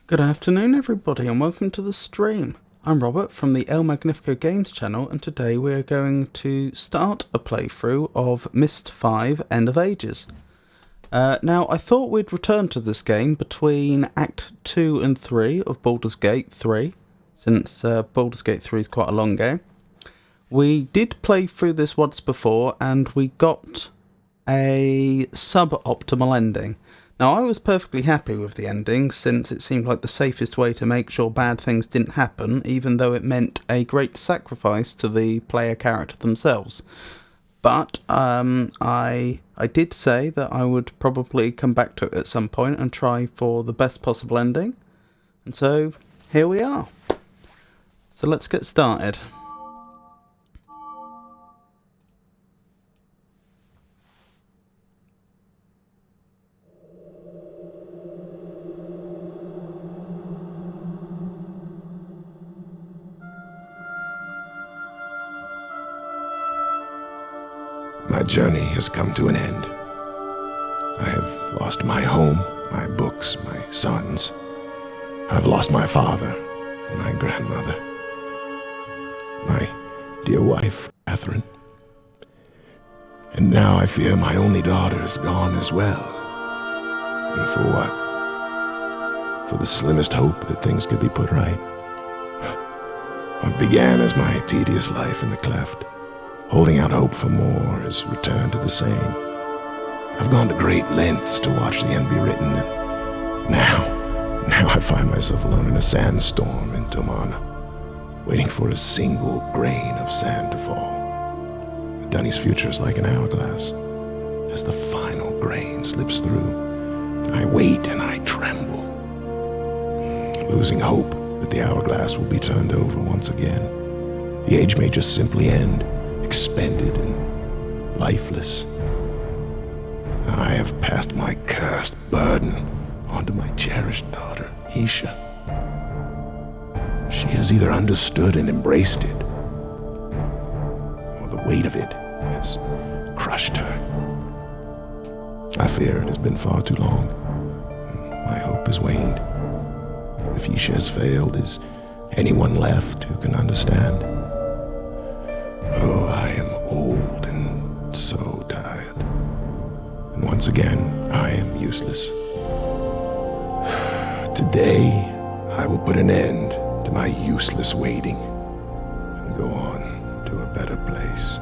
Good afternoon everybody and welcome to the stream. I'm Robert from the El Magnifico Games channel, and today we're going to start a playthrough of Myst 5 End of Ages. Now I thought we'd return to this game between Act 2 and 3 of Baldur's Gate 3, since Baldur's Gate 3 is quite a long game. We did play through this once before and we got a sub-optimal ending. Now, I was perfectly happy with the ending, since it seemed like the safest way to make sure bad things didn't happen, even though it meant a great sacrifice to the player character themselves. But I did say that I would probably come back to it at some point and try for the best possible ending. And so, here we are. So let's get started. My journey has come to an end. I have lost my home, my books, my sons. I've lost my father, my grandmother, my dear wife, Catherine. And now I fear my only daughter is gone as well. And for what? For the slimmest hope that things could be put right. What began as my tedious life in the cleft, holding out hope for more, has returned to the same. I've gone to great lengths to watch the end be written, and now I find myself alone in a sandstorm in Tomana, waiting for a single grain of sand to fall. Dunny's future is like an hourglass, as the final grain slips through. I wait and I tremble, losing hope that the hourglass will be turned over once again. The age may just simply end, expended and lifeless. I have passed my cursed burden on to my cherished daughter, Isha. She has either understood and embraced it, or the weight of it has crushed her. I fear it has been far too long. My hope has waned. If Isha has failed, is anyone left who can understand? Oh, I am old and so tired. And once again, I am useless. Today, I will put an end to my useless waiting and go on to a better place.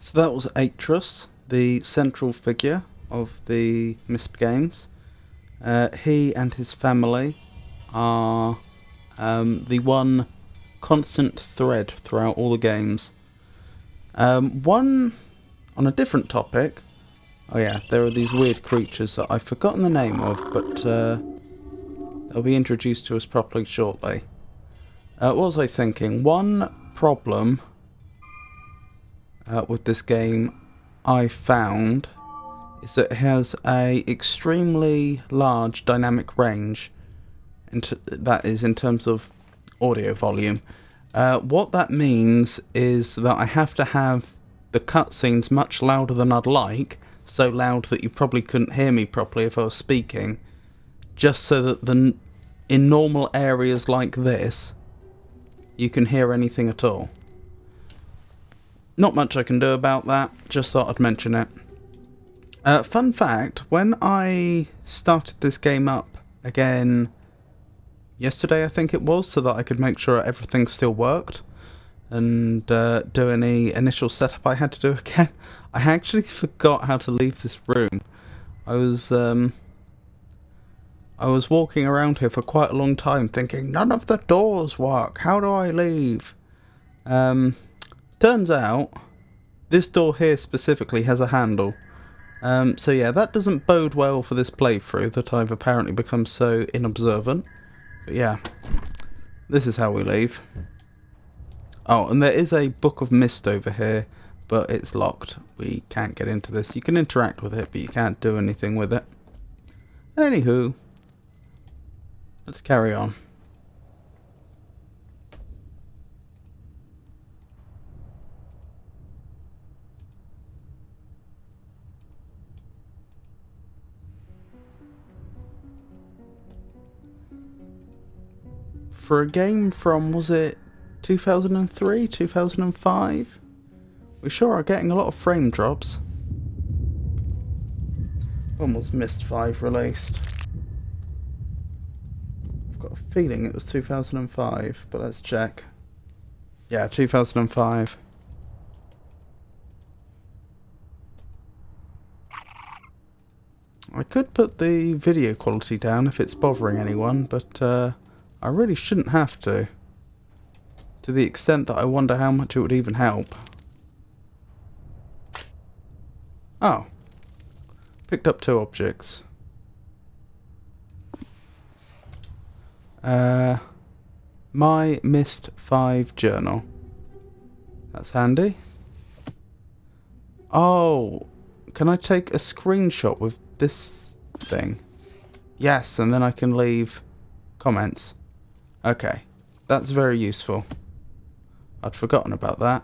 So that was Atreus, the central figure of the Myst games. He and his family are the one constant thread throughout all the games. One on a different topic. Oh yeah, there are these weird creatures that I've forgotten the name of, but they'll be introduced to us properly shortly. What was I thinking? One problem with this game I found is that it has a extremely large dynamic range, that is in terms of audio volume. What that means is that I have to have the cutscenes much louder than I'd like, so loud that you probably couldn't hear me properly if I was speaking, just so that in normal areas like this you can hear anything at all. Not much I can do about that, just thought I'd mention it. Fun fact, when I started this game up again yesterday, I think it was, so that I could make sure everything still worked and do any initial setup I had to do again, I actually forgot how to leave this room. I was walking around here for quite a long time thinking, none of the doors work, how do I leave? Turns out, this door here specifically has a handle. So yeah, that doesn't bode well for this playthrough, that I've apparently become so inobservant. But yeah, this is how we leave. Oh, and there is a Book of Myst over here, but it's locked. We can't get into this. You can interact with it, but you can't do anything with it. Anywho, let's carry on. For a game from, was it 2003, 2005? We sure are getting a lot of frame drops. When was Myst 5 released? I've got a feeling it was 2005, but let's check. Yeah, 2005. I could put the video quality down if it's bothering anyone, but I really shouldn't have to the extent that I wonder how much it would even help. Oh. Picked up 2 objects. My Myst 5 journal. That's handy. Oh, can I take a screenshot with this thing? Yes, and then I can leave comments. Okay, that's very useful. I'd forgotten about that.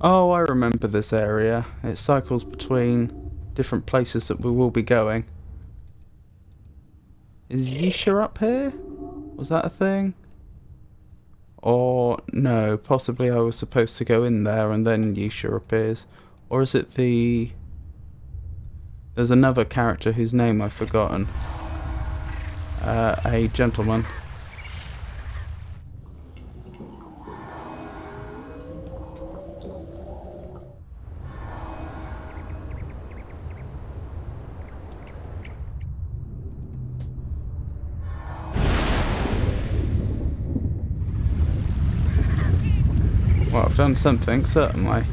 Oh, I remember this area. It cycles between different places that we will be going. Is Yisha up here? Was that a thing? Or no, possibly I was supposed to go in there and then Yisha appears. Or is it the... There's another character whose name I've forgotten. A gentleman. Well, I've done something, certainly.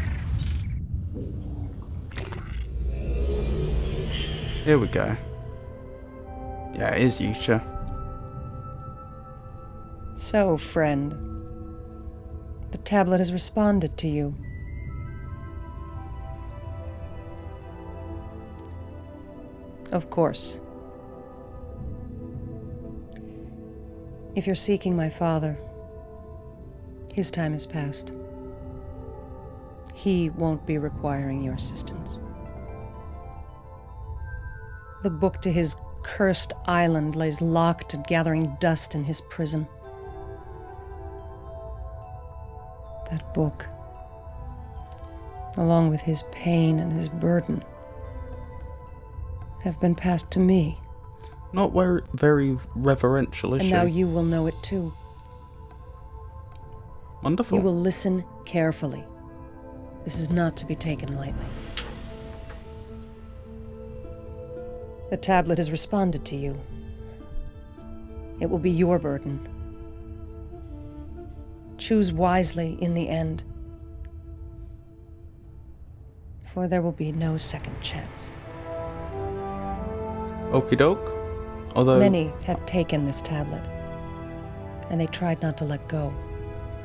Here we go. Yeah, it is Yusha. So, friend, the tablet has responded to you. Of course. If you're seeking my father, his time has passed. He won't be requiring your assistance. The book to his cursed island lays locked and gathering dust in his prison. That book, along with his pain and his burden, have been passed to me. Not very reverential, is she? And now you will know it too. Wonderful. You will listen carefully. This is not to be taken lightly. The tablet has responded to you. It will be your burden. Choose wisely in the end, for there will be no second chance. Okie doke. Although, Many have taken this tablet, and they tried not to let go.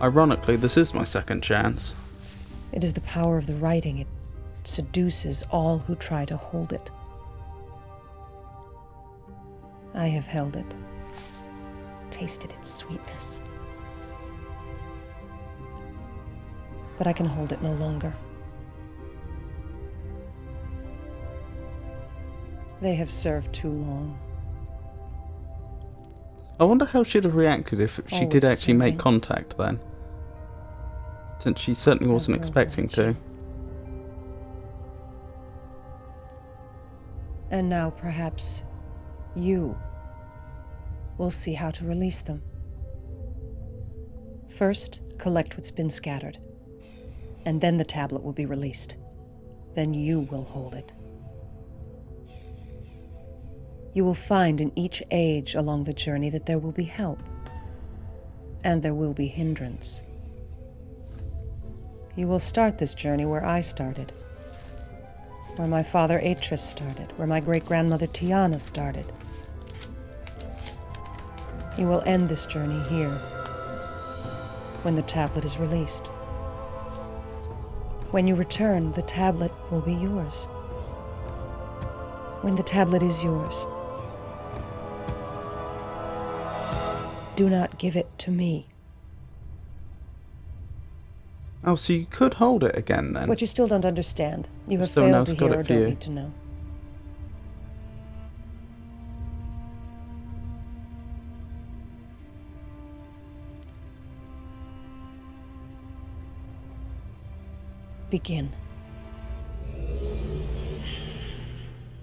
ironically, this is my second chance. It is the power of the writing. It seduces all who try to hold it. I have held it, tasted its sweetness. But I can hold it no longer. They have served too long. I wonder how she'd have reacted if she did Always actually make serving. contact then. Since she certainly wasn't Ever expecting to. watching. And now perhaps you will see how to release them. First, collect what's been scattered, and then the tablet will be released. Then you will hold it. You will find in each age along the journey that there will be help, and there will be hindrance. You will start this journey where I started, where my father Atris started, where my great-grandmother Tiana started. You will end this journey here, when the tablet is released. When you return, the tablet will be yours. When the tablet is yours, do not give it to me. Oh, so you could hold it again then? What you still don't understand, you have Someone failed else to got hear it or for don't you. need to know. Begin.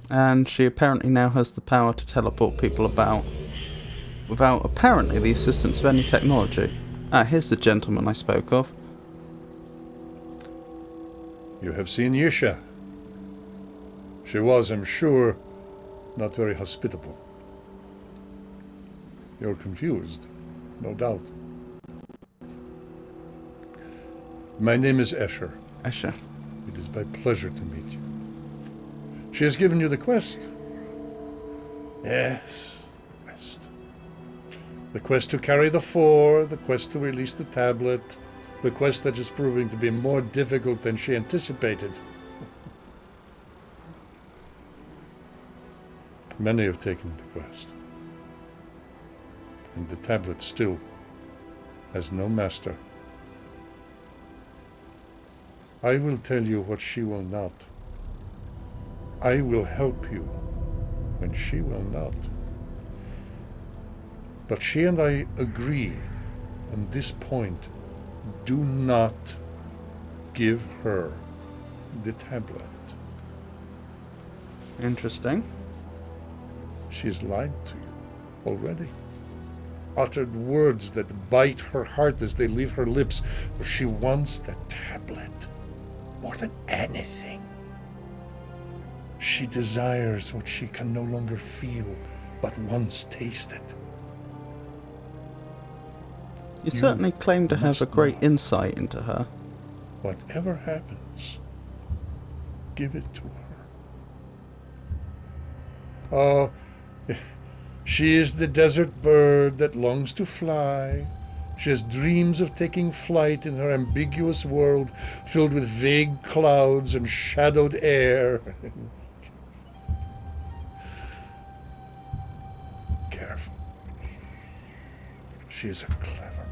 And she apparently now has the power to teleport people about, without apparently the assistance of any technology. Ah, here's the gentleman I spoke of. You have seen Yusha. She was, I'm sure, not very hospitable. You're confused, no doubt. My name is Escher. Escher. It is my pleasure to meet you. She has given you the quest. Yes, quest. The quest to carry the four, the quest to release the tablet, the quest that is proving to be more difficult than she anticipated. Many have taken the quest, and the tablet still has no master. I will tell you what she will not. I will help you when she will not. But she and I agree on this point. Do not give her the tablet. Interesting. She's lied to you already. Uttered words that bite her heart as they leave her lips. She wants the tablet more than anything. She desires what she can no longer feel, but once tasted. You certainly claim to have a must great know. insight into her. Whatever happens, give it to her. Oh, she is the desert bird that longs to fly. She has dreams of taking flight in her ambiguous world filled with vague clouds and shadowed air. Careful. She is a clever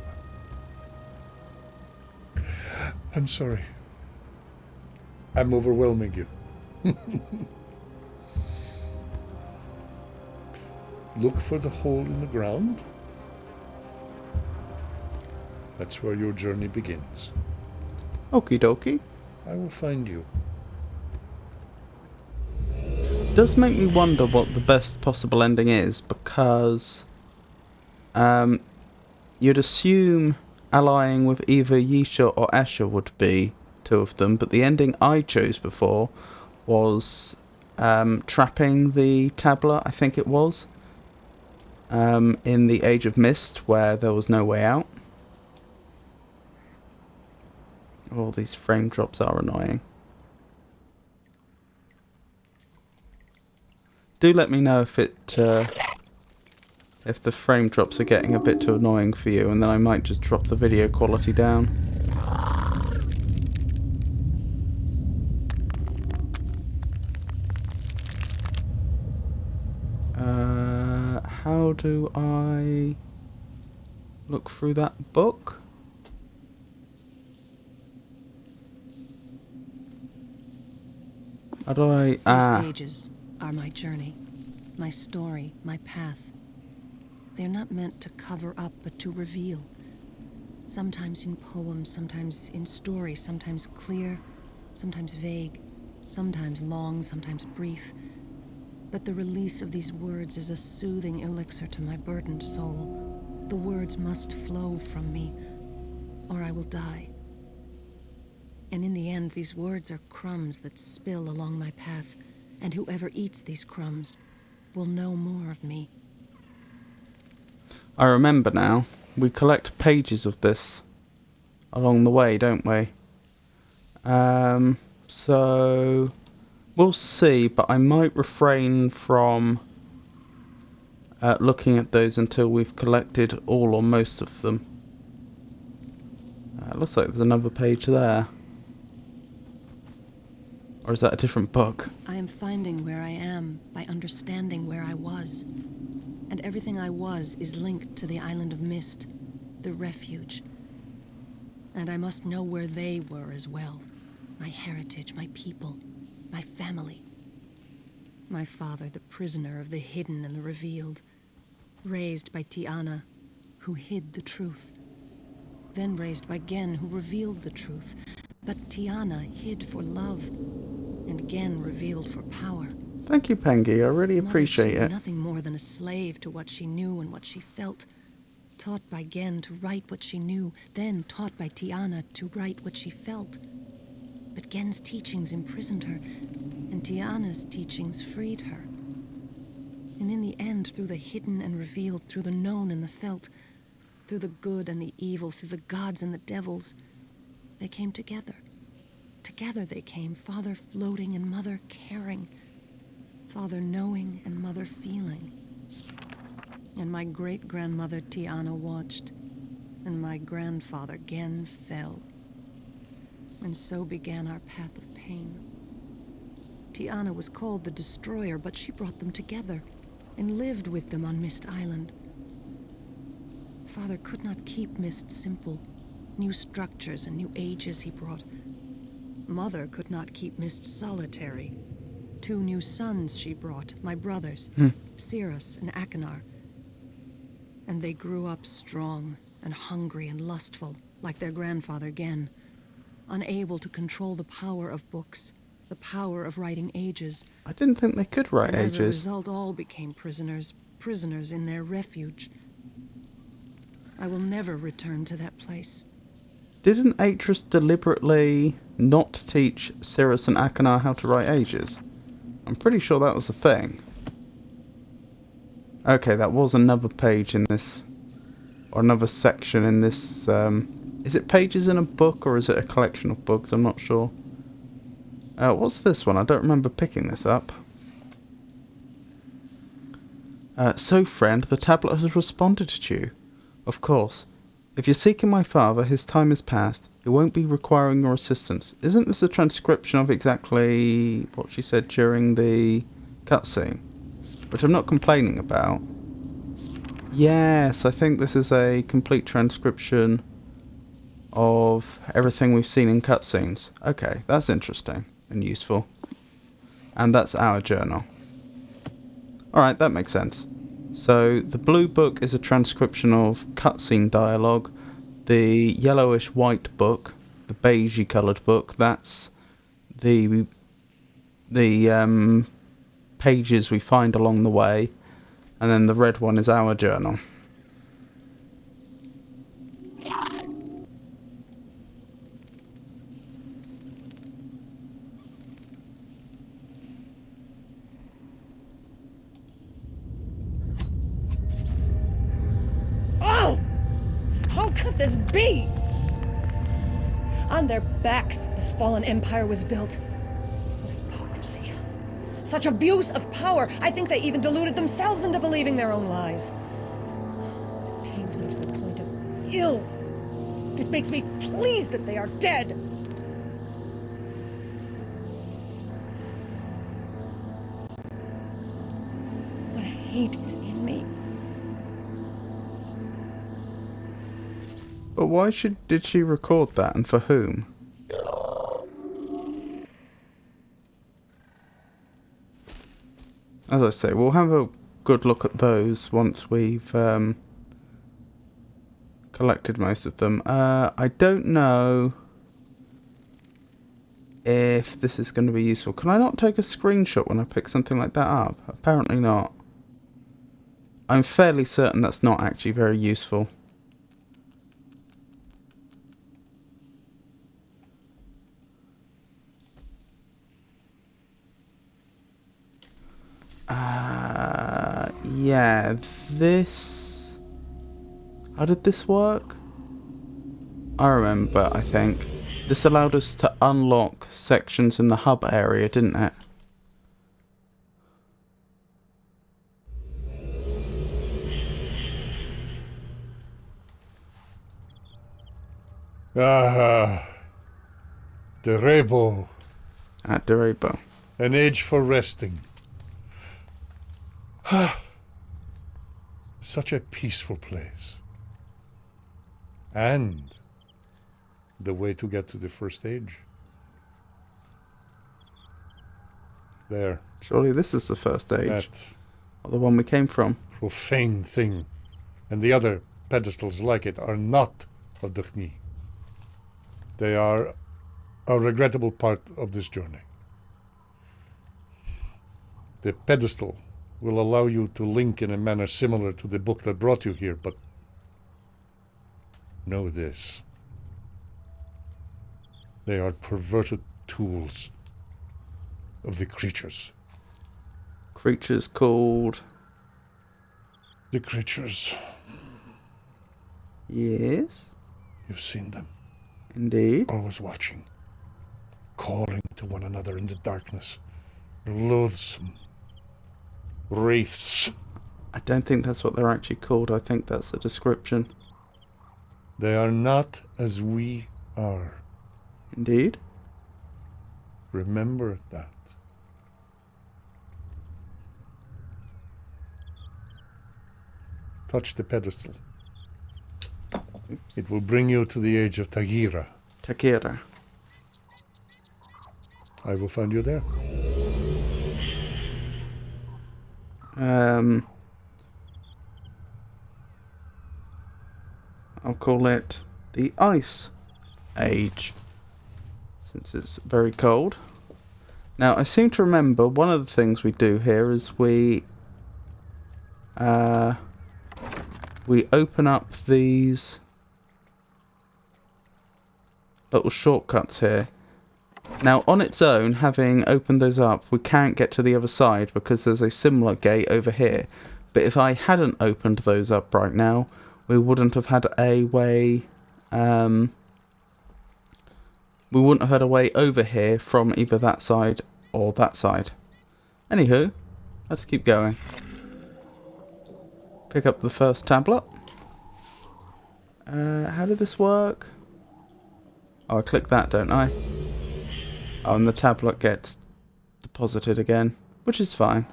one. I'm sorry. I'm overwhelming you. Look for the hole in the ground. That's where your journey begins. Okie dokie. I will find you. It does make me wonder what the best possible ending is, because you'd assume allying with either Yisha or Asher would be two of them, but the ending I chose before was trapping the tablet, I think it was, in the Age of Myst, where there was no way out. All these frame drops are annoying. Do let me know if the frame drops are getting a bit too annoying for you, and then I might just drop the video quality down. How do I look through that book? How do I... These pages are my journey, my story, my path. They're not meant to cover up, but to reveal. Sometimes in poems, sometimes in story, sometimes clear, sometimes vague, sometimes long, sometimes brief. But the release of these words is a soothing elixir to my burdened soul. The words must flow from me, or I will die. And in the end, these words are crumbs that spill along my path, and whoever eats these crumbs will know more of me. I remember now. We collect pages of this along the way, don't we? So we'll see, but I might refrain from looking at those until we've collected all or most of them. Looks like there's another page there. Or is that a different book? I am finding where I am by understanding where I was. And everything I was is linked to the island of Myst, the refuge. And I must know where they were as well. My heritage, my people, my family. My father, the prisoner of the hidden and the revealed. Raised by Tiana, who hid the truth. Then raised by Gen, who revealed the truth. But Tiana hid for love, and Gen revealed for power. Thank you, Pengi. I really appreciate Mother, it. nothing more than a slave to what she knew and what she felt. Taught by Gen to write what she knew, then taught by Tiana to write what she felt. But Gen's teachings imprisoned her, and Tiana's teachings freed her. And in the end, through the hidden and revealed, through the known and the felt, through the good and the evil, through the gods and the devils, they came together. Together they came, father floating and mother caring. Father knowing and mother feeling. And my great-grandmother Tiana watched, and my grandfather Gen fell. And so began our path of pain. Tiana was called the Destroyer, but she brought them together, and lived with them on Myst Island. Father could not keep Myst simple. New structures and new ages he brought. Mother could not keep Myst solitary. 2 new sons she brought, my brothers, Cirrus and Achenar. And they grew up strong and hungry and lustful, like their grandfather Gen. unable to control the power of books, the power of writing ages. I didn't think they could write And as a ages. result, all became prisoners, prisoners in their refuge. I will never return to that place. Didn't Atris deliberately not teach Cirrus and Akanar how to write ages? I'm pretty sure that was a thing. Okay, that was another page in this, or another section in this. Is it pages in a book, or is it a collection of books? I'm not sure. What's this one? I don't remember picking this up. So, friend, the tablet has responded to you. Of course. If you're seeking my father, his time is past. He won't be requiring your assistance. Isn't this a transcription of exactly what she said during the cutscene? Which I'm not complaining about. Yes, I think this is a complete transcription of everything we've seen in cutscenes. Okay, that's interesting and useful. And that's our journal. Alright, that makes sense. So, the blue book is a transcription of cutscene dialogue. The yellowish white book, the beigey coloured book, that's the pages we find along the way. And then the red one is our journal. Oh! How could this be? On their backs, this fallen empire was built. What hypocrisy. Such abuse of power. I think they even deluded themselves into believing their own lies. It pains me to the point of ill. It makes me pleased that they are dead. What hate is in me. But why did she record that, and for whom? As I say, we'll have a good look at those once we've collected most of them. I don't know if this is going to be useful. Can I not take a screenshot when I pick something like that up? Apparently not. I'm fairly certain that's not actually very useful. Yeah, this... How did this work? I remember, I think. This allowed us to unlock sections in the hub area, didn't it? Ah, the Rebo, At Derebo. an age for resting. Such a peaceful place. And the way to get to the first age. There, Surely this is the first age. that Or the one we came from. profane thing. And the other pedestals like it are not of the Khni. They are a regrettable part of this journey. The pedestal will allow you to link in a manner similar to the book that brought you here, but know this. They are perverted tools of the creatures. Creatures called... The creatures, Yes, you've seen them, indeed. always watching, calling to one another in the darkness. Loathsome wraiths. I don't think that's what they're actually called. I think that's a description. They are not as we are. Indeed. Remember that. Touch the pedestal. Oops. It will bring you to the age of Tagira. Takira. I will find you there. I'll call it the Ice Age. since it's very cold. Now, I seem to remember one of the things we do here is we open up these little shortcuts here. Now, on its own, having opened those up, we can't get to the other side because there's a similar gate over here. But if I hadn't opened those up right now, we wouldn't have had a way... we wouldn't have had a way over here from either that side or that side. Anywho, let's keep going. Pick up the first tablet. How did this work? Oh, I click that, don't I? Oh, and the tablet gets deposited again, which is fine.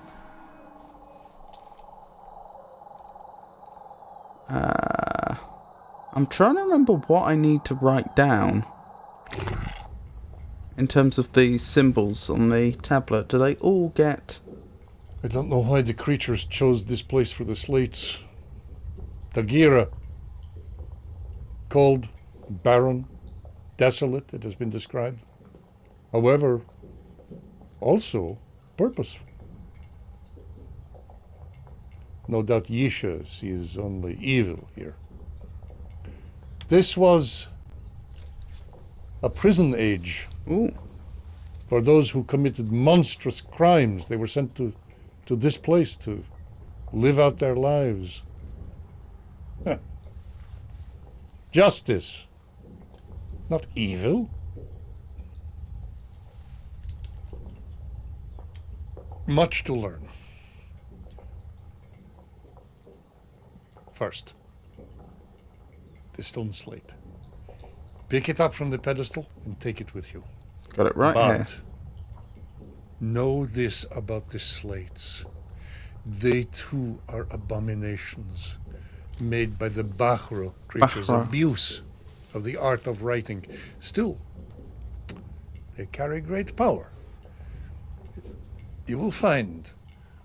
I'm trying to remember what I need to write down in terms of the symbols on the tablet. Do they all get... I don't know why the creatures chose this place for the slates. Tagira. Cold, barren, desolate, it has been described. However, also purposeful. No doubt Yisha sees only evil here. This was a prison age. Ooh. For those who committed monstrous crimes, they were sent to this place to live out their lives. Justice, not evil. Much to learn. First, the stone slate. Pick it up from the pedestal and take it with you. Got it right here. But know this about the slates. They too are abominations made by the Bahro creatures' Bahro. abuse of the art of writing. Still, they carry great power. You will find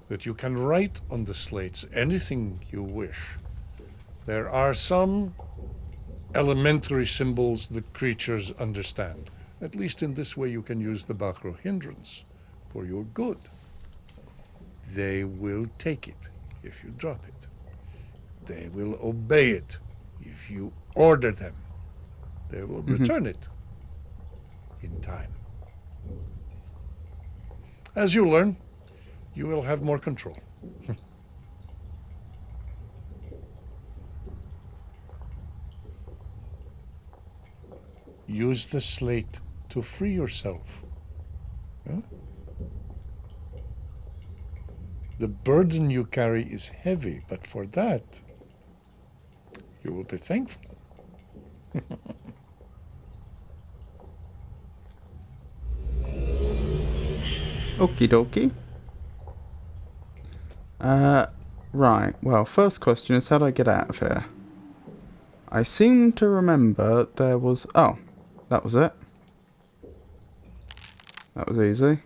that you can write on the slates anything you wish. There are some elementary symbols the creatures understand. At least in this way you can use the Bahro hindrance for your good. They will take it if you drop it. They will obey it if you order them. They will return it in time. As you learn, you will have more control. Use the slate to free yourself. Huh? The burden you carry is heavy, but for that, you will be thankful. Okie dokie. Right. Well, first question is how do I get out of here? I seem to remember there was... Oh, that was it. That was easy.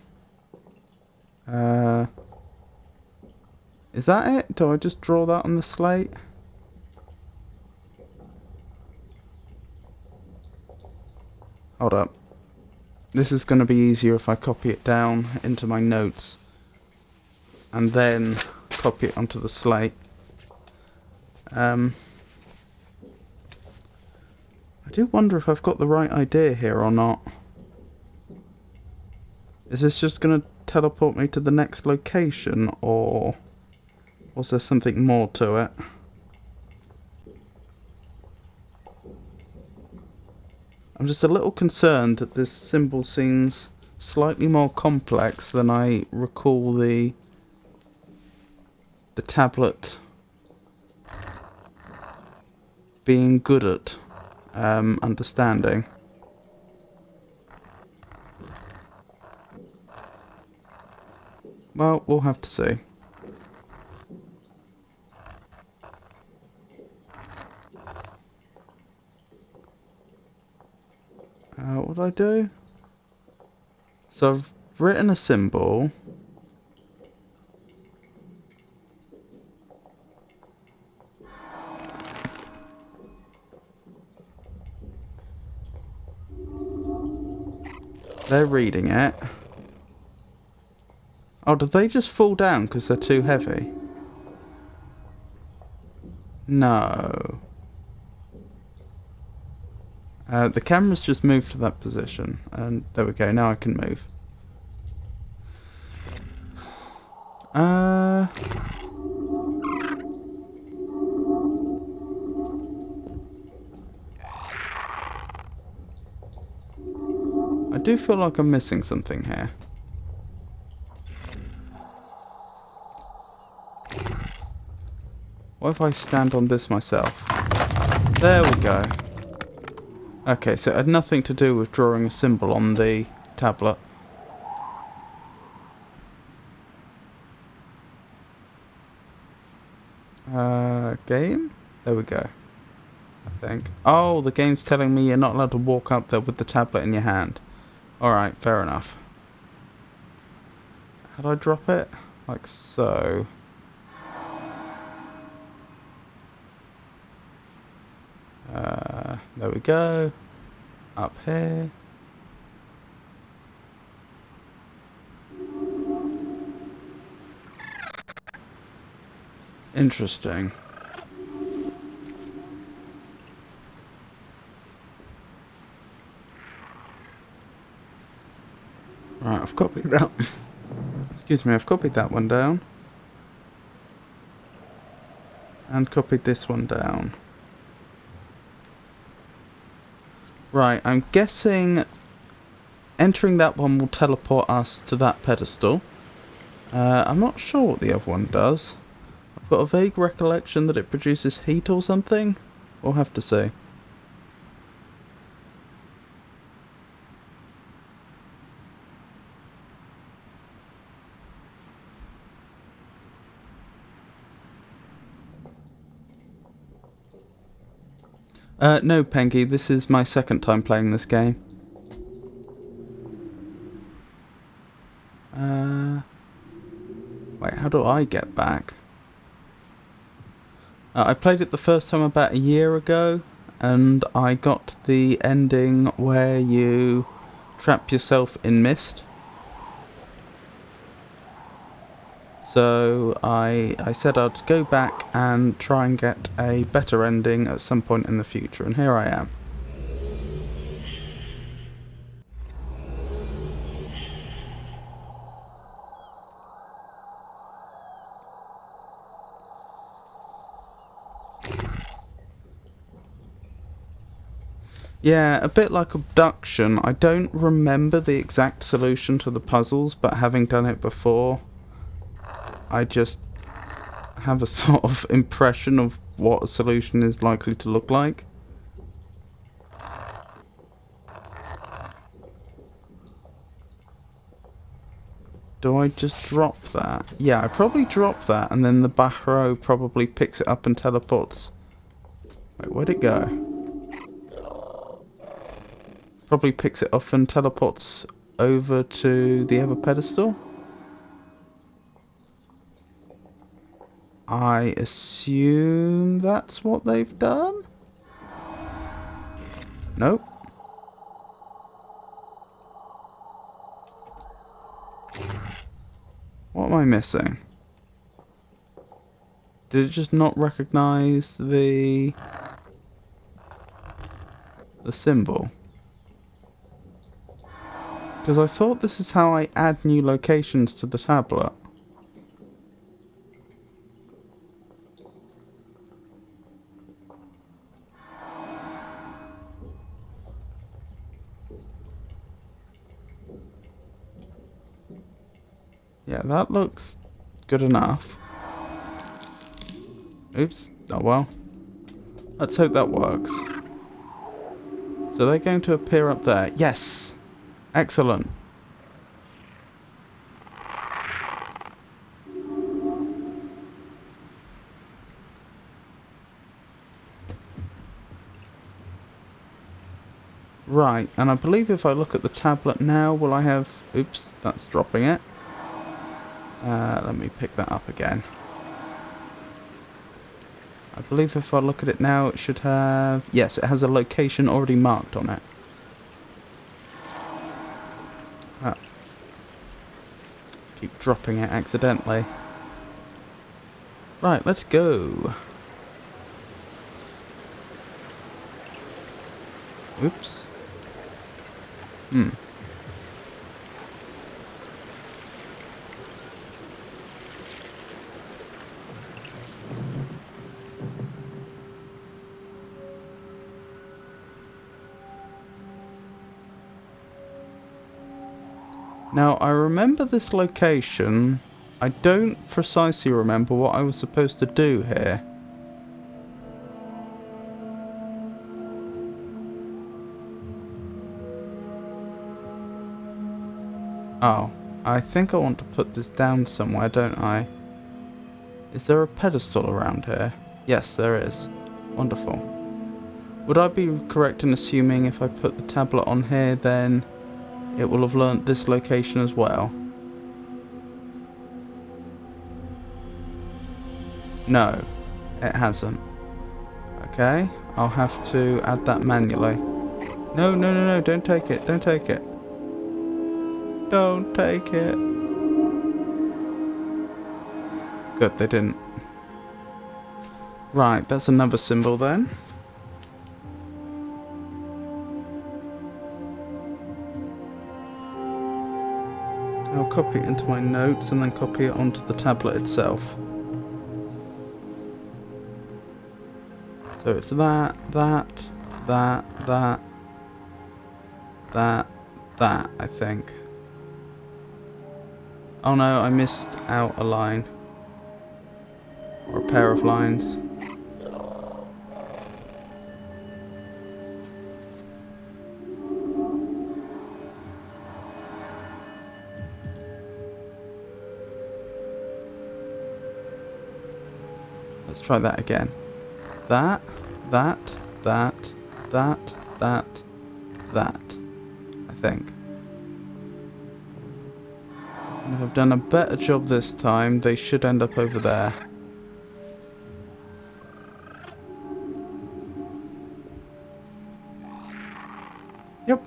Is that it? Do I just draw that on the slate? Hold up. This is going to be easier if I copy it down into my notes and then copy it onto the slate. I do wonder if I've got the right idea here or not. Is this just going to teleport me to the next location, or was there something more to it? I'm just a little concerned that this symbol seems slightly more complex than I recall the tablet being good at understanding. Well, we'll have to see. What do I do? So I've written a symbol. They're reading it. Oh, did they just fall down because they're too heavy? No. The camera's just moved to that position. And there we go, now I can move. I do feel like I'm missing something here. What if I stand on this myself? There we go. Okay, so it had nothing to do with drawing a symbol on the tablet. Game? There we go. I think. Oh, the game's telling me you're not allowed to walk up there with the tablet in your hand. Alright, fair enough. How do I drop it? Like so. There we go. Up here. Interesting. Right, I've copied that. Excuse me, I've copied that one down. And copied this one down. Right, I'm guessing entering that one will teleport us to that pedestal. I'm not sure what the other one does. I've got a vague recollection that it produces heat or something. We'll have to see. No, Pengy, this is my second time playing this game. Wait, how do I get back? I played it the first time about a year ago, and I got the ending where you trap yourself in Myst. So I said I'd go back and try and get a better ending at some point in the future, and here I am. Yeah, a bit like Abduction. I don't remember the exact solution to the puzzles, but having done it before, I just have a sort of impression of what a solution is likely to look like. Do I just drop that? Yeah, I probably drop that, and then the back row probably picks it up and teleports. Wait, where'd it go? Probably picks it up and teleports over to the other pedestal. I assume that's what they've done? Nope. What am I missing? Did it just not recognize the symbol? Because I thought this is how I add new locations to the tablet. Yeah, that looks good enough. Oops. Oh well. Let's hope that works. So they're going to appear up there. Yes! Excellent. Right, and I believe if I look at the tablet now, will I have... Oops, that's dropping it. Let me pick that up again. I believe if I look at it now, it should have... Yes, it has a location already marked on it. dropping it accidentally. Right, let's go. Oops. Now, I remember this location. I don't precisely remember what I was supposed to do here. Oh, I think I want to put this down somewhere, don't I? Is there a pedestal around here? Yes, there is. Wonderful. Would I be correct in assuming if I put the tablet on here, then it will have learnt this location as well? No, it hasn't. Okay, I'll have to add that manually. No, no, no, no, don't take it, don't take it. Don't take it. Good, they didn't. Right, that's another symbol then. I'll copy it into my notes and then copy it onto the tablet itself. So it's that, I think. Oh no, I missed out a line. Or a pair of lines. Let's try that again. That, I think. And if I've done a better job this time, they should end up over there. Yep.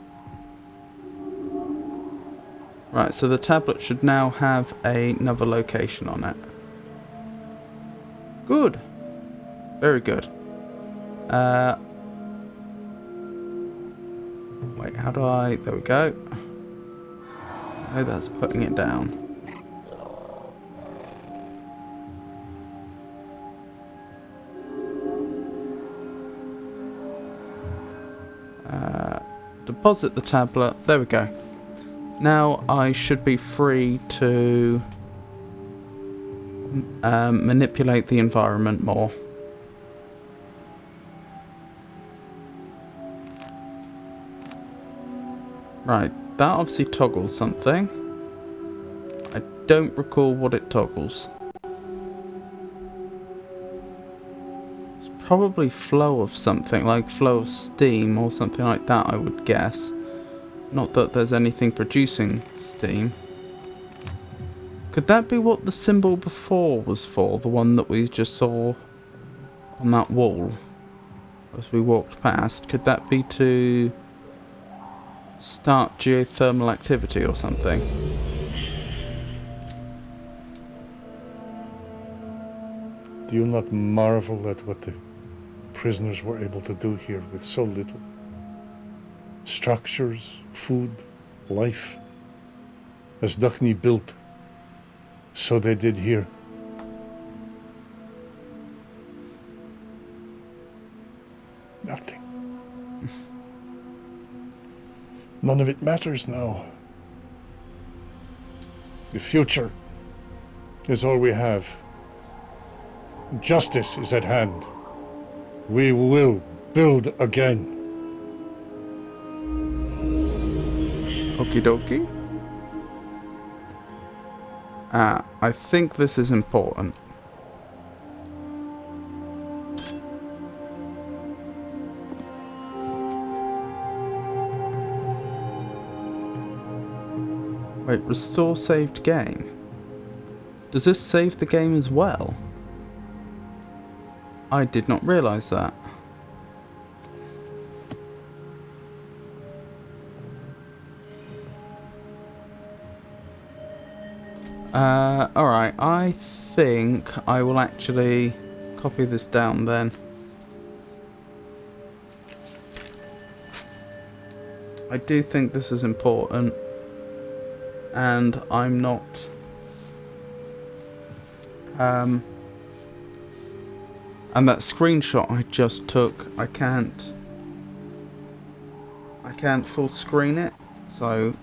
Right, so the tablet should now have another location on it. Good. Very good. Wait, how do I... There we go. Oh, that's putting it down. Deposit the tablet. There we go. Now I should be free to manipulate the environment more. Right, that obviously toggles something. I don't recall what it toggles. It's probably flow of something, like flow of steam or something like that, I would guess. Not that there's anything producing steam. Could that be what the symbol before was for? The one that we just saw on that wall as we walked past? Could that be to start geothermal activity or something? Do you not marvel at what the prisoners were able to do here with so little? Structures, food, life. As Duchny built, so they did here. Nothing. None of it matters now. The future is all we have. Justice is at hand. We will build again. Okie dokie. I think this is important. Wait, restore saved game. Does this save the game as well? I did not realise that. Alright, I think I will actually copy this down then. I do think this is important, and I'm not and that screenshot I just took, I can't full screen it, so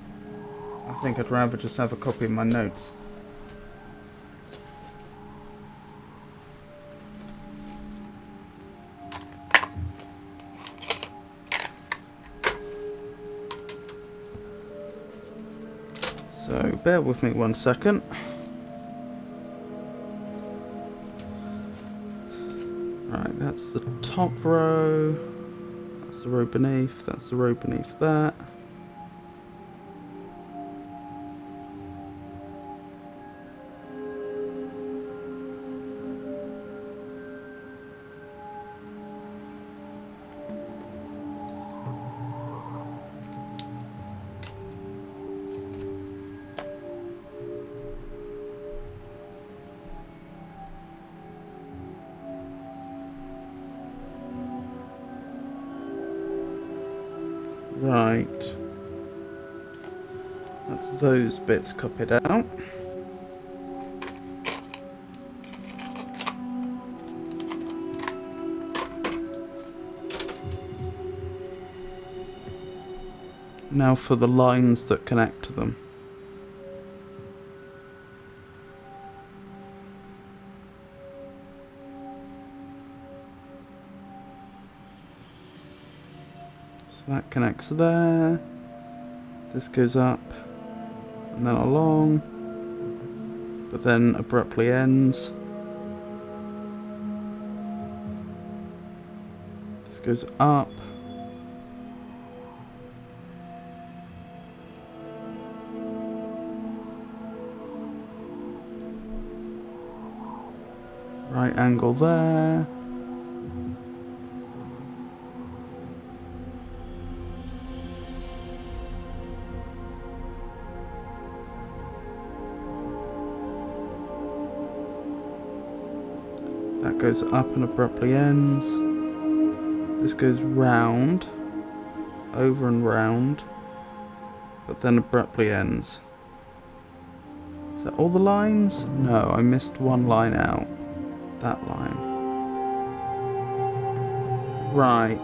I think I'd rather just have a copy of my notes. So bear with me 1 second. Right, that's the top row. That's the row beneath. That's the row beneath that. Right. That's those bits copied out. Now for the lines that connect to them. So that connects there. This goes up and then along, but then abruptly ends. This goes up. Right angle there. That goes up and abruptly ends. This goes round, over and round, but then abruptly ends. Is that all the lines? No, I missed one line out. That line. Right.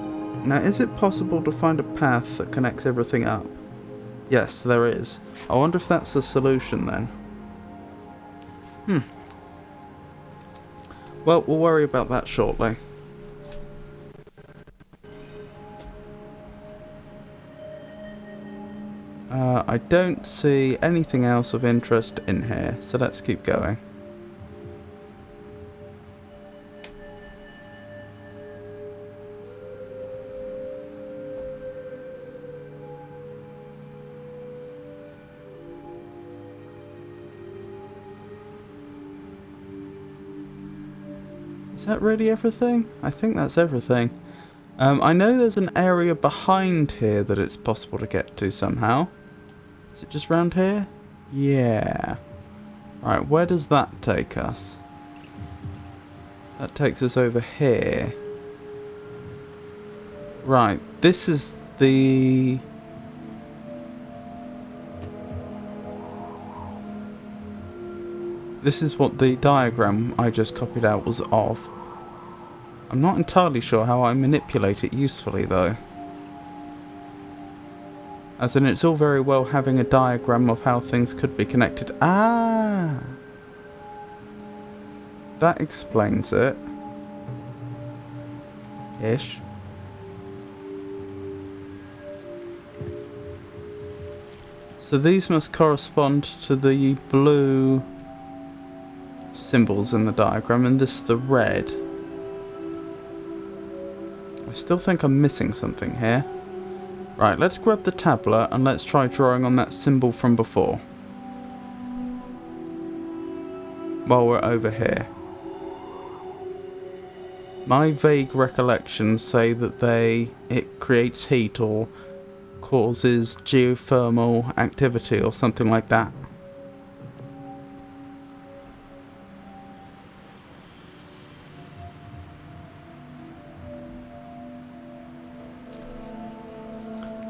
Now, is it possible to find a path that connects everything up? Yes, there is. I wonder if that's the solution then. Well, we'll worry about that shortly. I don't see anything else of interest in here, so let's keep going. Is that really everything? I think that's everything. I know there's an area behind here that it's possible to get to somehow. Is it just round here? Yeah. Right, where does that take us? That takes us over here. Right, this is the... This is what the diagram I just copied out was of. I'm not entirely sure how I manipulate it usefully though. As in, it's all very well having a diagram of how things could be connected. Ah! That explains it. Ish. So these must correspond to the blue symbols in the diagram, and this the red. I still think I'm missing something here. Right, let's grab the tablet and let's try drawing on that symbol from before. While we're over here. My vague recollections say that it creates heat or causes geothermal activity or something like that.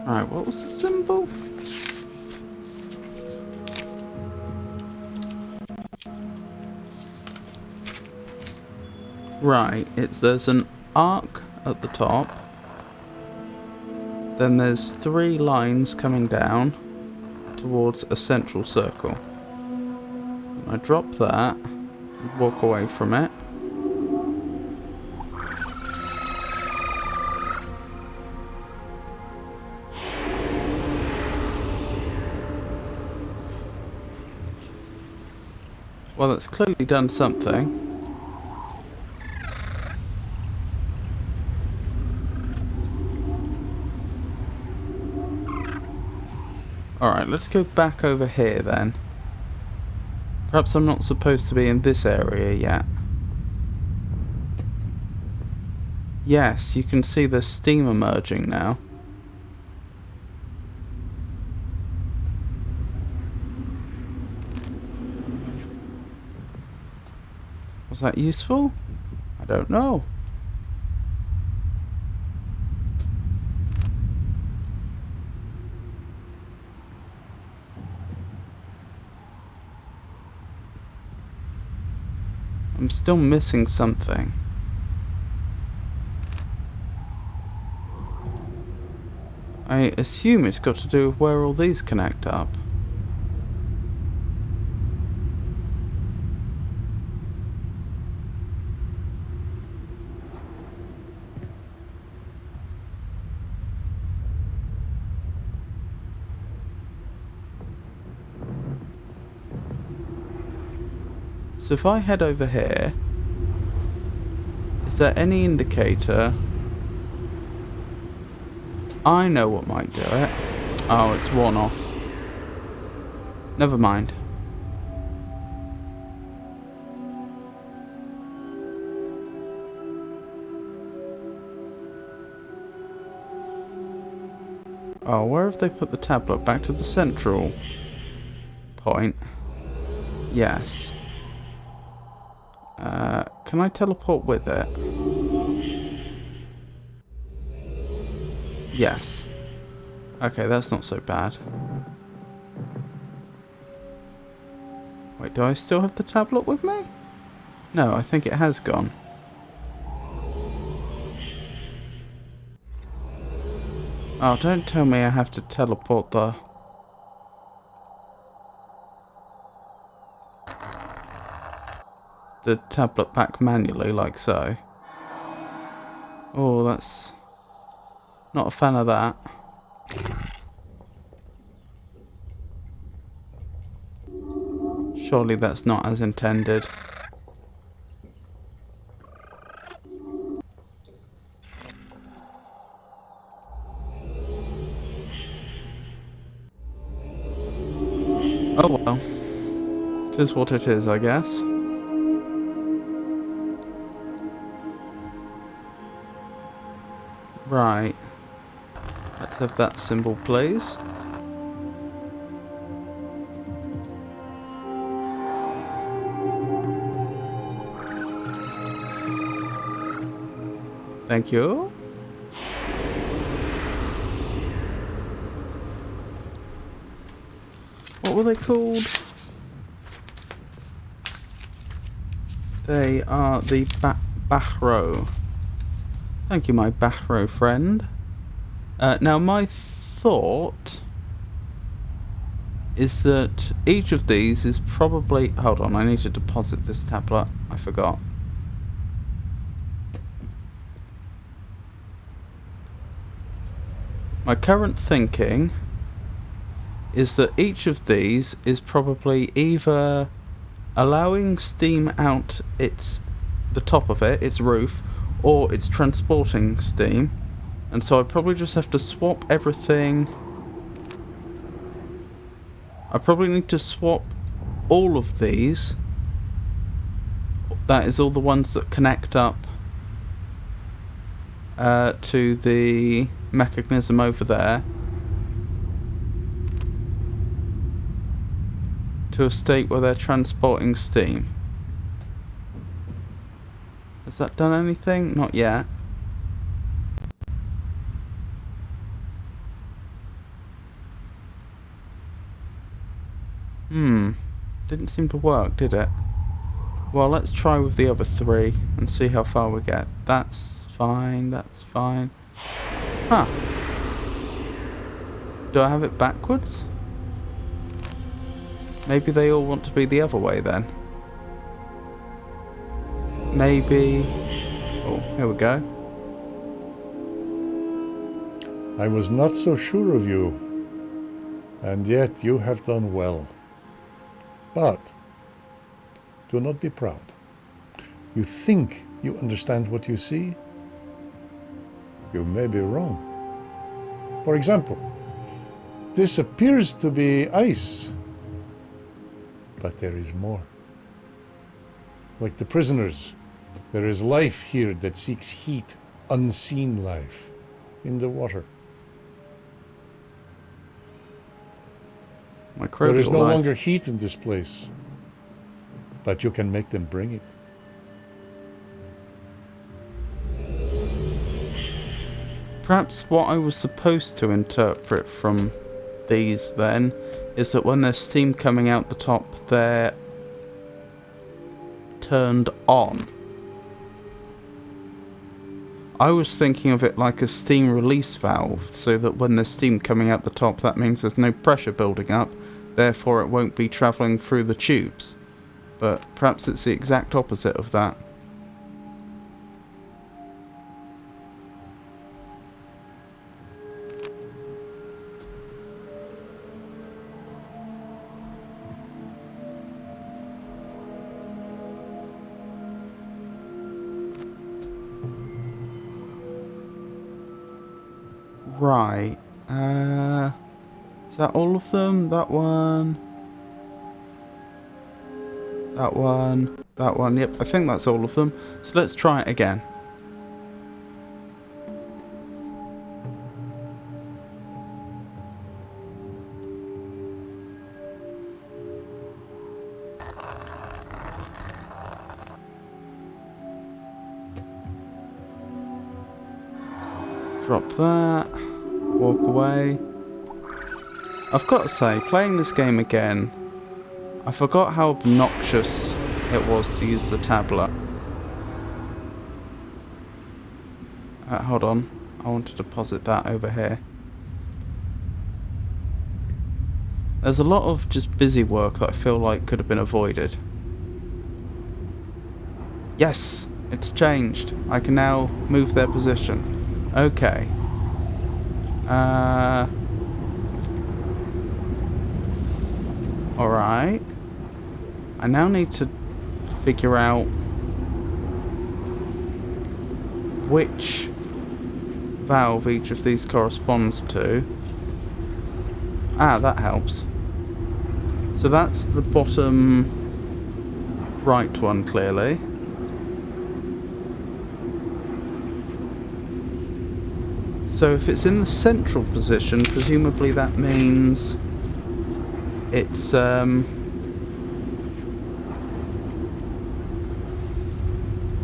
Alright, what was the symbol? Right, there's an arc at the top. Then there's 3 lines coming down towards a central circle. I drop that, walk away from it. Well, it's clearly done something. Alright, let's go back over here then. Perhaps I'm not supposed to be in this area yet. Yes, you can see the steam emerging now. Was that useful? I don't know. I'm still missing something. I assume it's got to do with where all these connect up. So if I head over here, is there any indicator? I know what might do it. Oh, it's worn off. Never mind. Oh, where have they put the tablet? Back to the central point? Yes. Can I teleport with it? Yes. Okay, that's not so bad. Wait, do I still have the tablet with me? No, I think it has gone. Oh, don't tell me I have to teleport the tablet back manually, like so. Oh, that's... not a fan of that. Surely that's not as intended. Oh well. It is what it is, I guess. Right. Let's have that symbol, please. Thank you. What were they called? They are the Bahro. Thank you, my Bahro friend. Now, my thought is that each of these is probably... Hold on, I need to deposit this tablet. I forgot. My current thinking is that each of these is probably either allowing steam out the top of it, its roof, or it's transporting steam. And so I probably just have to swap everything. I probably need to swap all of these. That is all the ones that connect up to the mechanism over there, to a state where they're transporting steam. Has that done anything? Not yet. Didn't seem to work, did it? Well, let's try with the other 3 and see how far we get. That's fine, that's fine. Huh. Do I have it backwards? Maybe they all want to be the other way then. Maybe... Oh, here we go. I was not so sure of you, and yet you have done well. But do not be proud. You think you understand what you see? You may be wrong. For example, this appears to be ice, but there is more. Like the prisoners, there is life here that seeks heat, unseen life, in the water. There is no longer heat in this place, but you can make them bring it. Perhaps what I was supposed to interpret from these then is that when there's steam coming out the top, they're turned on. I was thinking of it like a steam release valve, so that when there's steam coming out the top, that means there's no pressure building up, therefore it won't be travelling through the tubes. But perhaps it's the exact opposite of that. Right, is that all of them? That one, that one, that one, yep, I think that's all of them. So let's try it again. Drop that. Walk away. I've got to say, playing this game again, I forgot how obnoxious it was to use the tablet. Hold on. I want to deposit that over here. There's a lot of just busy work that I feel like could have been avoided. Yes! It's changed. I can now move their position. Okay. Alright. I now need to figure out which valve each of these corresponds to. Ah, that helps. So that's the bottom right one, clearly. So if it's in the central position, presumably that means it's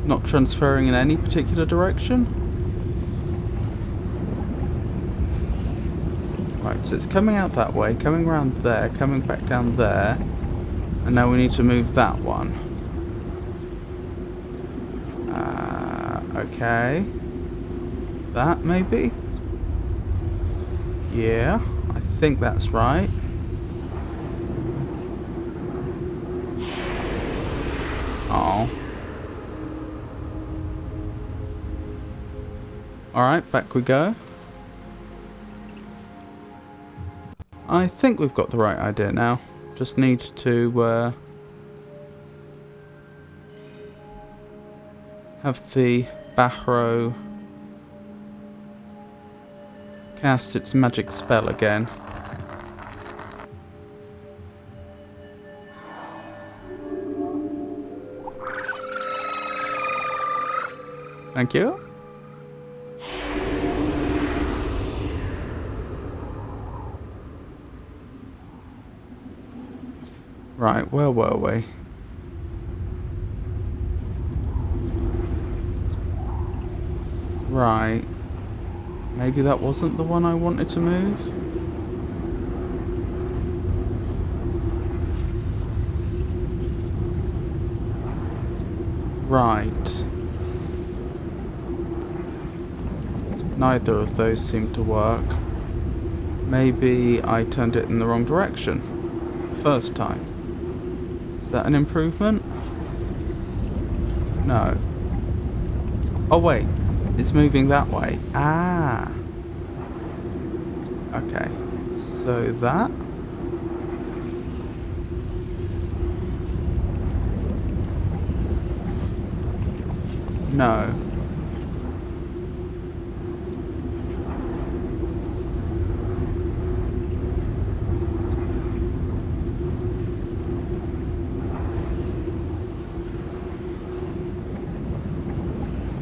not transferring in any particular direction. Right, so it's coming out that way, coming around there, coming back down there, and now we need to move that one. Okay. That maybe? Yeah, I think that's right. Oh. Alright, back we go. I think we've got the right idea now. Just need to have the Bahro cast its magic spell again. Thank you. Right, where were we? Right. Maybe that wasn't the one I wanted to move? Right. Neither of those seem to work. Maybe I turned it in the wrong direction first time. Is that an improvement? No. Oh wait, it's moving that way. Ah. Okay. So that. No.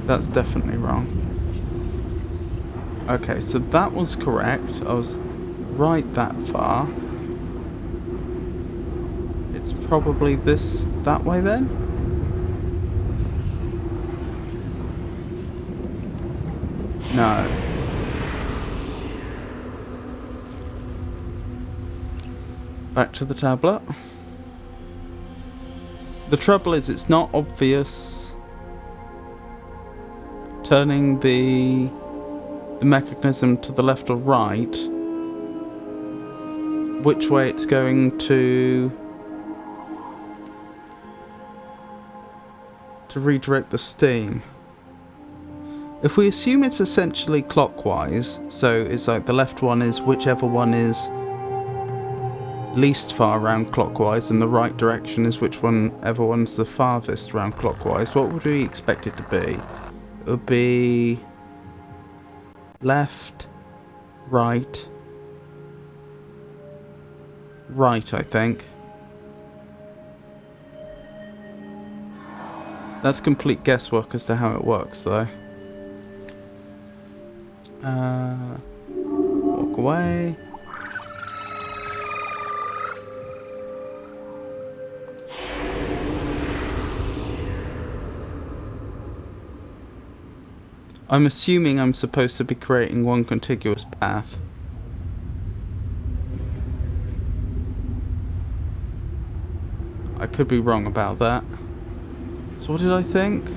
That's definitely wrong. Okay, so that was correct. I was right that far. It's probably that way then? No. Back to the tablet. The trouble is it's not obvious turning the mechanism to the left or right which way it's going to redirect the steam. If we assume it's essentially clockwise, so it's like the left one is whichever one is least far round clockwise and the right direction is whichever one's the farthest round clockwise, what would we expect it to be? It would be left, right, right, I think. That's complete guesswork as to how it works, though. Walk away. I'm assuming I'm supposed to be creating one contiguous path. I could be wrong about that. So what did I think?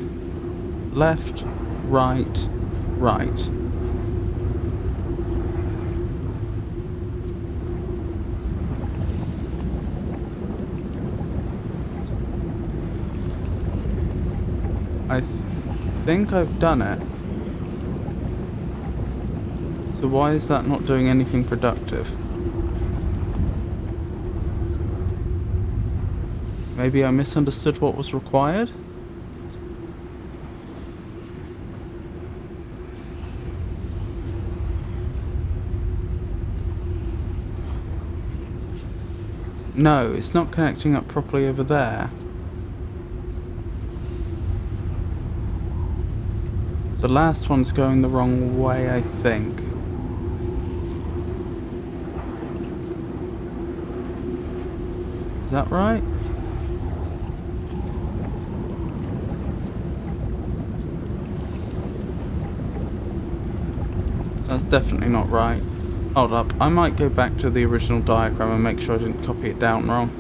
Left, right, right. I think I've done it. So why is that not doing anything productive? Maybe I misunderstood what was required? No, it's not connecting up properly over there. The last one's going the wrong way, I think. Is that right? That's definitely not right. Hold up, I might go back to the original diagram and make sure I didn't copy it down wrong.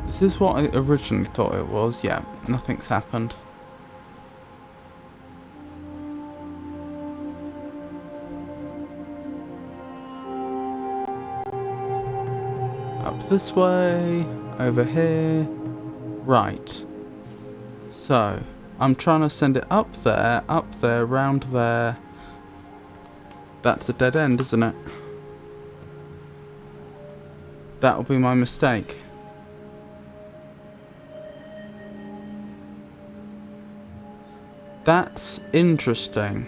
This is what I originally thought it was. Yeah, nothing's happened. Up this way, over here, right. So, I'm trying to send it up there, round there. That's a dead end, isn't it? That'll be my mistake. That's interesting.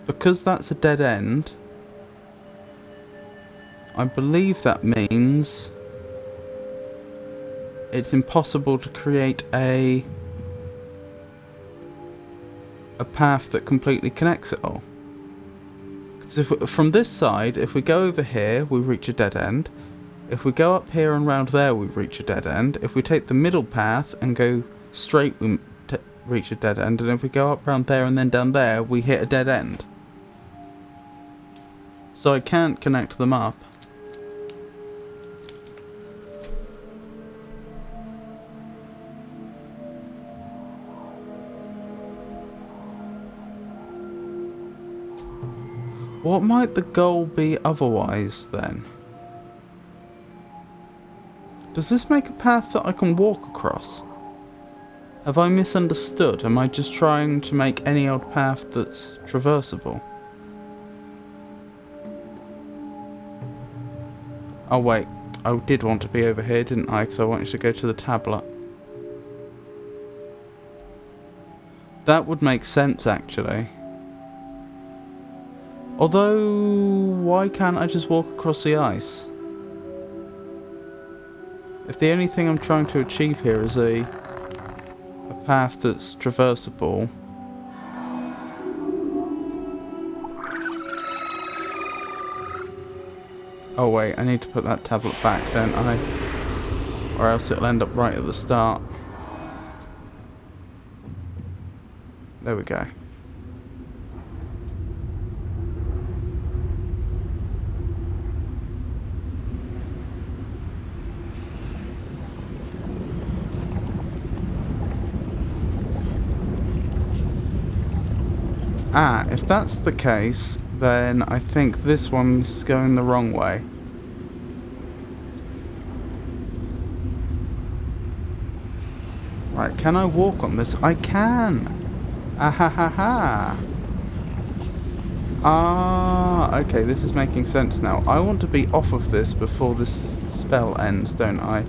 Because that's a dead end, I believe that means it's impossible to create a path that completely connects it all. Because from this side, if we go over here, we reach a dead end. If we go up here and round there, we reach a dead end. If we take the middle path and go straight, we reach a dead end. And if we go up round there and then down there, we hit a dead end. So I can't connect them up. What might the goal be otherwise, then? Does this make a path that I can walk across? Have I misunderstood? Am I just trying to make any old path that's traversable? Oh wait, I did want to be over here, didn't I? Because I wanted to go to the tablet. That would make sense, actually. Although, why can't I just walk across the ice? If the only thing I'm trying to achieve here is a path that's traversable. Oh wait, I need to put that tablet back, don't I? Or else it'll end up right at the start. There we go. Ah, if that's the case, then I think this one's going the wrong way. Right, can I walk on this? I can! Ah ha ha ha! Ah, okay, this is making sense now. I want to be off of this before this spell ends, don't I?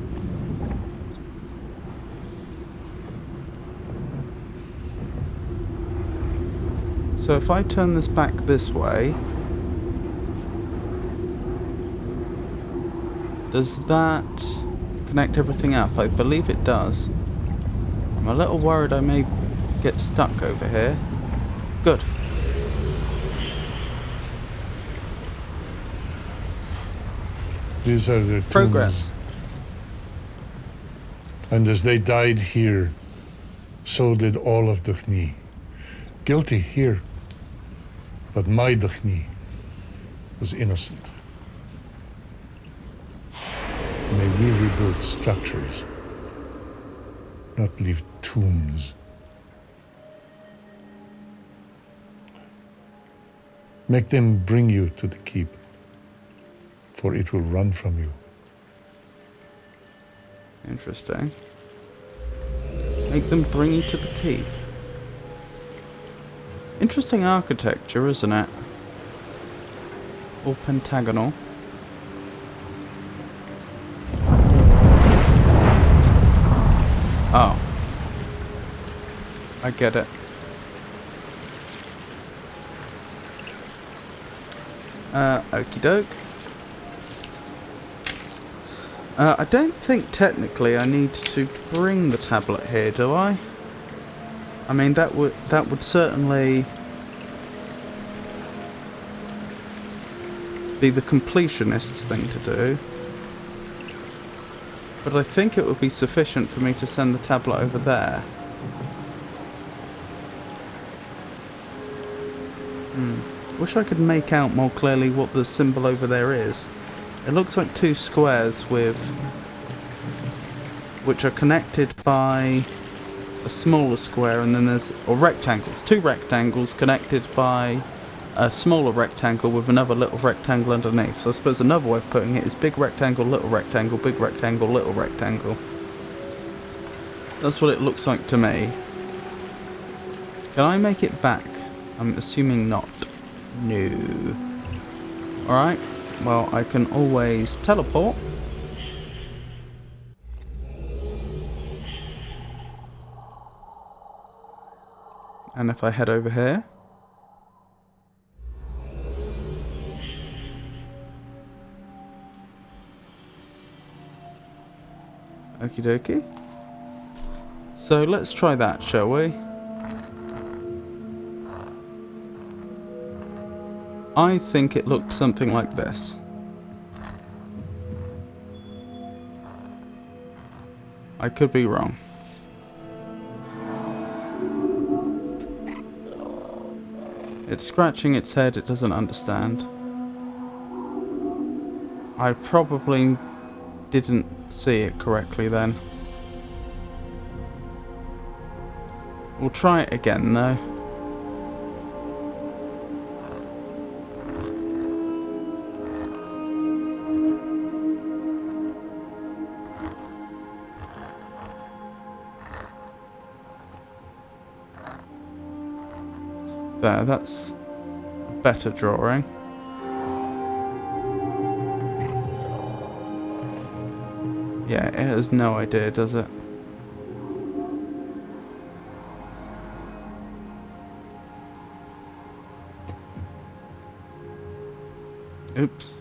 So if I turn this back this way, does that connect everything up? I believe it does. I'm a little worried I may get stuck over here. Good. These are their tombs. Progress. And as they died here, so did all of Duchni. Guilty here. But my Duchni was innocent. May we rebuild structures, not leave tombs. Make them bring you to the keep, for it will run from you. Interesting. Make them bring you to the keep. Interesting architecture, isn't it? All pentagonal. Oh. I get it. Okie doke. I don't think technically I need to bring the tablet here, do I? I mean, that would certainly be the completionist's thing to do. But I think it would be sufficient for me to send the tablet over there. Wish I could make out more clearly what the symbol over there is. It looks like two squares which are connected by a smaller square, and then or rectangles. Two rectangles connected by a smaller rectangle with another little rectangle underneath. So I suppose another way of putting it is big rectangle, little rectangle, big rectangle, little rectangle. That's what it looks like to me. Can I make it back? I'm assuming not. No. Alright, well, I can always teleport. And if I head over here, okie dokie. So let's try that, shall we? I think it looked something like this. I could be wrong. It's scratching its head, it doesn't understand. I probably didn't see it correctly then. We'll try it again though. There, that's a better drawing. Yeah, it has no idea, does it? Oops.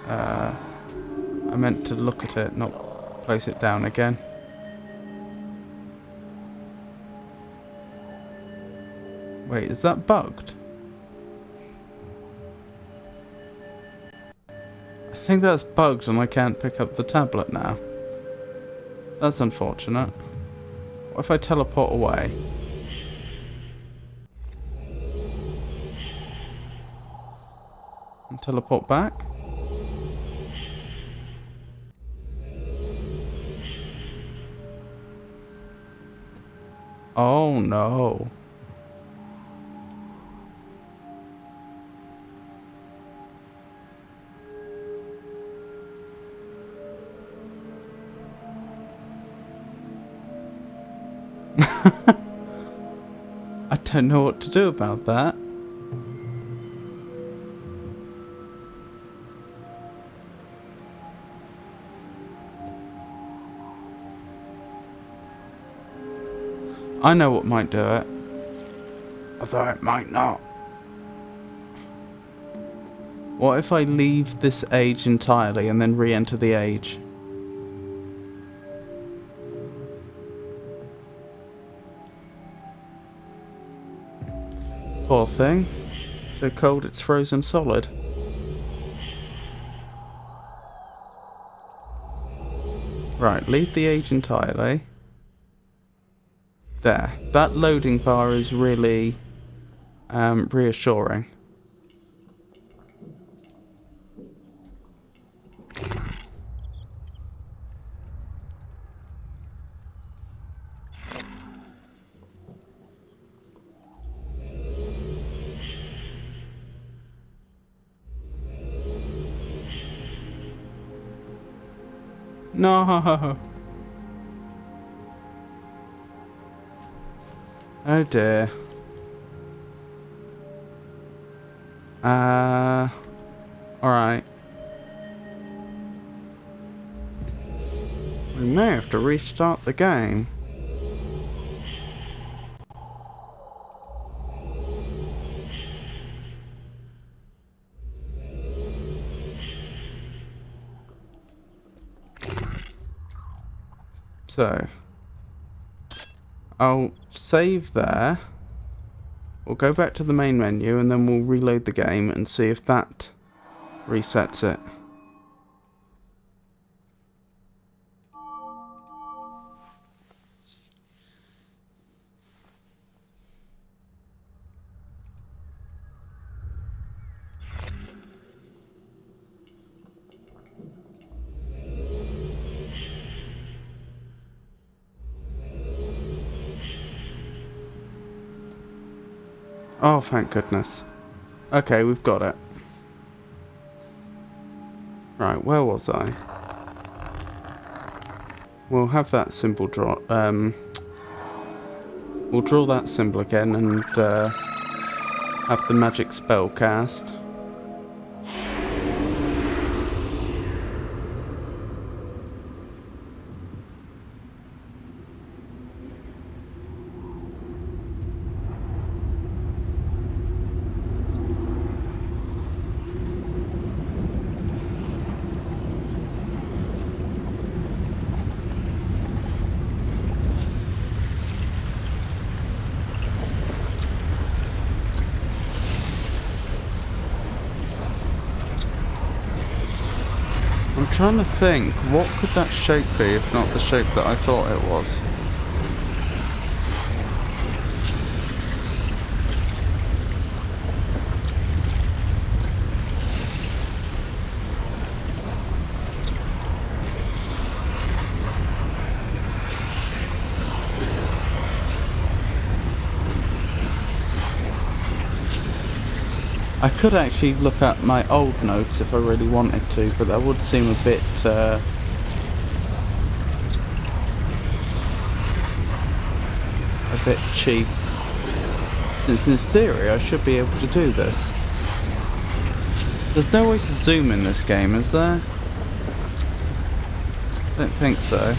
I meant to look at it, not place it down again. Wait, is that bugged? I think that's bugged and I can't pick up the tablet now. That's unfortunate. What if I teleport away? And teleport back? Oh no. I don't know what to do about that. I know what might do it. Although it might not. What if I leave this age entirely and then re-enter the age? Poor thing. So cold it's frozen solid. Right, leave the age entirely. There. That loading bar is really reassuring. No. Oh dear. Alright. We may have to restart the game. So, I'll save there. We'll go back to the main menu and then we'll reload the game and see if that resets it. Oh, thank goodness. Okay, we've got it. Right, where was I? We'll have that symbol draw. We'll draw that symbol again and have the magic spell cast. I'm trying to think, what could that shape be if not the shape that I thought it was? I could actually look at my old notes if I really wanted to, but that would seem a bit cheap. since in theory I should be able to do this. There's no way to zoom in this game, is there? Don't think so.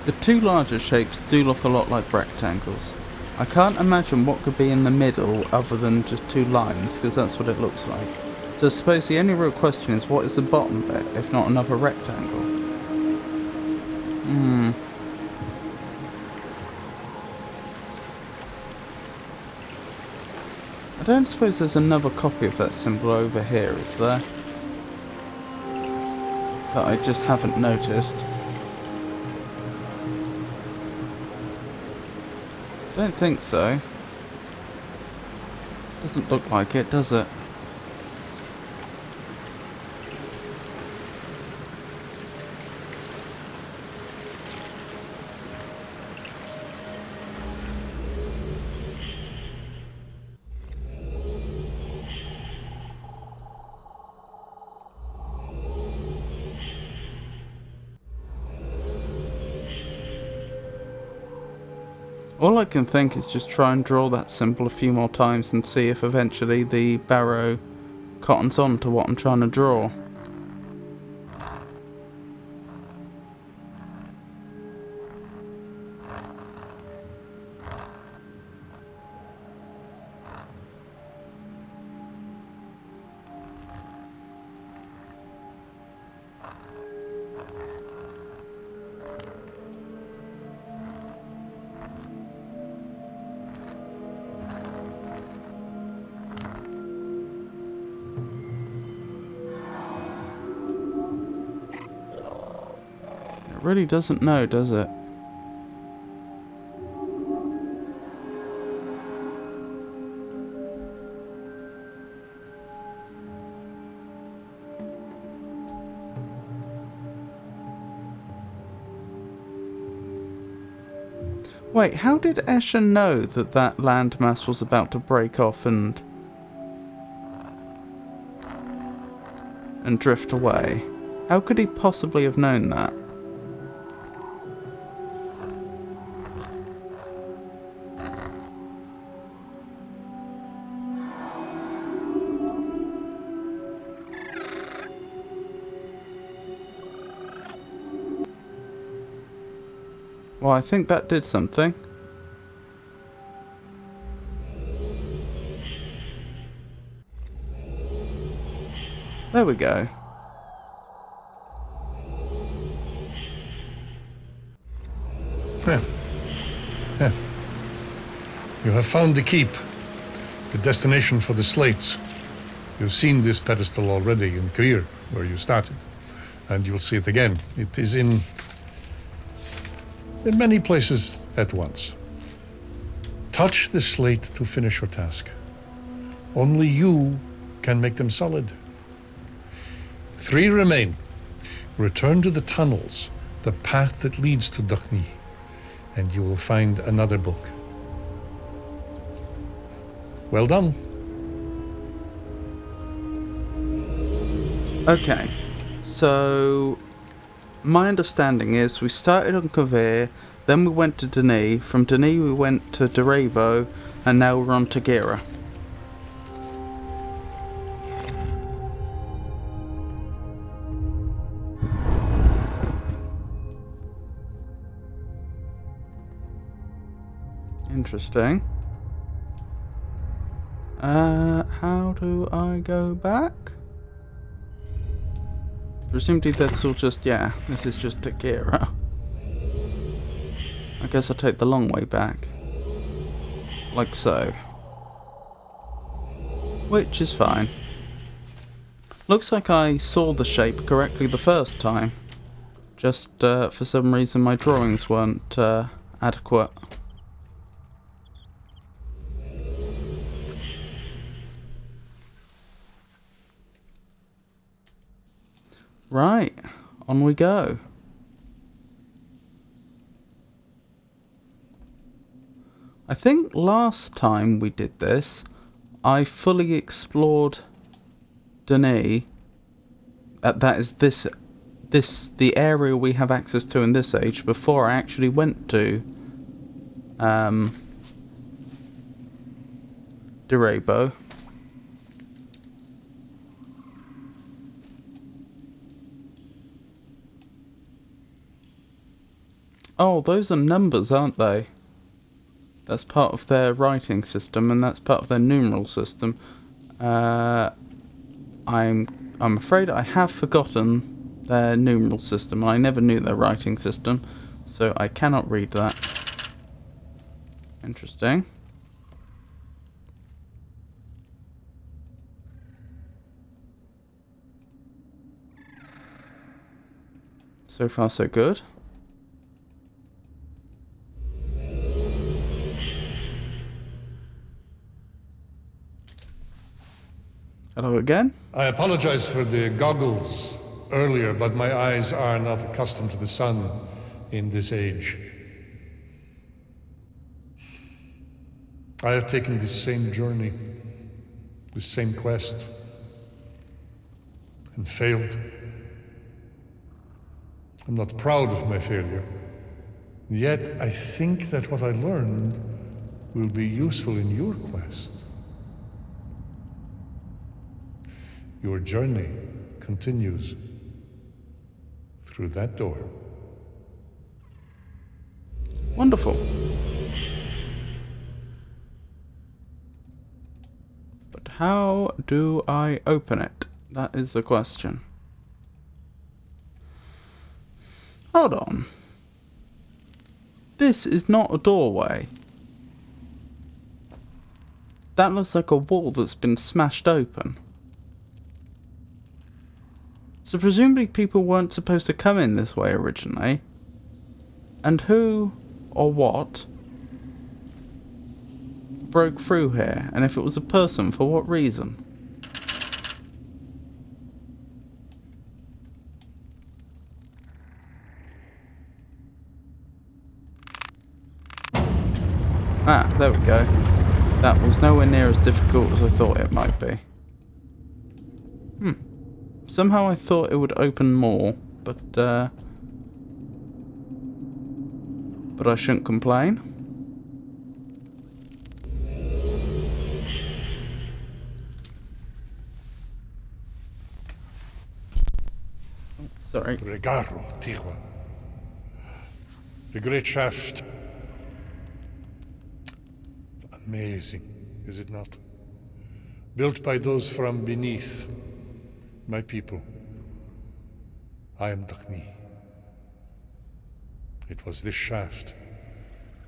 The two larger shapes do look a lot like rectangles. I can't imagine what could be in the middle other than just two lines, because that's what it looks like. So I suppose the only real question is, what is the bottom bit, if not another rectangle? I don't suppose there's another copy of that symbol over here, is there? That I just haven't noticed. Don't think so. Doesn't look like it, does it? All I can think is just try and draw that symbol a few more times and see if eventually the barrow cottons on to what I'm trying to draw. It really doesn't know, does it? Wait, how did Escher know that that landmass was about to break off and drift away? How could he possibly have known that? Well, I think that did something. There we go. You have found the keep, the destination for the slates. You've seen this pedestal already in Krier, where you started, and you'll see it again. It is in many places at once. Touch the slate to finish your task. Only you can make them solid. 3 remain. Return to the tunnels, the path that leads to Dakhni, and you will find another book. Well done. Okay, so my understanding is we started on Kavir, then we went to Denis, from Denis we went to Darabo, and now we're on Tagira. Interesting. How do I go back? Presumably that's all just, yeah, this is just Tagira. I guess I'll take the long way back. Like so. Which is fine. Looks like I saw the shape correctly the first time. Just, for some reason my drawings weren't, adequate. Right, on we go. I think last time we did this, I fully explored Denis. That is the area we have access to in this age before I actually went to Durabo. Oh, those are numbers, aren't they? That's part of their writing system, and that's part of their numeral system. I'm afraid I have forgotten their numeral system. I never knew their writing system, so I cannot read that. Interesting. So far, so good. Hello again. I apologize for the goggles earlier, but my eyes are not accustomed to the sun in this age. I have taken this same journey, this same quest, and failed. I'm not proud of my failure. Yet I think that what I learned will be useful in your quest. Your journey continues through that door. Wonderful. But how do I open it? That is the question. Hold on. This is not a doorway. That looks like a wall that's been smashed open. So presumably people weren't supposed to come in this way originally. And who or what broke through here? And if it was a person, for what reason? Ah, there we go. That was nowhere near as difficult as I thought it might be. Somehow I thought it would open more, but I shouldn't complain. Sorry. Regaro, Tigua. The great shaft. Amazing, is it not? Built by those from beneath. My people. I am Dakhni. It was this shaft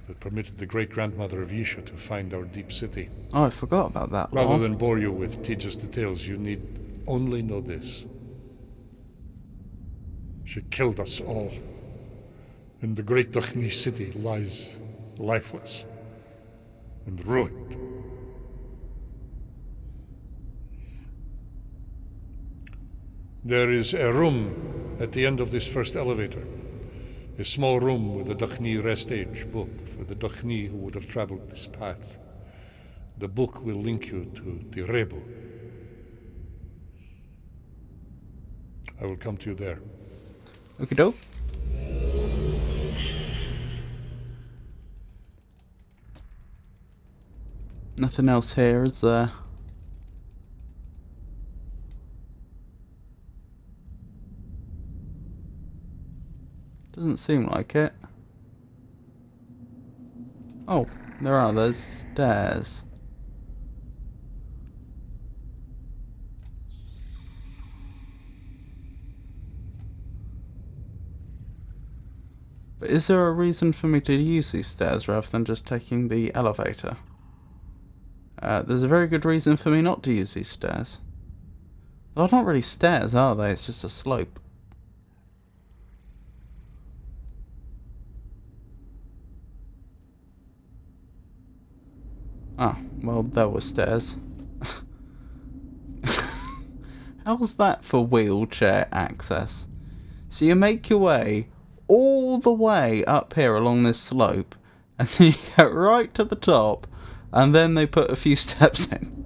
that permitted the great-grandmother of Yisha to find our deep city. Oh, I forgot about that. Rather than bore you with tedious details, you need only know this. She killed us all, and the great Dakhni city lies lifeless and ruined. There is a room at the end of this first elevator. A small room with a Dakhni rest age book for the Dakhni who would have traveled this path. The book will link you to Tirebo. I will come to you there. Okie doke. Nothing else here, is there? Doesn't seem like it. Oh, there are those stairs. But is there a reason for me to use these stairs rather than just taking the elevator? There's a very good reason for me not to use these stairs. They're not really stairs, are they? It's just a slope. Ah, well, there were stairs. How's that for wheelchair access? So you make your way all the way up here along this slope, And then you get right to the top, and then they put a few steps in.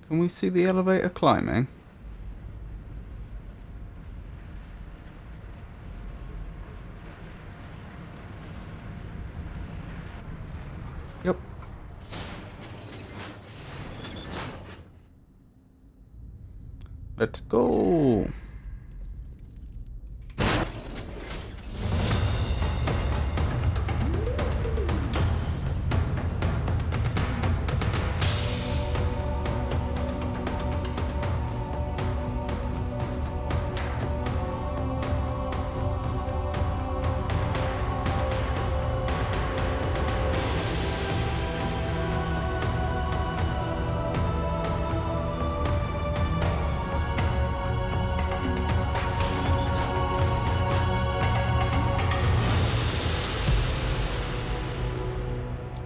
Can we see the elevator climbing? Yep. Let's go.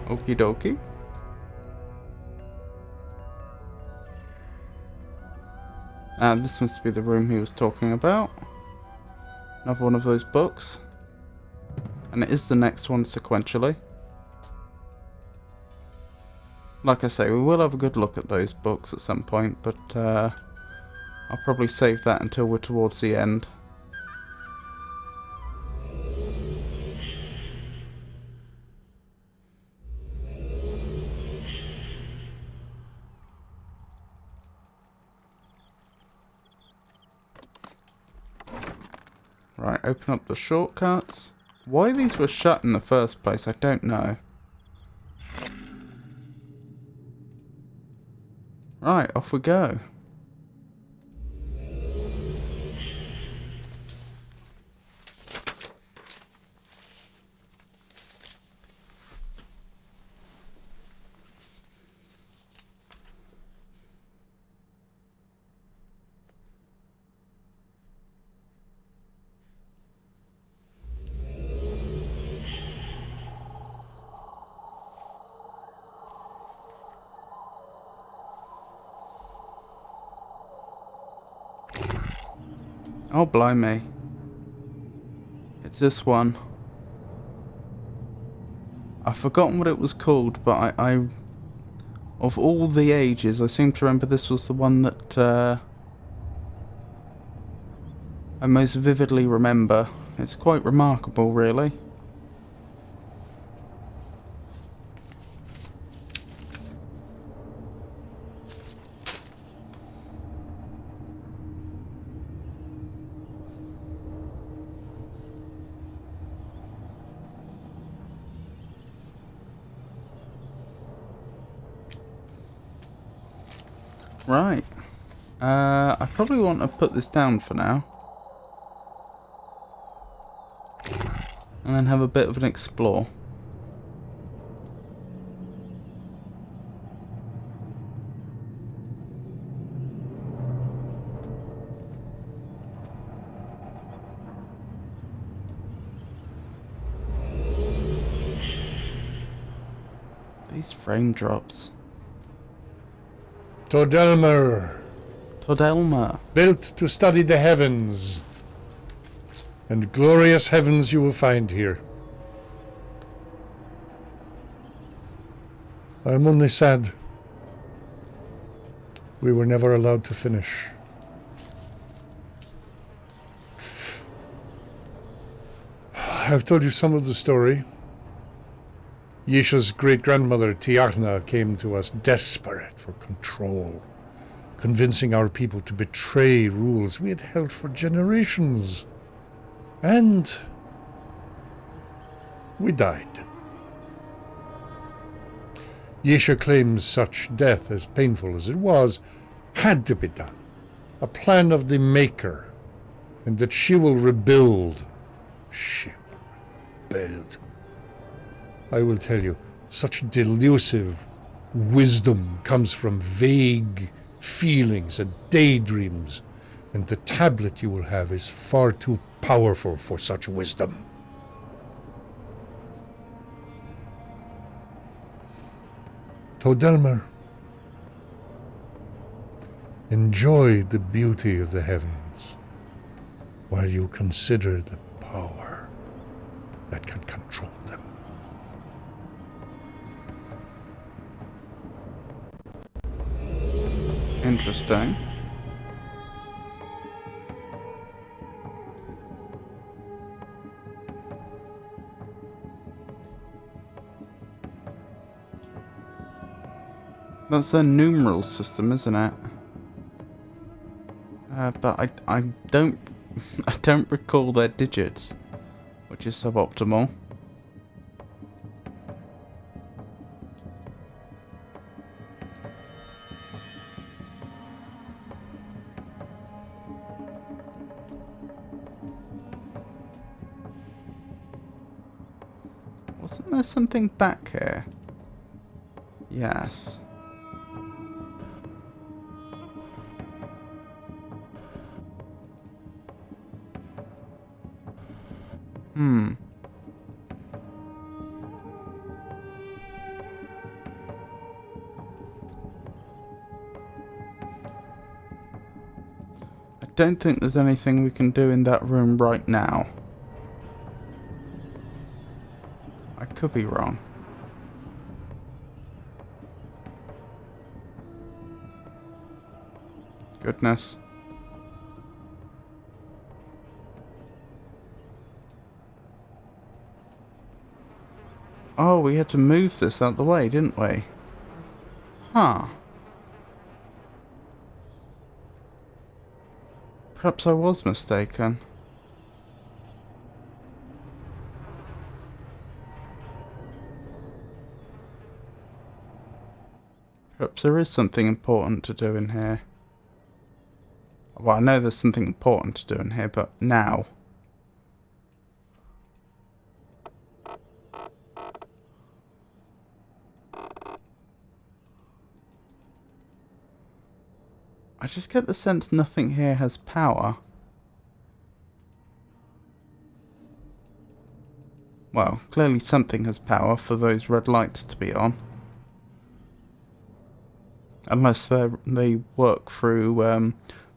Okie dokie. This must be the room he was talking about. Another one of those books. And it is the next one sequentially. Like I say, we will have a good look at those books at some point, but I'll probably save that until we're towards the end. Right, open up the shortcuts. Why these were shut in the first place, I don't know. Right, off we go. Oh, blimey. It's this one. I've forgotten what it was called, but I of all the ages, I seem to remember this was the one that I most vividly remember. It's quite remarkable, really. Right. I probably want to put this down for now. And then have a bit of an explore. These frame drops. Todelmer, Todelma. built to study the heavens. And glorious heavens you will find here. I am only sad we were never allowed to finish. I've told you some of the story. Yesha's great-grandmother, Tiarna, came to us desperate for control, convincing our people to betray rules we had held for generations. And we died. Yesha claims such death, as painful as it was, had to be done. A plan of the Maker, and that she will rebuild. She will rebuild. I will tell you, such delusive wisdom comes from vague feelings and daydreams, and the tablet you will have is far too powerful for such wisdom. Todelmer, enjoy the beauty of the heavens while you consider the power that can control them. Interesting. That's their numeral system, isn't it? But I don't I don't recall their digits, which is suboptimal. Wasn't there something back here? Yes. I don't think there's anything we can do in that room right now. I could be wrong. Goodness. Oh, we had to move this out the way, didn't we? Huh. Perhaps I was mistaken. Perhaps there is something important to do in here. Well, I know there's something important to do in here, but now. I just get the sense nothing here has power. Well, clearly something has power for those red lights to be on. Unless they work through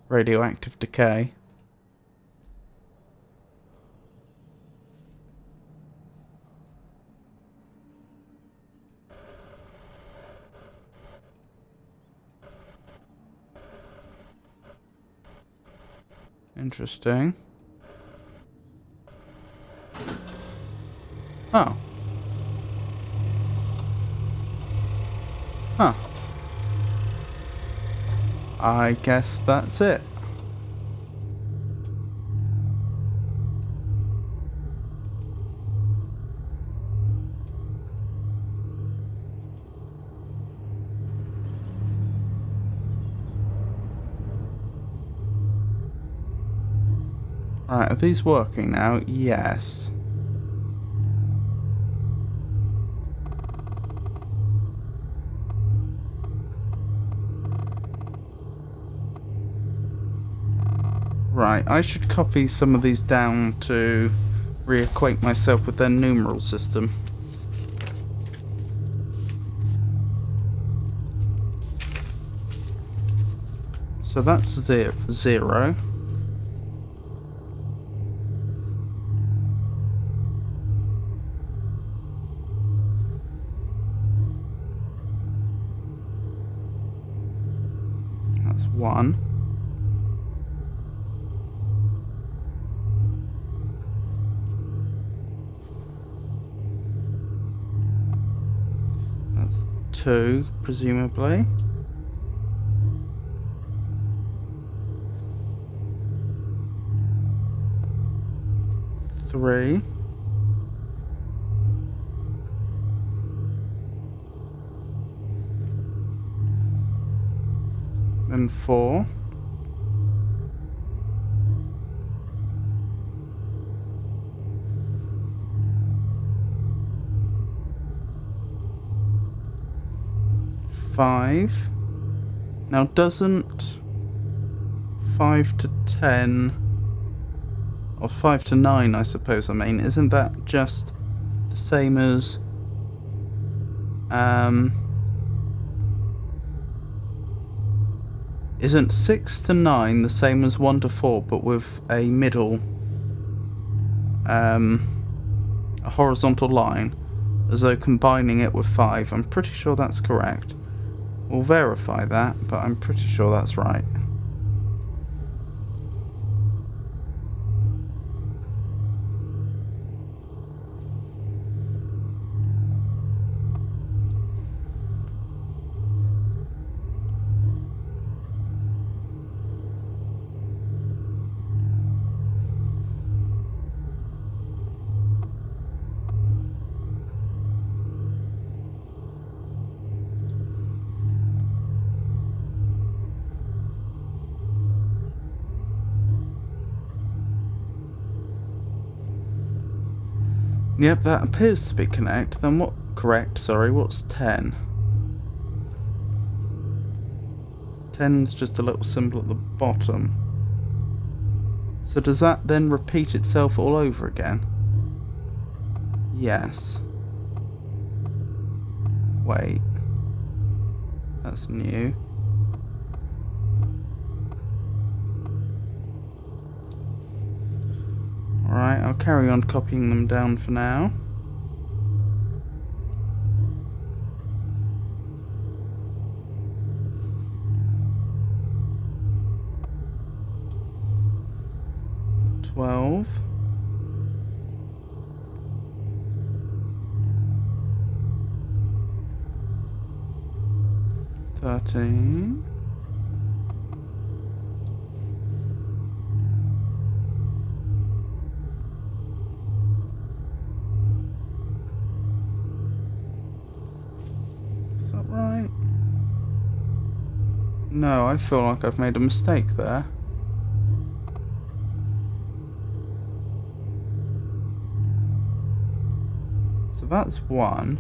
radioactive decay. Interesting. Oh. Huh. I guess that's it. Right, are these working now? Yes. Right, I should copy some of these down to reacquaint myself with their numeral system. So that's 0. That's 1. That's 2, presumably. Three. Then 4. Five. Now, doesn't 5 to 10, or 5 to 9, I suppose, isn't that just the same as, isn't 6 to 9 the same as 1 to 4, but with a middle, a horizontal line, as though combining it with 5? I'm pretty sure that's correct. We'll verify that, but I'm pretty sure that's right. Yep, that appears to be correct. Then what's 10? 10's just a little symbol at the bottom. So does that then repeat itself all over again? Yes. Wait. That's new. Alright, I'll carry on copying them down for now. $12. $13. Is that right? No, I feel like I've made a mistake there. So that's 1.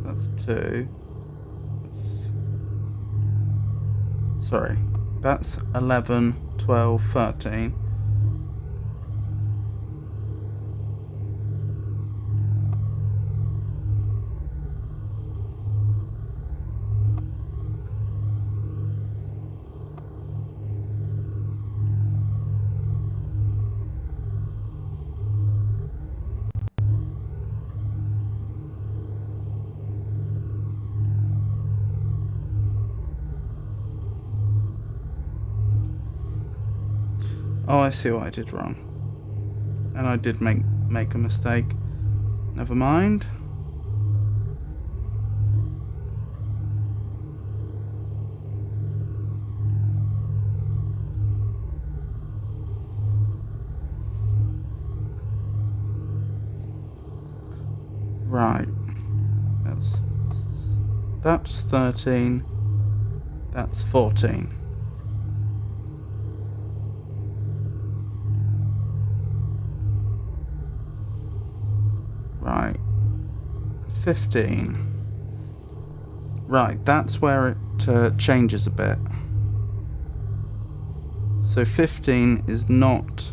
That's 2. That's 11, 12, 13. Oh, I see what I did wrong. And I did make a mistake. Never mind. Right. That's 13. That's 14. Right. 15. Right, that's where it changes a bit. So 15 is not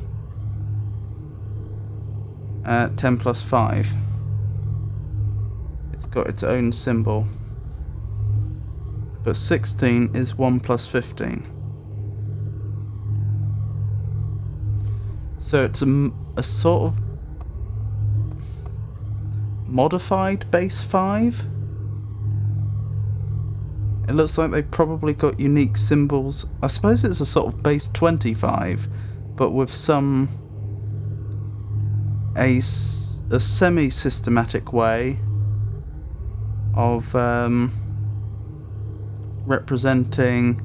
10 plus 5. It's got its own symbol. But 16 is 1 plus 15. So it's a sort of modified base 5. It looks like they've probably got unique symbols. I suppose it's a sort of base 25, but with a semi-systematic way of representing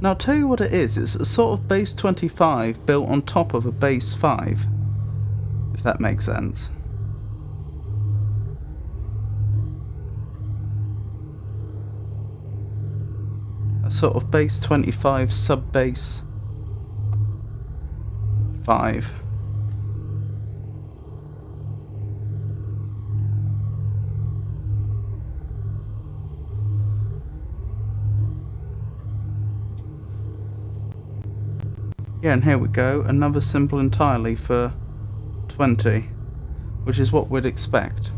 Now I'll tell you what it is. It's a sort of base 25 built on top of a base 5, if that makes sense. A sort of base 25 sub-base 5. Yeah, and here we go. Another symbol entirely for 20, which is what we'd expect.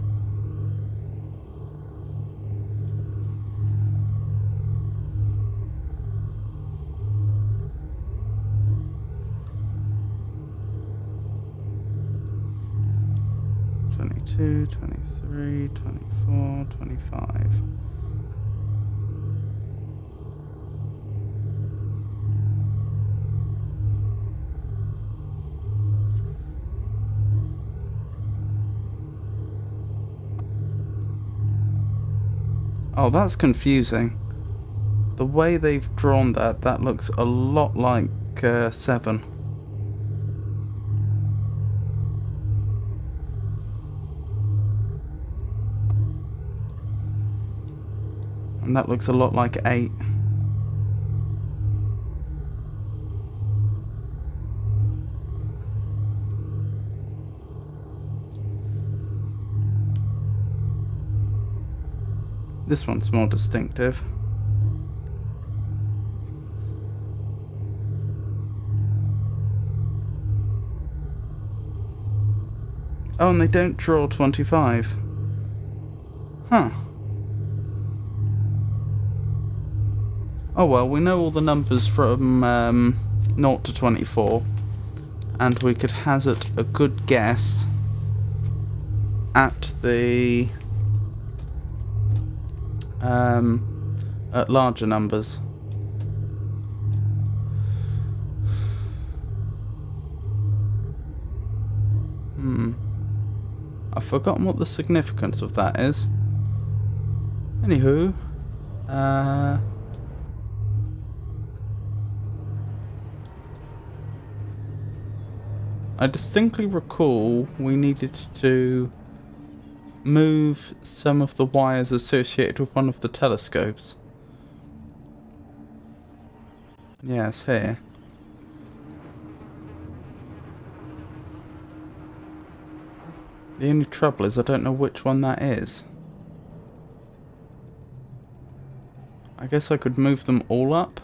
Two, 23, 24, 25. Oh, that's confusing. The way they've drawn that, that looks a lot like 7. And that looks a lot like 8. This one's more distinctive. Oh, and they don't draw 25. Huh. Oh well, we know all the numbers from 0 to 24, and we could hazard a good guess at the at larger numbers. I've forgotten what the significance of that is. Anywho, I distinctly recall we needed to move some of the wires associated with one of the telescopes. Yes, here. The only trouble is I don't know which one that is. I guess I could move them all up.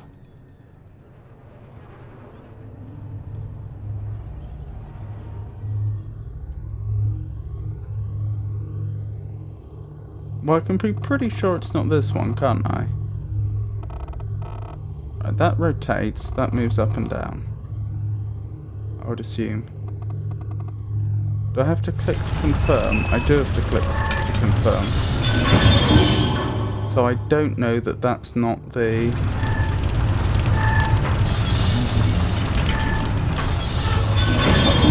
Well, I can be pretty sure it's not this one, can't I? Right, that rotates, that moves up and down. I would assume. Do I have to click to confirm? I do have to click to confirm. So I don't know that that's not the...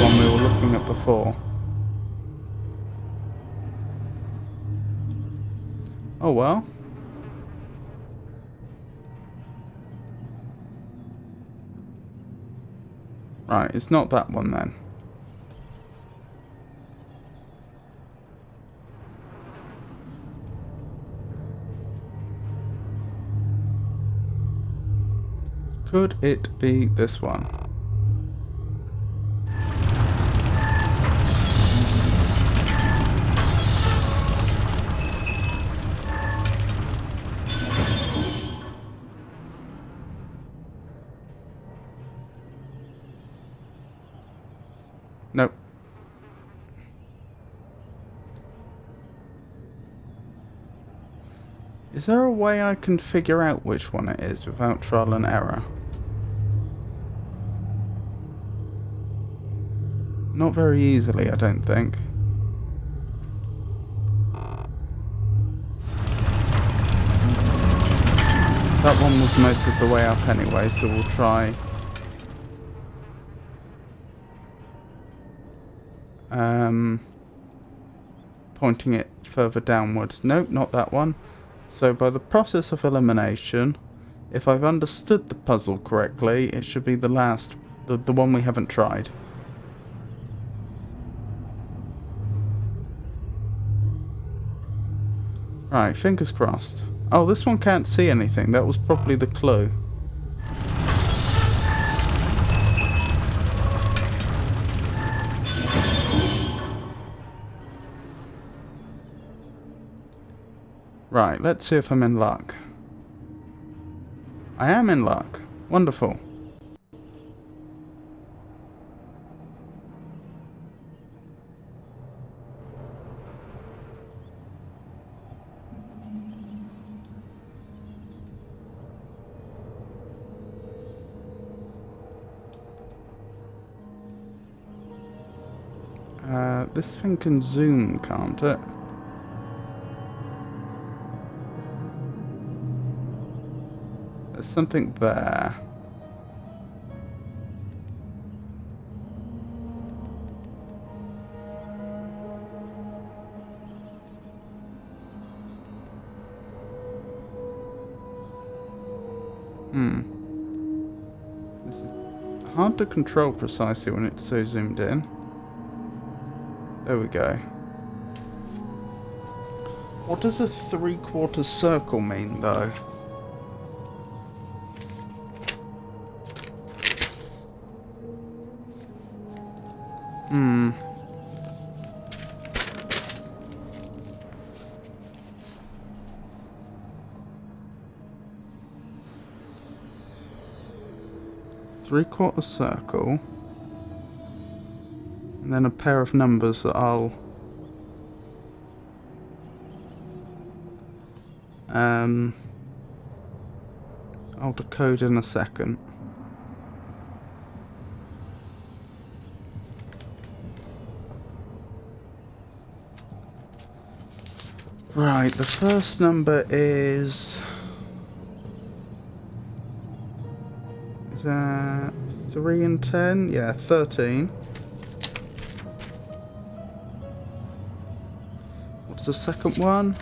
one we were looking at before. Oh well. Right, it's not that one then. Could it be this one? Nope. Is there a way I can figure out which one it is without trial and error? Not very easily, I don't think. That one was most of the way up anyway, so we'll try... pointing it further downwards. Nope, not that one. So by the process of elimination, if I've understood the puzzle correctly, it should be the last, the one we haven't tried. Right, fingers crossed. Oh, this one can't see anything. That was probably the clue. Right, let's see if I'm in luck. I am in luck. Wonderful. This thing can zoom, can't it? There's something there. This is hard to control precisely when it's so zoomed in. There we go. What does a 3/4 circle mean, though? Three-quarter circle. And then a pair of numbers that I'll decode in a second. Right, the first number is that 3 and 10? Yeah, 13. What's the second one?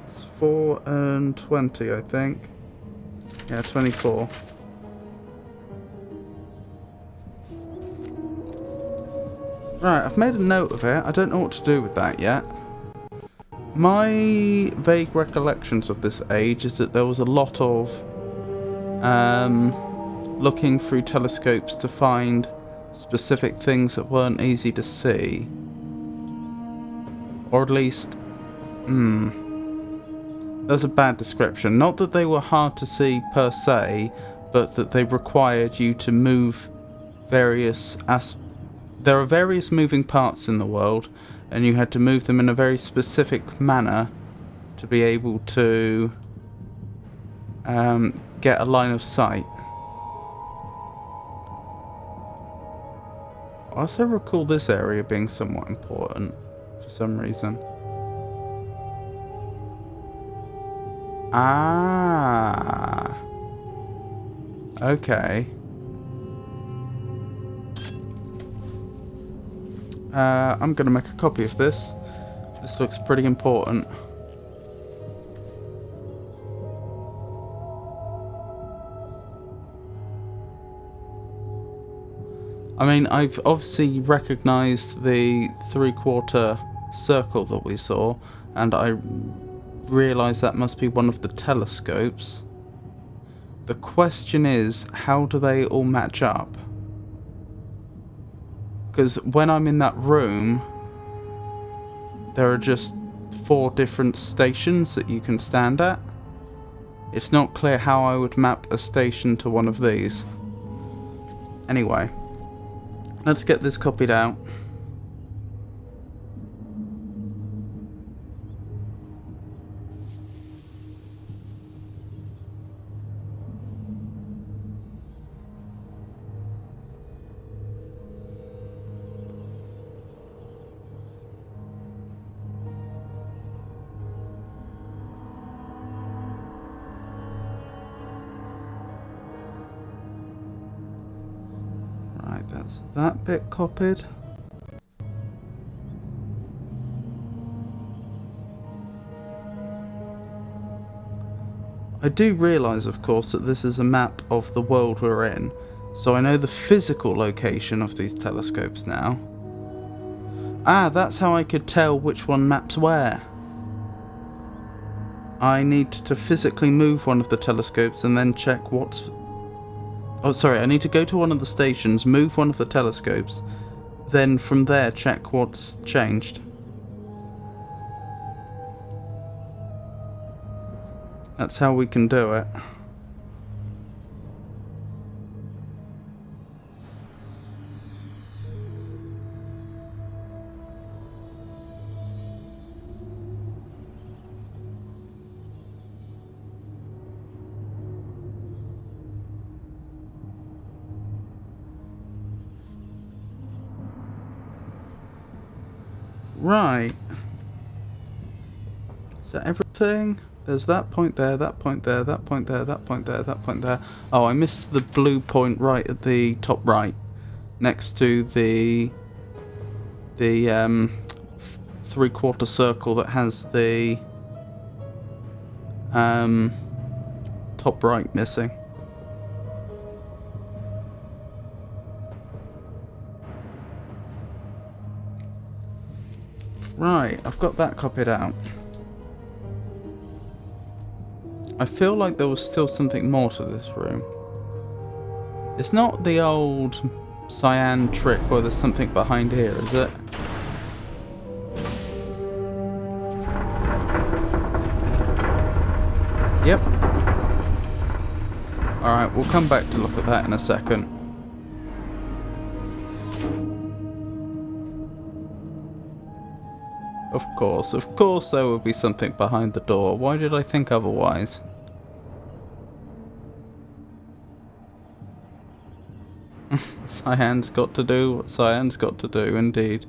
It's 4 and 20, I think. Yeah, 24. Right, I've made a note of it. I don't know what to do with that yet. My vague recollections of this age is that there was a lot of looking through telescopes to find specific things that weren't easy to see. Or at least, that's a bad description. Not that they were hard to see per se, but that they required you to move various there are various moving parts in the world, and you had to move them in a very specific manner to be able to get a line of sight. I also recall this area being somewhat important for some reason. Ah. Okay. I'm going to make a copy of this. This looks pretty important. I mean, I've obviously recognised the 3/4 circle that we saw, and I realise that must be one of the telescopes. The question is, how do they all match up? Because when I'm in that room, there are just 4 different stations that you can stand at. It's not clear how I would map a station to one of these. Anyway, let's get this copied out. Right, that's that bit copied. I do realise, of course, that this is a map of the world we're in, so I know the physical location of these telescopes now. Ah, that's how I could tell which one maps where. I need to physically move one of the telescopes and then check what's... Oh, sorry, I need to go to one of the stations, move one of the telescopes, then from there check what's changed. That's how we can do it. Right. Is that everything? There's that point there, that point there, that point there, that point there, that point there. Oh, I missed the blue point right at the top right. Next to the three-quarter circle that has the top right missing. Right, I've got that copied out. I feel like there was still something more to this room. It's not the old cyan trick where there's something behind here, is it? Yep. Alright, we'll come back to look at that in a second. Of course there would be something behind the door. Why did I think otherwise? Cyan's got to do what Cyan's got to do, indeed.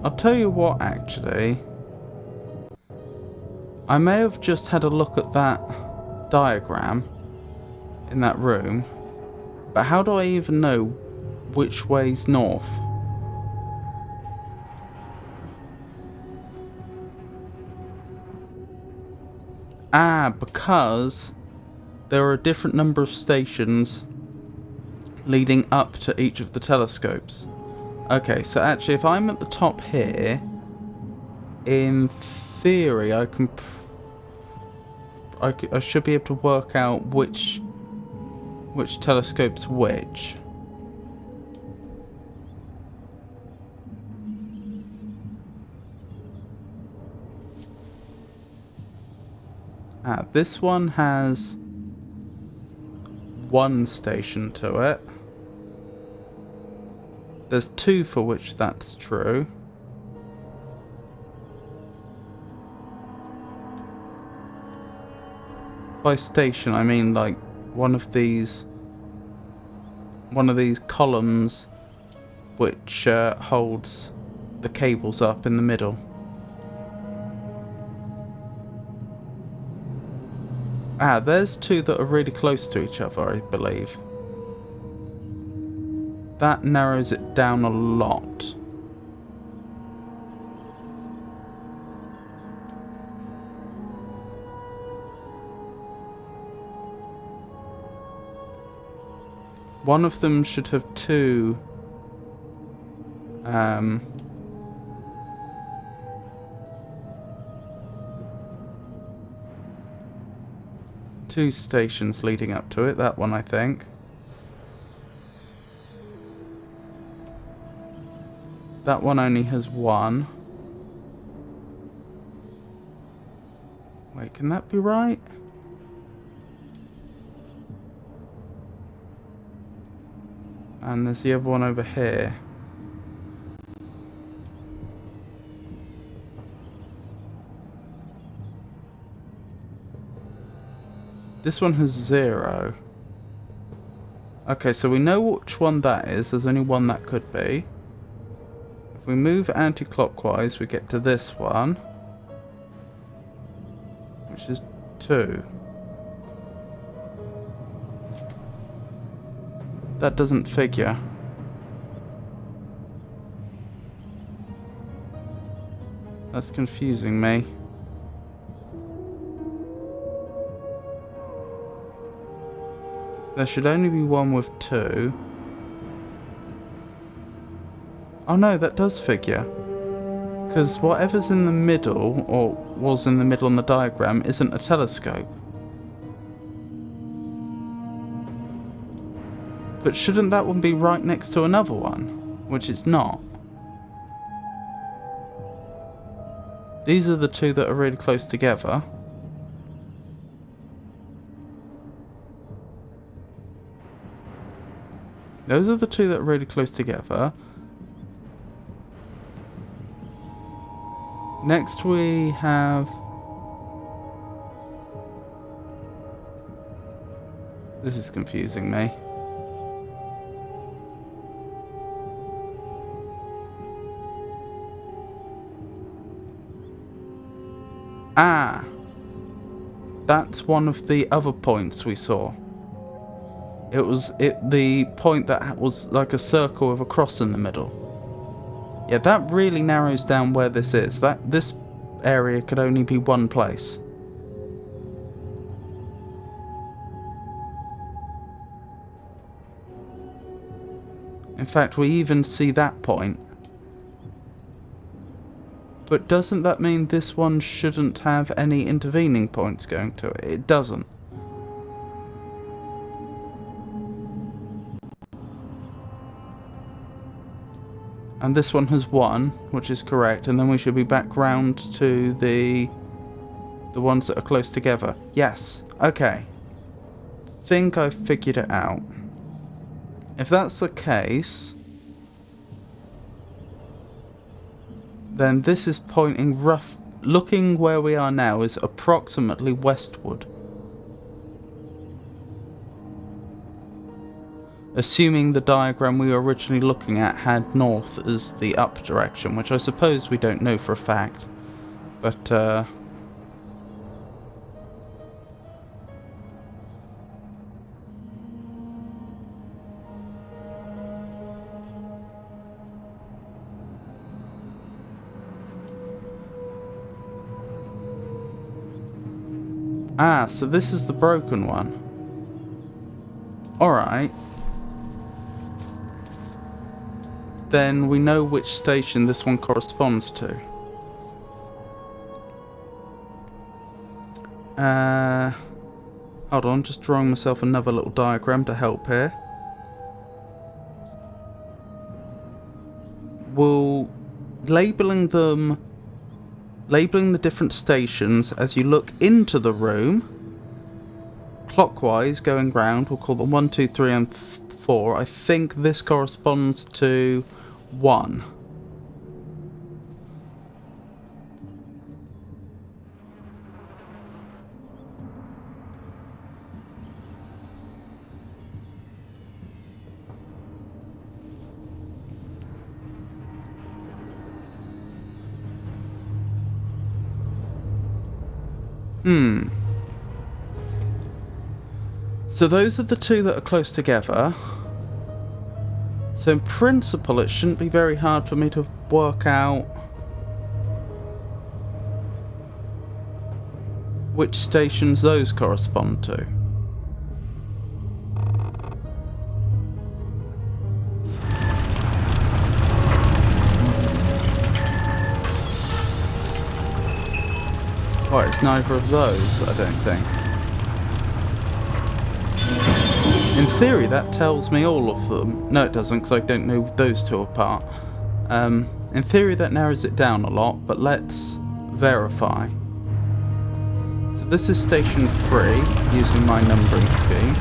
I'll tell you what, actually. I may have just had a look at that diagram in that room, but how do I even know which way's north? Ah, because there are a different number of stations leading up to each of the telescopes. Okay, so actually if I'm at the top here, in theory I should be able to work out which telescope's which. Ah, this one has one station to it. There's two for which that's true. By station, I mean like one of these columns which holds the cables up in the middle. Ah, there's two that are really close to each other, I believe. That narrows it down a lot. One of them should have two stations leading up to it. That one, I think. That one only has one. Wait, can that be right? And there's the other one over here. This one has 0. Okay, so we know which one that is. There's only one that could be. If we move anti-clockwise, we get to this one, which is 2. That doesn't figure. That's confusing me. There should only be one with 2. Oh no, that does figure. Because whatever's in the middle, or was in the middle on the diagram, isn't a telescope. But shouldn't that one be right next to another one? Which it's not. These are the two that are really close together. Those are the two that are really close together. Next we have... This is confusing me. Ah! That's one of the other points we saw. It was the point that was like a circle with a cross in the middle. Yeah, that really narrows down where this is. This area could only be one place. In fact, we even see that point. But doesn't that mean this one shouldn't have any intervening points going to it? It doesn't. And this one has one, which is correct, and then we should be back round to the ones that are close together. Yes, okay. Think I've figured it out. If that's the case, then this is pointing looking where we are now is approximately westward. Assuming the diagram we were originally looking at had north as the up direction, which I suppose we don't know for a fact. But, Ah, so this is the broken one. Alright. Then we know which station this one corresponds to. Hold on, just drawing myself another little diagram to help here. We'll labeling the different stations as you look into the room. Clockwise going round, we'll call them 1, 2, 3 and 4. I think this corresponds to 1. So those are the two that are close together. So in principle it shouldn't be very hard for me to work out which stations those correspond to. Well, it's neither of those, I don't think. In theory, that tells me all of them. No, it doesn't, because I don't know those two apart. In theory, that narrows it down a lot, but let's verify. So this is station 3, using my numbering scheme.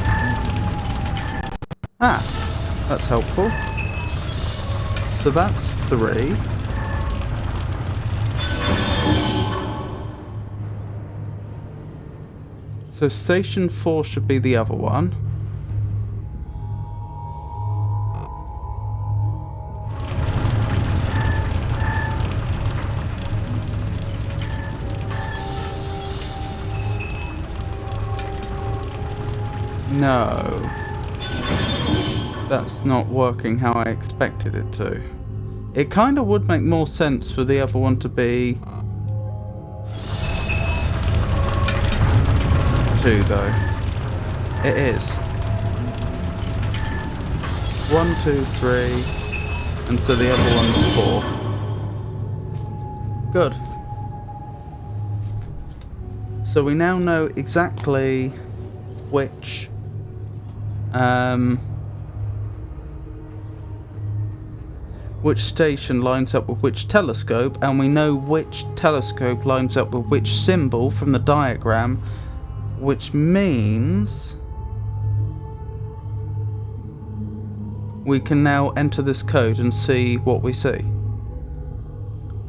Ah, that's helpful. So that's 3. So station 4 should be the other one. No. That's not working how I expected it to. It kind of would make more sense for the other one to be 2 though. It is. 1, 2, 3, and so the other one's 4. Good. So we now know exactly which station lines up with which telescope, and we know which telescope lines up with which symbol from the diagram, which means we can now enter this code and see what we see.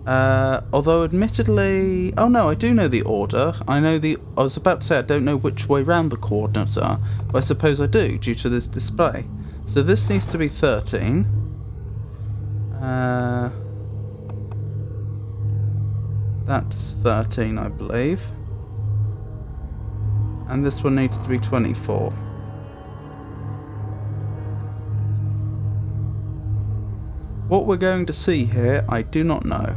Although admittedly... Oh no, I do know the order. I was about to say I don't know which way round the coordinates are, but I suppose I do, due to this display. So this needs to be 13. That's 13, I believe. And this one needs to be 24. What we're going to see here, I do not know.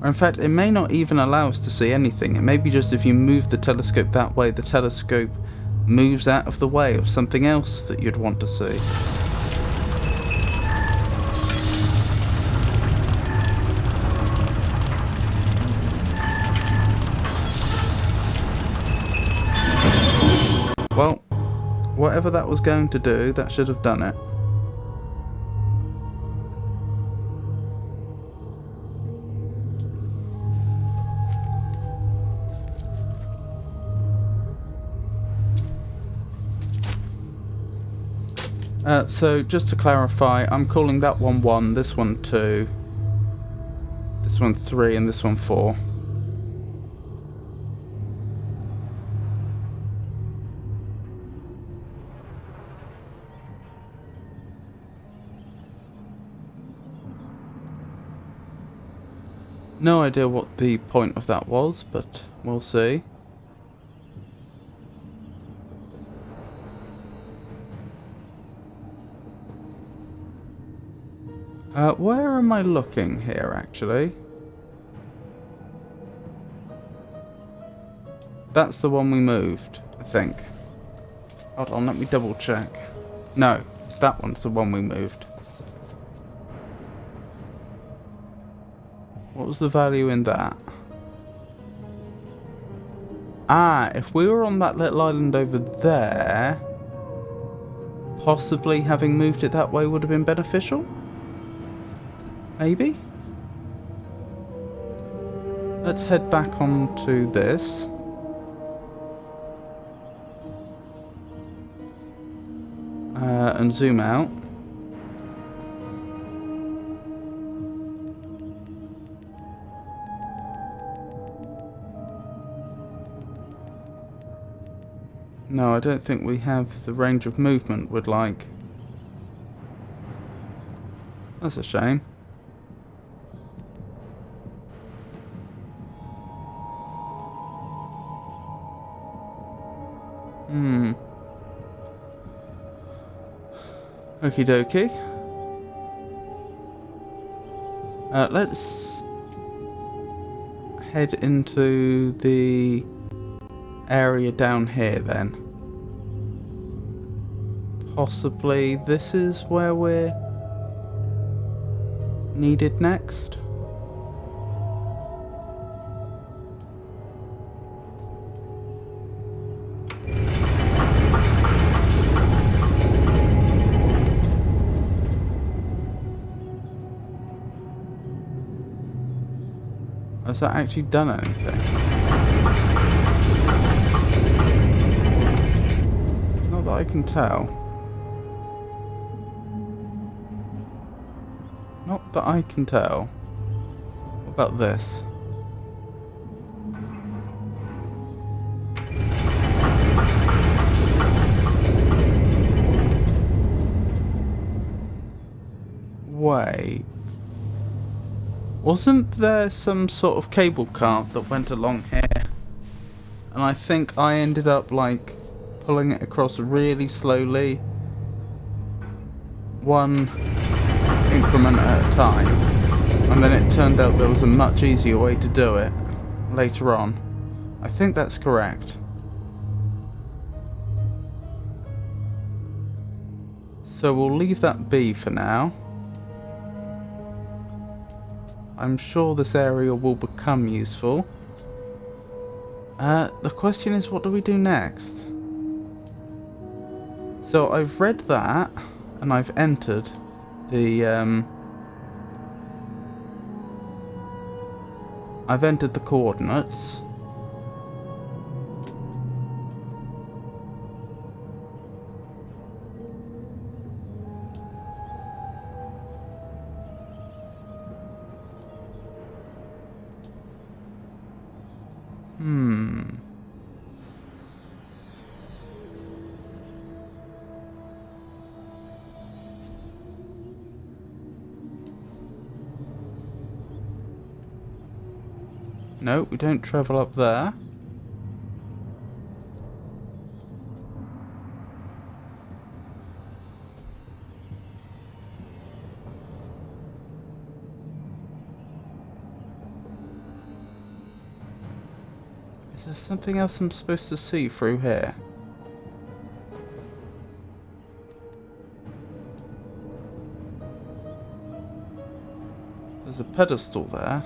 Or in fact, it may not even allow us to see anything. It may be just if you move the telescope that way, the telescope moves out of the way of something else that you'd want to see. Well, whatever that was going to do, that should have done it. So just to clarify, I'm calling that one 1, this one 2, this one 3, and this one 4. No idea what the point of that was, but we'll see. Where am I looking here, actually? That's the one we moved, I think. Hold on, let me double check. No, that one's the one we moved. What was the value in that? Ah, if we were on that little island over there, possibly having moved it that way would have been beneficial? Maybe? Let's head back onto this. And zoom out. No, I don't think we have the range of movement we'd like. That's a shame. Okie dokie. Let's head into the area down here then. Possibly this is where we're needed next. Has that actually done anything? Not that I can tell. Not that I can tell. What about this? Wait. Wasn't there some sort of cable car that went along here? And I think I ended up like pulling it across really slowly. One increment at a time. And then it turned out there was a much easier way to do it later on. I think that's correct. So we'll leave that be for now. I'm sure this area will become useful. The question is, what do we do next? So I've read that, and I've entered the, I've entered the coordinates. No, we don't travel up there. Is there something else I'm supposed to see through here? There's a pedestal there.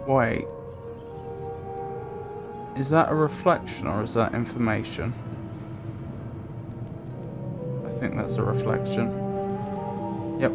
Wait. Is that a reflection or is that information? I think that's a reflection. Yep.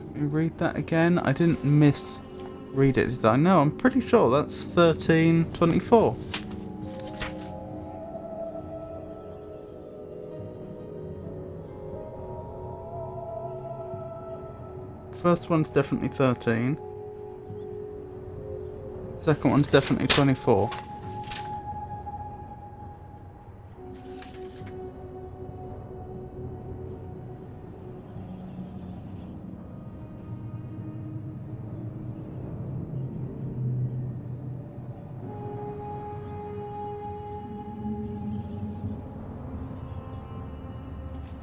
Let me read that again. I didn't misread it, did I? No, I'm pretty sure that's 1324. First one's definitely 13. Second one's definitely 24.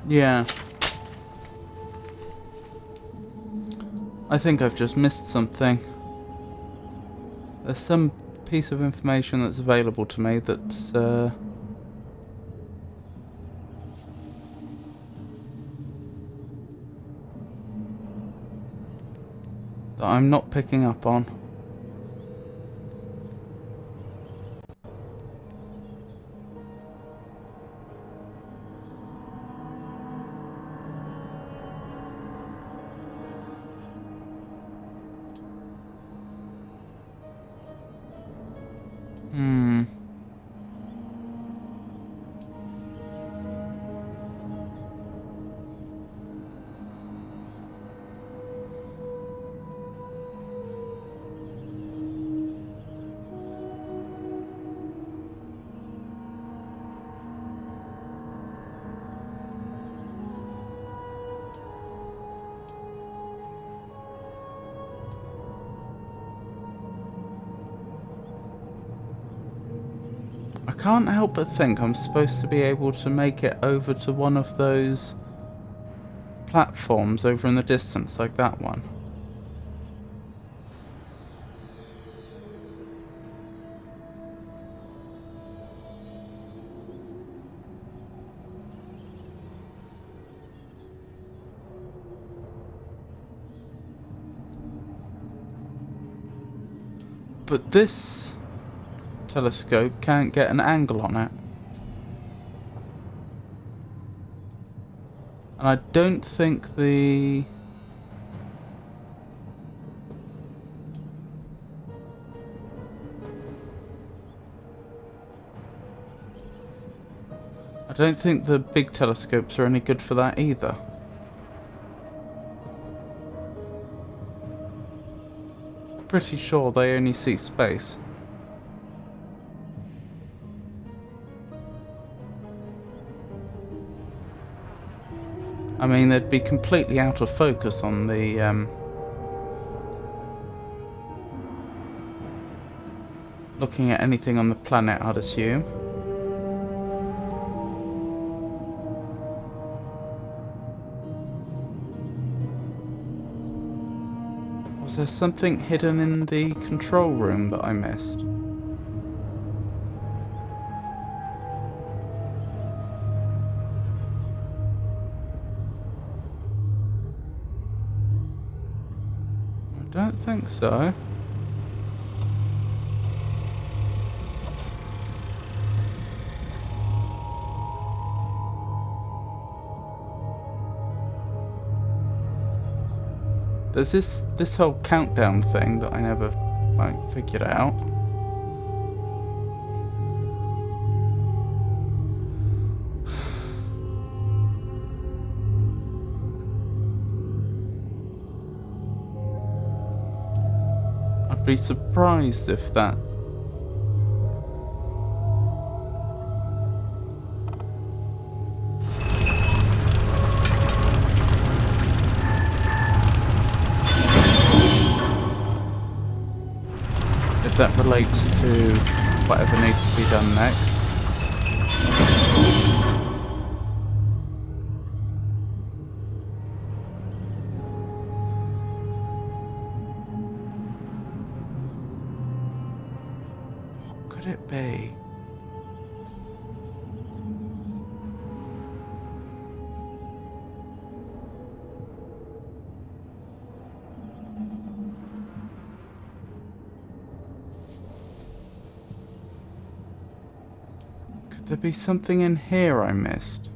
Yeah. I think I've just missed something. There's some piece of information that's available to me that's that I'm not picking up on. I can't help but think I'm supposed to be able to make it over to one of those platforms over in the distance, like that one. But this telescope can't get an angle on it. And I don't think the... I don't think the big telescopes are any good for that either. Pretty sure they only see space. I mean, they'd be completely out of focus on the looking at anything on the planet, I'd assume. Was there something hidden in the control room that I missed? I don't think so. There's this whole countdown thing that I never figured out. I'd be surprised if that... if that relates to whatever needs to be done next. What could it be? Could there be something in here I missed?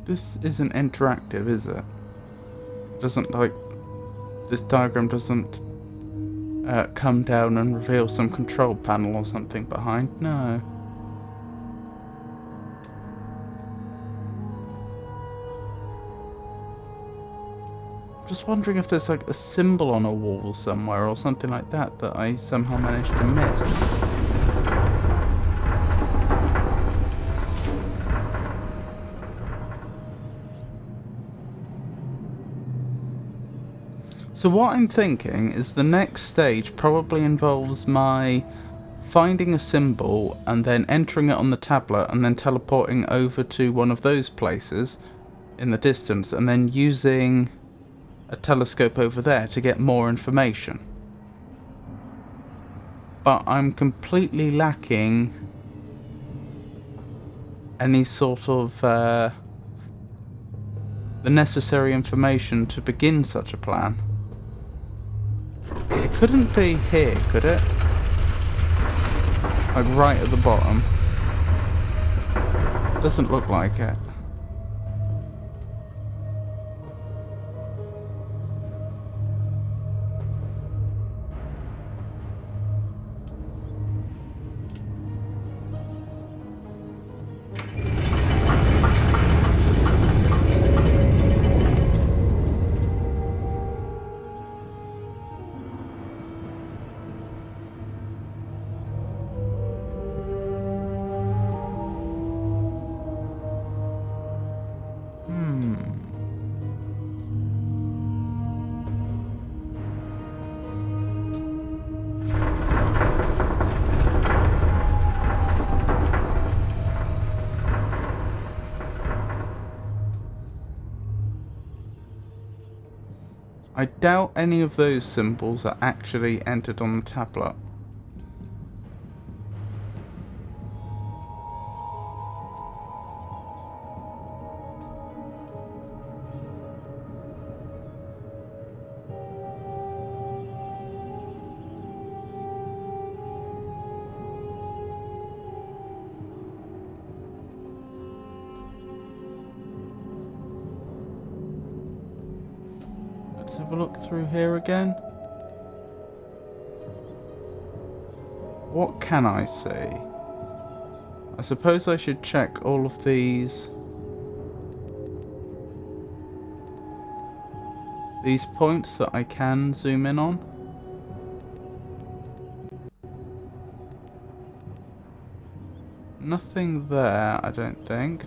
This isn't interactive, is it? Doesn't, like, this diagram doesn't come down and reveal some control panel or something behind? No. Just wondering if there's like a symbol on a wall somewhere or something like that that I somehow managed to miss. So what I'm thinking is the next stage probably involves my finding a symbol and then entering it on the tablet and then teleporting over to one of those places in the distance and then using a telescope over there to get more information. But I'm completely lacking any sort of the necessary information to begin such a plan. It couldn't be here, could it? Like right at the bottom. Doesn't look like it. I doubt any of those symbols are actually entered on the tablet. Let's have a look through here again. What can I see? I suppose I should check all of these these points that I can zoom in on. Nothing there, I don't think.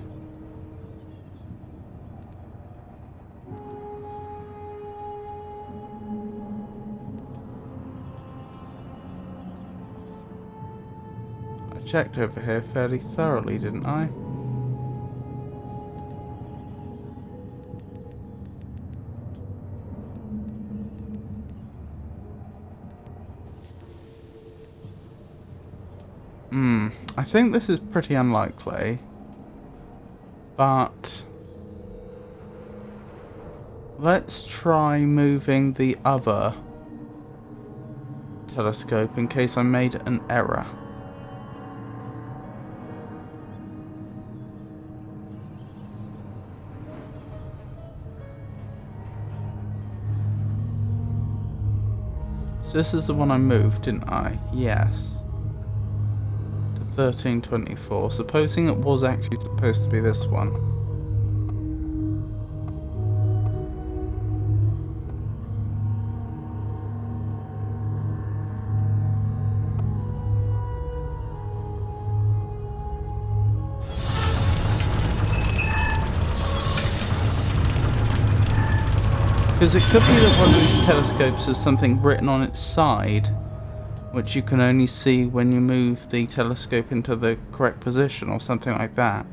I checked over here fairly thoroughly, didn't I? I think this is pretty unlikely, but let's try moving the other telescope in case I made an error. So this is the one I moved, didn't I? Yes. 1324. Supposing it was actually supposed to be this one. Because it could be that one of these telescopes has something written on its side, which you can only see when you move the telescope into the correct position or something like that.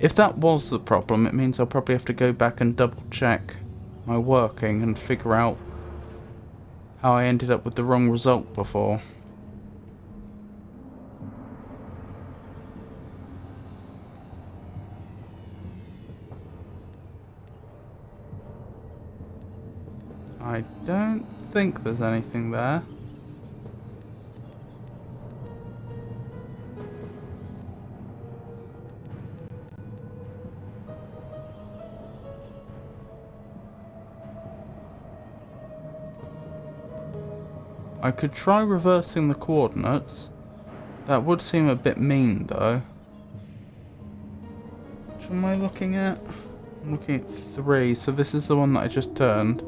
If that was the problem, it means I'll probably have to go back and double check my working and figure out how I ended up with the wrong result before. I don't think there's anything there. I could try reversing the coordinates. That would seem a bit mean though. Which one am I looking at? I'm looking at 3, so this is the one that I just turned.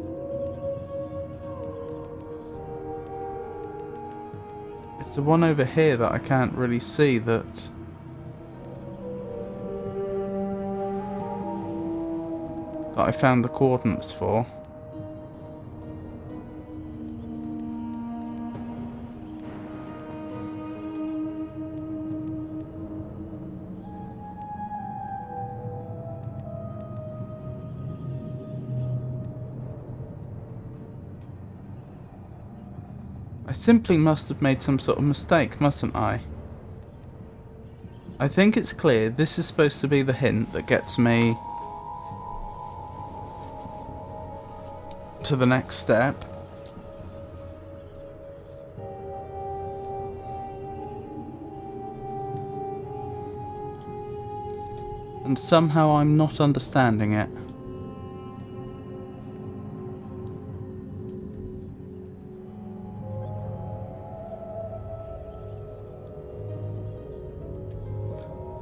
It's the one over here that I can't really see that I found the coordinates for. I simply must have made some sort of mistake, mustn't I? I think it's clear this is supposed to be the hint that gets me to the next step. And somehow I'm not understanding it.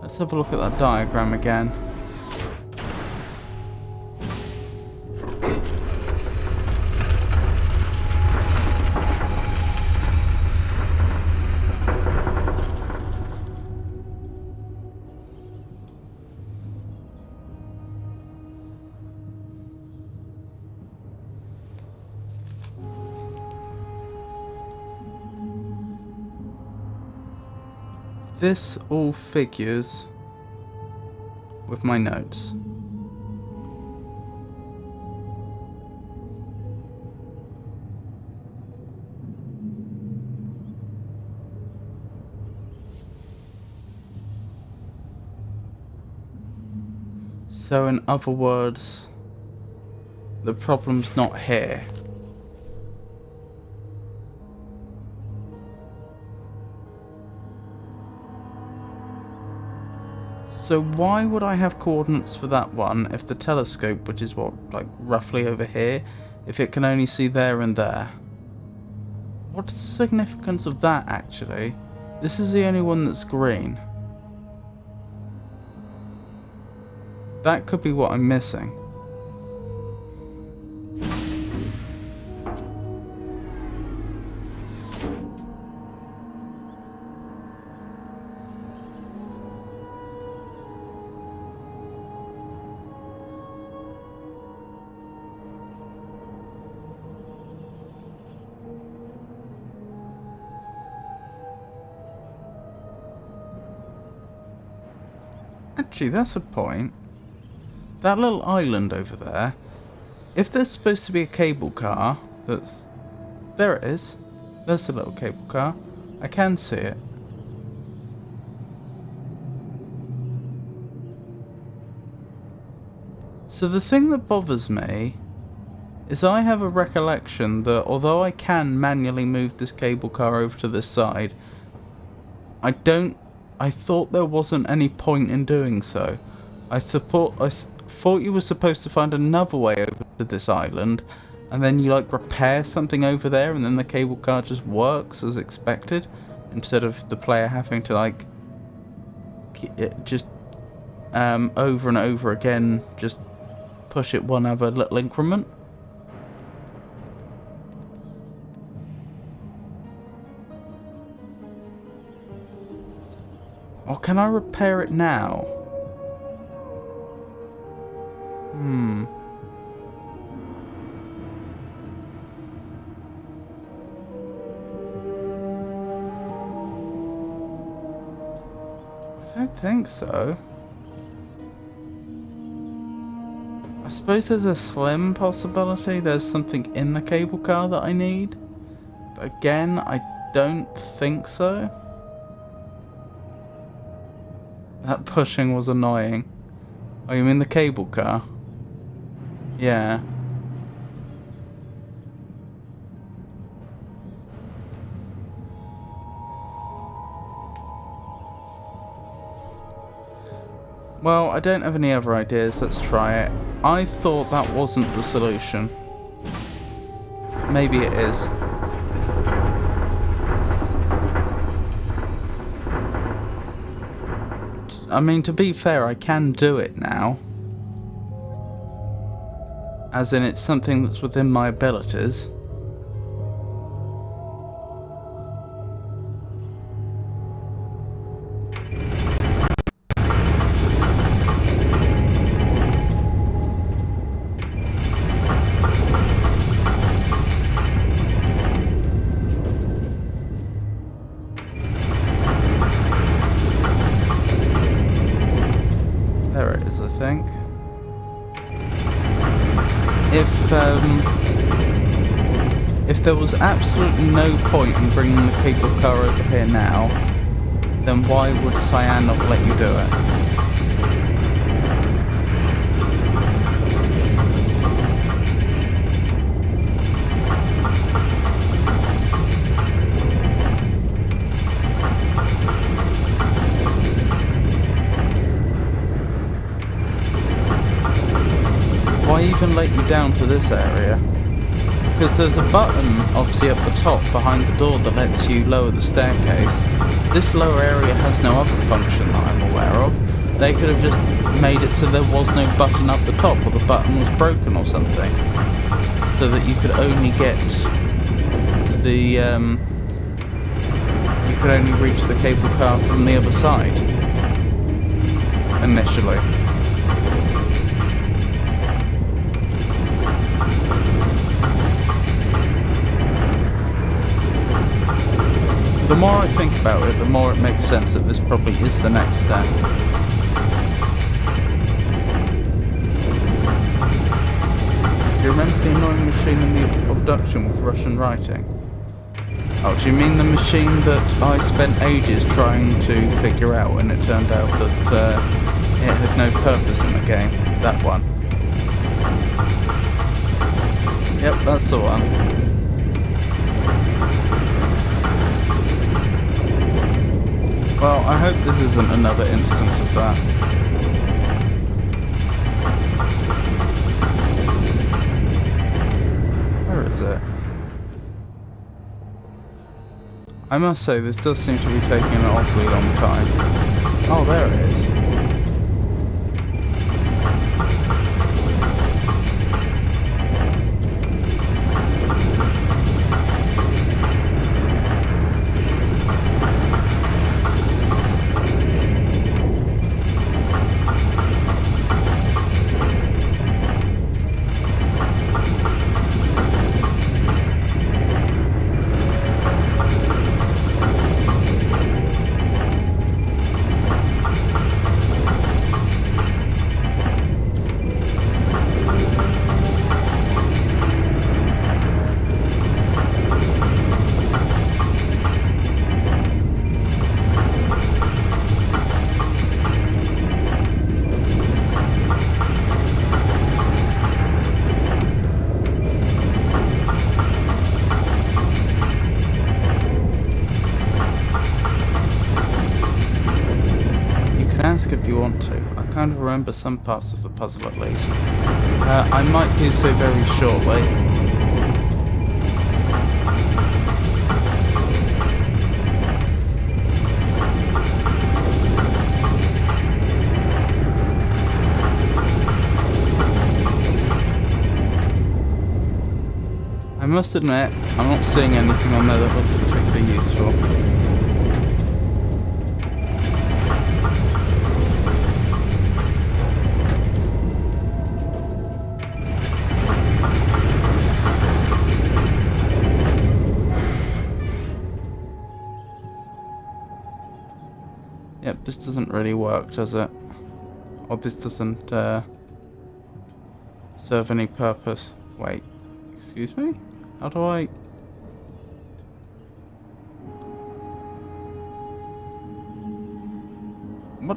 Let's have a look at that diagram again. This all figures with my notes. So in other words, the problem's not here. So why would I have coordinates for that one if the telescope, which is what, like roughly over here, if it can only see there and there? What's the significance of that actually? This is the only one that's green. that could be what I'm missing. Actually, that's a point. That little island over there, if there's supposed to be a cable car, that's... There it is. There's a little cable car. I can see it. So the thing that bothers me is I have a recollection that although I can manually move this cable car over to this side, I thought there wasn't any point in doing so. I thought you were supposed to find another way over to this island, and then you like repair something over there, and then the cable car just works as expected, instead of the player having to like just over and over again just push it one other little increment. Or can I repair it now? I don't think so. I suppose there's a slim possibility there's something in the cable car that I need. But again, I don't think so. That pushing was annoying. Oh, you mean the cable car? Yeah. Well, I don't have any other ideas. Let's try it. I thought that wasn't the solution. Maybe it is. I mean, to be fair, I can do it now. As in, it's something that's within my abilities. There it is, I think. If there was absolutely no point in bringing the cable car over here now, then why would Cyan not let you do it? Why even let you down to this area? Because there's a button, obviously up the top, behind the door that lets you lower the staircase. This lower area has no other function that I'm aware of. They could have just made it so there was no button up the top, or the button was broken or something. So that you could only get to the, you could only reach the cable car from the other side. Initially. The more I think about it, the more it makes sense that this probably is the next step. Do you remember the annoying machine in the abduction with Russian writing? Oh, do you mean the machine that I spent ages trying to figure out, and it turned out that it had no purpose in the game? That one. Yep, that's the one. Well, I hope this isn't another instance of that. Where is it? I must say, this does seem to be taking an awfully long time. Oh, there it is. want to. I kind of remember some parts of the puzzle at least. I might do so very shortly. I must admit, I'm not seeing anything on there that looks particularly useful. Yep, this doesn't really work, does it? Or this doesn't serve any purpose. Wait, excuse me? How do I... What?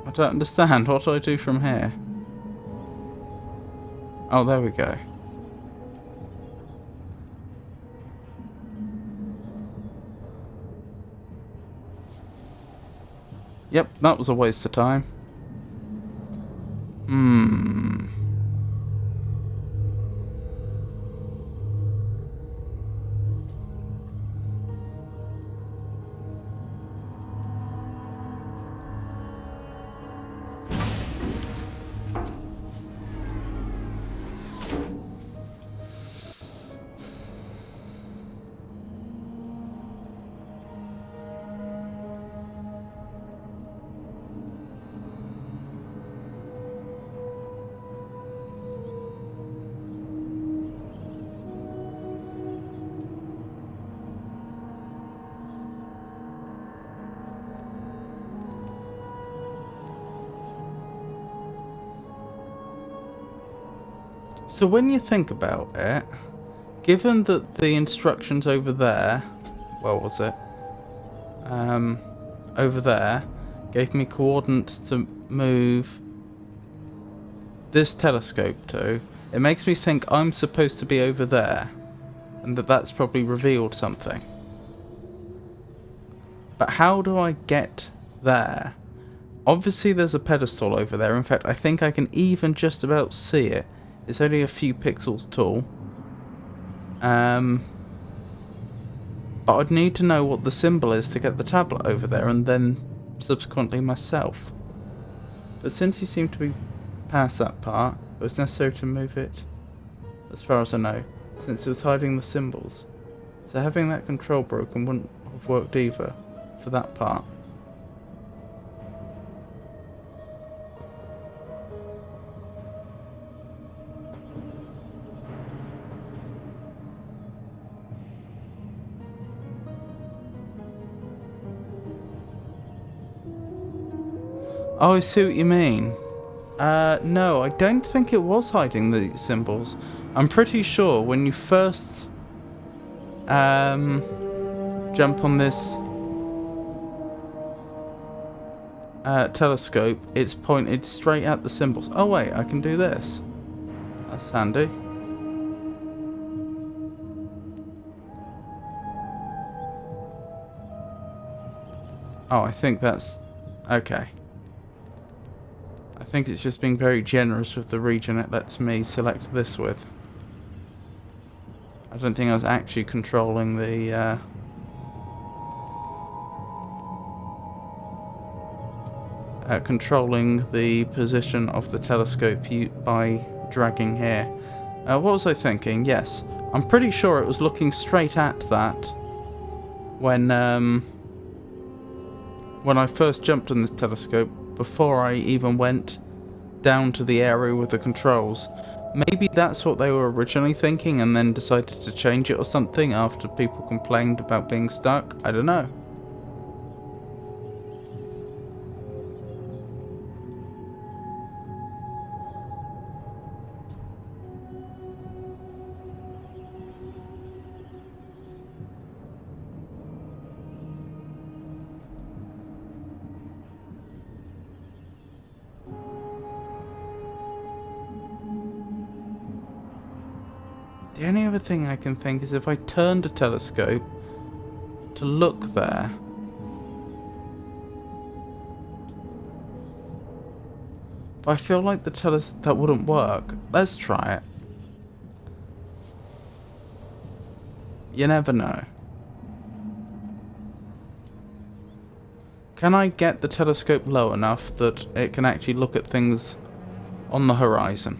I don't understand. What do I do from here? Oh, there we go. Yep, that was a waste of time. So when you think about it, given that the instructions over there, where was it? Over there, gave me coordinates to move this telescope to, it makes me think I'm supposed to be over there, and that's probably revealed something. But how do I get there? Obviously there's a pedestal over there. In fact, I think I can even just about see it. It's only a few pixels tall. But I'd need to know what the symbol is to get the tablet over there, and then subsequently myself. But since you seem to be past that part, it was necessary to move it, as far as I know, since it was hiding the symbols. So having that control broken wouldn't have worked either, for that part. Oh, I see what you mean. No, I don't think it was hiding the symbols. I'm pretty sure when you first jump on this telescope, it's pointed straight at the symbols. Oh wait, I can do this. That's handy. Oh, I think that's... okay. I think it's just being very generous with the region it lets me select this with. I don't think I was actually controlling the position of the telescope by dragging here. What was I thinking? Yes, I'm pretty sure it was looking straight at that when I first jumped on this telescope, before I even went down to the area with the controls. Maybe that's what they were originally thinking and then decided to change it or something after people complained about being stuck. I don't know. The only other thing I can think is if I turned a telescope to look there, But I feel like that wouldn't work. Let's try it. You never know. Can I get the telescope low enough that it can actually look at things on the horizon?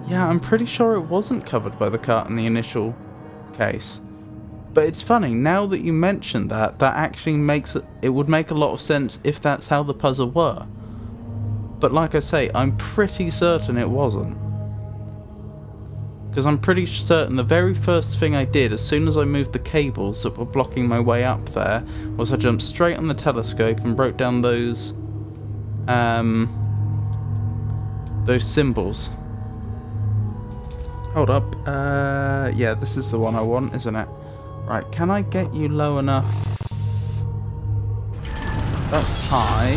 Yeah, I'm pretty sure it wasn't covered by the cart in the initial case. But it's funny, now that you mention that, that actually makes it would make a lot of sense if that's how the puzzle were. But like I say, I'm pretty certain it wasn't. Because I'm pretty certain the very first thing I did as soon as I moved the cables that were blocking my way up there was I jumped straight on the telescope and broke down those symbols. Hold up. Yeah, this is the one I want, isn't it? Right, can I get you low enough? That's high.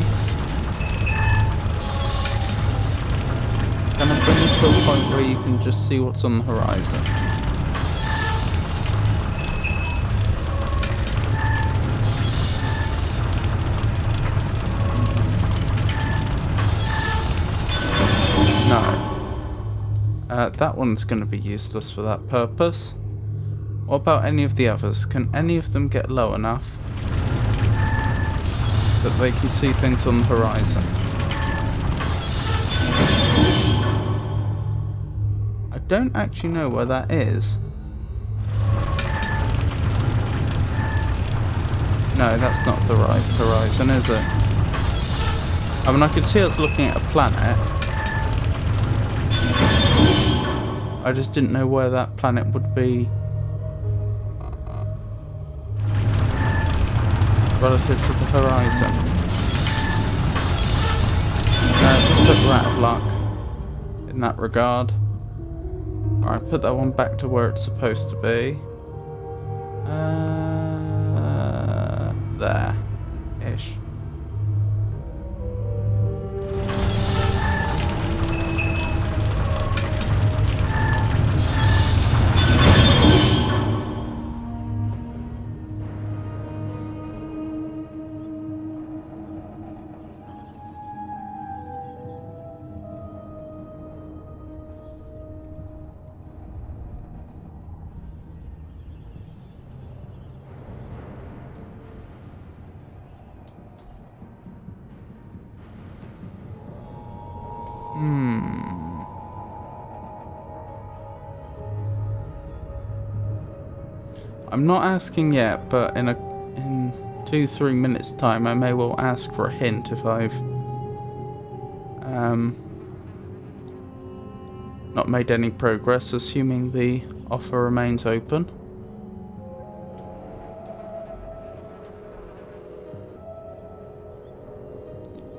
Can I bring you to a point where you can just see what's on the horizon? No. That one's going to be useless for that purpose. What about any of the others? Can any of them get low enough that they can see things on the horizon? I don't actually know where that is. No, that's not the right horizon, is it? I mean, I could see us looking at a planet. I just didn't know where that planet would be relative to the horizon. Just we're out of luck in that regard. Alright, put that one back to where it's supposed to be. There-ish. I'm not asking yet, but in 2-3 minutes time I may well ask for a hint if I've not made any progress, assuming the offer remains open.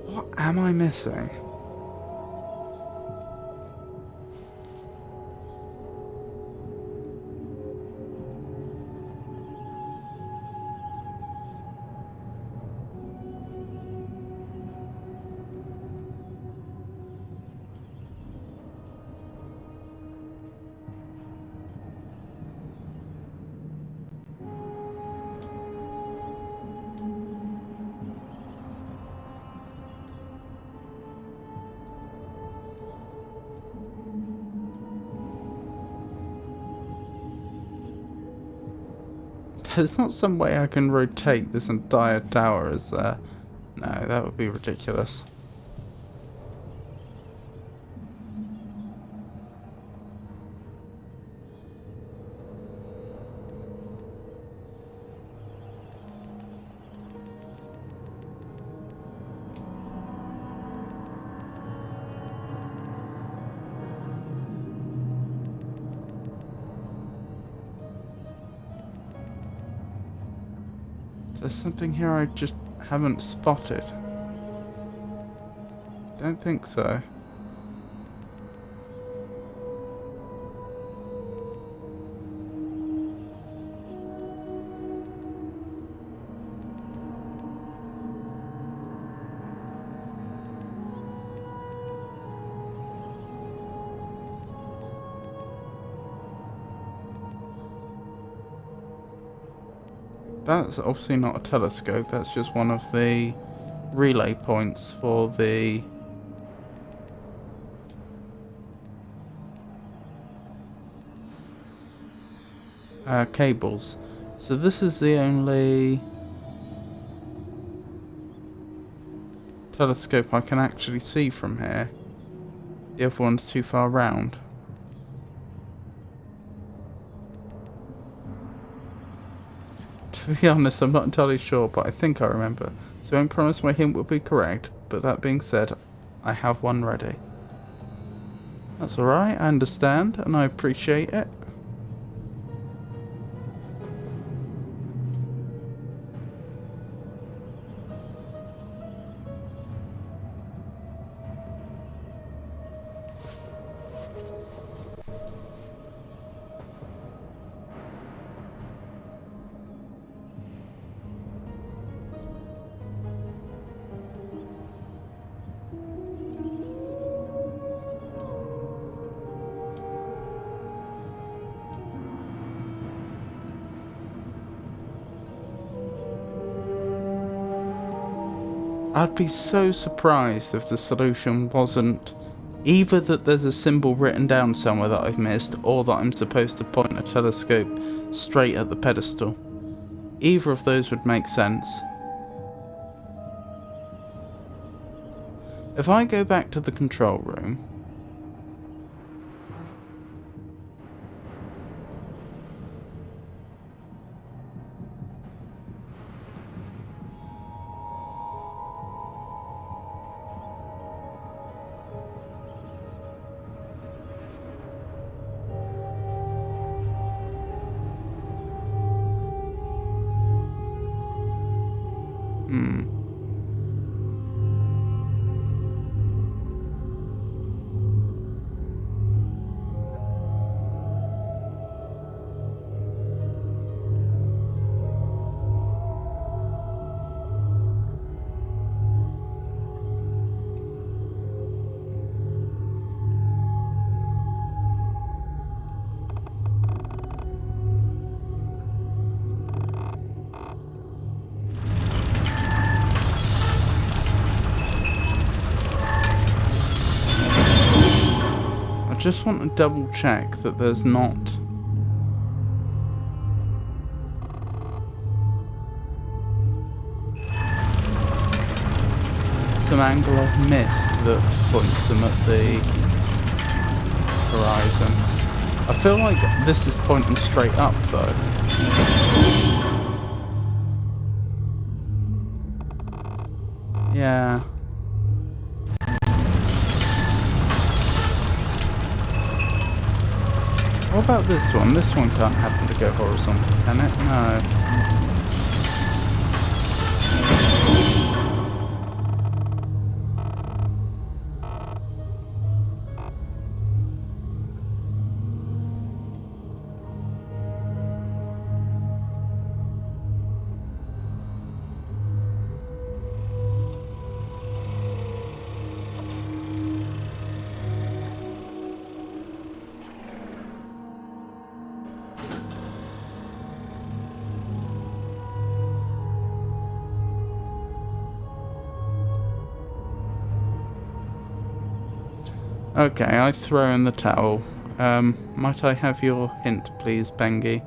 What am I missing? There's not some way I can rotate this entire tower, is there? No, that would be ridiculous. There's something here I just haven't spotted. Don't think so. That's obviously not a telescope, that's just one of the relay points for the cables. So this is the only telescope I can actually see from here. The other one's too far round. To be honest, I'm not entirely sure, but I think I remember. So I won't promise my hint will be correct, but that being said, I have one ready. That's alright, I understand, and I appreciate it. I'd be so surprised if the solution wasn't either that there's a symbol written down somewhere that I've missed, or that I'm supposed to point a telescope straight at the pedestal. Either of those would make sense. If I go back to the control room, I just want to double check that there's not some angle of mist that points them at the horizon. I feel like this is pointing straight up though. Yeah. What about this one? This one can't happen to go horizontal, can it? No. Okay, I throw in the towel. Might I have your hint, please, Bengi?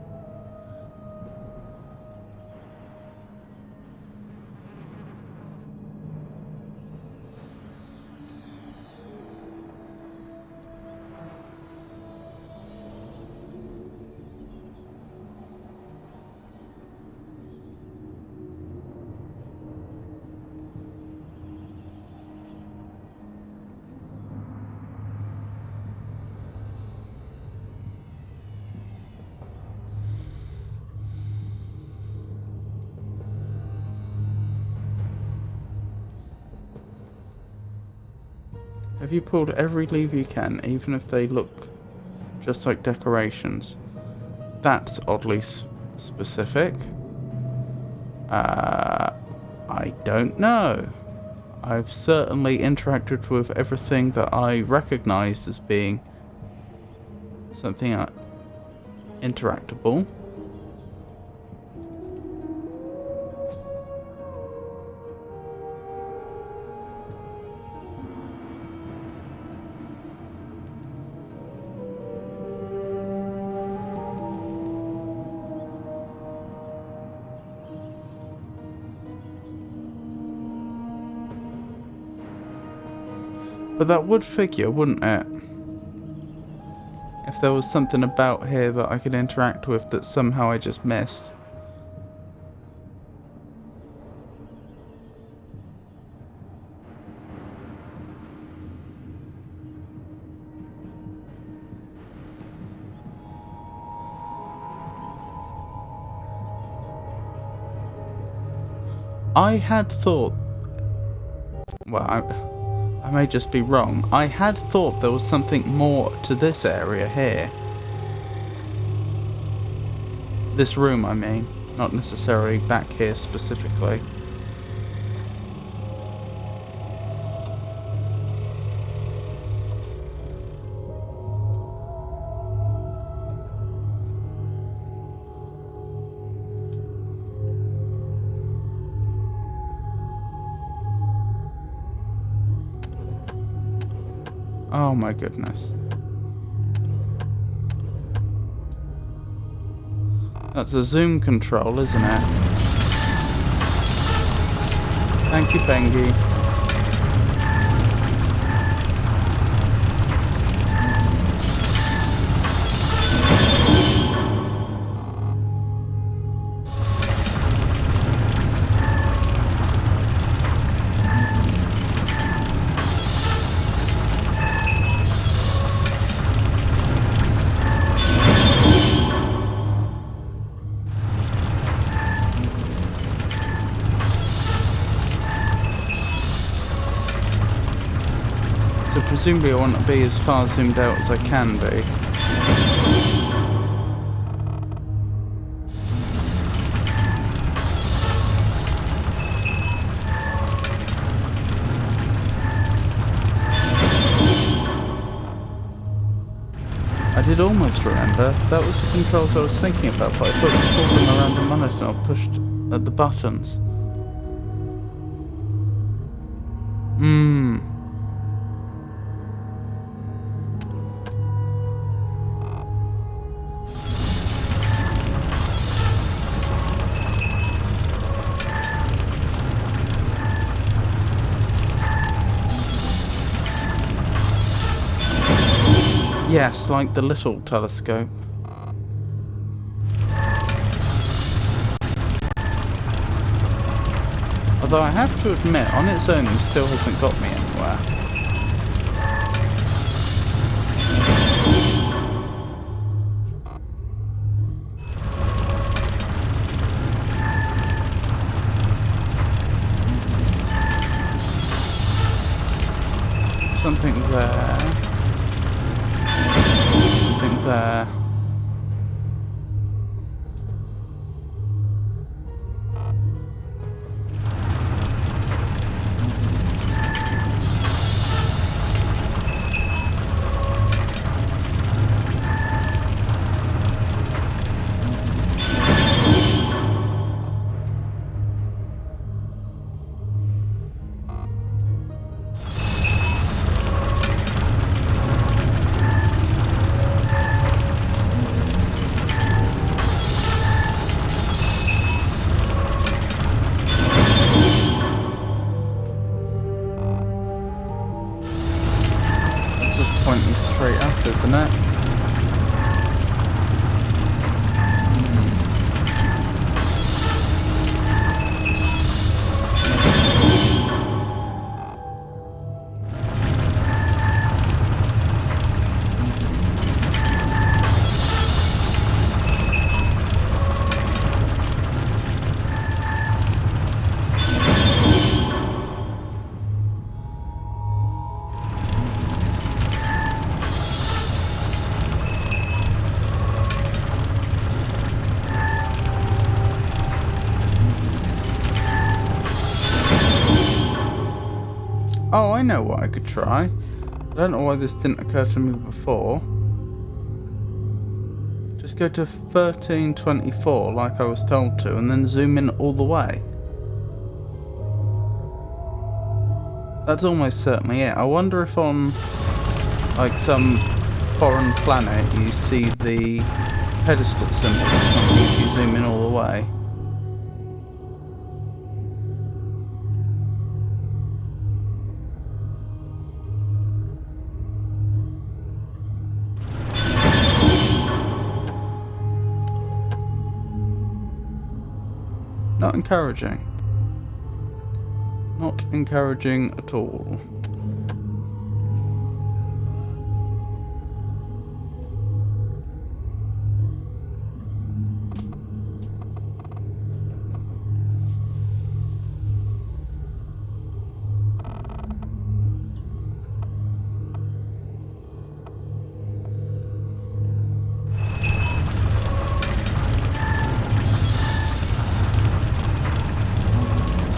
Have you pulled every lever you can, even if they look just like decorations? That's oddly specific. I don't know. I've certainly interacted with everything that I recognized as being something interactable. But that would figure, wouldn't it? If there was something about here that I could interact with that somehow I just missed. I had thought... Well, I may just be wrong. I had thought there was something more to this area here. This room, I mean. Not necessarily back here specifically. Oh my goodness. That's a zoom control, isn't it? Thank you, Bengi. So presumably I want to be as far zoomed out as I can be. I did almost remember. That was the controls I was thinking about, but I thought you pulled them around the monitor or pushed at the buttons. Yes, like the little telescope. Although I have to admit, on its own, it still hasn't got me anywhere. Something there. Something there. Pointing straight up, isn't it? Oh, I know what I could try. I don't know why this didn't occur to me before. Just go to 1324 like I was told to, and then zoom in all the way. That's almost certainly it. I wonder if on like some foreign planet you see the pedestal symbol or something if you zoom in all the way. not encouraging. Not encouraging at all.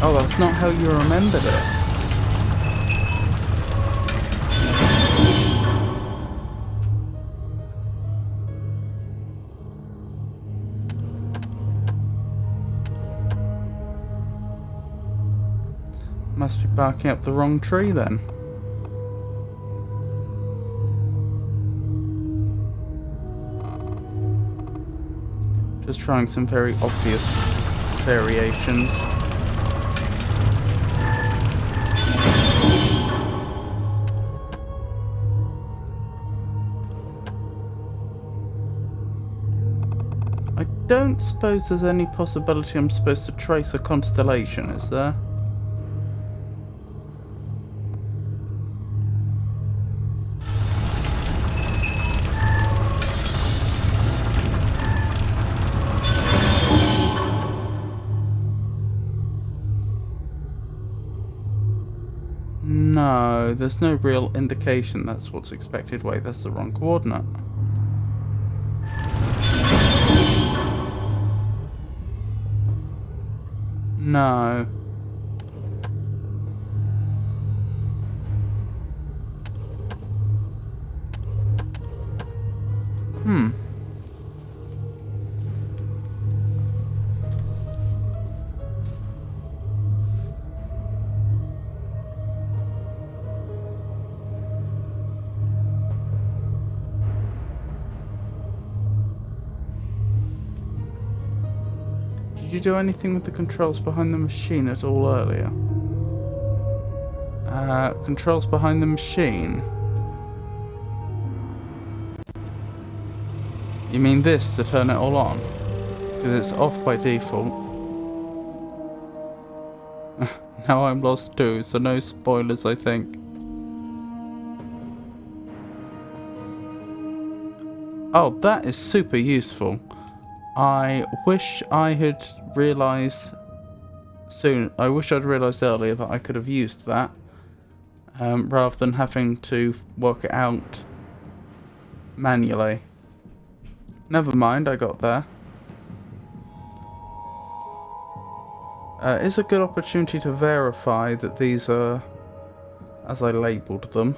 Oh, that's not how you remembered it. Must be barking up the wrong tree then. Just trying some very obvious variations. I don't suppose there's any possibility I'm supposed to trace a constellation, is there? No, there's no real indication that's what's expected. Wait, that's the wrong coordinate. No. Did you do anything with the controls behind the machine at all earlier? Controls behind the machine? You mean this to turn it all on? Because it's off by default. Now I'm lost too, so no spoilers, I think. Oh, that is super useful. I wish I had realised I wish I'd realised earlier that I could have used that. Rather than having to work it out manually. Never mind, I got there. It's a good opportunity to verify that these are as I labelled them.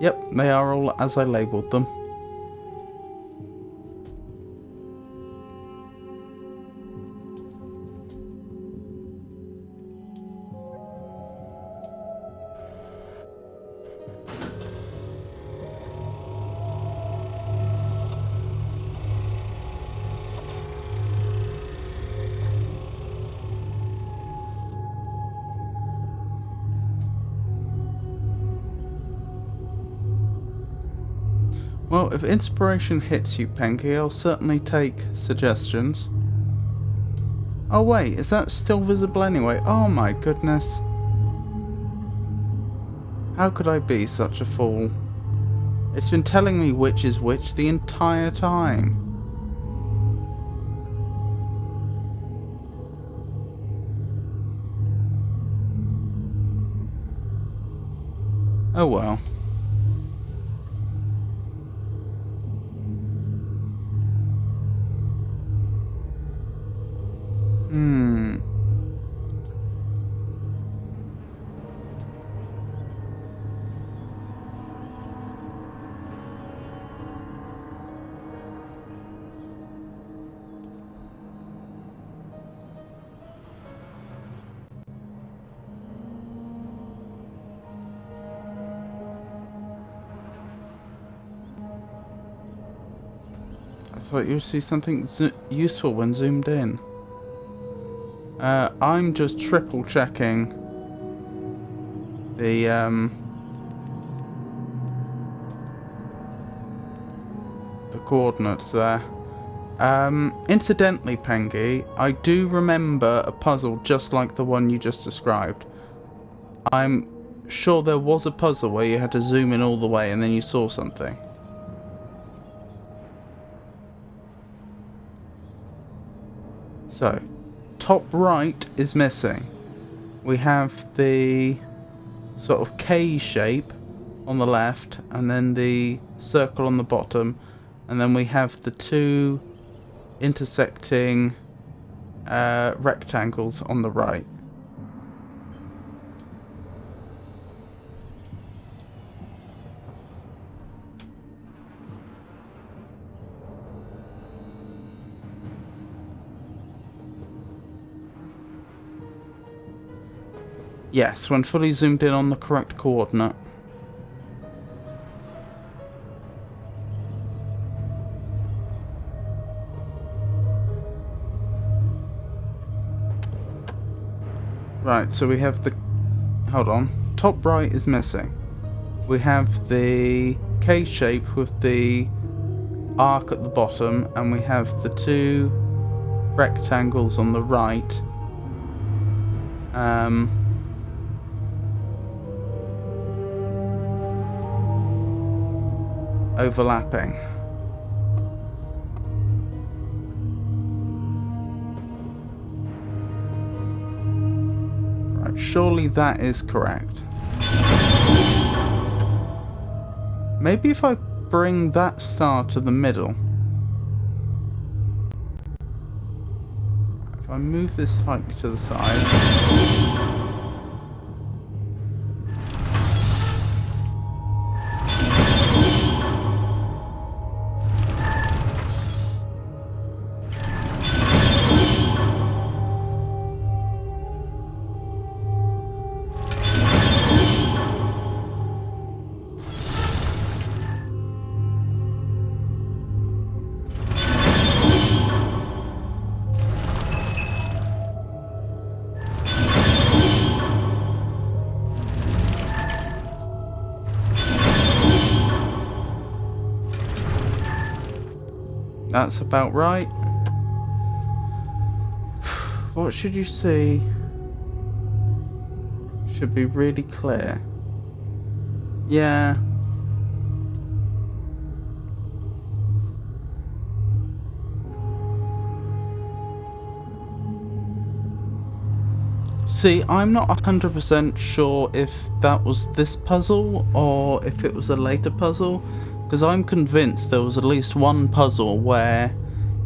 Yep, they are all as I labelled them. Well, if inspiration hits you, Penky, I'll certainly take suggestions. Oh wait, is that still visible anyway? Oh my goodness. How could I be such a fool? It's been telling me which is which the entire time. Oh well. I thought you'd see something useful when zoomed in. I'm just triple checking the coordinates there. Incidentally, Pengy, I do remember a puzzle just like the one you just described. I'm sure there was a puzzle where you had to zoom in all the way and then you saw something. So, top right is missing. We have the sort of K shape on the left, and then the circle on the bottom, and then we have the two intersecting rectangles on the right. Yes, when fully zoomed in on the correct coordinate. Right, so we have the... Hold on. Top right is missing. We have the K shape with the arc at the bottom, and we have the two rectangles on the right. Overlapping. Right, surely that is correct. Maybe if I bring that star to the middle. If I move this slightly to the side. That's about right. What should you see? Should be really clear. Yeah. See, I'm not 100% sure if that was this puzzle or if it was a later puzzle. Because I'm convinced there was at least one puzzle where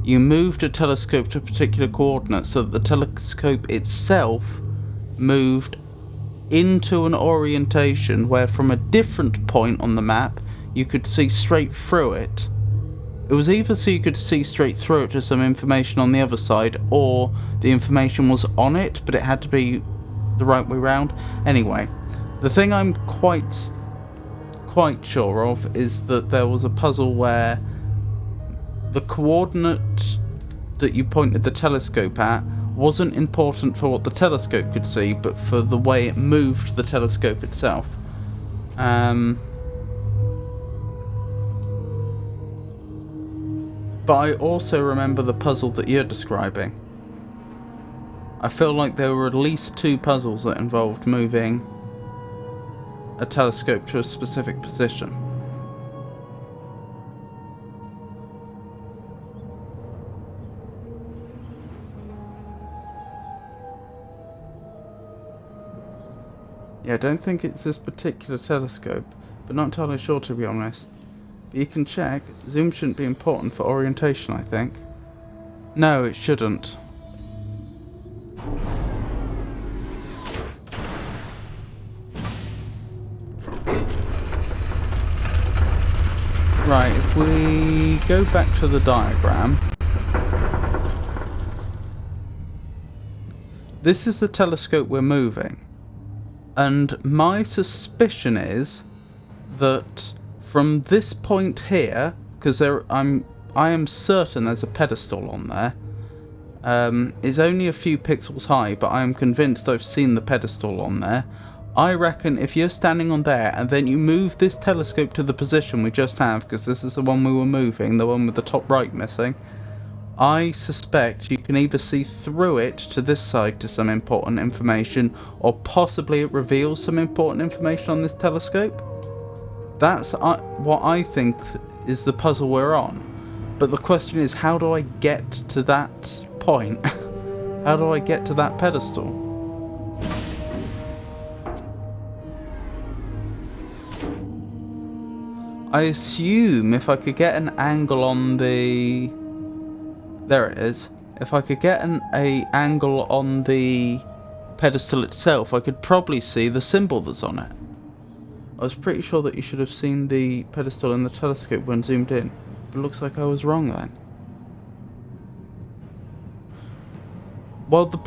you moved a telescope to a particular coordinate so that the telescope itself moved into an orientation where from a different point on the map you could see straight through it. It was either so you could see straight through it to some information on the other side, or the information was on it but it had to be the right way round. Anyway, the thing I'm quite sure of is that there was a puzzle where the coordinate that you pointed the telescope at wasn't important for what the telescope could see, but for the way it moved the telescope itself. But I also remember the puzzle that you're describing. I feel like there were at least two puzzles that involved moving a telescope to a specific position. Yeah, I don't think it's this particular telescope, but not entirely sure to be honest. But you can check. Zoom shouldn't be important for orientation, I think. No, it shouldn't. Right, if we go back to the diagram, this is the telescope we're moving, and my suspicion is that from this point here, because I am certain there's a pedestal on there. It's only a few pixels high, but I am convinced I've seen the pedestal on there. I reckon if you're standing on there and then you move this telescope to the position we just have, because this is the one we were moving, the one with the top right missing, I suspect you can either see through it to this side to some important information, or possibly it reveals some important information on this telescope. That's what I think is the puzzle we're on. But the question is, how do I get to that point? How do I get to that pedestal? I assume if I could get an angle on the... There it is. If I could get an angle on the pedestal itself, I could probably see the symbol that's on it. I was pretty sure that you should have seen the pedestal in the telescope when zoomed in, but it looks like I was wrong then. Well, the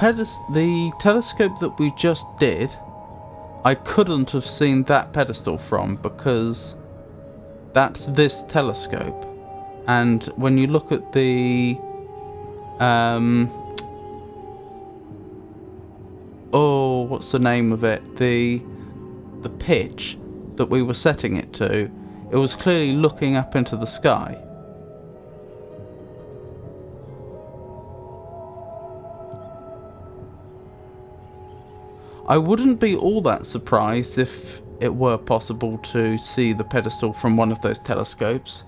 telescope that we just did, I couldn't have seen that pedestal from, because that's this telescope. And when you look at the what's the name of it? The pitch that we were setting it to, it was clearly looking up into the sky. I wouldn't be all that surprised if it were possible to see the pedestal from one of those telescopes.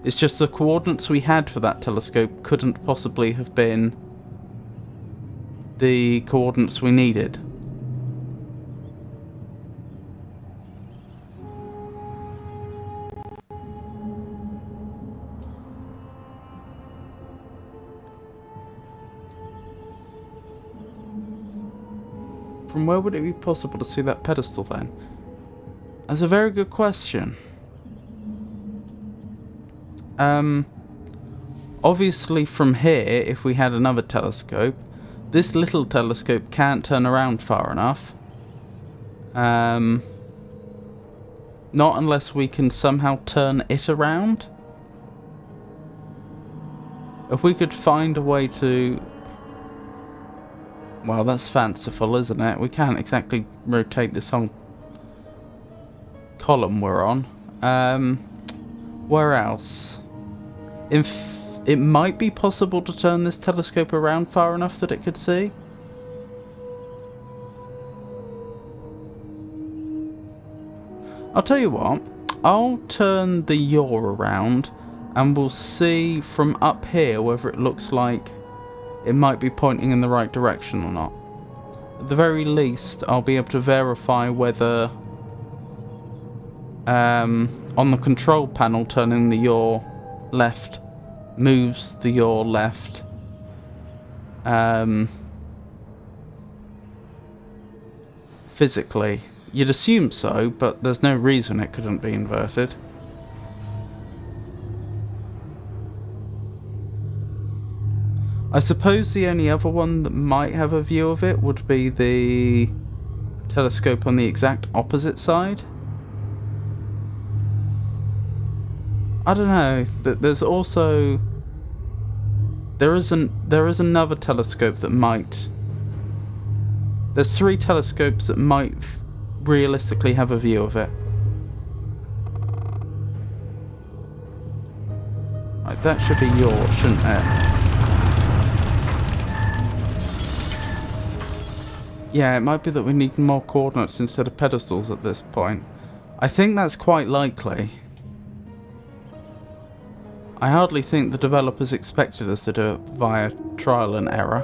It's just the coordinates we had for that telescope couldn't possibly have been the coordinates we needed. From where would it be possible to see that pedestal then? That's a very good question. Obviously from here, if we had another telescope, this little telescope can't turn around far enough. Not unless we can somehow turn it around. If we could find a way to... Well, that's fanciful, isn't it? We can't exactly rotate this whole column we're on. Where else? It might be possible to turn this telescope around far enough that it could see. I'll tell you what, I'll turn the yaw around and we'll see from up here whether it looks like it might be pointing in the right direction or not. At the very least, I'll be able to verify whether on the control panel turning the yaw left moves the yaw left. Physically. You'd assume so, but there's no reason it couldn't be inverted. I suppose the only other one that might have a view of it would be the telescope on the exact opposite side. I don't know. There's also... There is another telescope that might... There's 3 telescopes that might realistically have a view of it. Right, that should be yours, shouldn't it? Yeah, it might be that we need more coordinates instead of pedestals at this point. I think that's quite likely. I hardly think the developers expected us to do it via trial and error.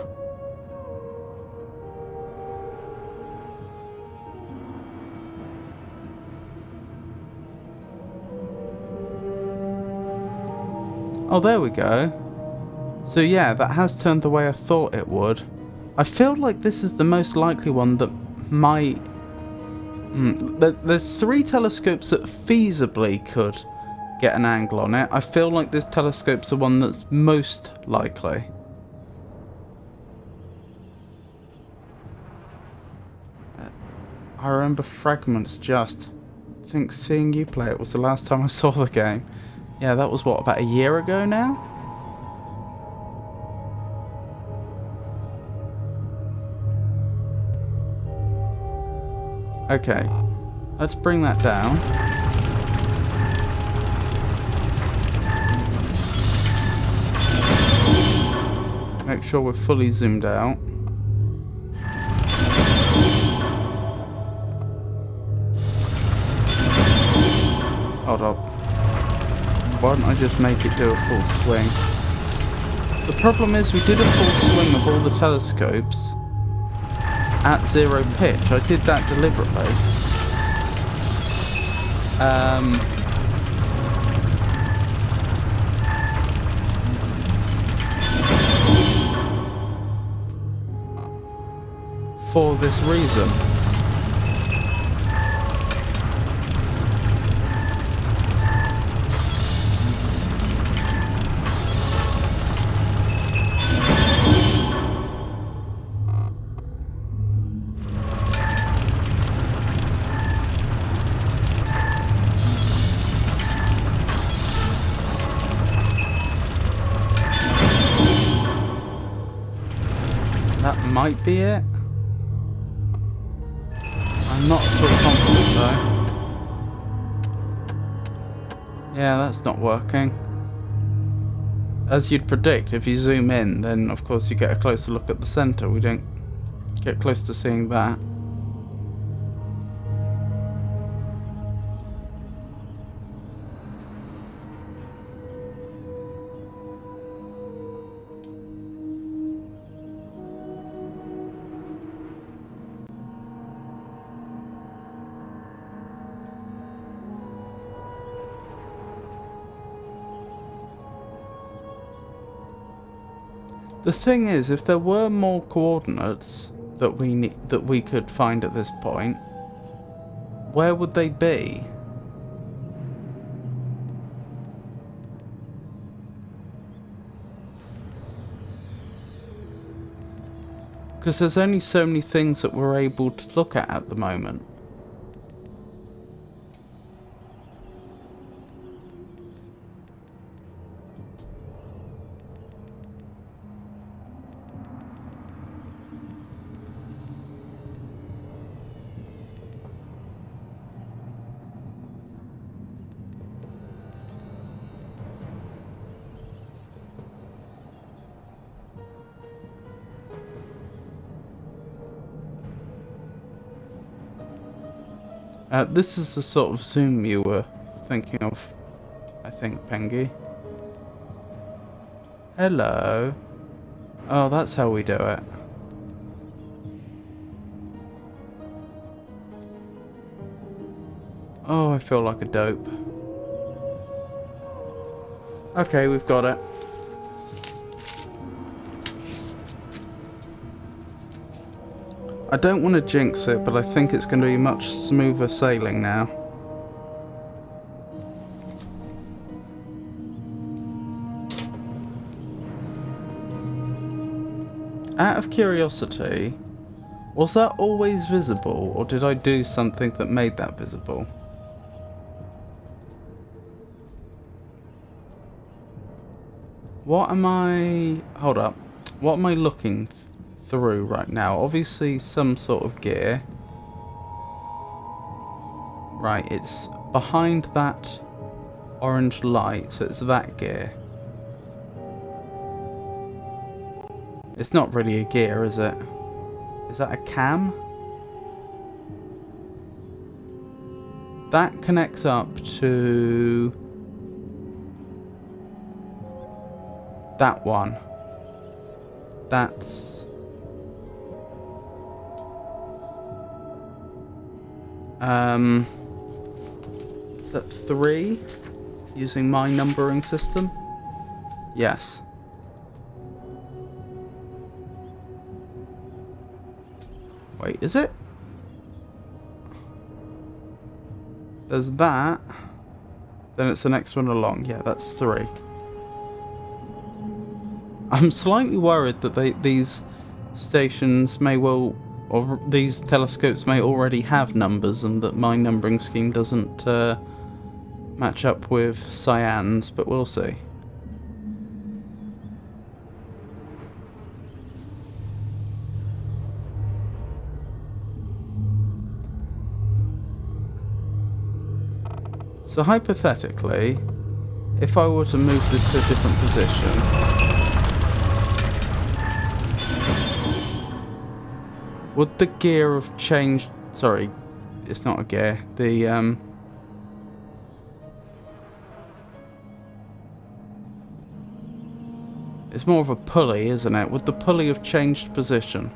Oh, there we go. So yeah, that has turned the way I thought it would. I feel like this is the most likely one that might... There's 3 telescopes that feasibly could get an angle on it. I feel like this telescope's the one that's most likely. I remember fragments just. I think seeing you play it was the last time I saw the game. Yeah, that was what, about a year ago now? Okay, let's bring that down. Make sure we're fully zoomed out. Hold up. Why don't I just make it do a full swing? The problem is we did a full swing of all the telescopes at 0 pitch. I did that deliberately. For this reason. That might be it. I'm not at all confident though. Yeah, that's not working. As you'd predict, if you zoom in, then of course you get a closer look at the centre. We don't get close to seeing that. The thing is, if there were more coordinates that we could find at this point, where would they be? Because there's only so many things that we're able to look at the moment. This is the sort of zoom you were thinking of, I think, Pengy. Hello. Oh, that's how we do it. Oh, I feel like a dope. Okay, we've got it. I don't want to jinx it, but I think it's going to be much smoother sailing now. Out of curiosity, was that always visible, or did I do something that made that visible? What am I... Hold up. What am I looking through right now? Obviously some sort of gear. Right, it's behind that orange light, so it's that gear. It's not really a gear, is it? Is that a cam? That connects up to that one. That's is that 3 using my numbering system? Yes. Wait, is it? There's that. Then it's the next one along. Yeah, that's 3. I'm slightly worried that these stations may well, or these telescopes may already have numbers, and that my numbering scheme doesn't match up with Cyan's, but we'll see. So hypothetically, if I were to move this to a different position, Would the gear have changed? Sorry, it's not a gear. It's more of a pulley, isn't it? Would the pulley have changed position?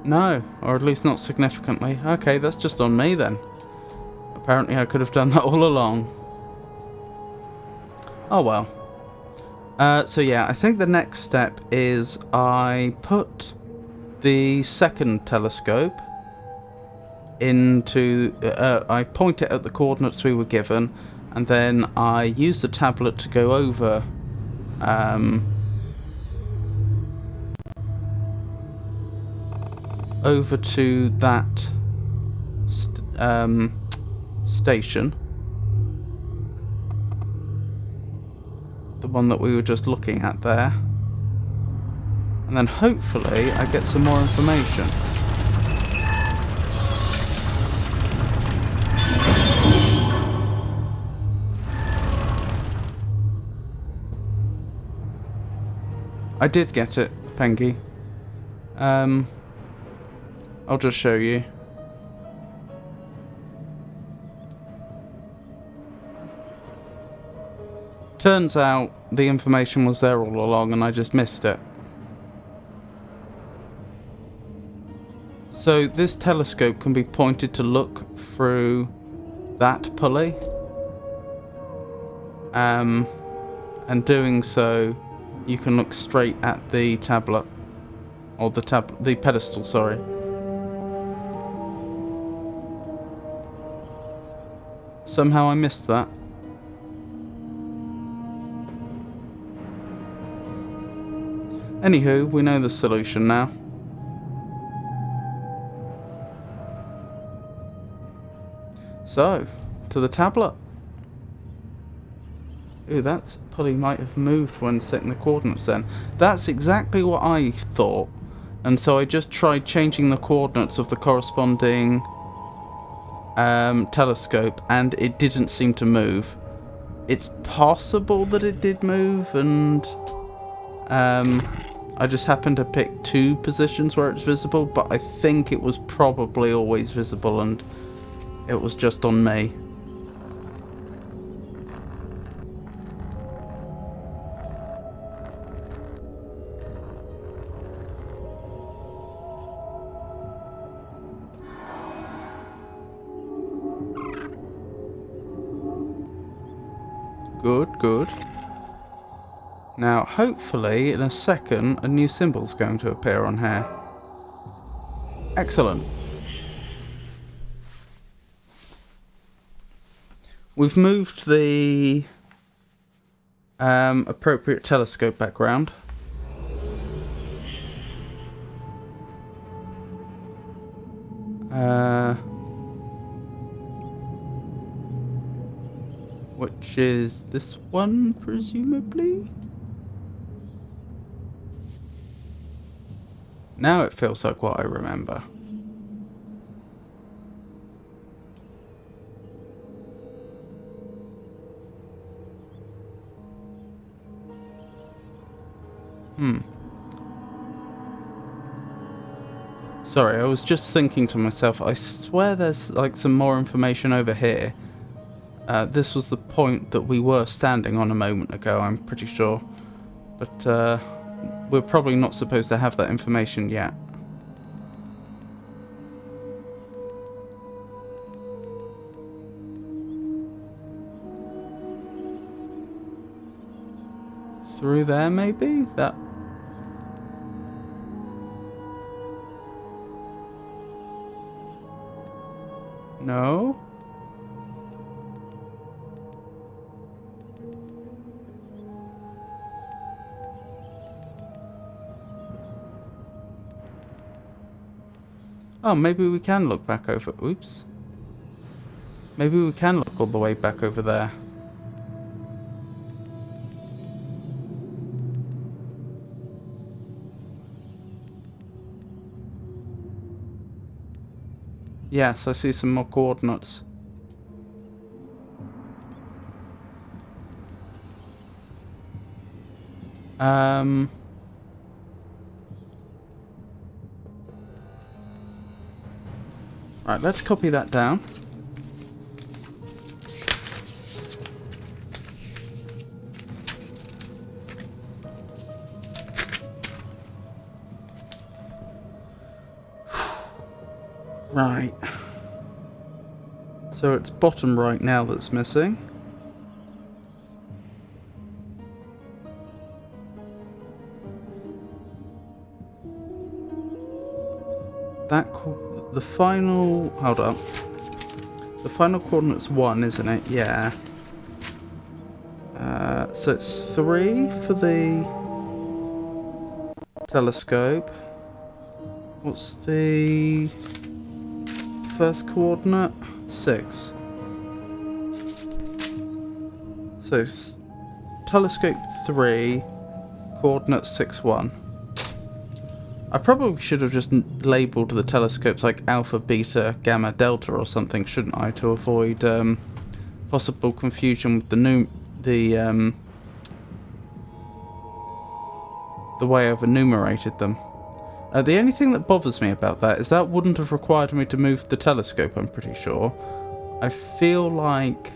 No, or at least not significantly. Okay, that's just on me then. Apparently I could have done that all along. Oh well. So yeah, I think the next step is I put the second telescope into... I point it at the coordinates we were given, and then I use the tablet to go over... over to that station, the one that we were just looking at there, and then hopefully I get some more information. I did get it, Pengy. I'll just show you. Turns out the information was there all along and I just missed it. So this telescope can be pointed to look through that pulley. And doing so, you can look straight at the tablet. Or the pedestal, sorry. Somehow I missed that. Anywho, we know the solution now. So, to the tablet. Ooh, that pulley might have moved when setting the coordinates then. That's exactly what I thought. And so I just tried changing the coordinates of the corresponding telescope, and it didn't seem to move. It's possible that it did move, and I just happened to pick two positions where it's visible, but I think it was probably always visible and it was just on me. Good, good. Now, hopefully, in a second, a new symbol's going to appear on here. Excellent. We've moved the appropriate telescope background. Which is this one, presumably? Now it feels like what I remember. Sorry, I was just thinking to myself, I swear there's like some more information over here. This was the point that we were standing on a moment ago, I'm pretty sure. But we're probably not supposed to have that information yet. Through there, maybe? That... No? Oh, maybe we can look back over... Oops. Maybe we can look all the way back over there. Yes, I see some more coordinates. Right, let's copy that down. Right. So it's bottom right now that's missing. The final... Hold up. The final coordinate's 1, isn't it? Yeah. So it's 3 for the telescope. What's the first coordinate? 6. So telescope 3, coordinate 6, 1. I probably should have just labelled the telescopes like Alpha, Beta, Gamma, Delta or something, shouldn't I, to avoid possible confusion with the way I've enumerated them. The only thing that bothers me about that is that wouldn't have required me to move the telescope, I'm pretty sure. I feel like...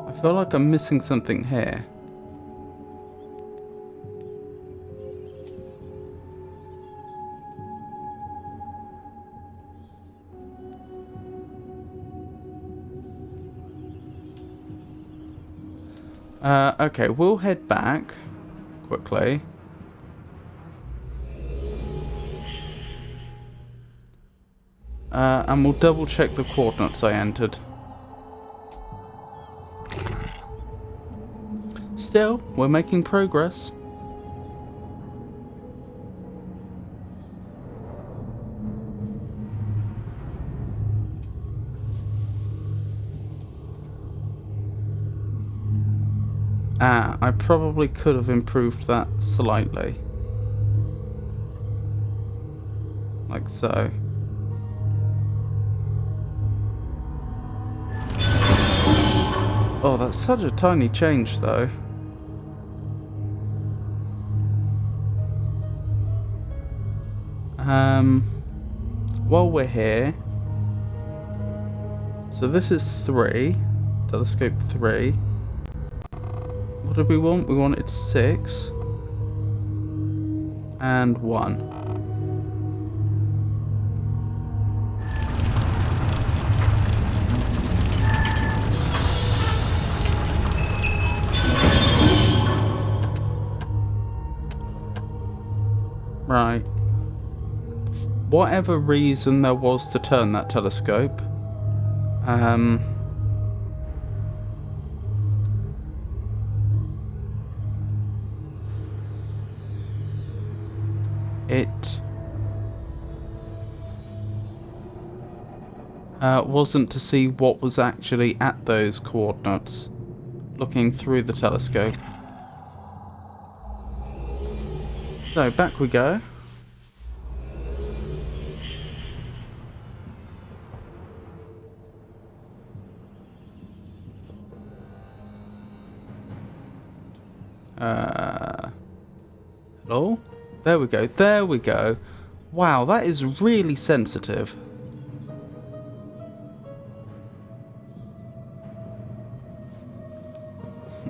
I feel like I'm missing something here. Okay, we'll head back quickly. And we'll double check the coordinates I entered. Still, we're making progress. I probably could have improved that slightly. Like so. Oh, that's such a tiny change though. While we're here, so this is 3, telescope 3. What did we want? We wanted 6 and 1. Right. Whatever reason there was to turn that telescope, it wasn't to see what was actually at those coordinates, looking through the telescope. So back we go. Hello? There we go, there we go. Wow, that is really sensitive.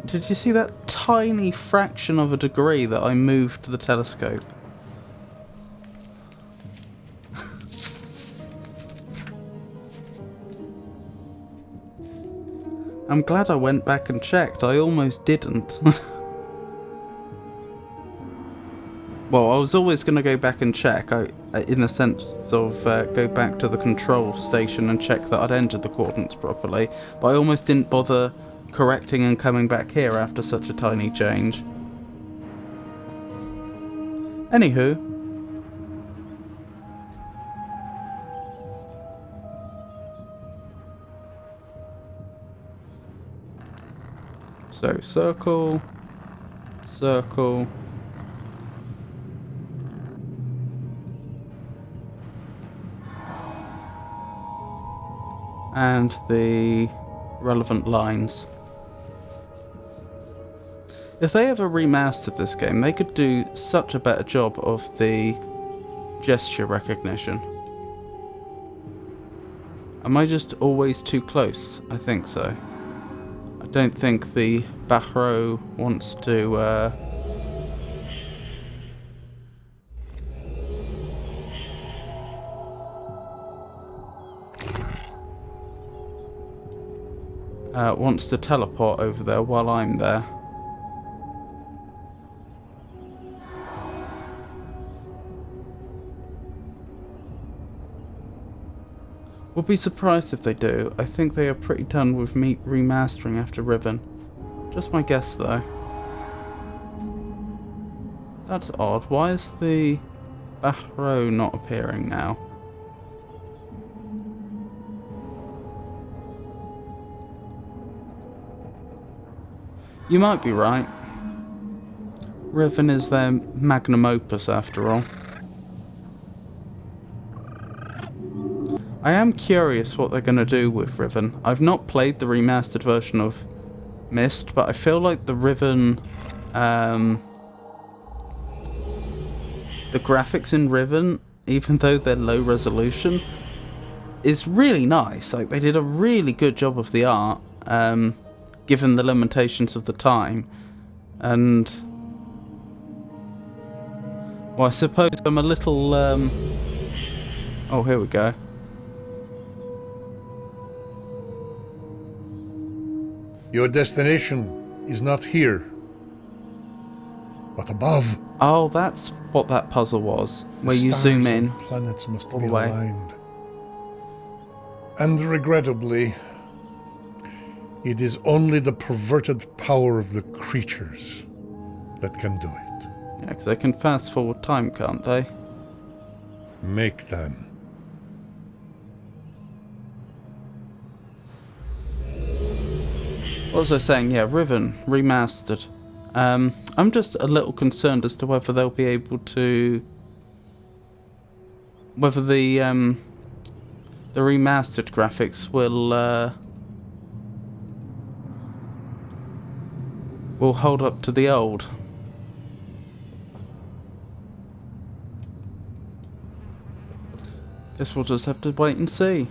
Did you see that tiny fraction of a degree that I moved the telescope? I'm glad I went back and checked. I almost didn't. Well, I was always going to go back and check, in the sense of go back to the control station and check that I'd entered the coordinates properly, but I almost didn't bother correcting and coming back here after such a tiny change. Anywho, So circle, circle. And the relevant lines. If they ever remastered this game, they could do such a better job of the gesture recognition. Am I just always too close? I think so. I don't think the Bahro wants to wants to teleport over there while I'm there. Would be surprised if they do. I think they are pretty done with me remastering after Riven. Just my guess though. That's odd. Why is the Bahro not appearing now? You might be right. Riven is their magnum opus after all. I am curious what they're going to do with Riven. I've not played the remastered version of Myst, but I feel like the Riven... the graphics in Riven, even though they're low resolution, is really nice. Like, they did a really good job of the art, given the limitations of the time. And... well, I suppose I'm a little... oh, here we go. Your destination is not here, but above. Oh, that's what that puzzle was, where The you zoom stars in. and planets must all be the way. aligned. And regrettably, it is only the perverted power of the creatures that can do it. Yeah, because they can fast forward time, can't they? Make them. What was I saying? Yeah, Riven remastered. I'm just a little concerned as to whether they'll be able to, whether the remastered graphics will hold up to the old. Guess we'll just have to wait and see.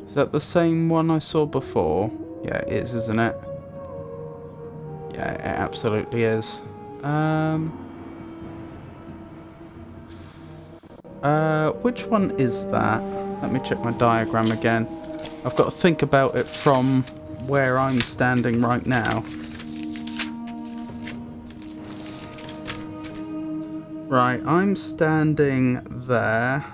Is that the same one I saw before? Yeah, it is, isn't it? Yeah, it absolutely is. Which one is that? Let me check my diagram again. I've got to think about it from where I'm standing right now. Right, I'm standing there.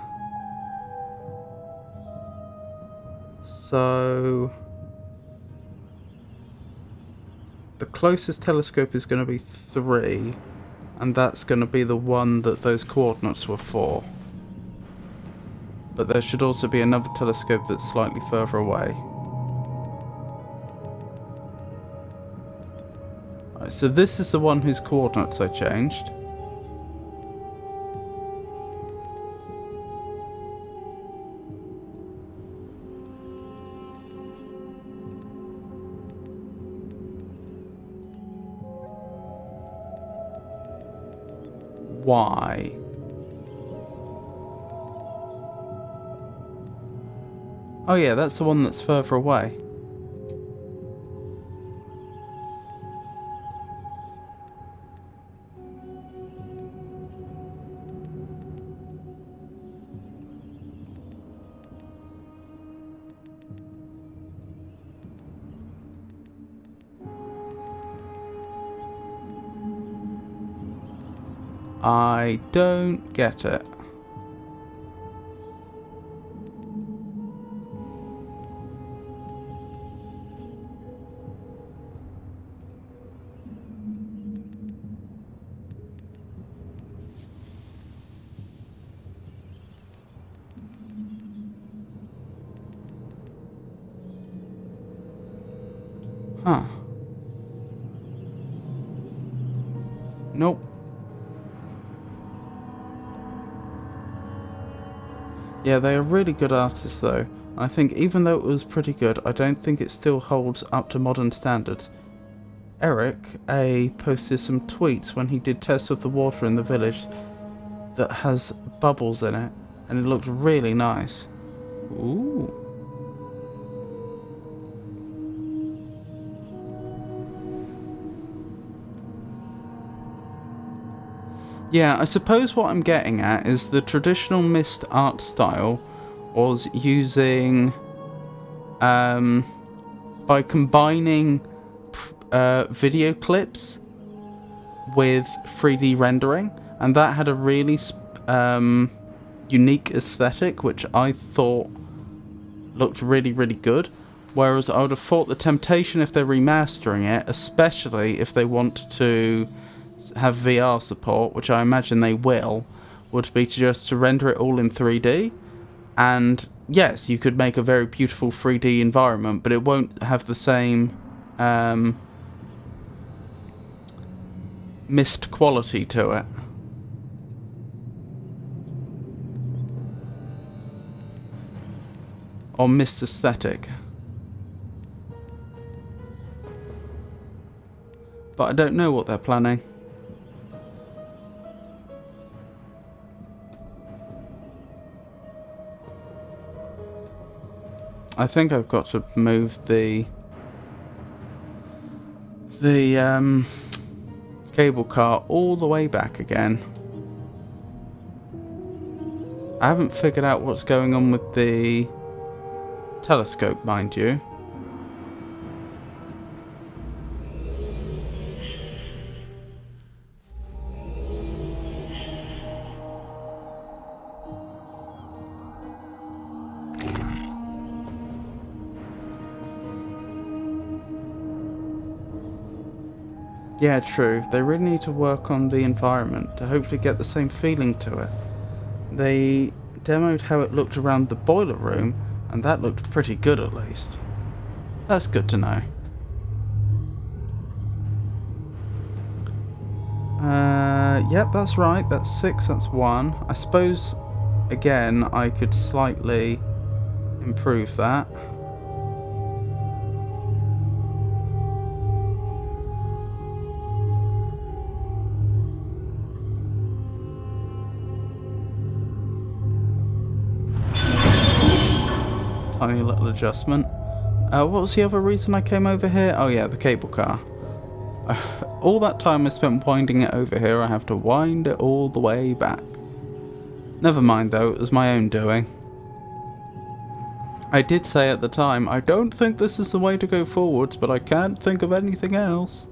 So the closest telescope is going to be 3, and that's going to be the one that those coordinates were for. But there should also be another telescope that's slightly further away. Right, so this is the one whose coordinates I changed. Why? Oh yeah, that's the one that's further away. I don't get it. Huh. Nope. Yeah, they are really good artists though. I think even though it was pretty good, I don't think it still holds up to modern standards. Eric A posted some tweets when he did tests of the water in the village that has bubbles in it, and it looked really nice. Ooh. Yeah, I suppose what I'm getting at is the traditional Myst art style was using, by combining video clips with 3D rendering, and that had a really unique aesthetic, which I thought looked really, really good. Whereas I would have thought the temptation if they're remastering it, especially if they want to have VR support, which I imagine they will, would be to render it all in 3D. And yes, you could make a very beautiful 3D environment, but it won't have the same Myst quality to it. Or Myst aesthetic. But I don't know what they're planning. I think I've got to move the cable car all the way back again. I haven't figured out what's going on with the telescope, mind you. Yeah, true. They really need to work on the environment to hopefully get the same feeling to it. They demoed how it looked around the boiler room, and that looked pretty good at least. That's good to know. Yep, that's right. That's 6, that's 1. I suppose, again, I could slightly improve that. Tiny little adjustment. What was the other reason I came over here? Oh yeah, the cable car. All that time I spent winding it over here, I have to wind it all the way back. Never mind though, it was my own doing. I did say at the time, I don't think this is the way to go forwards, but I can't think of anything else.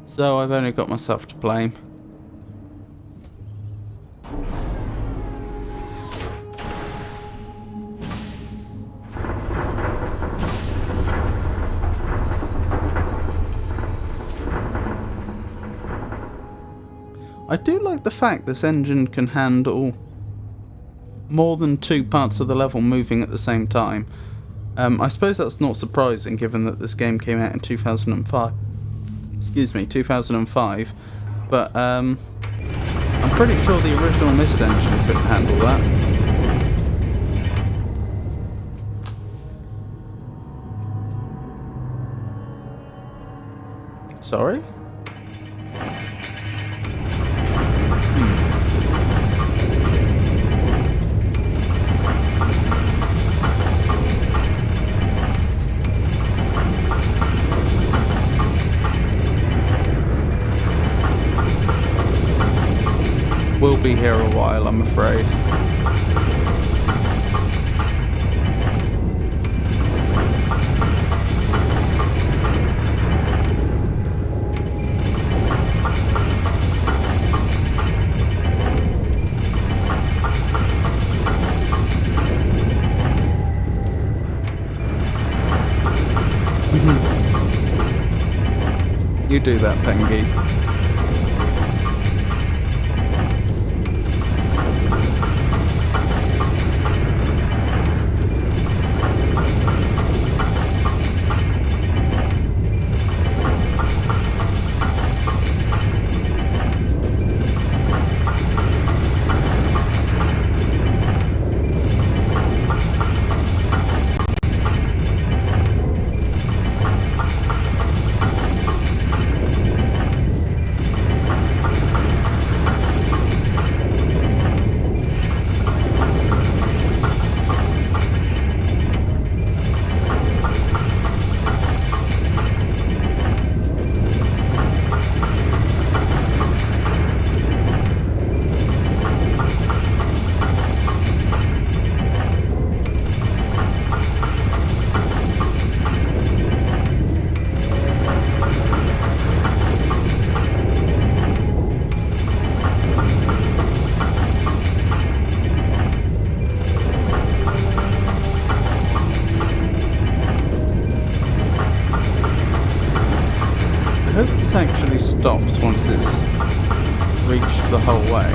So I've only got myself to blame. I do like the fact this engine can handle more than 2 parts of the level moving at the same time. I suppose that's not surprising given that this game came out in 2005. Excuse me, 2005. But I'm pretty sure the original Myst engine couldn't handle that. Sorry? We'll be here a while, I'm afraid. You do that, Pengy. I hope this actually stops once it's reached the whole way,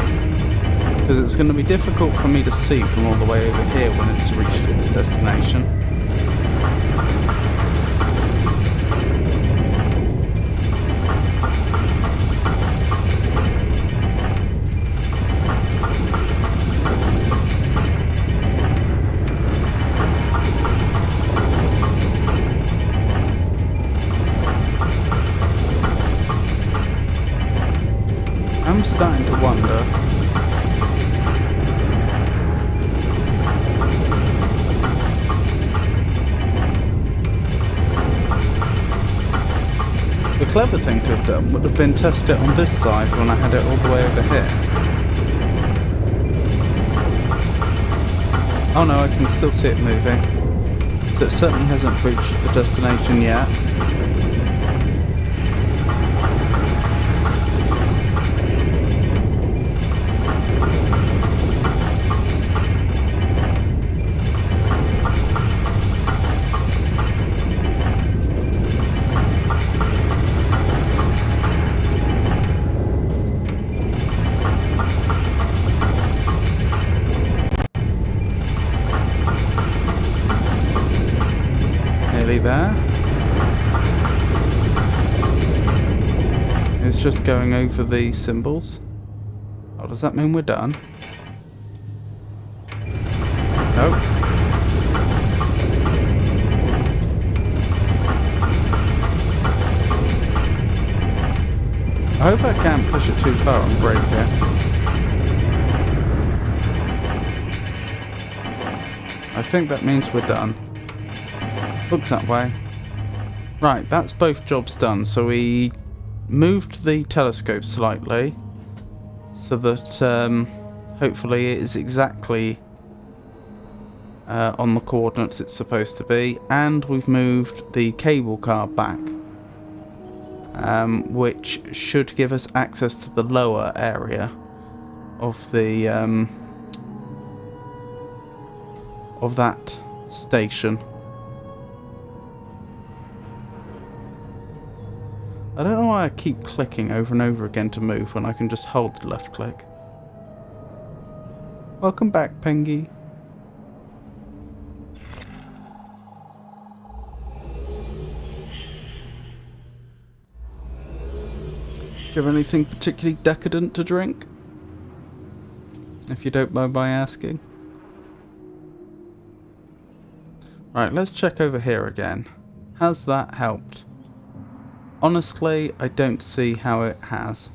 because it's going to be difficult for me to see from all the way over here when it's reached its destination. I'm starting to wonder the clever thing to have done would have been test it on this side when I had it all the way over here. Oh no, I can still see it moving. So it certainly hasn't reached the destination yet. Nearly there. It's just going over the symbols. Oh, does that mean we're done? Nope. I hope I can't push it too far and break it. I think that means we're done. Looks that way. Right, that's both jobs done. So we moved the telescope slightly so that hopefully it is exactly on the coordinates it's supposed to be, and we've moved the cable car back, which should give us access to the lower area of the of that station. I don't know why I keep clicking over and over again to move when I can just hold the left click. Welcome back, Pengy. Do you have anything particularly decadent to drink? If you don't mind my asking. Right, let's check over here again. Has that helped? Honestly, I don't see how it has.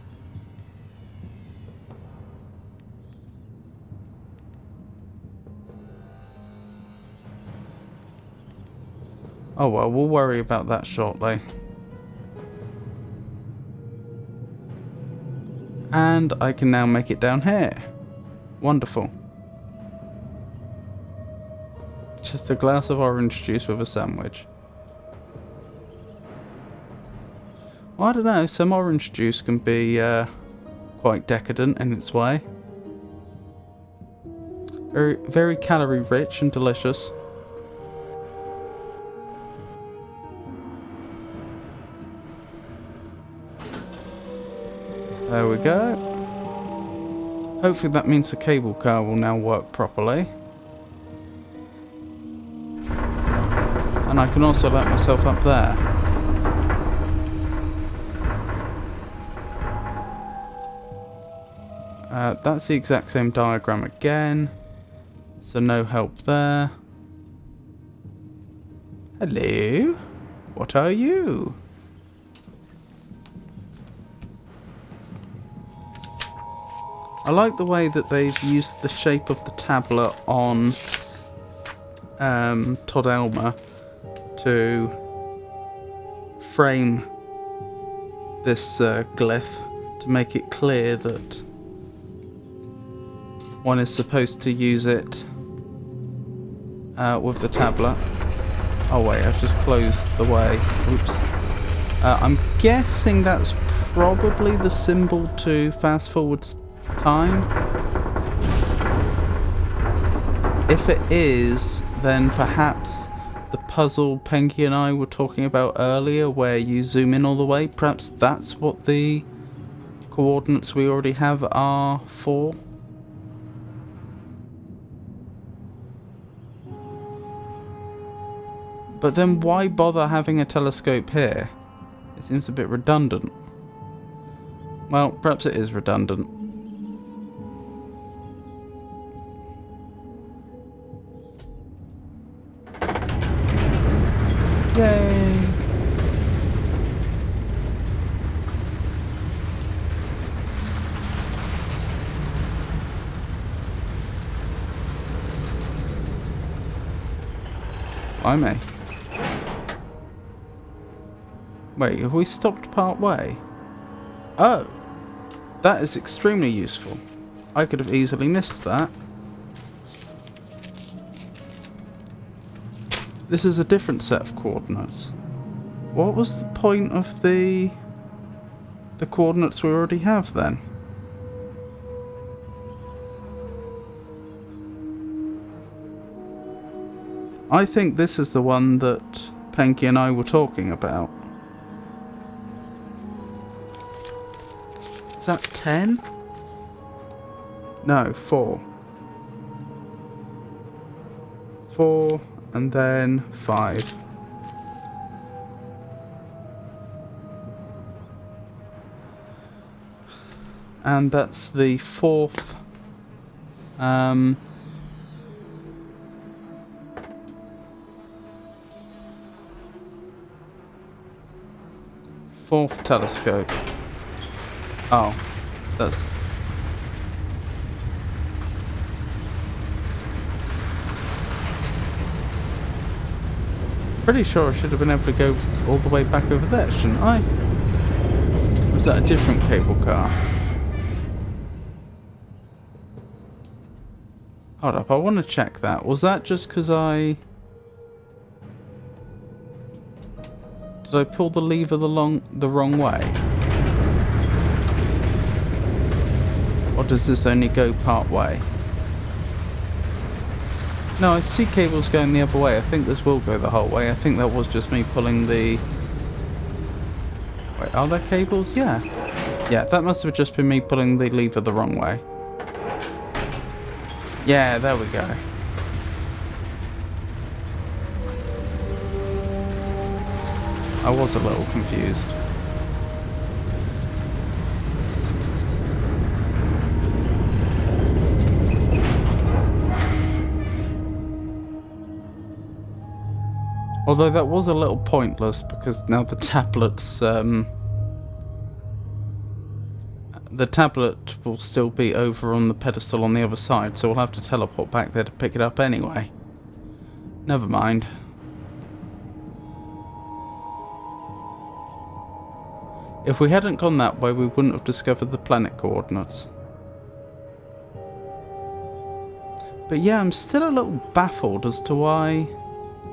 Oh well, we'll worry about that shortly. And I can now make it down here. Wonderful. Just a glass of orange juice with a sandwich. Well, I don't know, some orange juice can be quite decadent in its way. Very, very calorie rich and delicious. There we go. Hopefully that means the cable car will now work properly. And I can also let myself up there. That's the exact same diagram again. So no help there. Hello? What are you? I like the way that they've used the shape of the tablet on Todd Elmer to frame this glyph to make it clear that one is supposed to use it with the tablet. Oh wait, I've just closed the way. Oops. I'm guessing that's probably the symbol to fast forward time. If it is, then perhaps the puzzle Penky and I were talking about earlier, where you zoom in all the way, perhaps that's what the coordinates we already have are for. But then why bother having a telescope here? It seems a bit redundant. Well, perhaps it is redundant. Yay! Blimey. Wait, have we stopped part way? Oh! That is extremely useful. I could have easily missed that. This is a different set of coordinates. What was the point of the coordinates we already have then? I think this is the one that Penky and I were talking about. Is that 10? No, 4. 4 and then 5. And that's the fourth fourth telescope. Oh, that's... Pretty sure I should have been able to go all the way back over there, shouldn't I? Or was that a different cable car? Hold up, I want to check that. Was that just because I... Did I pull the lever the wrong way? Or does this only go part way? No, I see cables going the other way. I think this will go the whole way. I think that was just me pulling the... Wait, are there cables? Yeah. Yeah, that must have just been me pulling the lever the wrong way. Yeah, there we go. I was a little confused. Although that was a little pointless because now the tablet's the tablet will still be over on the pedestal on the other side, so we'll have to teleport back there to pick it up anyway. Never mind. If we hadn't gone that way, we wouldn't have discovered the planet coordinates. But yeah, I'm still a little baffled as to why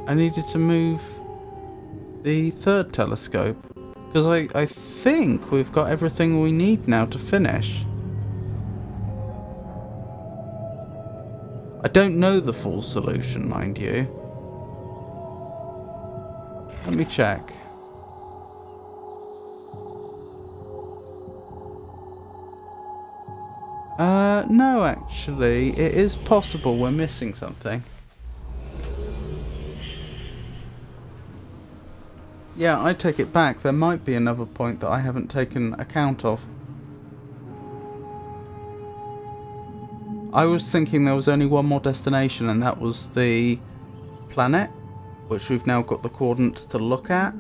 I needed to move the third telescope. Because I think we've got everything we need now to finish. I don't know the full solution, mind you. Let me check. No, actually, it is possible we're missing something. Yeah, I take it back. There might be another point that I haven't taken account of. I was thinking there was only one more destination, and that was the planet, which we've now got the coordinates to look at.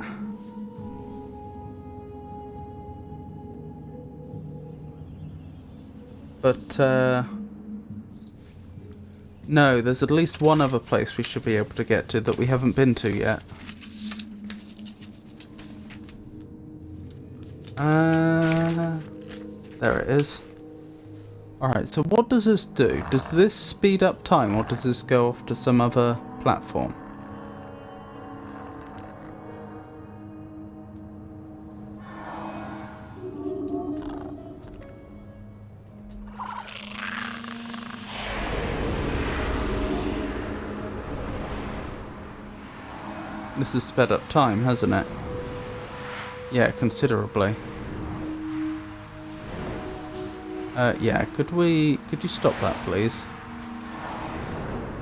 But, no, there's at least one other place we should be able to get to that we haven't been to yet. There it is. Alright, so what does this do? Does this speed up time, or does this go off to some other platform? This has sped up time, hasn't it? Yeah, considerably. Yeah, could you stop that, please?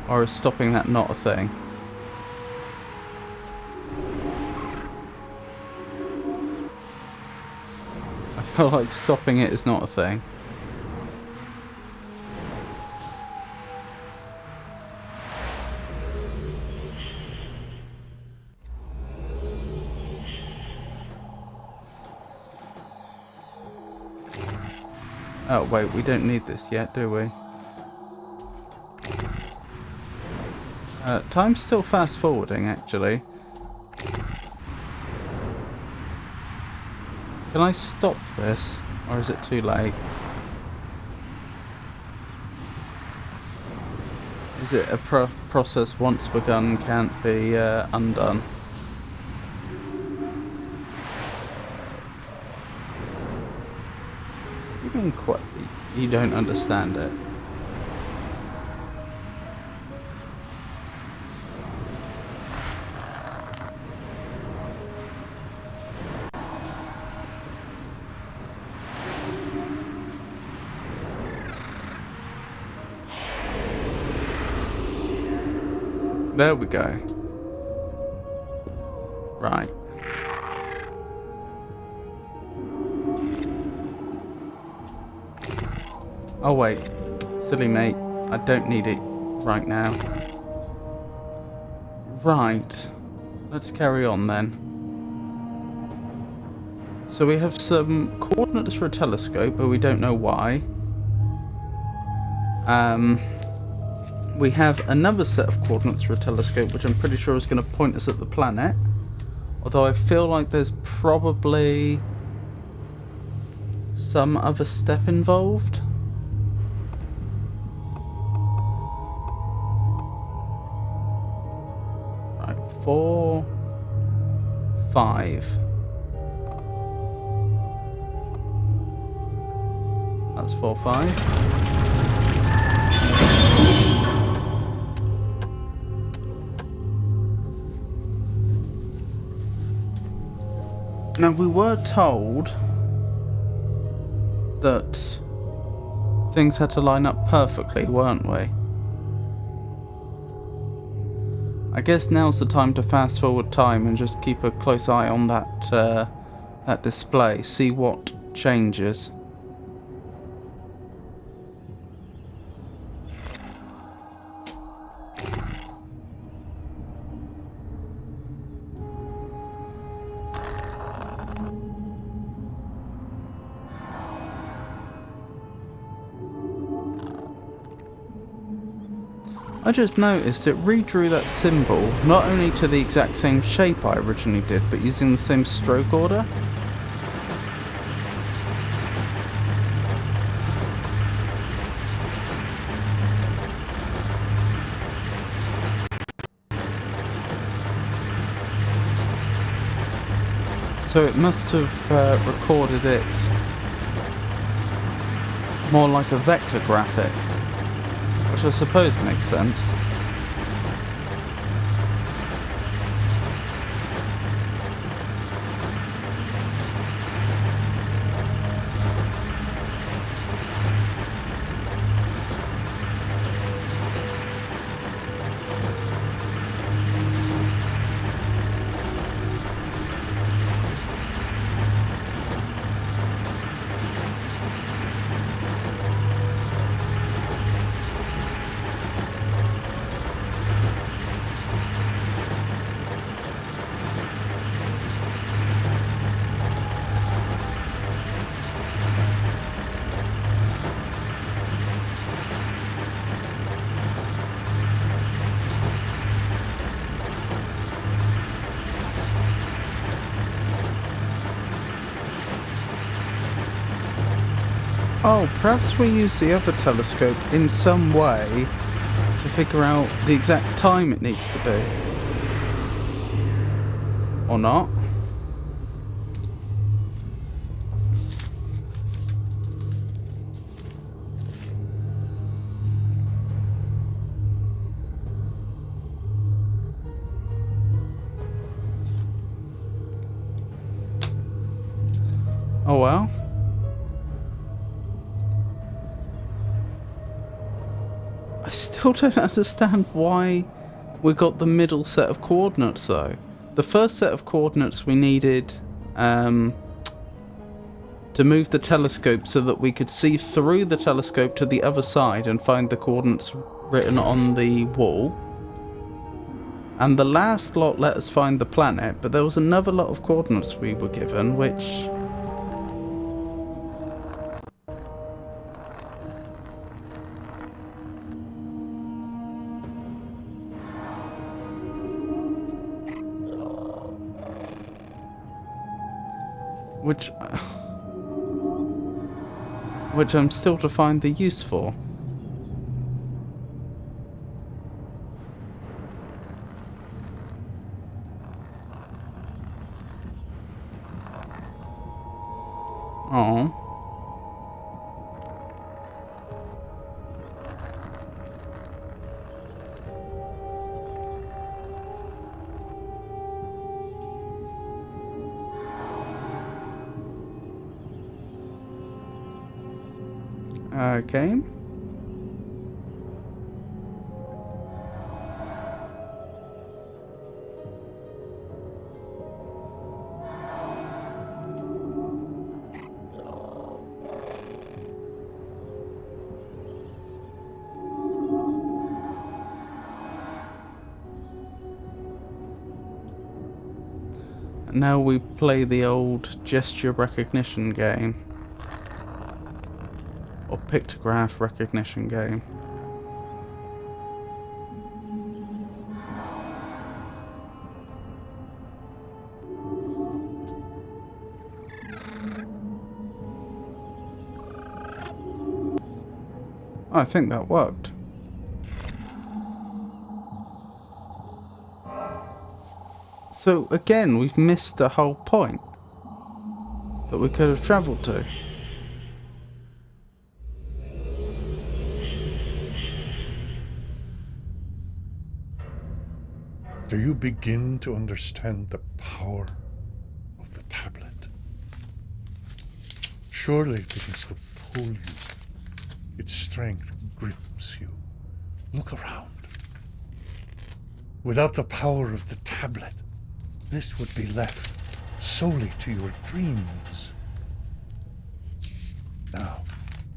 Or is stopping that not a thing? I feel like stopping it is not a thing. Oh wait, we don't need this yet, do we? Time's still fast forwarding, actually. Can I stop this? Or is it too late? Is it a process once begun can't be undone? You don't understand it. There we go. Right. Oh wait, silly mate, I don't need it right now. Right, let's carry on then. So we have some coordinates for a telescope, but we don't know why. We have another set of coordinates for a telescope, which I'm pretty sure is going to point us at the planet. Although I feel like there's probably some other step involved. Right, 4, 5. That's 4, 5. Now, we were told that things had to line up perfectly, weren't we? I guess now's the time to fast forward time and just keep a close eye on that that display, see what changes. I just noticed it redrew that symbol not only to the exact same shape I originally did, but using the same stroke order. So it must have recorded it more like a vector graphic. Which I suppose makes sense. Oh, perhaps we use the other telescope in some way to figure out the exact time it needs to be. Or not. Oh well. I still don't understand why we got the middle set of coordinates though. The first set of coordinates we needed to move the telescope so that we could see through the telescope to the other side and find the coordinates written on the wall. And the last lot let us find the planet, but there was another lot of coordinates we were given, which... which I'm still to find the use for. Oh. Okay. Now we play the old gesture recognition game. Or pictograph recognition game. I think that worked. So again, we've missed the whole point that we could have travelled to. Do you begin to understand the power of the tablet? Surely it can still pull you. Its strength grips you. Look around. Without the power of the tablet, this would be left solely to your dreams. Now,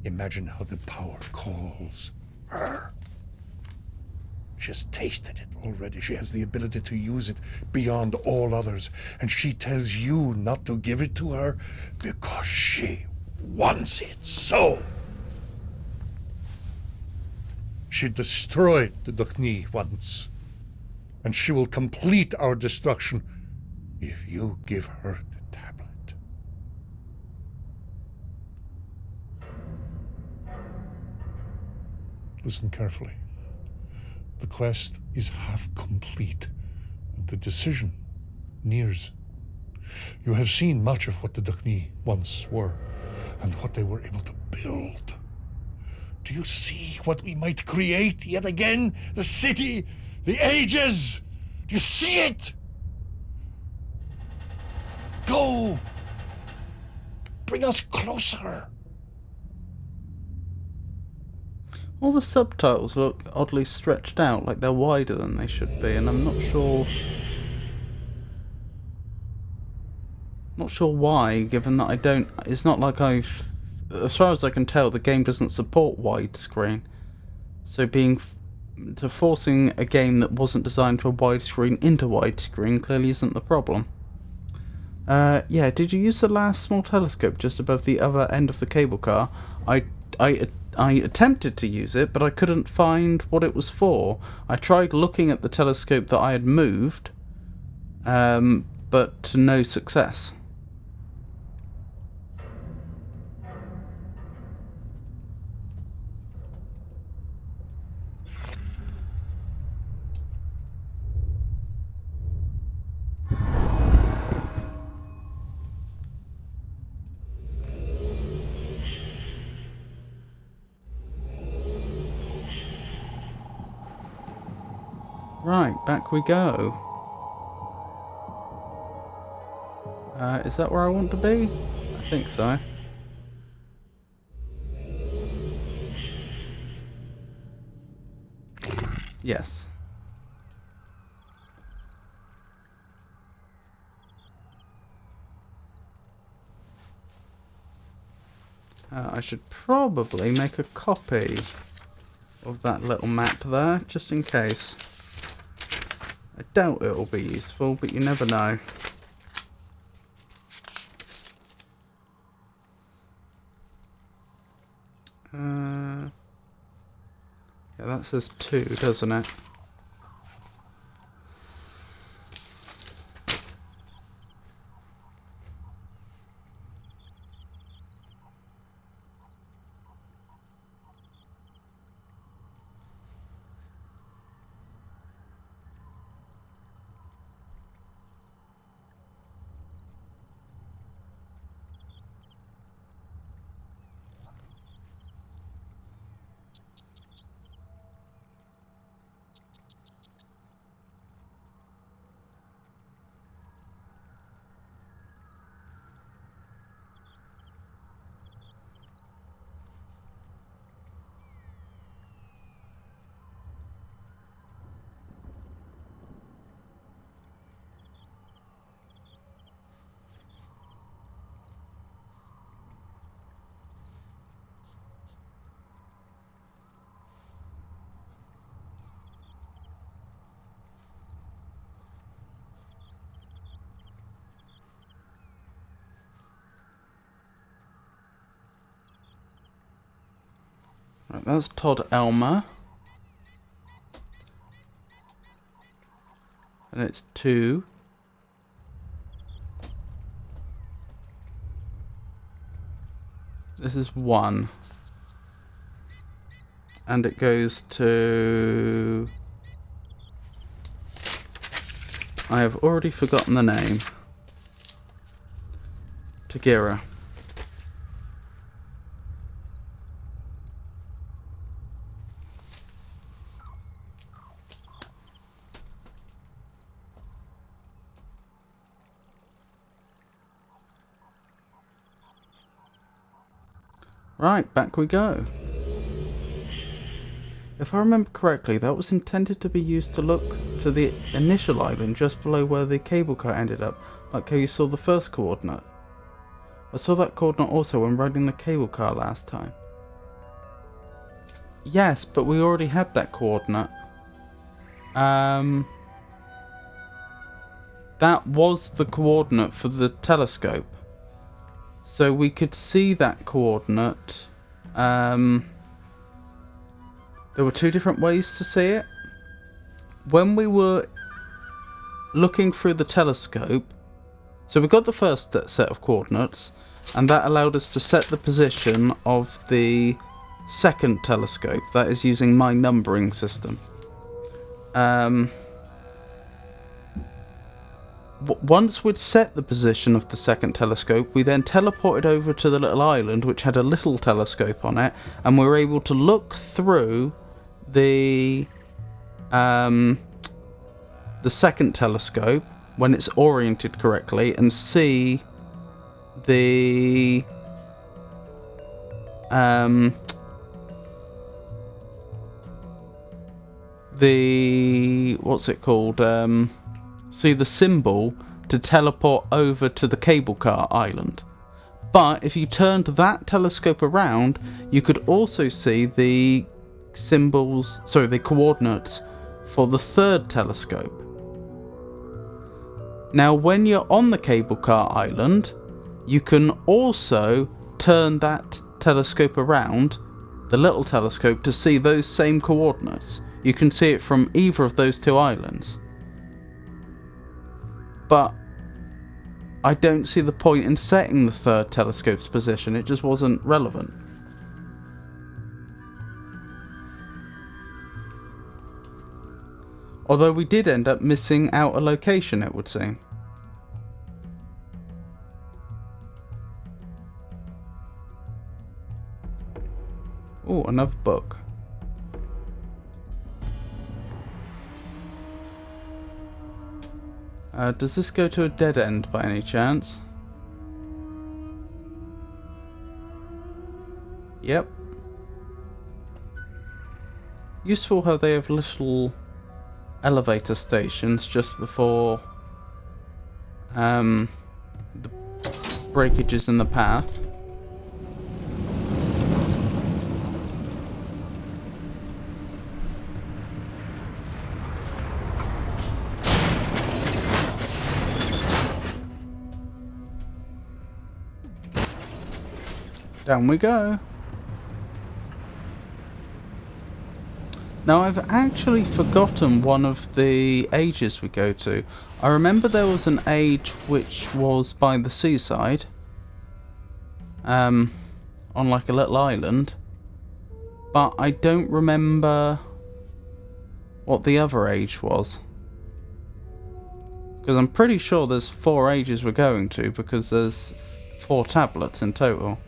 imagine how the power calls her. She has tasted it already. She has the ability to use it beyond all others. And she tells you not to give it to her because she wants it so. She destroyed the Dukhni once. And she will complete our destruction if you give her the tablet. Listen carefully. The quest is half complete, and the decision nears. You have seen much of what the Dukhni once were, and what they were able to build. Do you see what we might create yet again? The city, the ages! Do you see it? Go! Bring us closer! All the subtitles look oddly stretched out, like they're wider than they should be, and I'm not sure why, given that I don't... It's not like I've... As far as I can tell, the game doesn't support widescreen. So forcing a game that wasn't designed for widescreen into widescreen clearly isn't the problem. Yeah, did you use the last small telescope just above the other end of the cable car? I attempted to use it, but I couldn't find what it was for. I tried looking at the telescope that I had moved, but to no success. Right, back we go. Is that where I want to be? I think so. Yes. I should probably make a copy of that little map there, just in case. I doubt it'll be useful, but you never know. Yeah, that says 2, doesn't it? Right, that's Todd Elmer. And it's 2. This is 1. And it goes to... I have already forgotten the name. Tagira. Right, back we go. If I remember correctly, that was intended to be used to look to the initial island just below where the cable car ended up, like how you saw the first coordinate. I saw that coordinate also when riding the cable car last time. Yes, but we already had that coordinate. That was the coordinate for the telescope. So we could see that coordinate. There were 2 different ways to see it. When we were looking through the telescope, so we got the first set of coordinates, and that allowed us to set the position of the second telescope. That is using my numbering system. Once we'd set the position of the second telescope, we then teleported over to the little island which had a little telescope on it, and we were able to look through the second telescope when it's oriented correctly and see the what's it called? See the symbol to teleport over to the cable car island. But if you turned that telescope around, you could also see the the coordinates for the third telescope. Now, when you're on the cable car island, you can also turn that telescope around, the little telescope, to see those same coordinates. You can see it from either of those 2 islands. But I don't see the point in setting the third telescope's position. It just wasn't relevant. Although we did end up missing out a location, it would seem. Oh, another book. Does this go to a dead end by any chance? Yep. Useful how they have little elevator stations just before the breakages in the path. Down we go. Now I've actually forgotten one of the ages we go to. I remember there was an age which was by the seaside. On like a little island. But I don't remember what the other age was. Because I'm pretty sure there's 4 ages we're going to, because there's 4 tablets in total.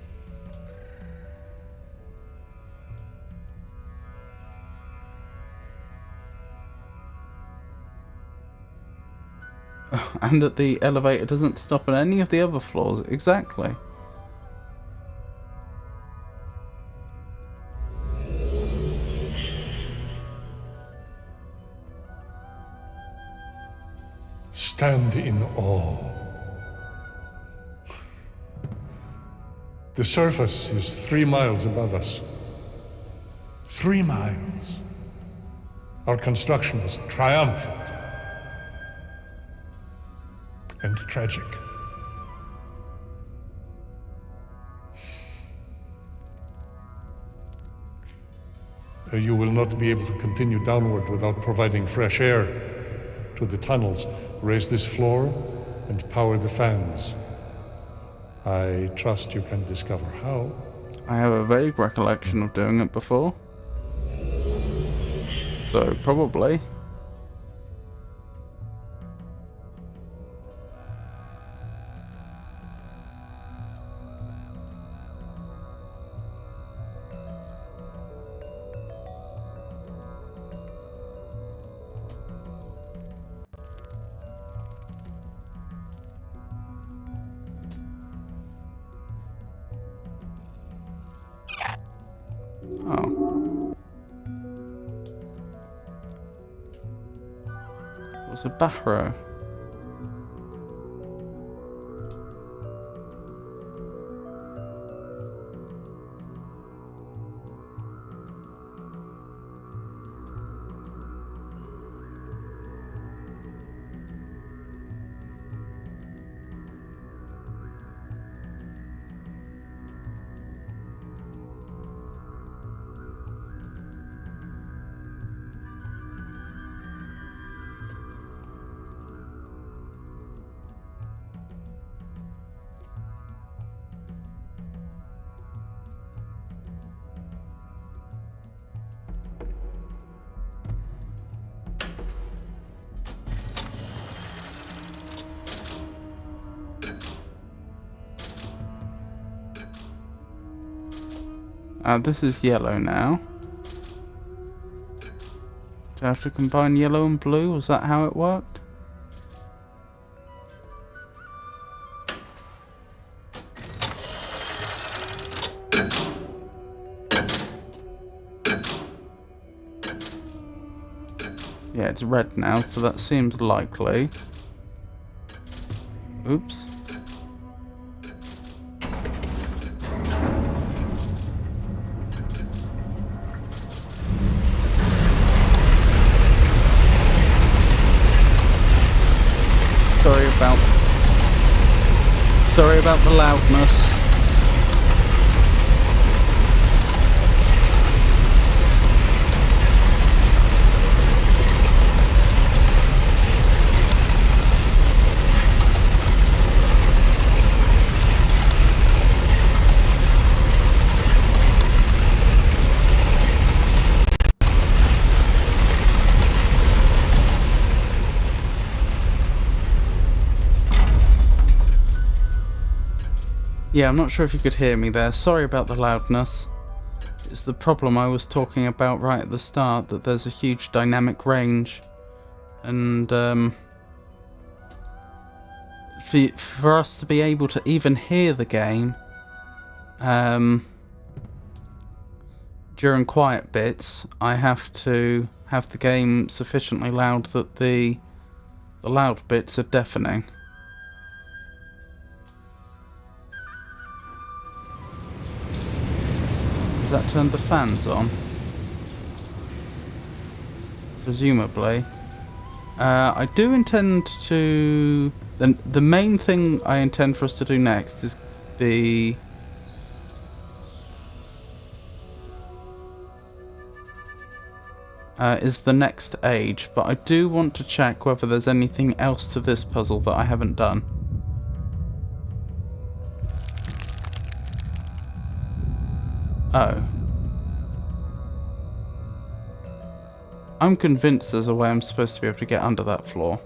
And that the elevator doesn't stop on any of the other floors. Exactly. Stand in awe. The surface is 3 miles above us. 3 miles. Our construction was triumphant and tragic. You will not be able to continue downward without providing fresh air to the tunnels. Raise this floor and power the fans. I trust you can discover how. I have a vague recollection of doing it before. So, probably. Oh. It was a barrow. This is yellow now. Do I have to combine yellow and blue? Was that how it worked? Yeah, it's red now, so that seems likely. Oops. Sorry about the loudness. Yeah, I'm not sure if you could hear me there. Sorry about the loudness. It's the problem I was talking about right at the start, that there's a huge dynamic range. And for us to be able to even hear the game during quiet bits, I have to have the game sufficiently loud that the loud bits are deafening. Has that turned the fans on? Presumably. I do intend to... The main thing I intend for us to do next is the... is the next age, but I do want to check whether there's anything else to this puzzle that I haven't done. Oh. I'm convinced there's a way I'm supposed to be able to get under that floor.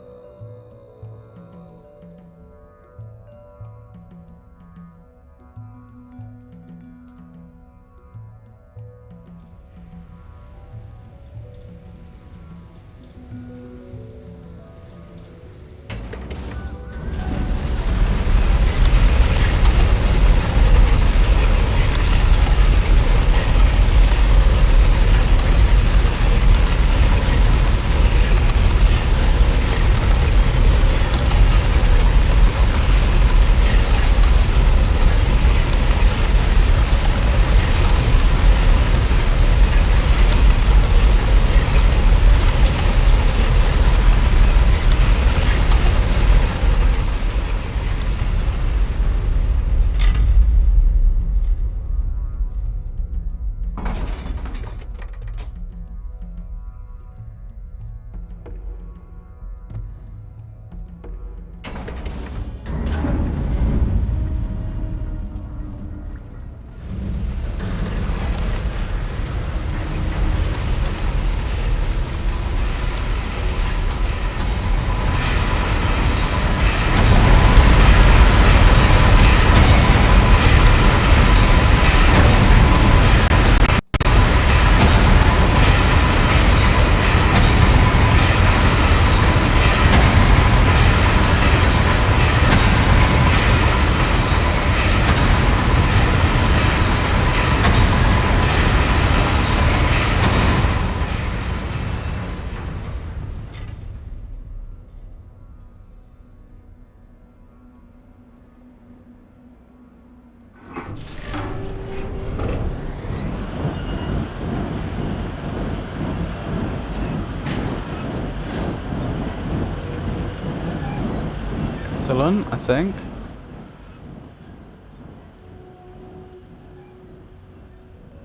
Excellent, I think.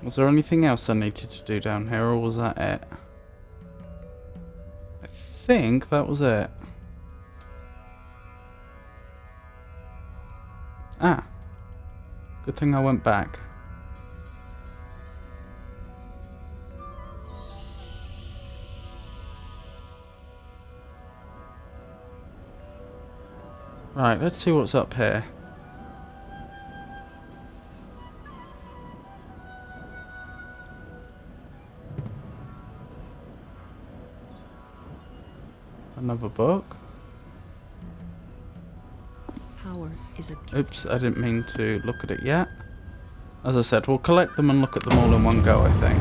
Was there anything else I needed to do down here, or was that it? I think that was it. Ah. Good thing I went back. Right, let's see what's up here. Another book. Power is a... Oops, I didn't mean to look at it yet. As I said, we'll collect them and look at them all in one go, I think.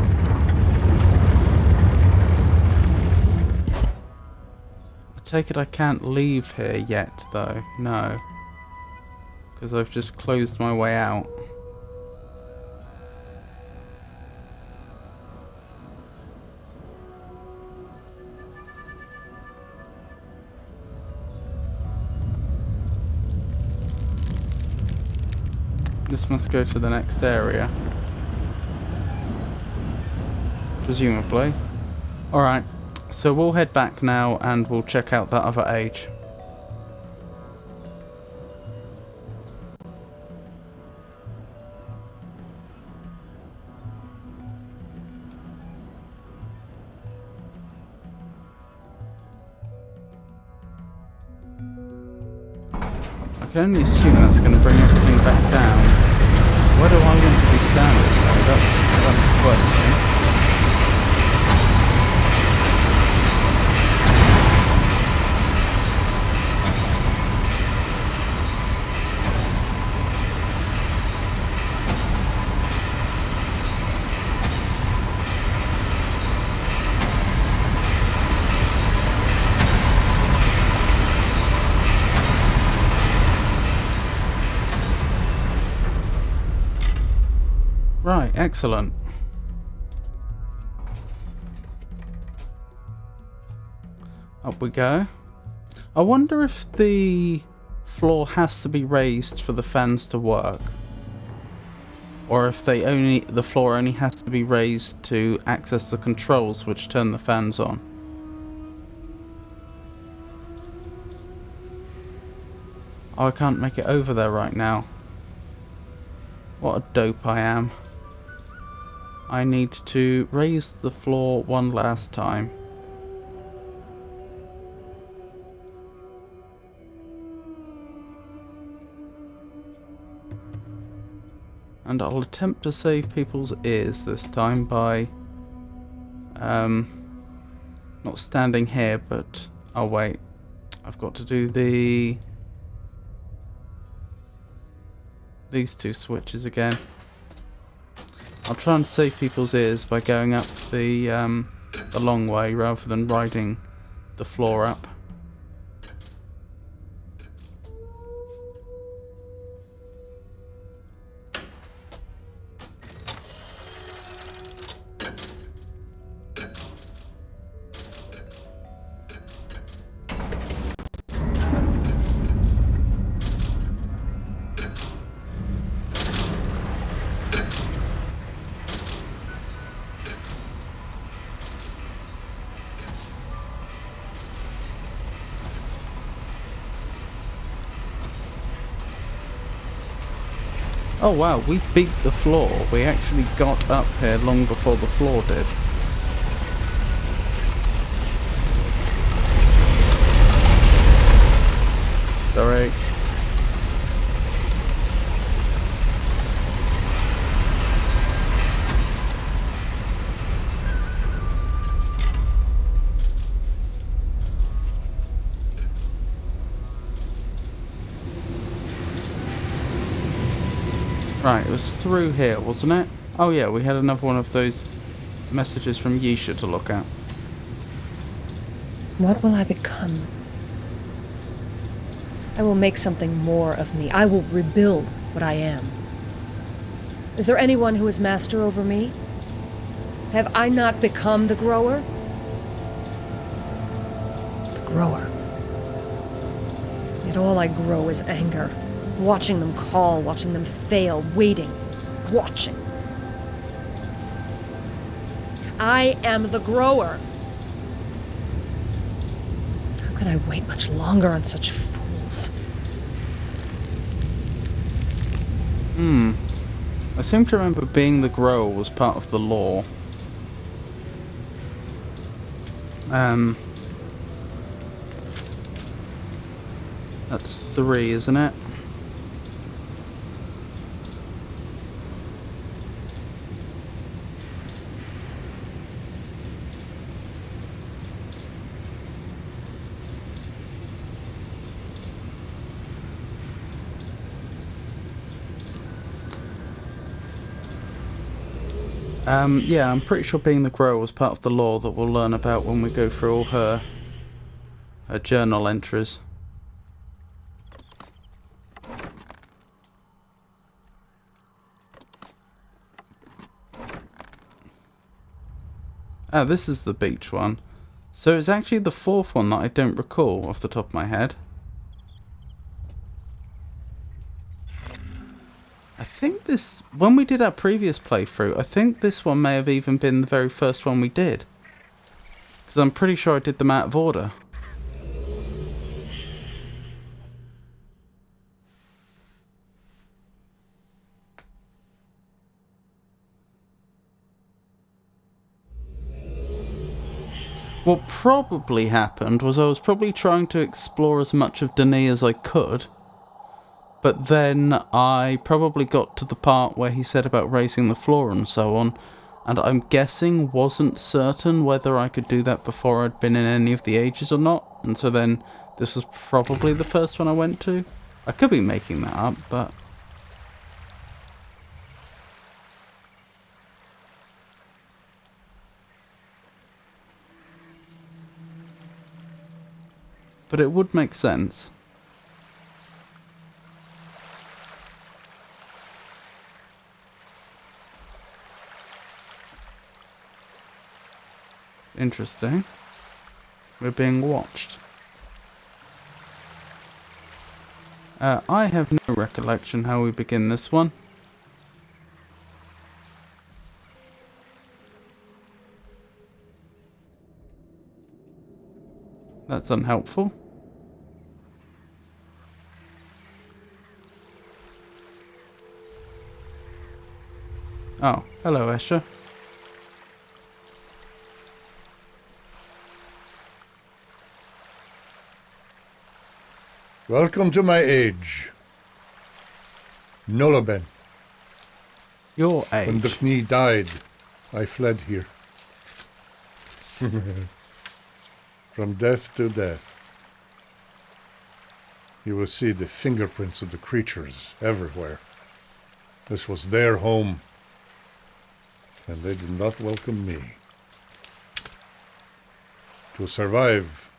I take it I can't leave here yet, though. No. Because I've just closed my way out. This must go to the next area. Presumably. Alright, so we'll head back now and we'll check out that other age. I can only assume that's going to bring everything back down. Where do I want to be standing though? That's the question. Right, excellent. Up we go. I wonder if the floor has to be raised for the fans to work, or if the floor only has to be raised to access the controls which turn the fans on. Oh, I can't make it over there right now. What a dope I am. I need to raise the floor one last time. And I'll attempt to save people's ears this time by not standing here, but oh wait, I've got to do these two switches again. I'll try and save people's ears by going up the long way rather than riding the floor up. Oh wow, we beat the floor. We actually got up here long before the floor did. Sorry. Right, it was through here, wasn't it? Oh yeah, we had another one of those messages from Yisha to look at. What will I become? I will make something more of me. I will rebuild what I am. Is there anyone who is master over me? Have I not become the grower? The grower. Yet all I grow is anger. Watching them call, watching them fail, waiting, watching. I am the grower. How could I wait much longer on such fools? I seem to remember being the grower was part of the law. That's 3, isn't it? Yeah, I'm pretty sure being the grower was part of the law that we'll learn about when we go through all her journal entries. Ah, this is the beach one. So it's actually the 4th one that I don't recall off the top of my head. I think this, when we did our previous playthrough, I think this one may have even been the very first one we did. Because I'm pretty sure I did them out of order. What probably happened was I was probably trying to explore as much of Denis as I could. But then I probably got to the part where he said about raising the floor and so on, and I'm guessing wasn't certain whether I could do that before I'd been in any of the ages or not, and so then this was probably the first one I went to. I could be making that up, but... but it would make sense. Interesting. We're being watched. I have no recollection how we begin this one. That's unhelpful. Oh, hello, Escher. Welcome to my age. Noloben. Your When the age. knee died, I fled here. From death to death. You will see the fingerprints of the creatures everywhere. This was their home, and they did not welcome me. To survive,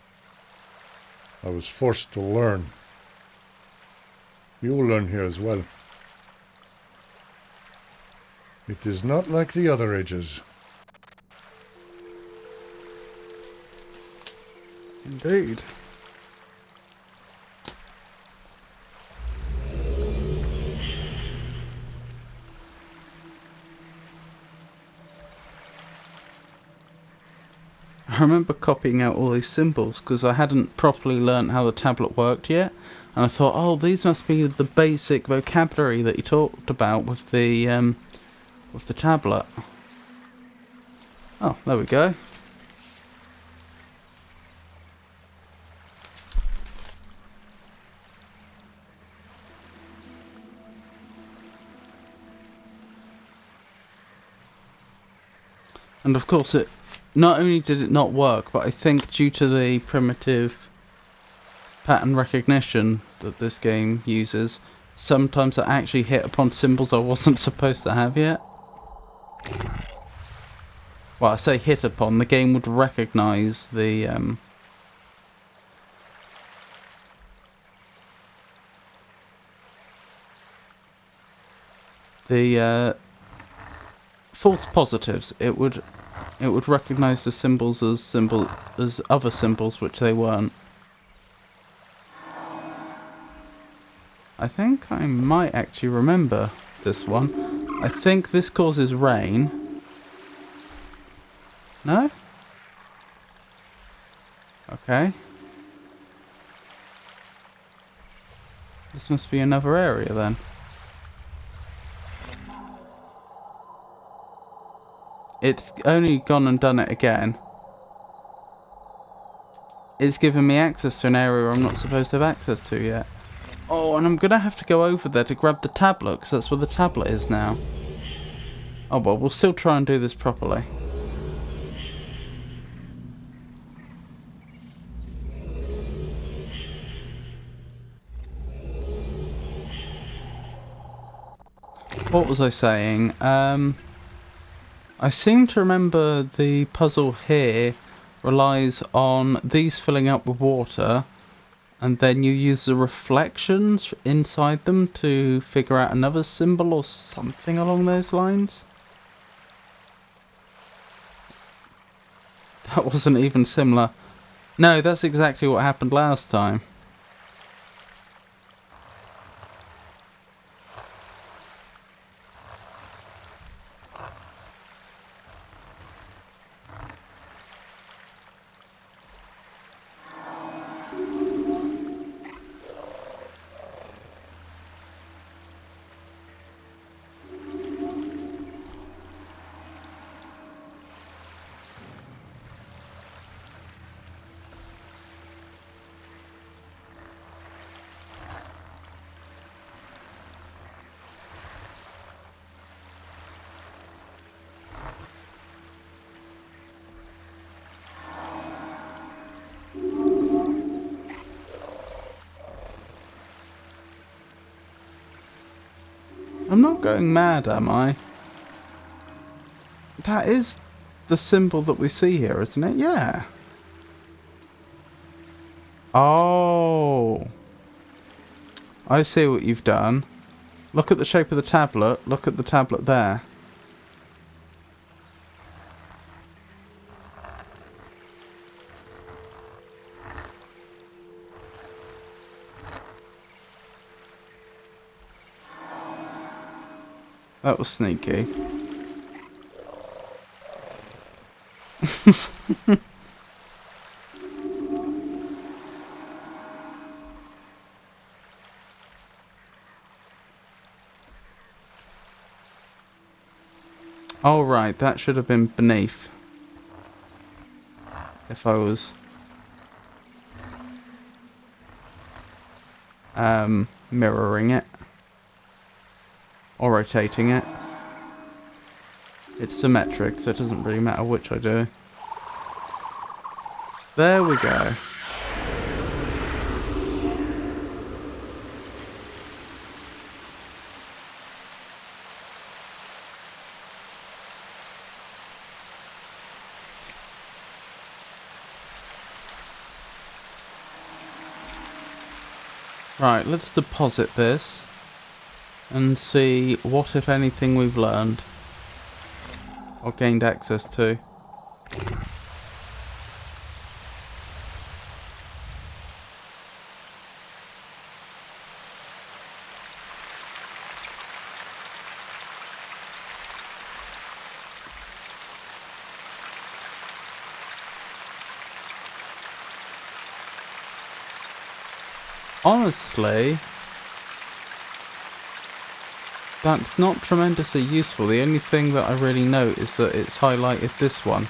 I was forced to learn. You will learn here as well. It is not like the other ages. Indeed. I remember copying out all these symbols because I hadn't properly learnt how the tablet worked yet, and I thought, oh, these must be the basic vocabulary that you talked about with the tablet. Oh, there we go. And of course it not only did it not work, but I think due to the primitive pattern recognition that this game uses, sometimes I actually hit upon symbols I wasn't supposed to have yet. Well, I say hit upon, the game would recognise the false positives. It would recognise the symbols as other symbols which they weren't. I think I might actually remember this one. I think this causes rain. No? Okay. This must be another area then. It's only gone and done it again. It's given me access to an area I'm not supposed to have access to yet. Oh, and I'm gonna have to go over there to grab the tablet, because that's where the tablet is now. Oh well, we'll still try and do this properly. What was I saying? I seem to remember the puzzle here relies on these filling up with water, and then you use the reflections inside them to figure out another symbol or something along those lines. That wasn't even similar. No, that's exactly what happened last time. I'm not going mad, am I? That is the symbol that we see here, isn't it? Yeah. Oh. I see what you've done. Look at the shape of the tablet. Look at the tablet there. That was sneaky. Oh right, that should have been beneath. If I was mirroring it or rotating it. It's symmetric, so it doesn't really matter which I do. There we go. Right, let's deposit this and see what, if anything, we've learned or gained access to. Honestly, that's not tremendously useful. The only thing that I really note is that it's highlighted this one.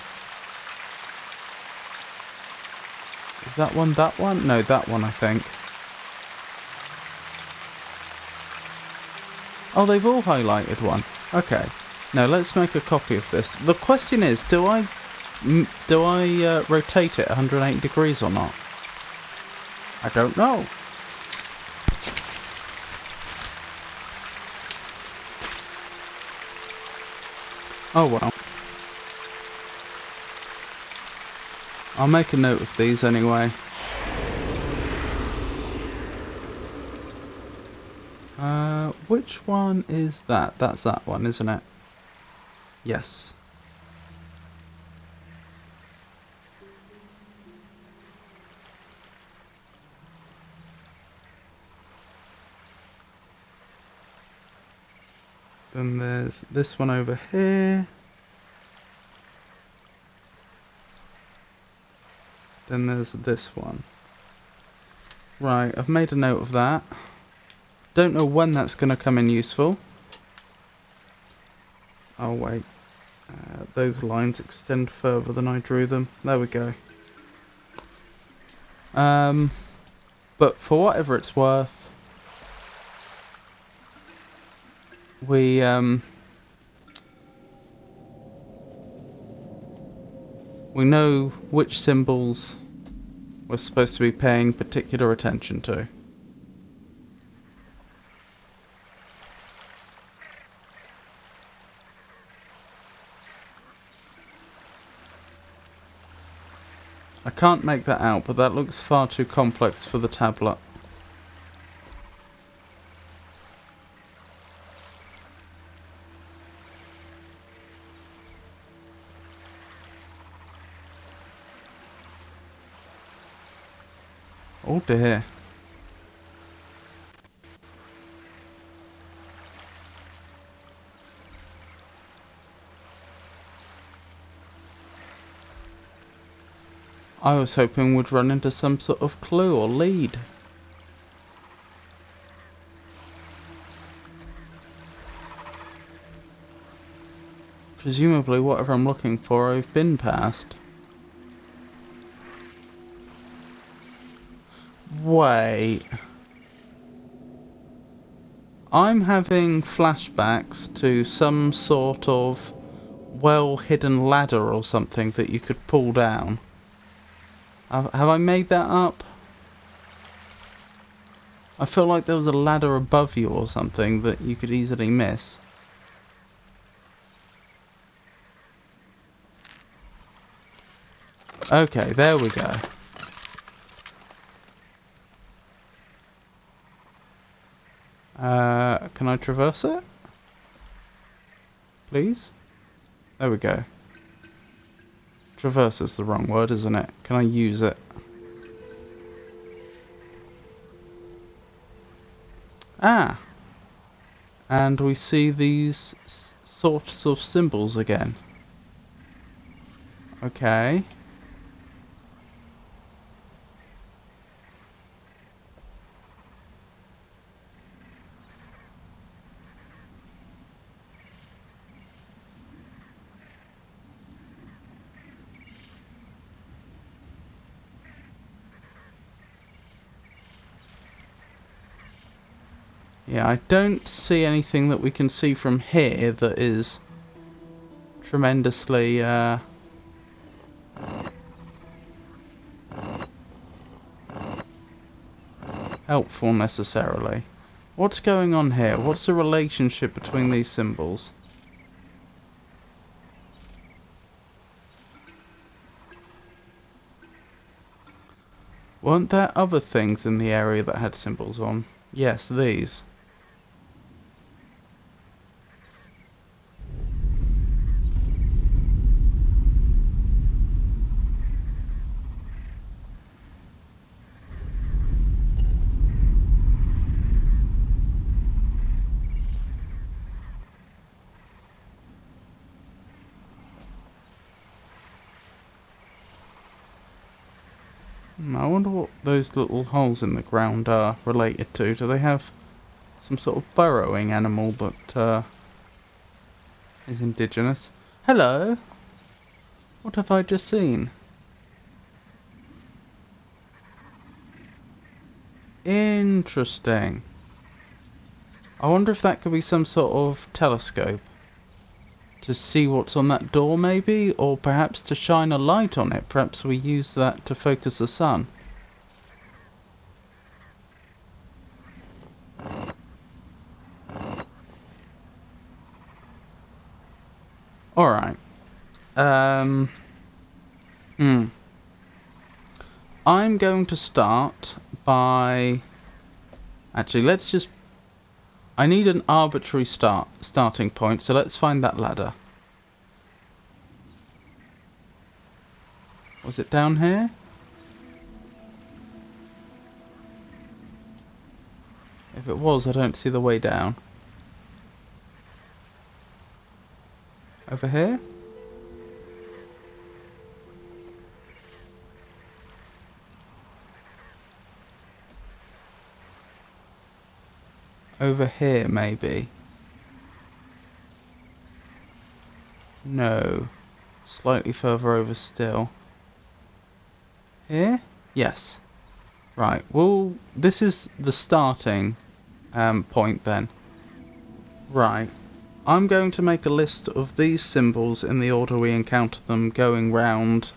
Is that one that one? No, that one I think. Oh, they've all highlighted one. Okay. Now let's make a copy of this. The question is, do I rotate it 180 degrees or not? I don't know. Oh well. I'll make a note of these anyway. Which one is that? That's that one, isn't it? Yes. Then there's this one over here. Then there's this one. Right, I've made a note of that. Don't know when that's going to come in useful. Oh wait. Those lines extend further than I drew them. There we go. But for whatever it's worth, we know which symbols we're supposed to be paying particular attention to. I can't make that out, but that looks far too complex for the tablet. Oh dear. I was hoping we'd run into some sort of clue or lead. Presumably whatever I'm looking for I've been past. Wait. I'm having flashbacks to some sort of well-hidden ladder or something that you could pull down. Have I made that up? I feel like there was a ladder above you or something that you could easily miss. Okay, there we go. Can I traverse it? Please? There we go. Traverse is the wrong word, isn't it? Can I use it? Ah! And we see these sorts of symbols again. Okay. Yeah, I don't see anything that we can see from here that is tremendously helpful necessarily. What's going on here? What's the relationship between these symbols? Weren't there other things in the area that had symbols on? Yes, these. I wonder what those little holes in the ground are related to. Do they have some sort of burrowing animal that is indigenous? Hello? What have I just seen? Interesting. I wonder if that could be some sort of telescope. To see what's on that door maybe? Or perhaps to shine a light on it. Perhaps we use that to focus the sun. Alright. I'm going to start by... Actually, let's just... I need an arbitrary starting point, so let's find that ladder. Was it down here? If it was, I don't see the way down. Over here? Over here, maybe. No. Slightly further over still. Here? Yes. Right, well, this is the starting point then. Right. I'm going to make a list of these symbols in the order we encounter them, going round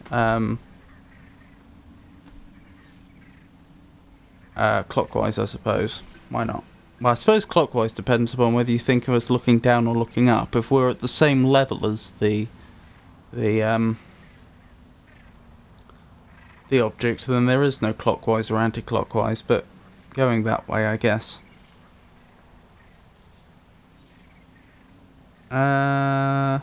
clockwise, I suppose. Why not? Well, I suppose clockwise depends upon whether you think of us looking down or looking up. If we're at the same level as the object, then there is no clockwise or anti-clockwise, but going that way, I guess. I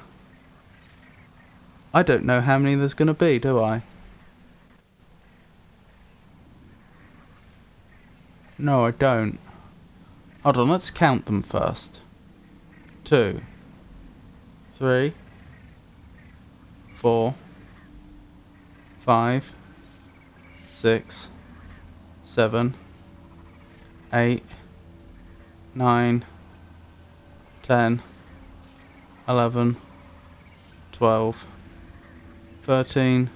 don't know how many there's going to be, do I? No, I don't. Hold on, let's count them first. 2, 3, 4, 5, 6, 7, 8, 9, 10, 11, 12, 13,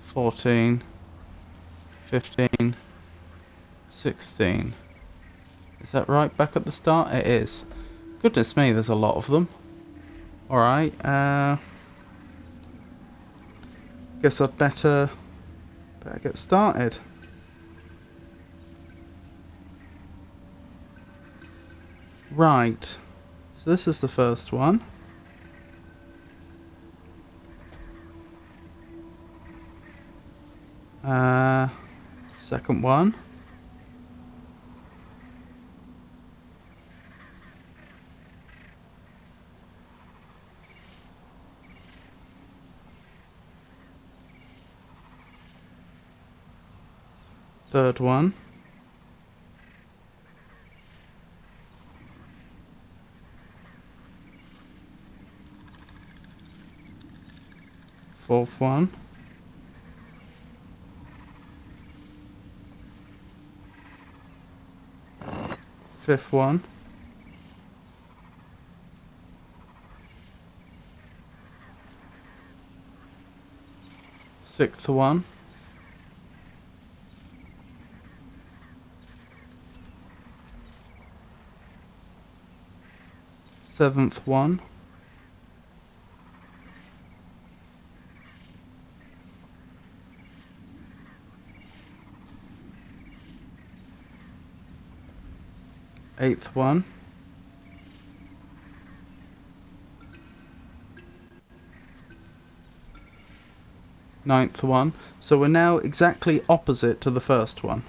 14, 15, 16. Is that right back at the start? It is. Goodness me, there's a lot of them. Alright, guess I'd better get started. Right, so this is the first one. Second one. Third one. Fourth one. Fifth one. Sixth one. Seventh one. Eighth one. Ninth one. So we're now exactly opposite to the first one.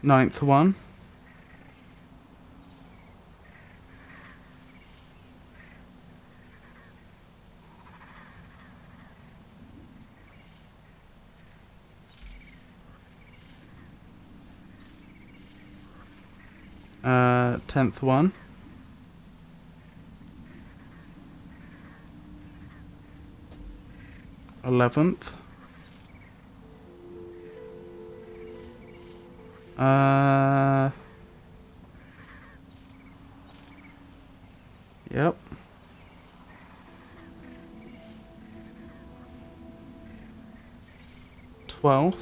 Ninth one. Tenth one. Eleventh. Yep. 12th.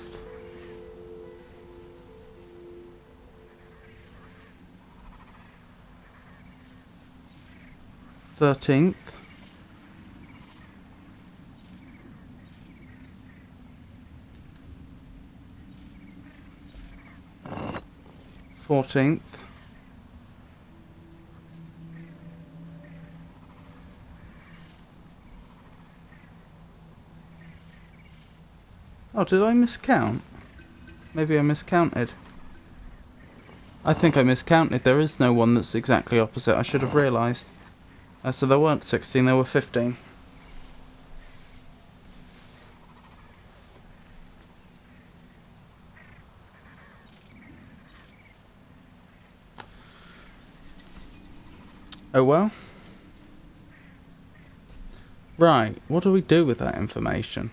13th. 14th. 'Oh, did I miscount? Maybe I miscounted. I think I miscounted. There is no one that's exactly opposite. I should have realised. So there weren't 16, there were 15. Oh well. Right, what do we do with that information?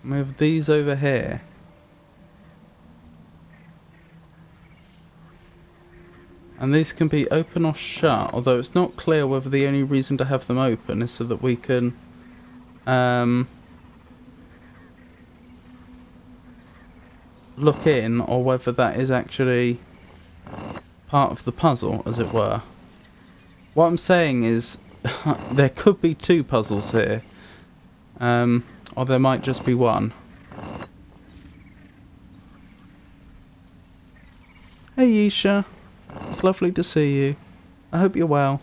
Move these over here. And these can be open or shut, although it's not clear whether the only reason to have them open is so that we can look in, or whether that is actually part of the puzzle, as it were. What I'm saying is there could be two puzzles here, or there might just be one. Hey Yisha, it's lovely to see you. I hope you're well.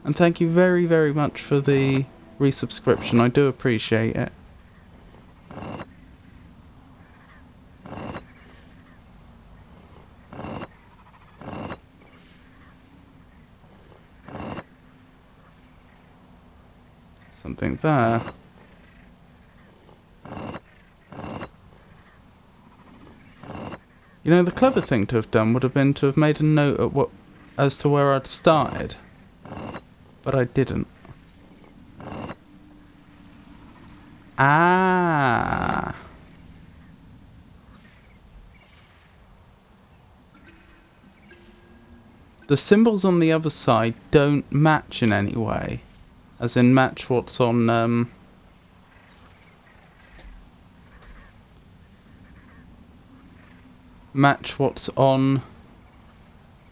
And thank you very, very much for the resubscription. I do appreciate it. Something there. You know, the clever thing to have done would have been to have made a note at what, as to where I'd started, but I didn't. Ah. The symbols on the other side don't match in any way, as in match what's on match what's on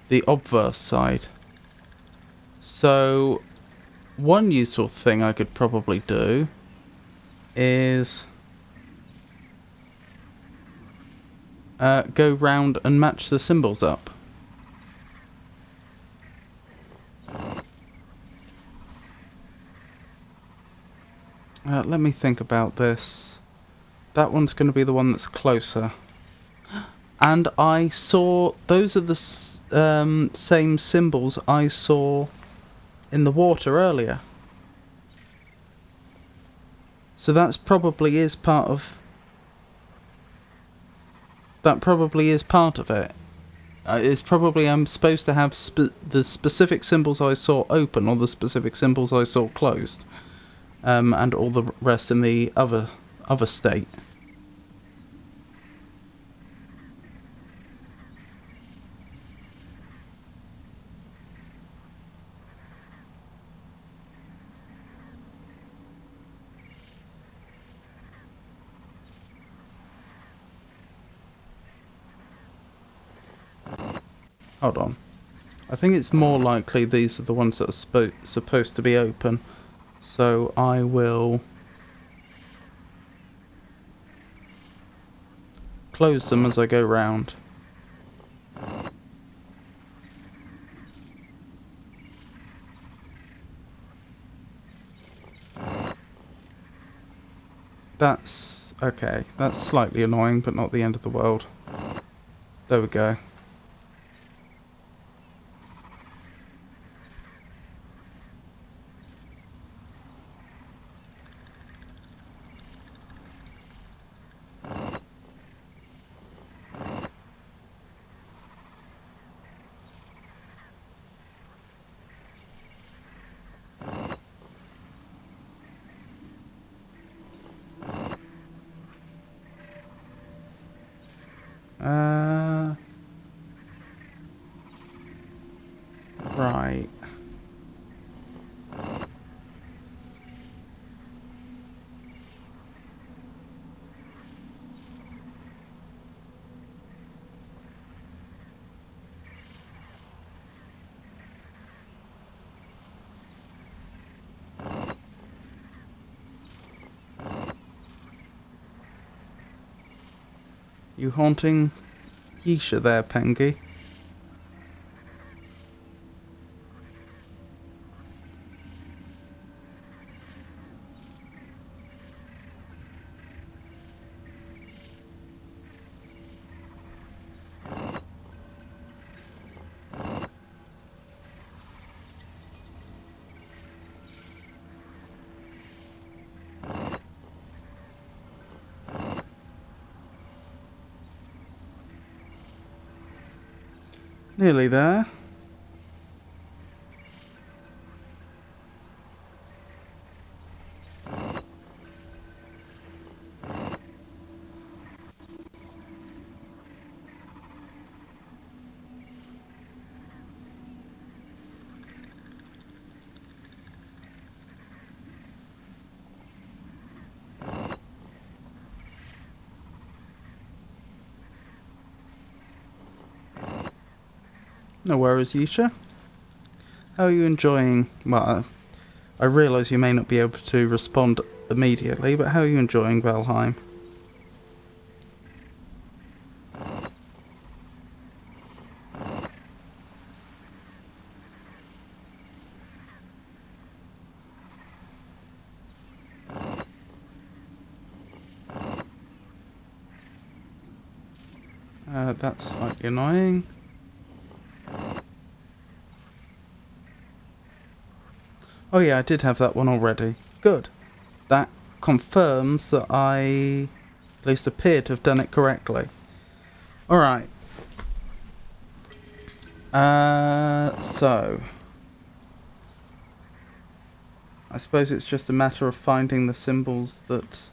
the obverse side. So one useful thing I could probably do is go round and match the symbols up. Let me think about this. That one's going to be the one that's closer. And I saw, those are the same symbols I saw in the water earlier. So that's probably is part of... That probably is part of it. It's probably I'm supposed to have the specific symbols I saw open or the specific symbols I saw closed. And all the rest in the other state. Hold on. I think it's more likely these are the ones that are supposed to be open. So I will close them as I go round. That's okay. That's slightly annoying, but not the end of the world. There we go. Right. You haunting Yeesha there, Pengy? Nearly there. No worries, Yeesha. How are you enjoying... Well, I realise you may not be able to respond immediately, but how are you enjoying Valheim? That's slightly annoying. Oh yeah, I did have that one already. Good. That confirms that I at least appear to have done it correctly. Alright. So... I suppose it's just a matter of finding the symbols that...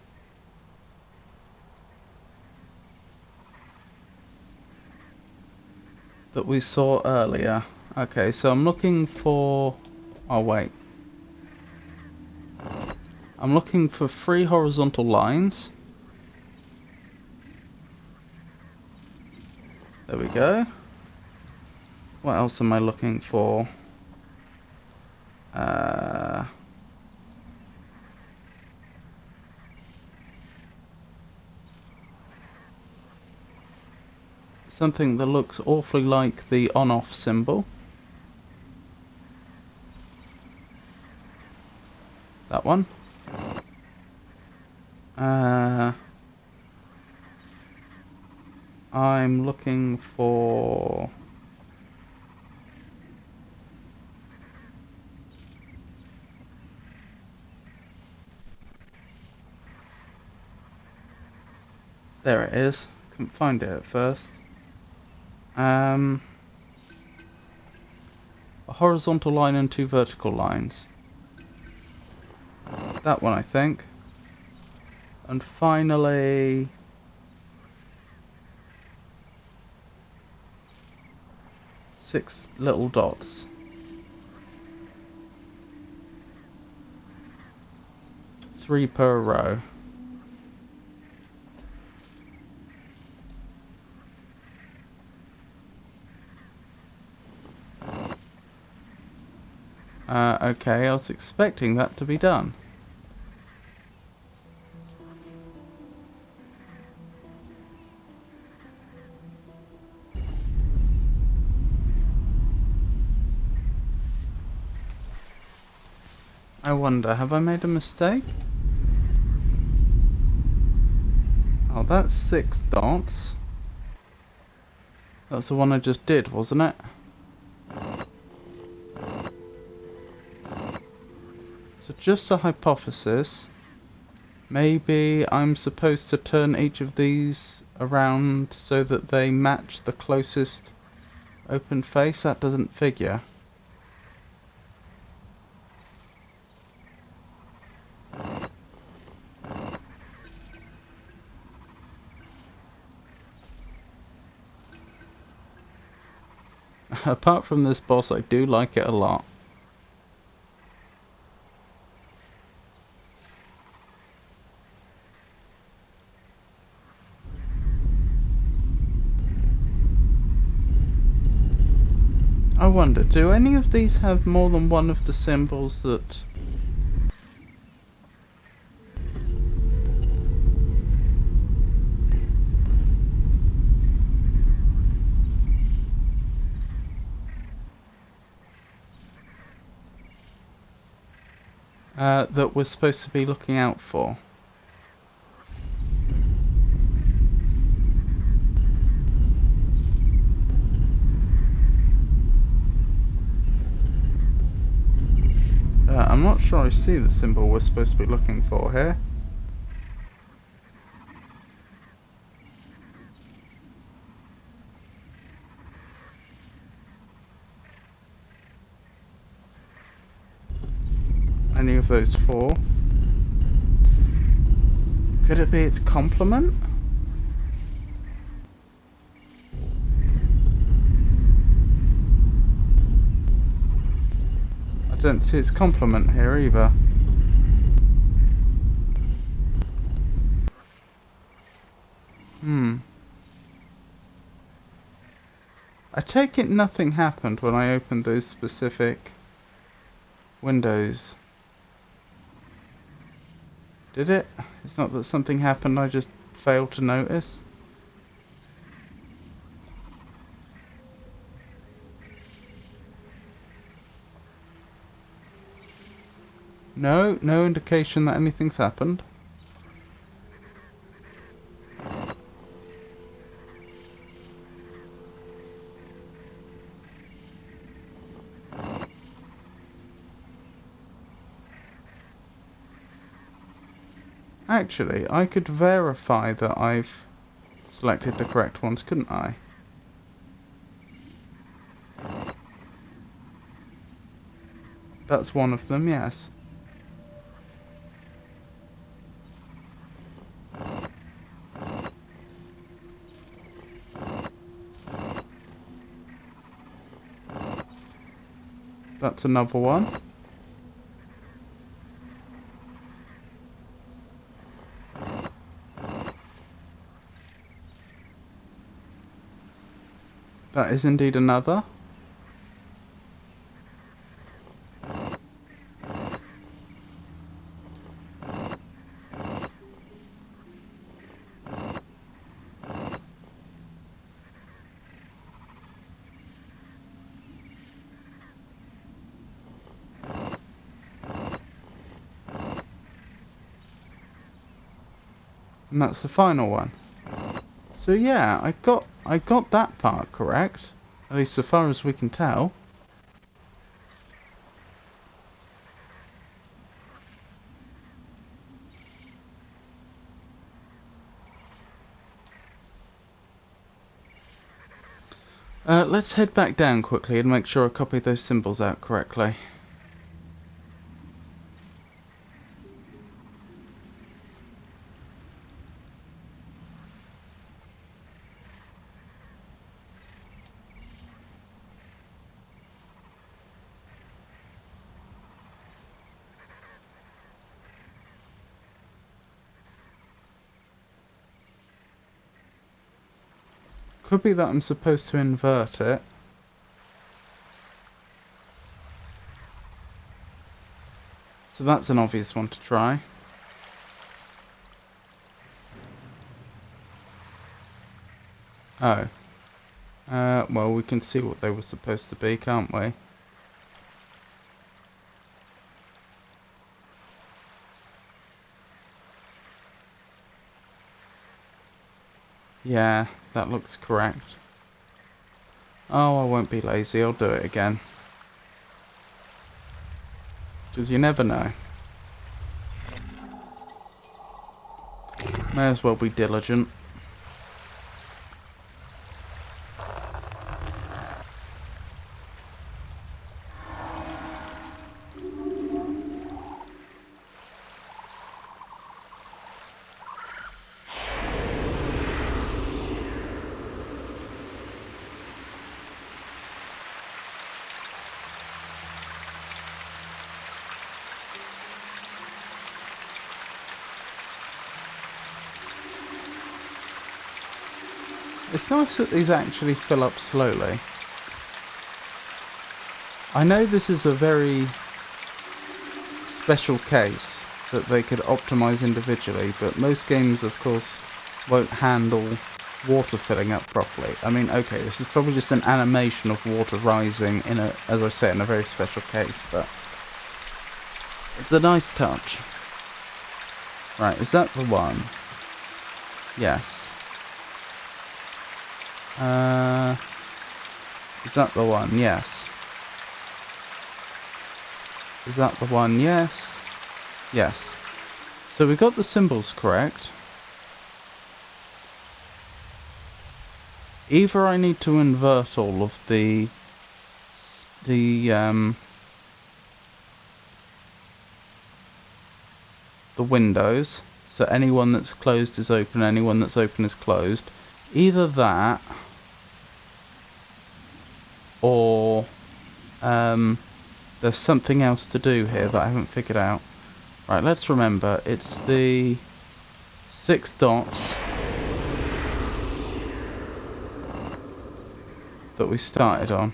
that we saw earlier. Okay, so I'm looking for... Oh, wait. I'm looking for 3 horizontal lines. There we go. What else am I looking for? Something that looks awfully like the on-off symbol. That one. I'm looking for... There it is. Couldn't find it at first. A horizontal line and 2 vertical lines. That one, I think. And finally... 6 little dots. 3 per row. Okay, I was expecting that to be done. I wonder, have I made a mistake? Oh, that's 6 dots. That's the one I just did, wasn't it? So just a hypothesis. Maybe I'm supposed to turn each of these around so that they match the closest open face? That doesn't figure. Apart from this boss, I do like it a lot. I wonder, do any of these have more than one of the symbols that... that we're supposed to be looking out for? I'm not sure I see the symbol we're supposed to be looking for here. Any of those 4? Could it be its complement? I don't see its complement here either. I take it nothing happened when I opened those specific windows. Did it? It's not that something happened, I just failed to notice. No, no indication that anything's happened. Actually, I could verify that I've selected the correct ones, couldn't I? That's one of them, yes. That's another one. That is indeed another. And that's the final one. So yeah, I got that part correct. At least so far as we can tell. Let's head back down quickly and make sure I copy those symbols out correctly. Could be that I'm supposed to invert it. So that's an obvious one to try. Oh. Well, we can see what they were supposed to be, can't we? Yeah, that looks correct. Oh, I won't be lazy, I'll do it again. Because you never know. May as well be diligent. It's nice that these actually fill up slowly. I know this is a very special case that they could optimize individually, but most games, of course, won't handle water filling up properly. I mean, okay, this is probably just an animation of water rising in a, as I say, in a very special case, but it's a nice touch. Right, is that the one? Yes. Is that the one? Yes. Is that the one? Yes. Yes. So we got the symbols correct. Either I need to invert all of the windows, so anyone that's closed is open, anyone that's open is closed. Either that, or there's something else to do here that I haven't figured out. Right, let's remember, it's the 6 dots that we started on.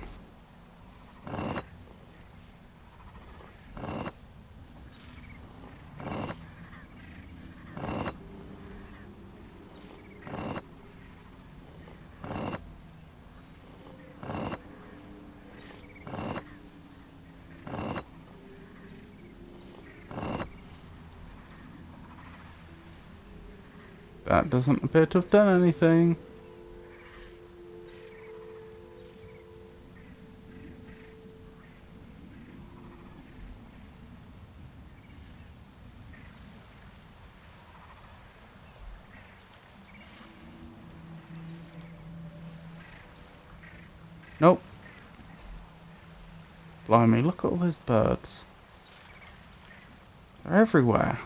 That doesn't appear to have done anything. Nope. Blimey, look at all those birds. They're everywhere.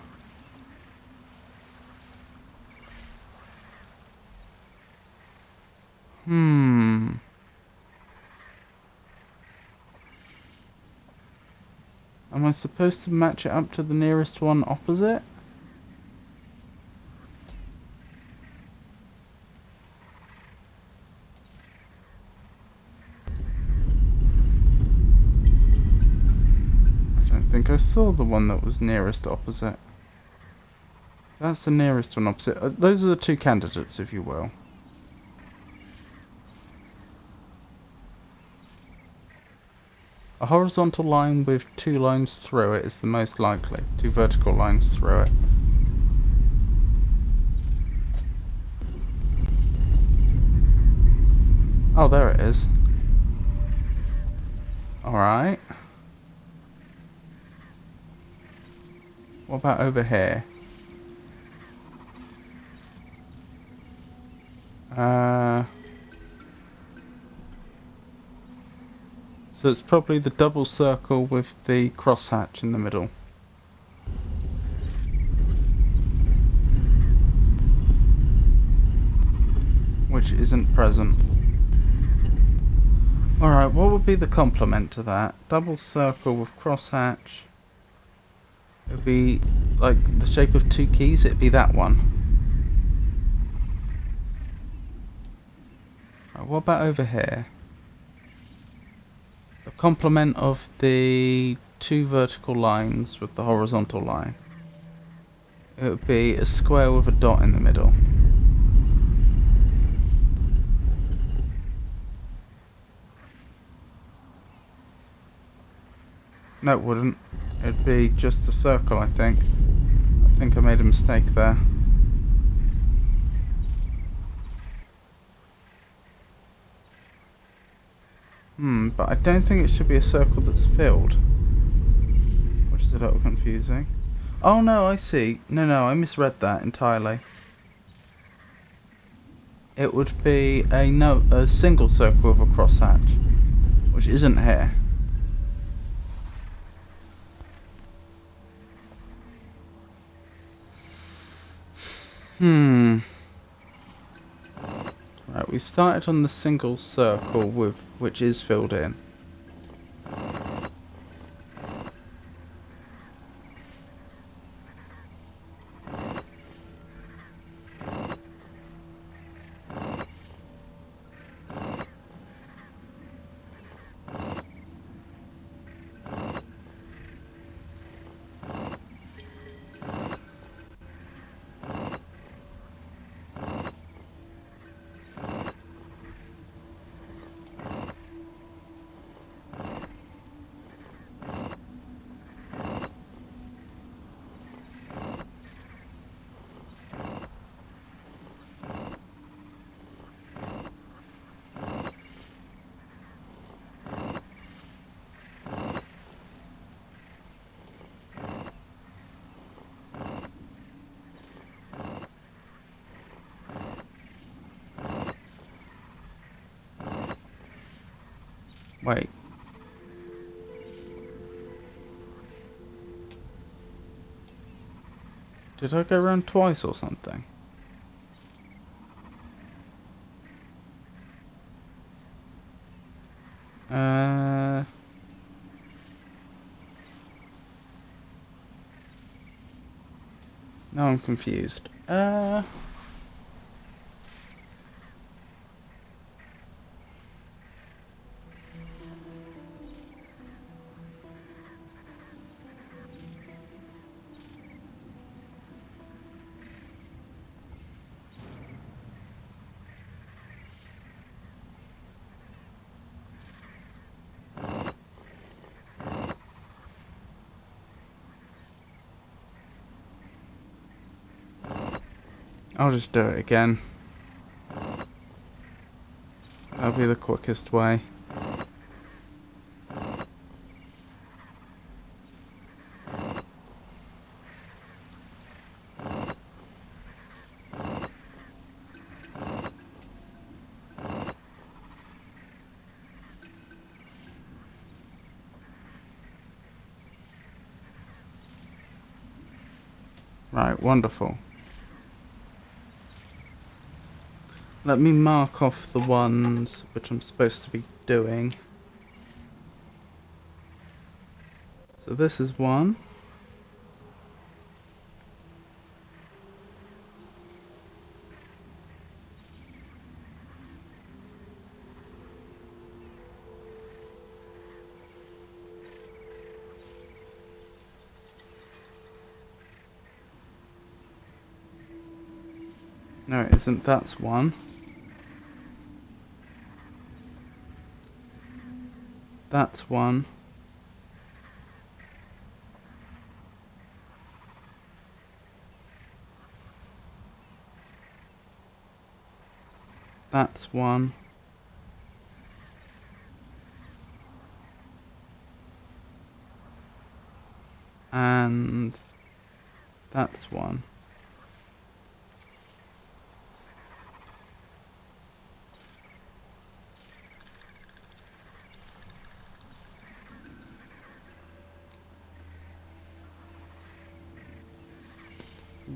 Am I supposed to match it up to the nearest one opposite? I don't think I saw the one that was nearest opposite. That's the nearest one opposite. Those are the two candidates, if you will. A horizontal line with 2 lines through it is the most likely. 2 vertical lines through it. Oh, there it is. Alright. What about over here? So it's probably the double circle with the crosshatch in the middle. Which isn't present. Alright, what would be the complement to that? Double circle with crosshatch. It would be like the shape of two keys, it'd be that one. Right, what about over here? The complement of the two vertical lines with the horizontal line. It would be a square with a dot in the middle. No, it wouldn't. It'd be just a circle, I think. I think I made a mistake there. But I don't think it should be a circle that's filled. Which is a little confusing. Oh no, I see. No, I misread that entirely. It would be a single circle with a crosshatch. Which isn't here. Right, we started on the single circle with which is filled in. Wait. Did I go around twice or something? Now I'm confused. I'll just do it again. That'll be the quickest way. Right, wonderful. Let me mark off the ones which I'm supposed to be doing. So this is one. No, it isn't. That's one. That's one. That's one. And that's one.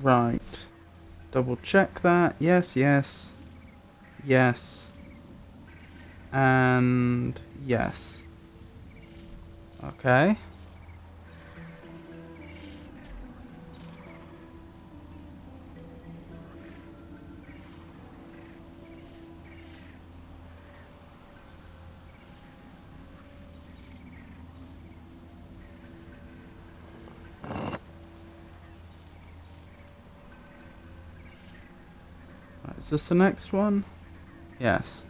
Right. Double check that. Yes, yes. Yes. And yes. Okay. Right, is this the next one? Yes.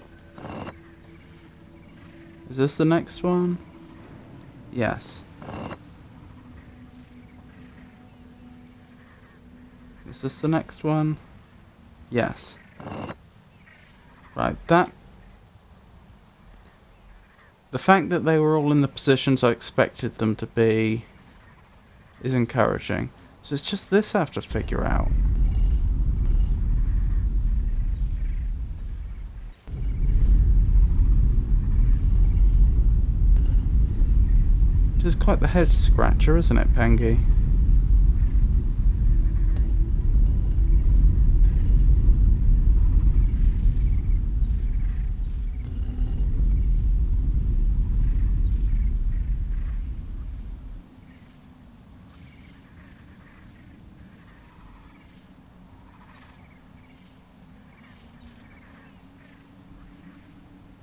Is this the next one? Yes. Is this the next one? Yes. Right, that... The fact that they were all in the positions I expected them to be is encouraging. So it's just this I have to figure out. It is quite the head scratcher, isn't it, Pengy?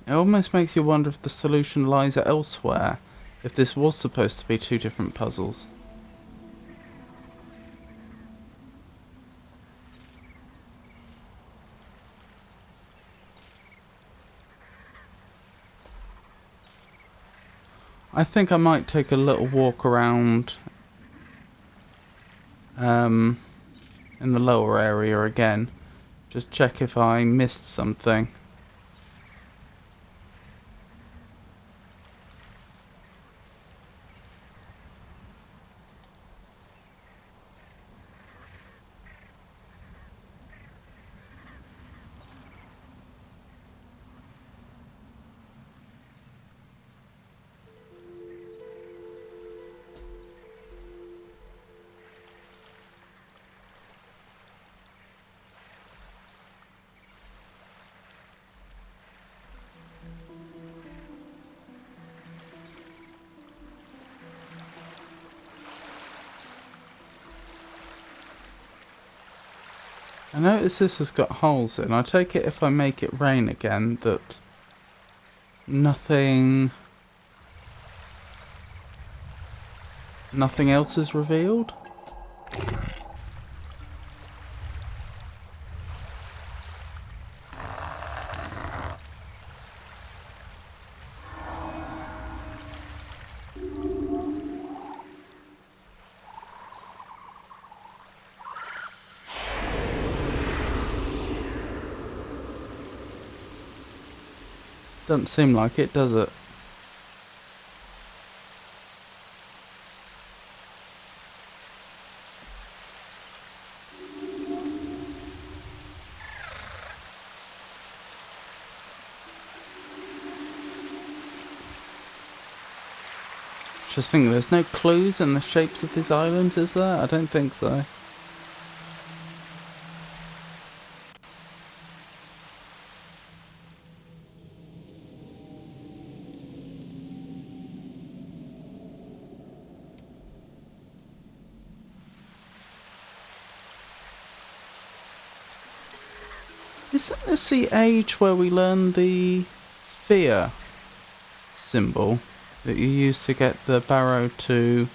It almost makes you wonder if the solution lies elsewhere, if this was supposed to be two different puzzles. I think I might take a little walk around in the lower area again. Just check if I missed something. I notice this has got holes in. I take it if I make it rain again that nothing else is revealed. Doesn't seem like it, does it? Just think, there's no clues in the shapes of these islands, is there? I don't think so. Isn't this the age where we learn the fear symbol that you use to get the barrow to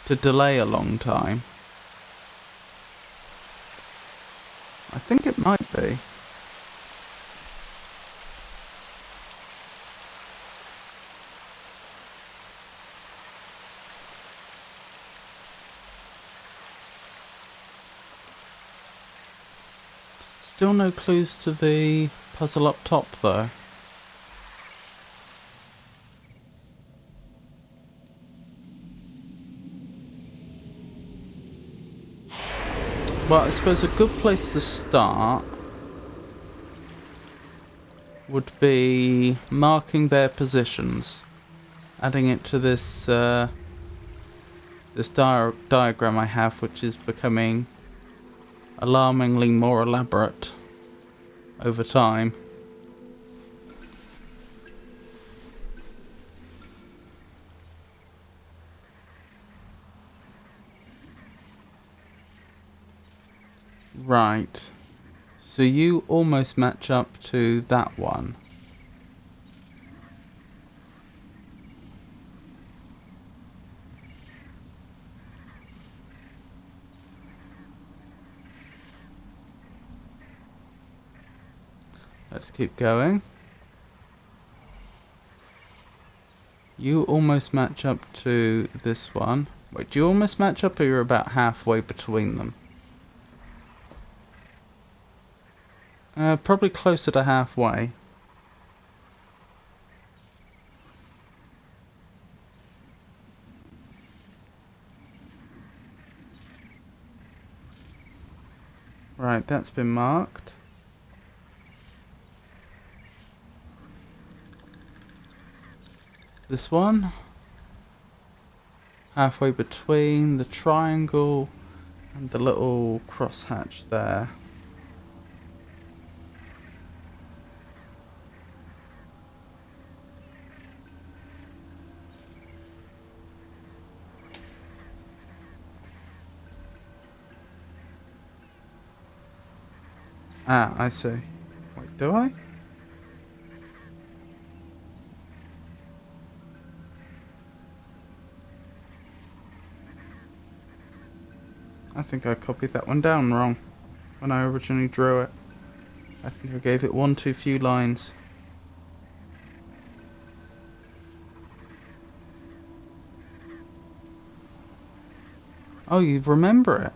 delay a long time? I think it might be. Still no clues to the puzzle up top though. Well, I suppose a good place to start would be marking their positions, adding it to this this diagram I have, which is becoming alarmingly more elaborate over time. Right. So you almost match up to that one. Let's keep going. You almost match up to this one. Wait, do you almost match up, or you're about halfway between them? Probably closer to halfway. Right, that's been marked. This one. Halfway between the triangle and the little crosshatch there. Ah, I see. Wait, do I? I think I copied that one down wrong when I originally drew it. I think I gave it one too few lines. Oh, you remember it?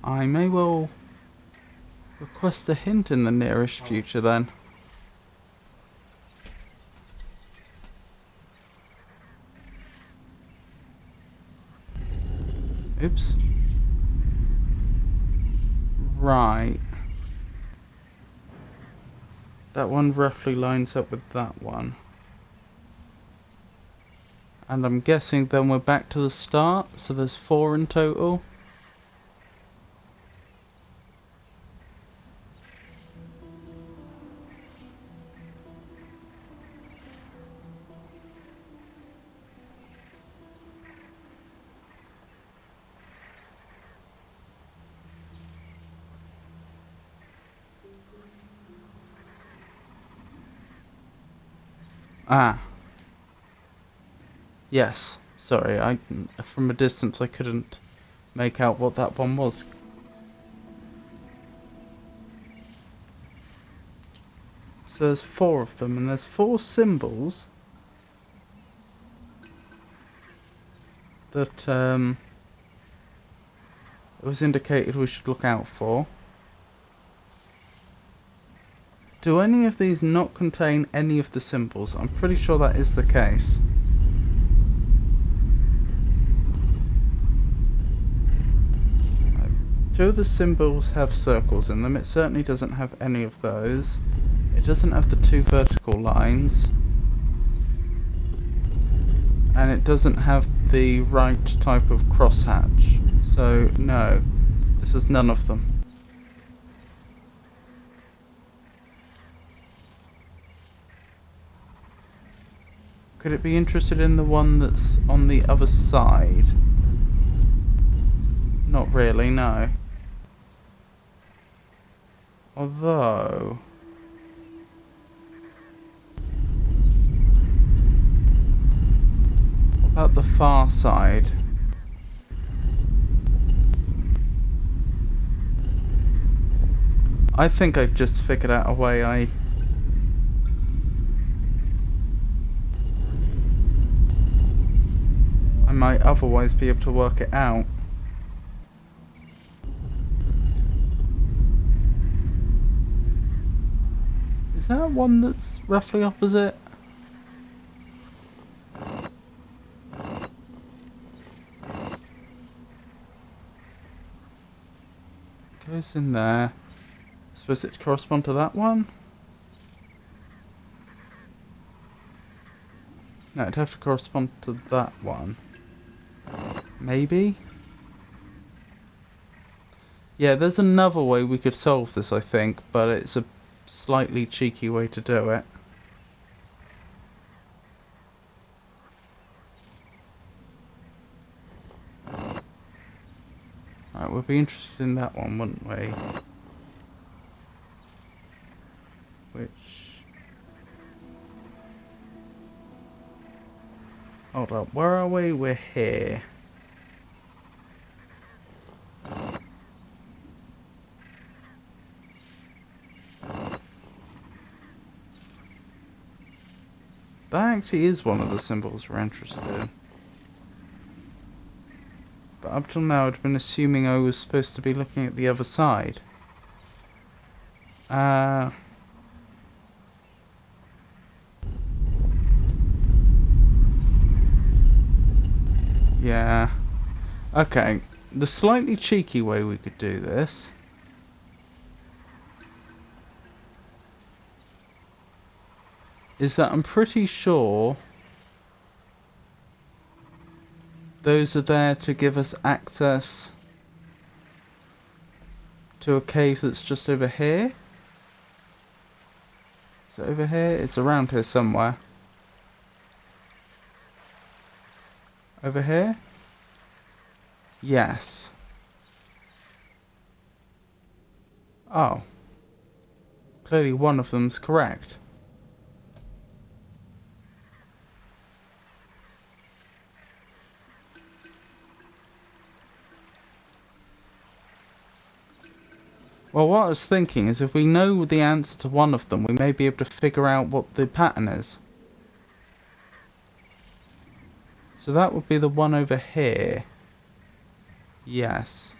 I may well request a hint in the nearest future then. Oops. Right. That one roughly lines up with that one. And I'm guessing then we're back to the start, so there's 4 in total. Ah. Yes. Sorry, from a distance I couldn't make out what that one was. So there's 4 of them, and there's 4 symbols that it was indicated we should look out for. Do any of these not contain any of the symbols? I'm pretty sure that is the case. Two of the symbols have circles in them. It certainly doesn't have any of those. It doesn't have the 2 vertical lines. And it doesn't have the right type of crosshatch. So, no. This is none of them. Could it be interested in the one that's on the other side? Not really, no. Although... what about the far side? I think I've just figured out a way I might otherwise be able to work it out. Is that one that's roughly opposite? Goes in there. I suppose it correspond to that one? No, it'd have to correspond to that one. Maybe? Yeah, there's another way we could solve this, I think, but it's a slightly cheeky way to do it. Right, we'd be interested in that one, wouldn't we? Which... Hold up, where are we? We're here. That actually is one of the symbols we're interested in. But up till now I'd been assuming I was supposed to be looking at the other side. Yeah. Okay, the slightly cheeky way we could do this is that I'm pretty sure those are there to give us access to a cave that's just over here. Is it over here? It's around here somewhere. Over here? Yes. Oh. Clearly one of them's correct. Well, what I was thinking is if we know the answer to one of them, we may be able to figure out what the pattern is. So that would be the one over here. Yes.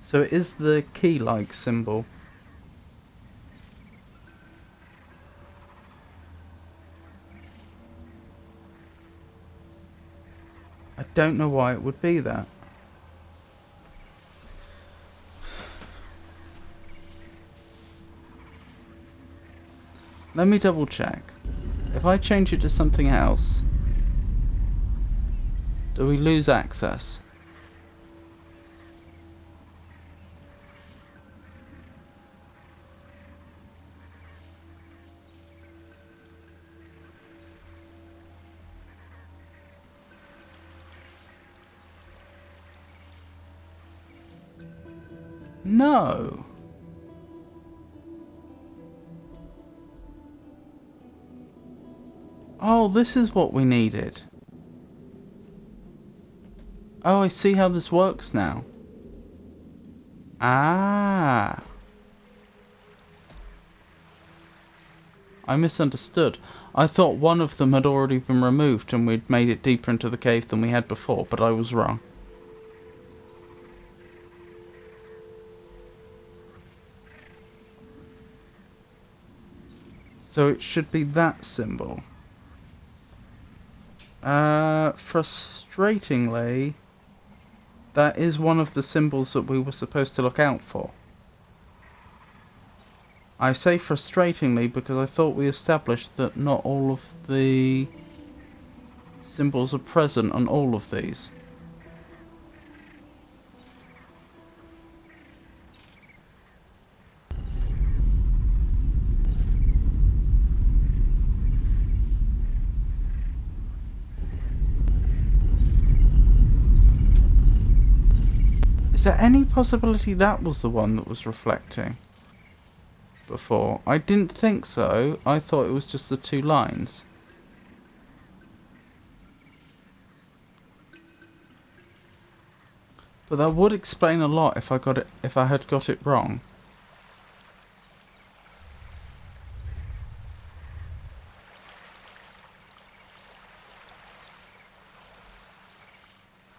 So it is the key-like symbol. I don't know why it would be that. Let me double check. If I change it to something else, do we lose access? No. Oh, this is what we needed. Oh, I see how this works now. Ah. I misunderstood. I thought one of them had already been removed and we'd made it deeper into the cave than we had before, but I was wrong. So it should be that symbol. Frustratingly, that is one of the symbols that we were supposed to look out for. I say frustratingly because I thought we established that not all of the symbols are present on all of these. Is there any possibility that was the one that was reflecting before? I didn't think so. I thought it was just the two lines. But that would explain a lot if I had got it wrong.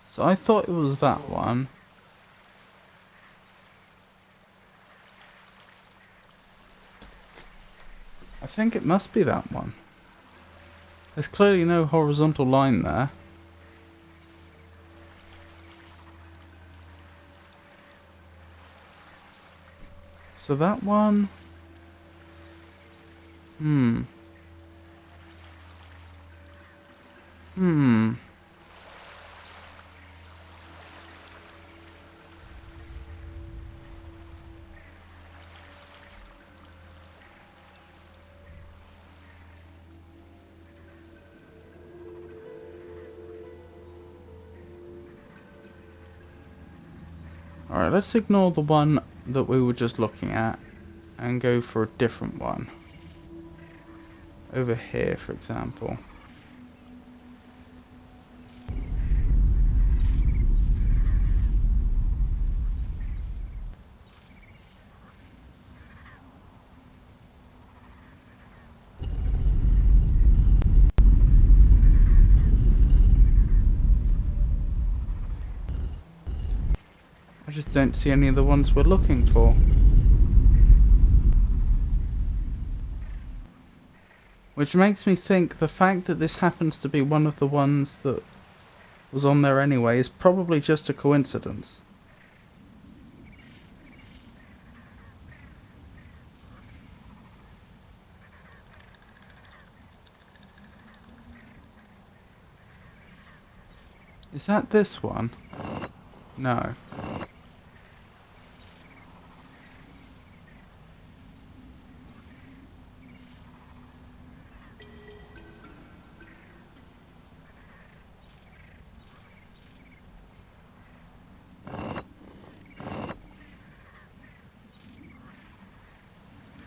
So I thought it was that one. I think it must be that one. There's clearly no horizontal line there. So that one... Hmm. Alright, let's ignore the one that we were just looking at and go for a different one. Over here, for example. I just don't see any of the ones we're looking for. Which makes me think the fact that this happens to be one of the ones that was on there anyway is probably just a coincidence. Is that this one? No.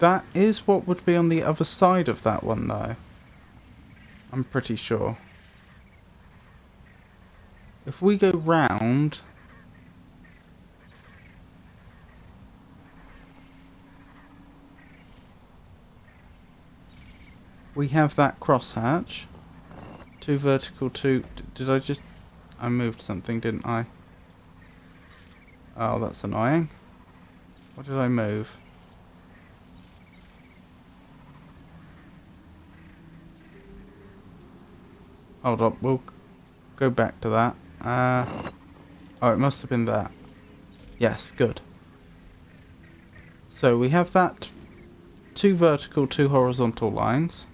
That is what would be on the other side of that one, though. I'm pretty sure. If we go round... we have that crosshatch. 2 vertical, 2... Did I just... I moved something, didn't I? Oh, that's annoying. What did I move? Hold up, we'll go back to that. Oh, it must have been that. Yes, good. So we have that 2 vertical, 2 horizontal lines.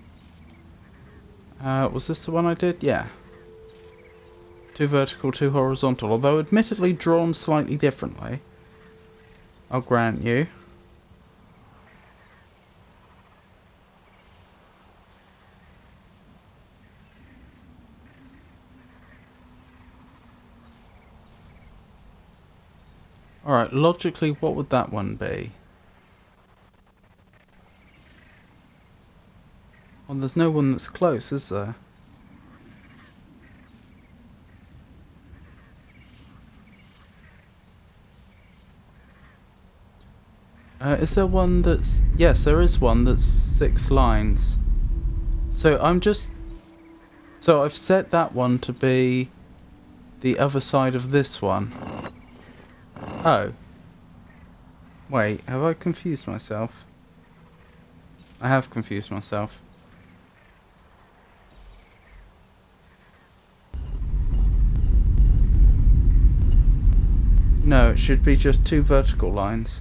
Was this the one I did? Yeah. 2 vertical, 2 horizontal, although admittedly drawn slightly differently. I'll grant you. Alright, logically, what would that one be? Well, there's no one that's close, is there? Is there one that's... Yes, there is one that's 6 lines. So I'm just... So I've set that one to be the other side of this one. Oh. Wait, have I confused myself? I have confused myself. No, it should be just 2 vertical lines.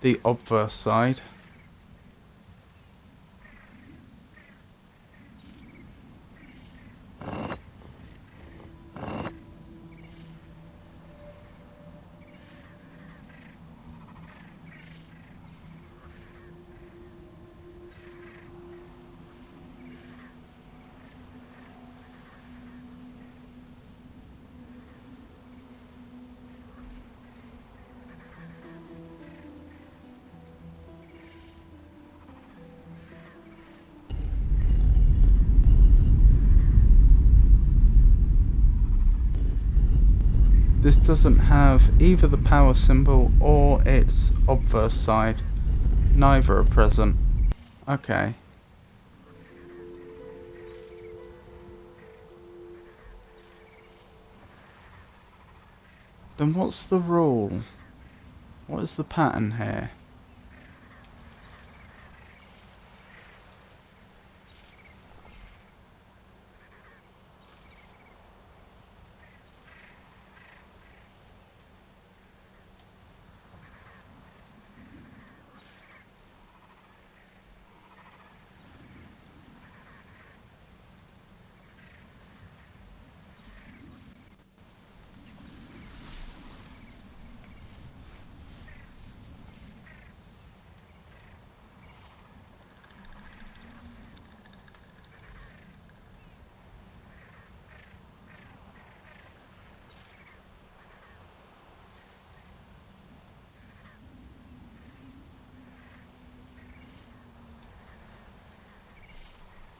The obverse side. This doesn't have either the power symbol or its obverse side. Neither are present. Okay. Then what's the rule? What is the pattern here?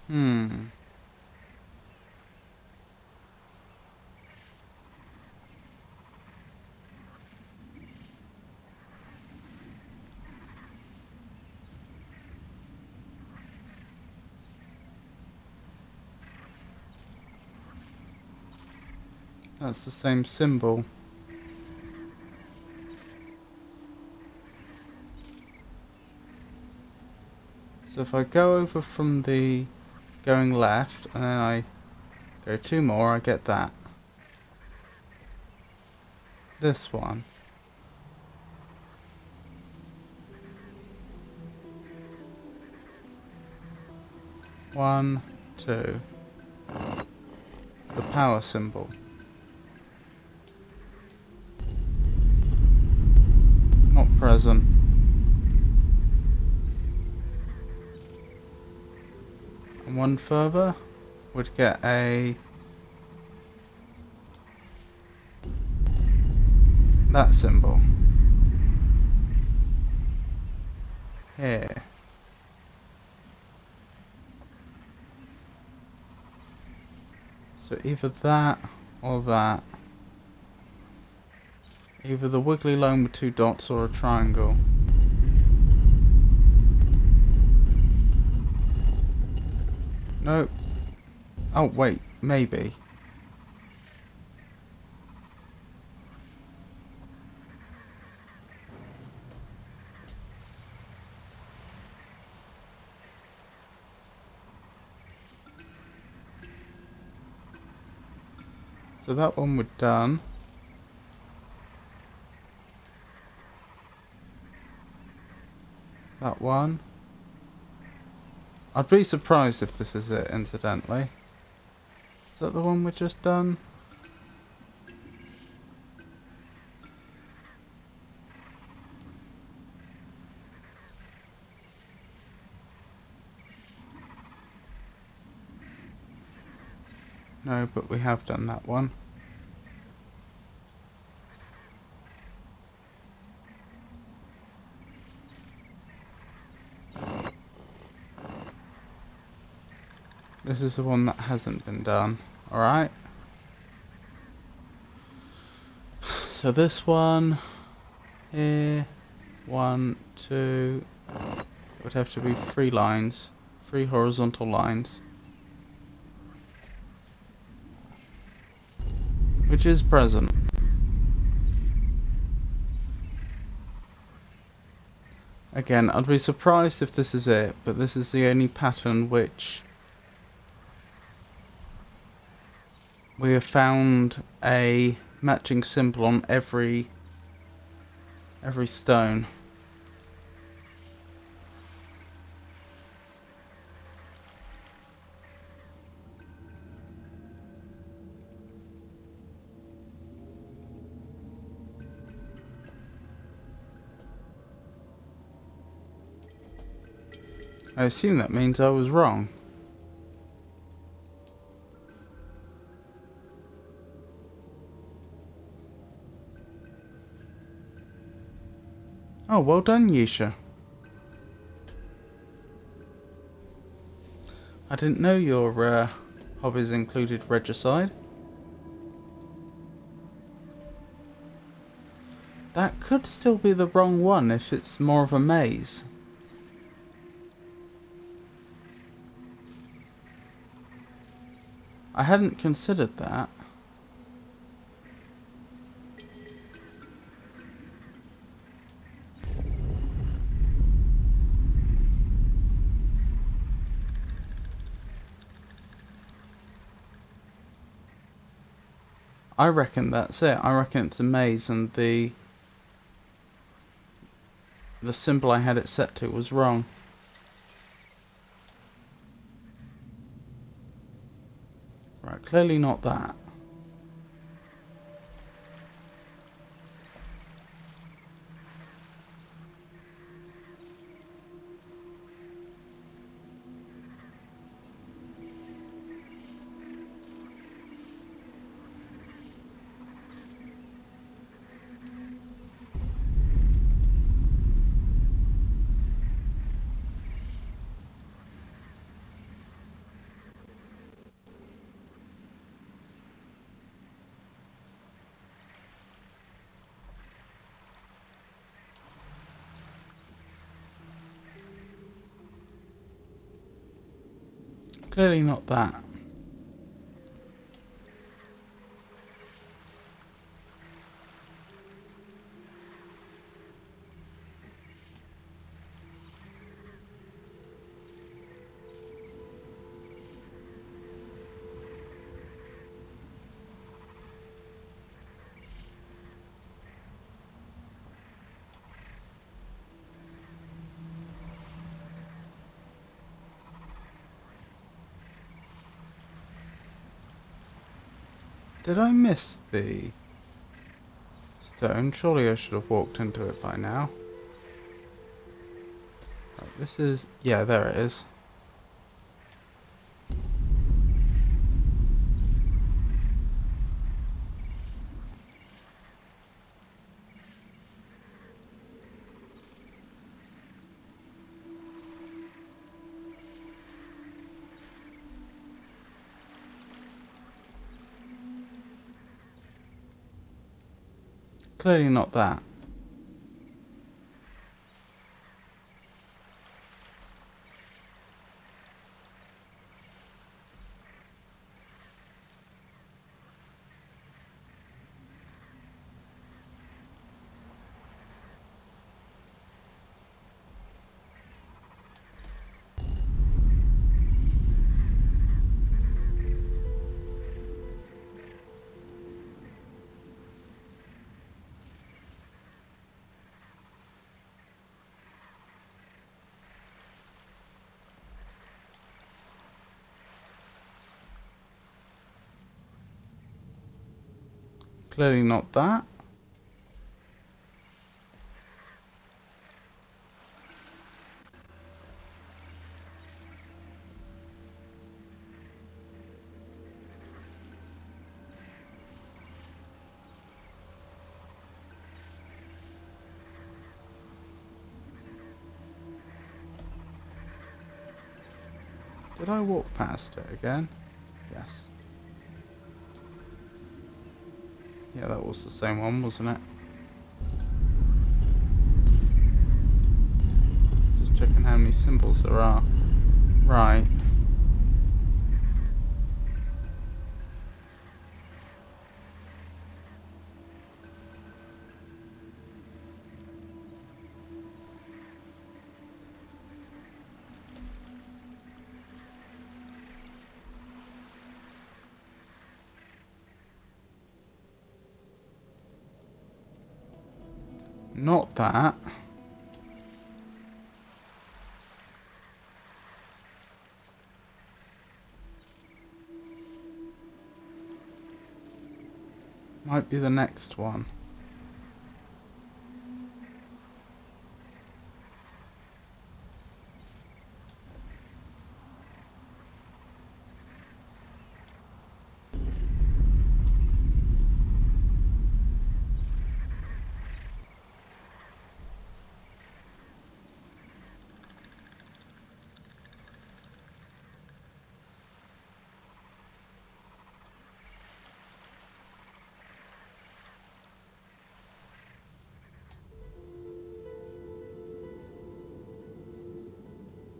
Hmm. That's the same symbol. So if I go over from the going left and then I go 2 more, I get that. This one. One, 2. The power symbol. Not present. And one further would get a... that symbol. Here. So either that or that. Either the wiggly line with 2 dots or a triangle. No. Oh wait, maybe. So that one we're done. That one. I'd be surprised if this is it, incidentally. Is that the one we're just done? No, but we have done that one. This is the one that hasn't been done. Alright. So this one here, 1, 2, would have to be 3 lines, 3 horizontal lines, which is present. Again, I'd be surprised if this is it, but this is the only pattern which we have found a matching symbol on every stone. I assume that means I was wrong. Oh, well done, Yisha. I didn't know your hobbies included regicide. That could still be the wrong one if it's more of a maze. I hadn't considered that. I reckon that's it. I reckon it's a maze and the symbol I had it set to was wrong. Right, clearly not that. Clearly not that. Did I miss the stone? Surely I should have walked into it by now. Right, this is... yeah, there it is. Clearly not that. Clearly not that. Did I walk past it again? Yes. Yeah, that was the same one, wasn't it? Just checking how many symbols there are. Right. Not that. Might be the next one.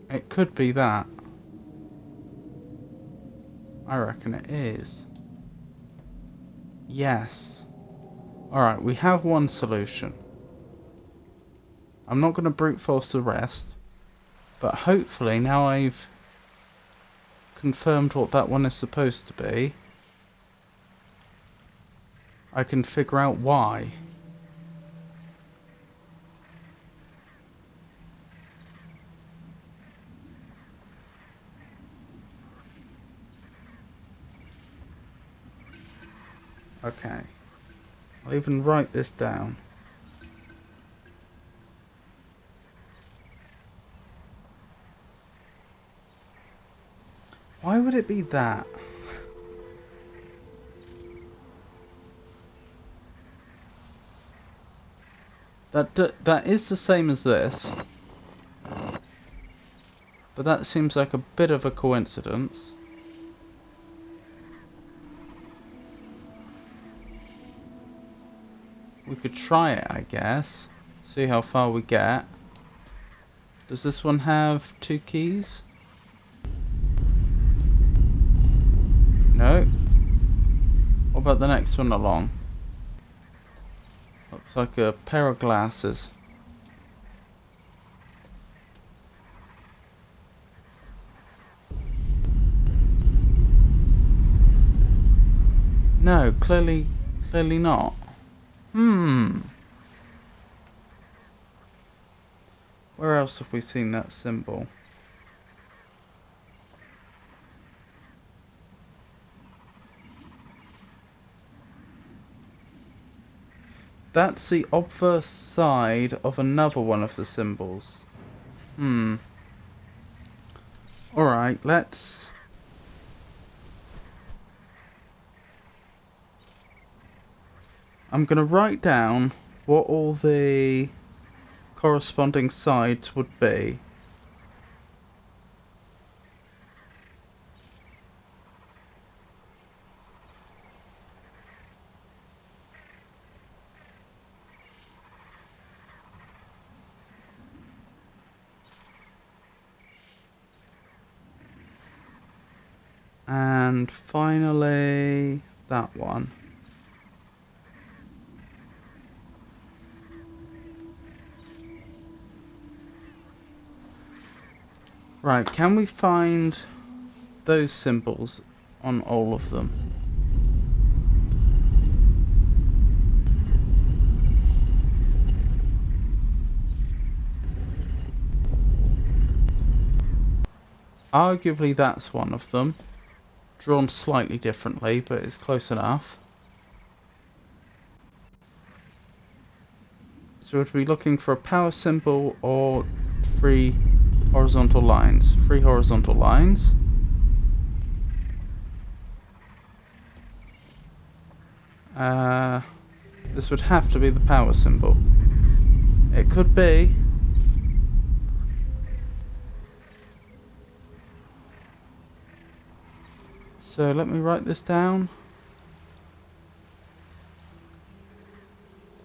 It could be that. I reckon it is. Yes. Alright, we have one solution. I'm not going to brute force the rest, but hopefully now I've confirmed what that one is supposed to be, I can figure out why. Okay. I'll even write this down. Why would it be that? That is the same as this. But that seems like a bit of a coincidence. We could try it, I guess. See how far we get. Does this one have 2 keys? No. What about the next one along? Looks like a pair of glasses. No, clearly not. Where else have we seen that symbol? That's the obverse side of another one of the symbols. Alright, let's... I'm going to write down what all the corresponding sides would be. And finally, that one. Right, can we find those symbols on all of them? Arguably that's one of them. Drawn slightly differently, but it's close enough. So would we be looking for a power symbol or 3 horizontal lines? 3 horizontal lines. This would have to be the power symbol. It could be. So let me write this down.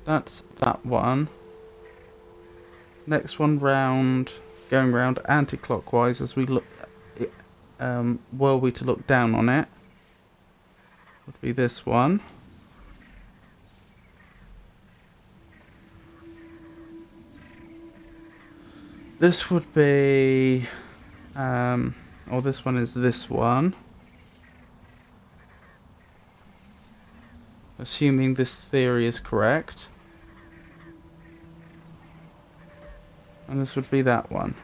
That's that one. Next one round, going round anti-clockwise as we look. Were we to look down on it, would be this one. This would be, or this one is this one. Assuming this theory is correct. And this would be that one.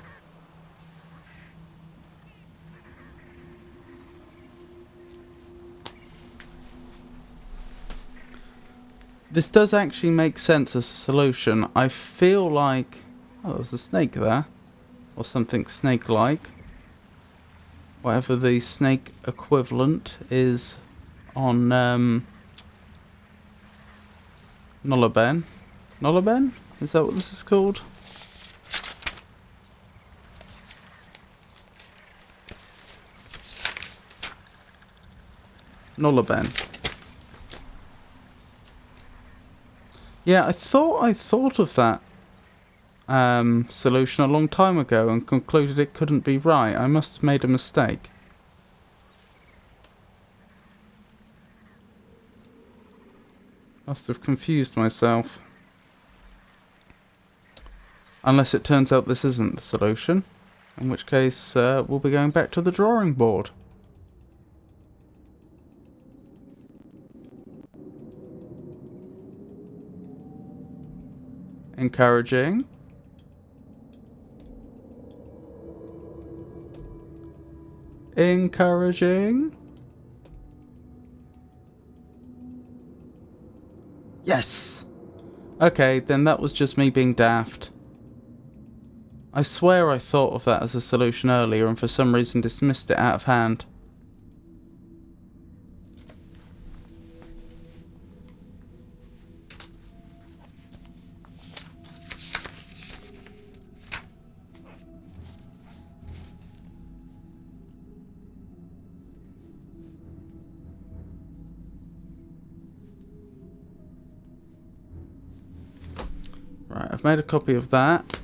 This does actually make sense as a solution. I feel like... Oh, there's a snake there. Or something snake-like. Whatever the snake equivalent is on... Nolliben. Nolliben? Is that what this is called? Nolliben. Yeah, I thought of that solution a long time ago and concluded it couldn't be right. I must have made a mistake. Must have confused myself. Unless it turns out this isn't the solution. In which case, we'll be going back to the drawing board. Encouraging. Encouraging. Yes! Okay, then that was just me being daft. I swear I thought of that as a solution earlier and for some reason dismissed it out of hand. Right, I've made a copy of that.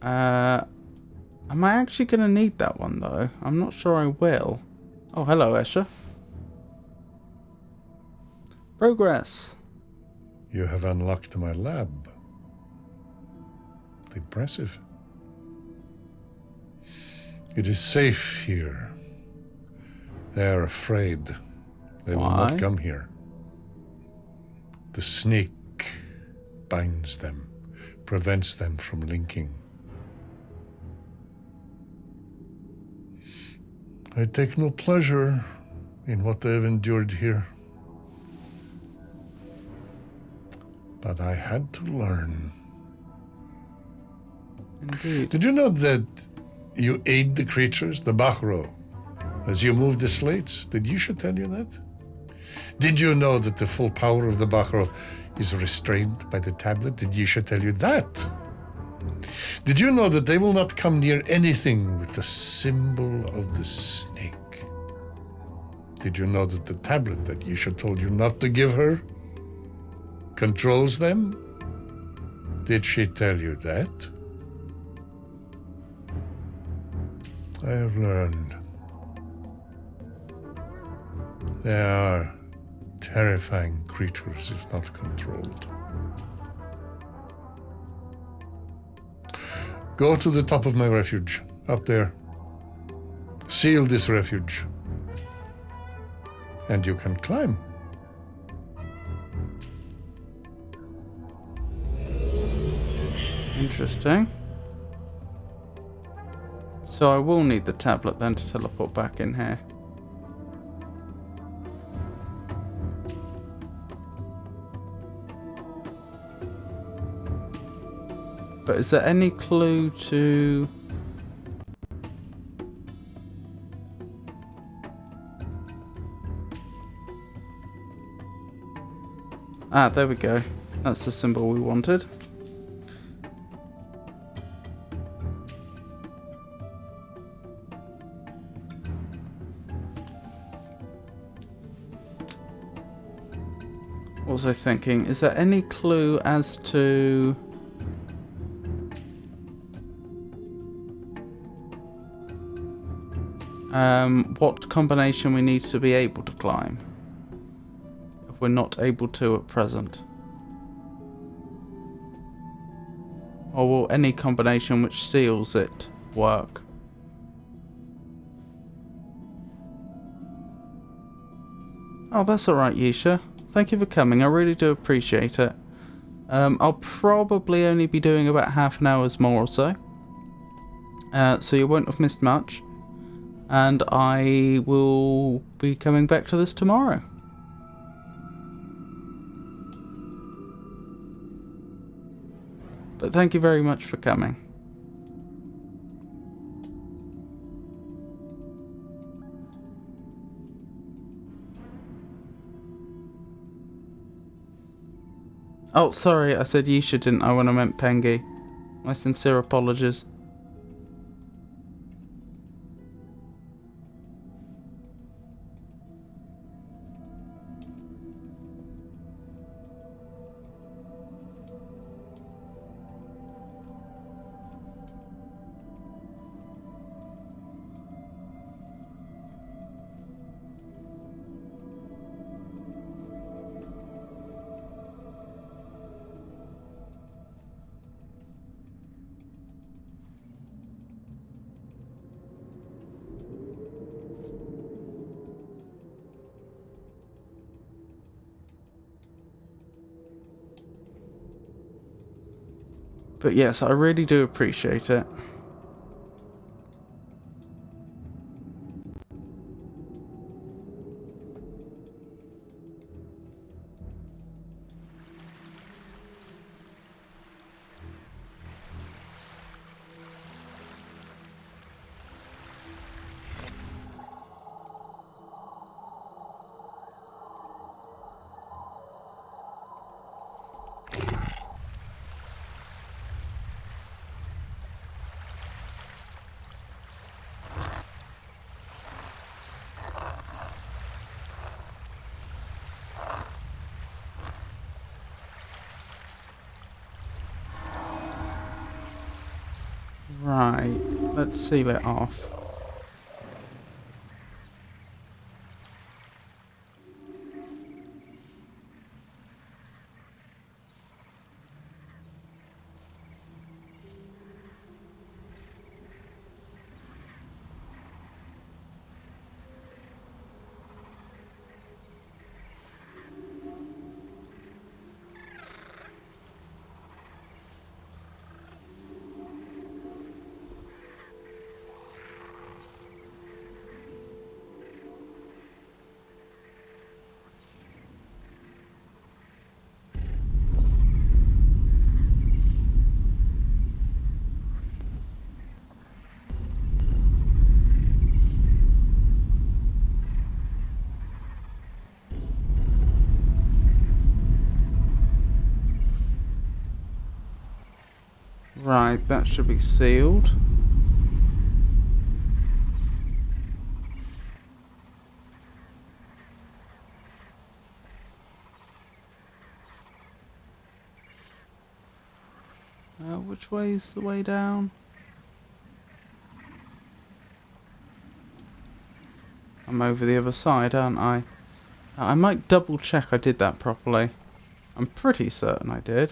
Am I actually going to need that one though? I'm not sure I will. Oh, hello, Escher. Progress. You have unlocked my lab. Impressive. It is safe here. They are afraid. They will not Why? come here. The snake binds them, prevents them from linking. I take no pleasure in what they have endured here. But I had to learn. Indeed. Did you know that you aid the creatures, the Bachro, as you move the slates? Did Yisha tell you that? Did you know that the full power of the Bachro is restrained by the tablet? Did Yisha tell you that? Did you know that they will not come near anything with the symbol of the snake? Did you know that the tablet that Yisha told you not to give her controls them? Did she tell you that? I have learned. They are terrifying creatures if not controlled. Go to the top of my refuge, up there. Seal this refuge. And you can climb. Interesting. So I will need the tablet then to teleport back in here. But is there any clue to... Ah, there we go. That's the symbol we wanted. Also thinking, is there any clue as to... what combination we need to be able to climb if we're not able to at present? Or will any combination which seals it work? Oh, that's alright, Yisha. Thank you for coming, I really do appreciate it. I'll probably only be doing about half an hour's more or so. So you won't have missed much. And I will be coming back to this tomorrow. But thank you very much for coming. Oh, sorry, I said Yisha, didn't I, when I meant Pengi. My sincere apologies. But yes, I really do appreciate it. Right, let's seal it off. Right, that should be sealed. Which way is the way down? I'm over the other side, aren't I? I might double check I did that properly. I'm pretty certain I did.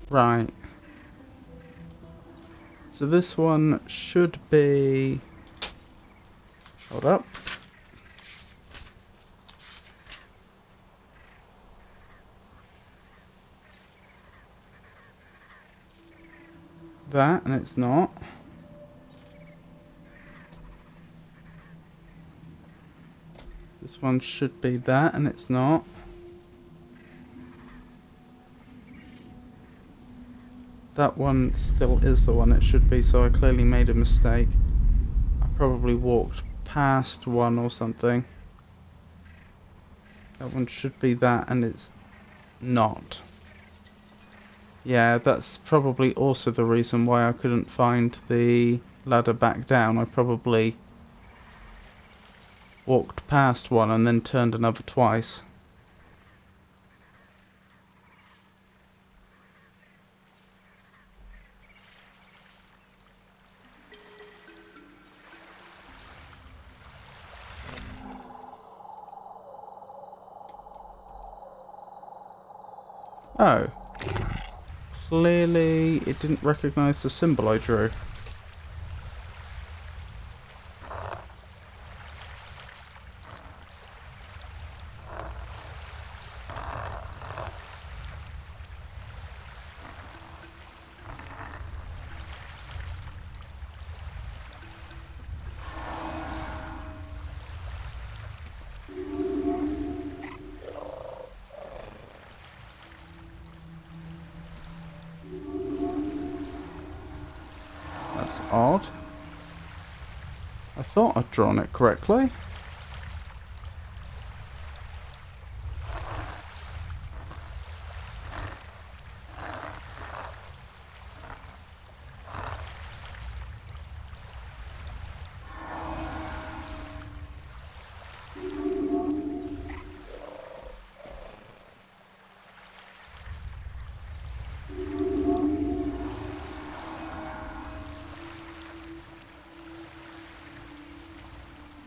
Right. So this one should be... Hold up. That, and it's not. This one should be that, and it's not. That one still is the one it should be, so I clearly made a mistake. I probably walked past one or something. That one should be that, and it's not. Yeah, that's probably also the reason why I couldn't find the ladder back down. I probably walked past one and then turned another twice. Oh. Clearly it didn't recognise the symbol I drew. That's odd. I thought I'd drawn it correctly.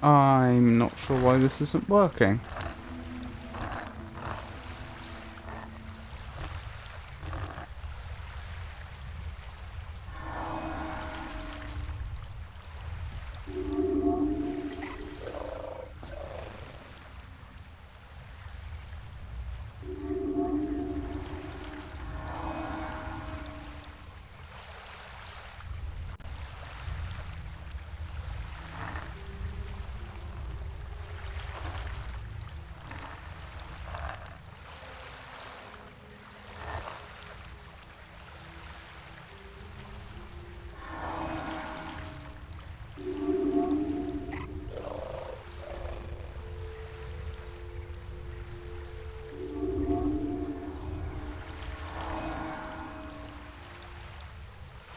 I'm not sure why this isn't working.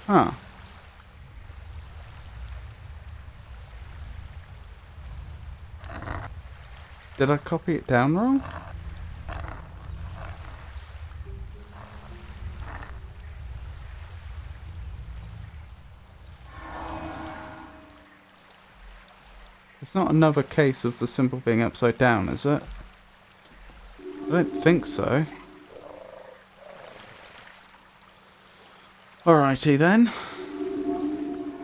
Huh. Did I copy it down wrong? It's not another case of the symbol being upside down, is it? I don't think so. Alrighty then.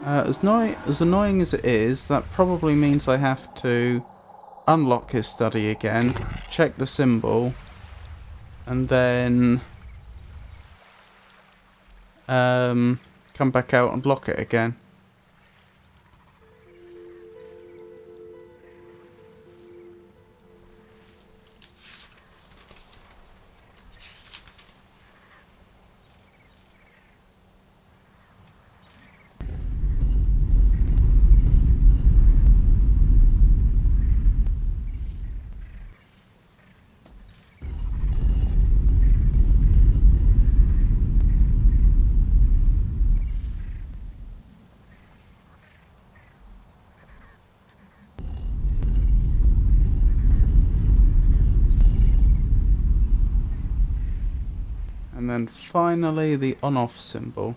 As annoying as it is, that probably means I have to unlock his study again, check the symbol, and then come back out and lock it again. And then finally the on-off symbol.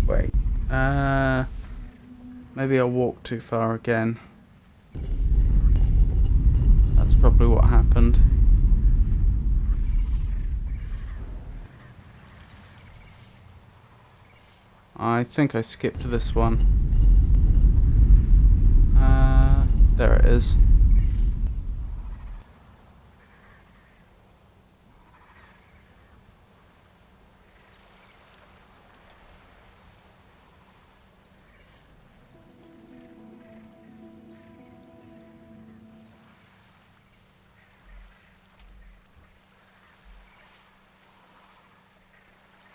Wait. Maybe I walked too far again. That's probably what happened. I think I skipped this one. There it is.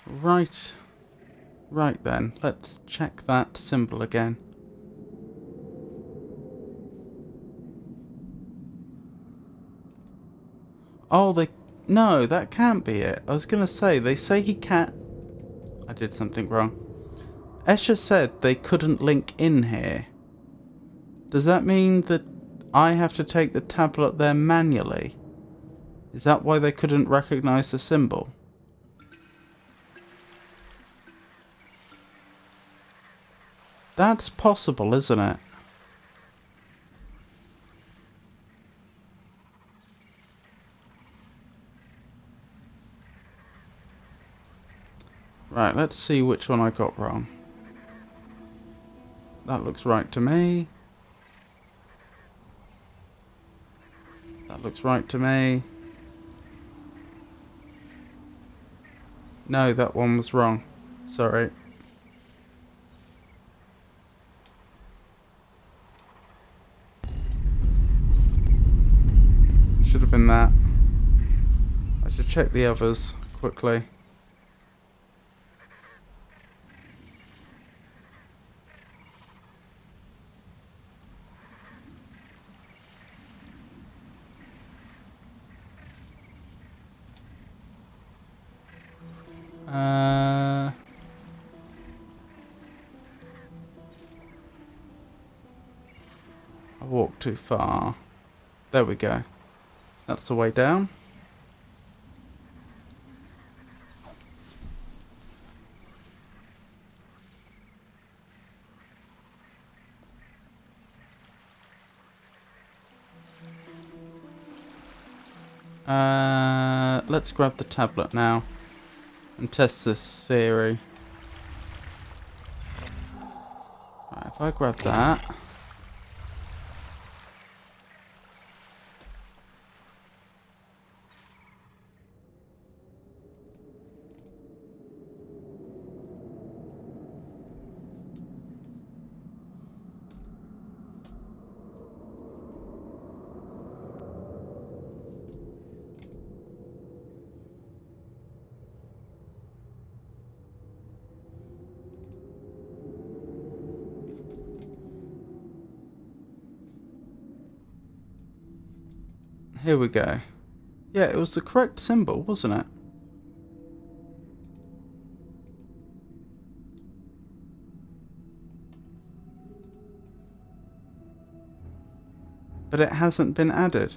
Right. Right then, let's check that symbol again. Oh, no, that can't be it. I was gonna say, they say he can't... I did something wrong. Escher said they couldn't link in here. Does that mean that I have to take the tablet there manually? Is that why they couldn't recognize the symbol? That's possible, isn't it? Right, let's see which one I got wrong. That looks right to me. That looks right to me. No, that one was wrong. Sorry. Should have been that. I should check the others quickly. I walked too far. There we go. That's the way down. Let's grab the tablet now and test this theory. Right, if I grab that. Here we go. Yeah, it was the correct symbol, wasn't it? But it hasn't been added.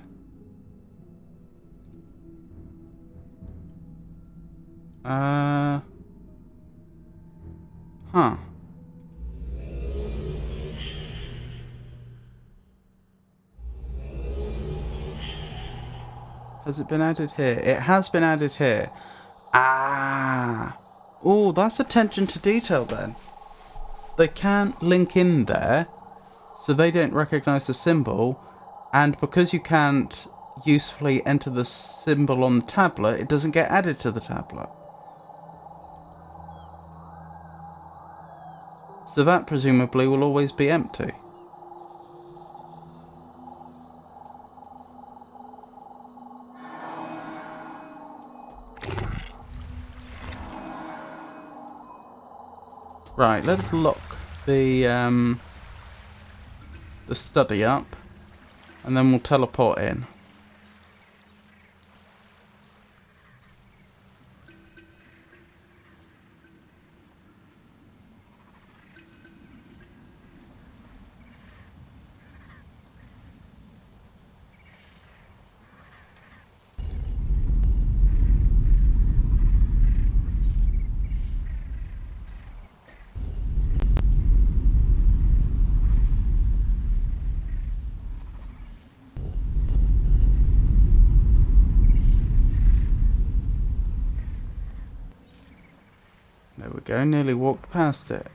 Huh. Has it been added here? It has been added here. Ah. Oh, that's attention to detail then. They can't link in there, so they don't recognize the symbol, and because you can't usefully enter the symbol on the tablet, it doesn't get added to the tablet. So that presumably will always be empty. Right, let's lock the study up, and then we'll teleport in. go, nearly walked past it.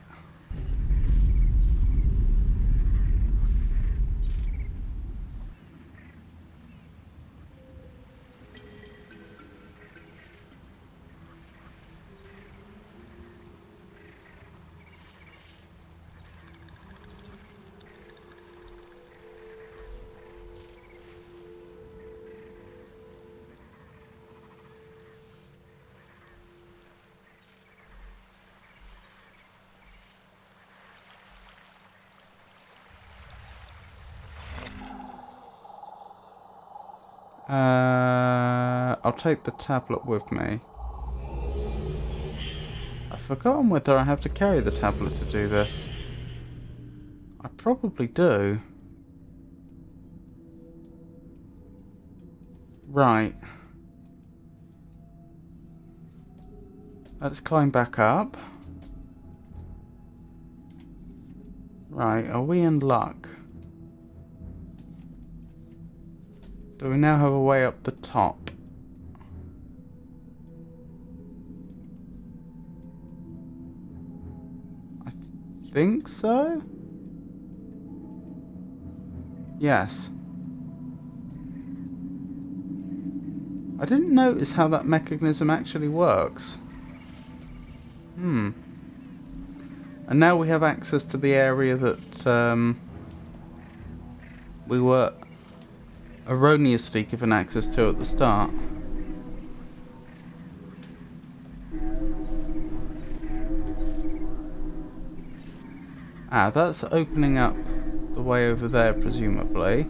I'll take the tablet with me. I've forgotten whether I have to carry the tablet to do this. I probably do. Right. Let's climb back up. Right, are we in luck? Do we now have a way up the top? I think so? Yes. I didn't notice how that mechanism actually works. And now we have access to the area that we were erroneously given access to at the start. Ah, that's opening up the way over there, presumably.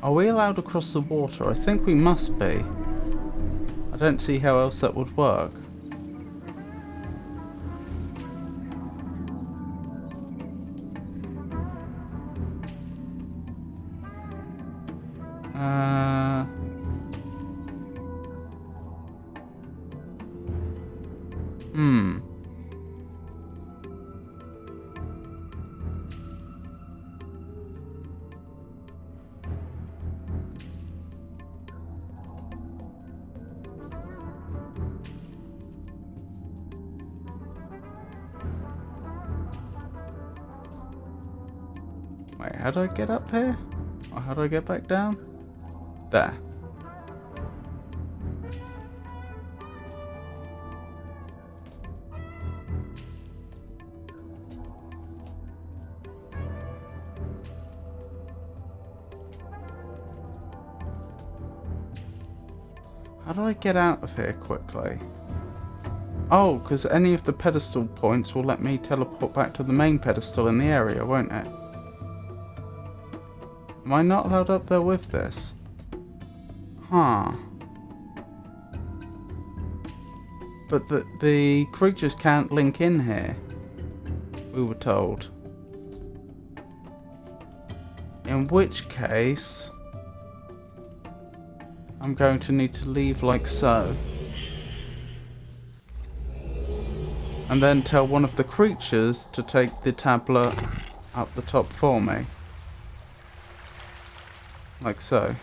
Are we allowed to cross the water? I think we must be. I don't see how else that would work. Wait, how do I get up here? Or how do I get back down? There. How do I get out of here quickly? Oh, because any of the pedestal points will let me teleport back to the main pedestal in the area, won't it? Am I not allowed up there with this? Huh. But the creatures can't link in here, we were told. In which case, I'm going to need to leave like so. And then tell one of the creatures to take the tablet up the top for me. Like so.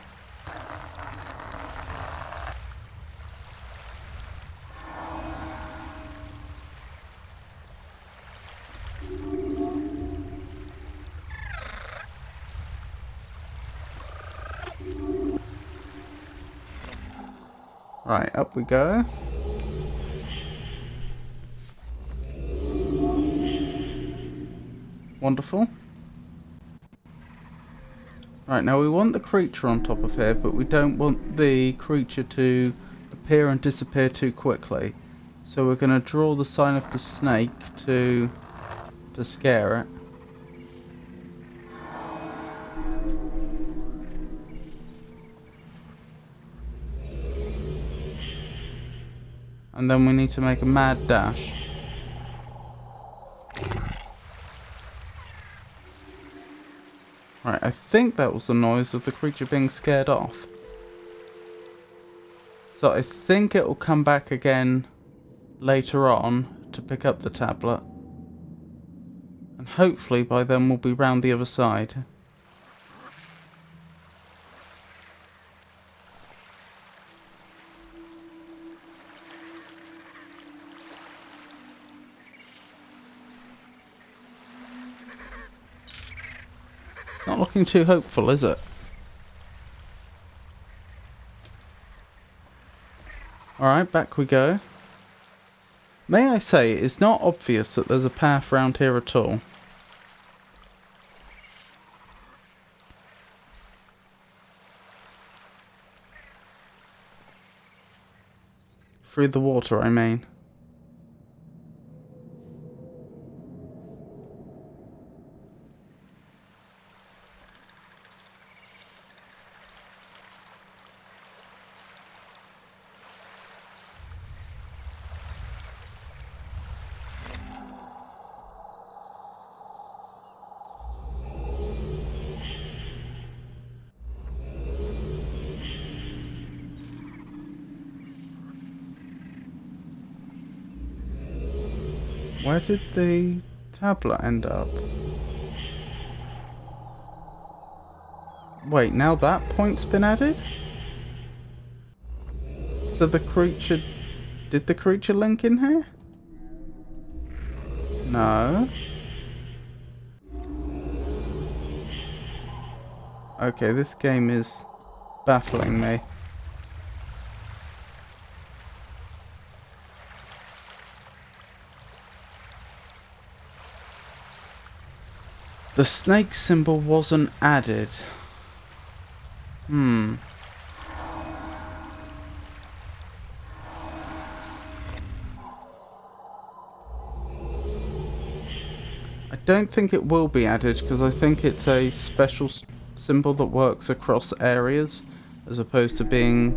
Right, up we go. Wonderful. Right, now we want the creature on top of here, but we don't want the creature to appear and disappear too quickly. So we're going to draw the sign of the snake to scare it. And then we need to make a mad dash. Right, I think that was the noise of the creature being scared off. So I think it will come back again later on to pick up the tablet. And hopefully by then we'll be round the other side. Not looking too hopeful, is it? Alright, back we go. May I say, it's not obvious that there's a path round here at all. Through the water, I mean. Where did the tablet end up? Wait, now that point's been added? So the creature... Did the creature link in here? No. Okay, this game is baffling me. The snake symbol wasn't added. I don't think it will be added because I think it's a special symbol that works across areas as opposed to being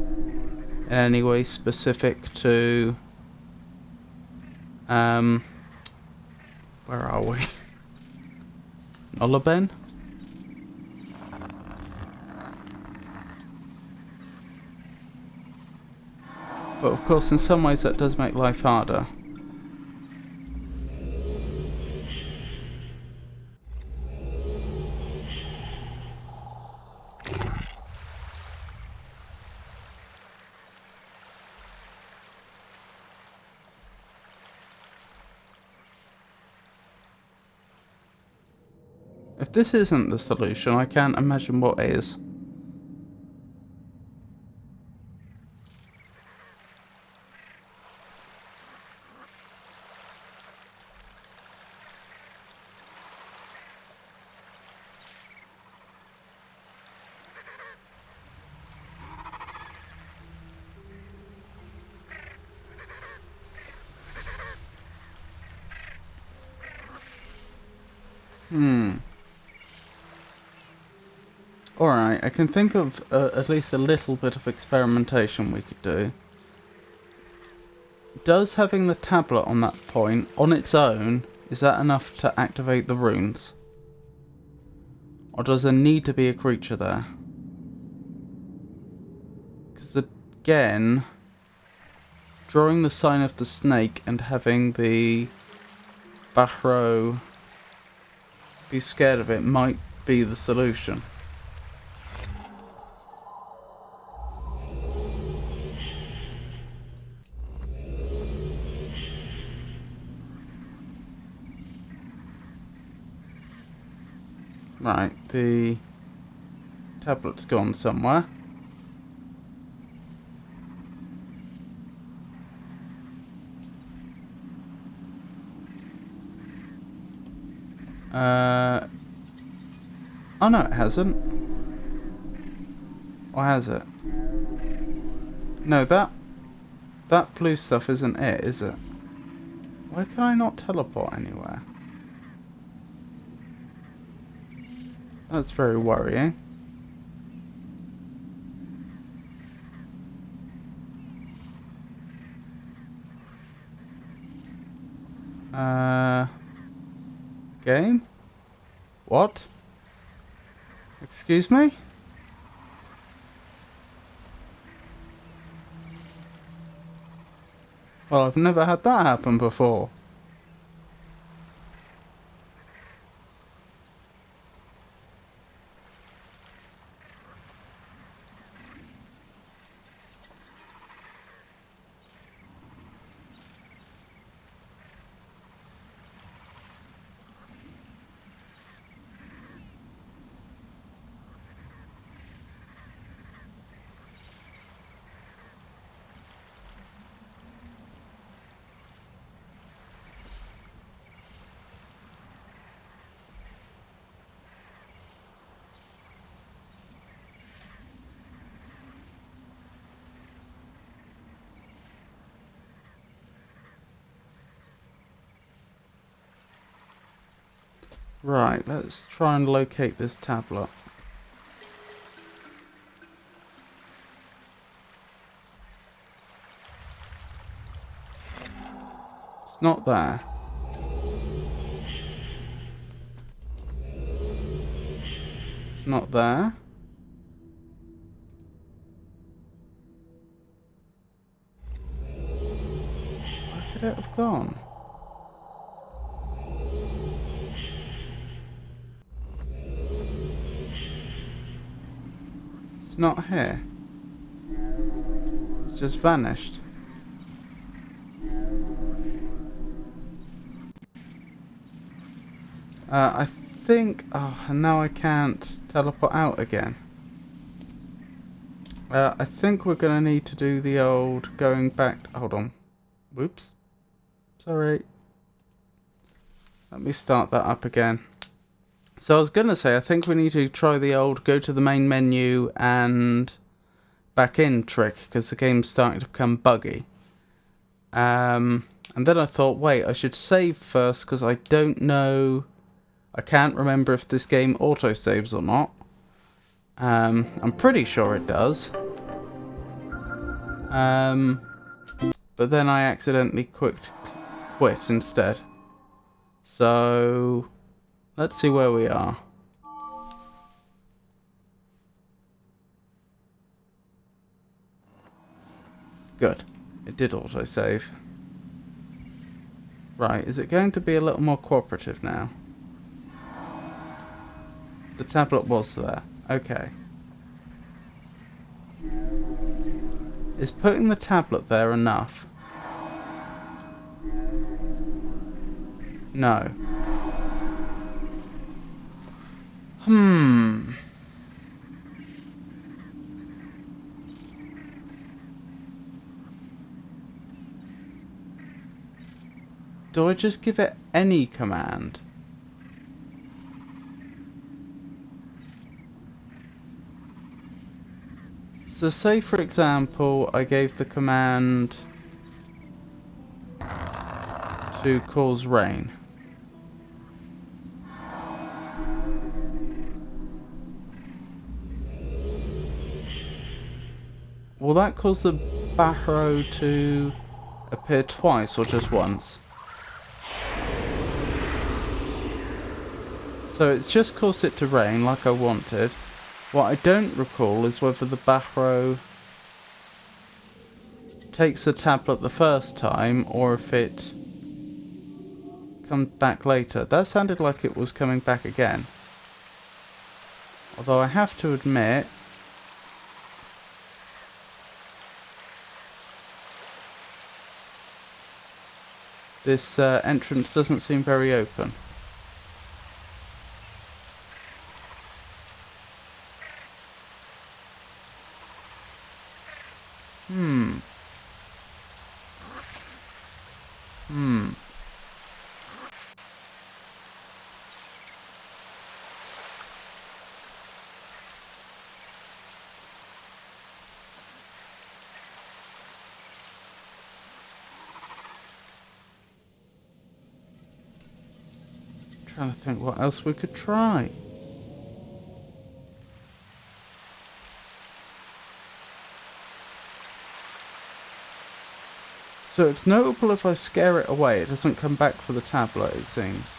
in any way specific to where are we? Oliben? But of course in some ways that does make life harder. If this isn't the solution, I can't imagine what is. Alright, I can think of at least a little bit of experimentation we could do. Does having the tablet on that point, on its own, is that enough to activate the runes? Or does there need to be a creature there? Because again, drawing the sign of the snake and having the Bahro be scared of it might be the solution. Right, the tablet's gone somewhere. Oh no, it hasn't. Or has it? No, that blue stuff isn't it, is it? Why can I not teleport anywhere? That's very worrying. Game? What? Excuse me? Well, I've never had that happen before. Right, let's try and locate this tablet. It's not there. It's not there. Where could it have gone? It's not here. It's just vanished. I think... Oh, and now I can't teleport out again. I think we're going to need to do the old going back... Hold on. Whoops. Sorry. Let me start that up again. So I was going to say, I think we need to try the old go to the main menu and back in trick, because the game's starting to become buggy. And then I thought, wait, I should save first, because I don't know... I can't remember if this game auto-saves or not. I'm pretty sure it does. But then I accidentally quit instead. So, let's see where we are. Good. It did auto-save. Right, is it going to be a little more cooperative now? The tablet was there. Okay. Is putting the tablet there enough? No. Do I just give it any command? So say for example I gave the command to cause rain. Will that cause the barrow to appear twice or just once? So it's just caused it to rain like I wanted. What I don't recall is whether the barrow takes the tablet the first time or if it comes back later. That sounded like it was coming back again. Although I have to admit, this entrance doesn't seem very open. Trying to think what else we could try. So it's notable if I scare it away, it doesn't come back for the tablet, it seems.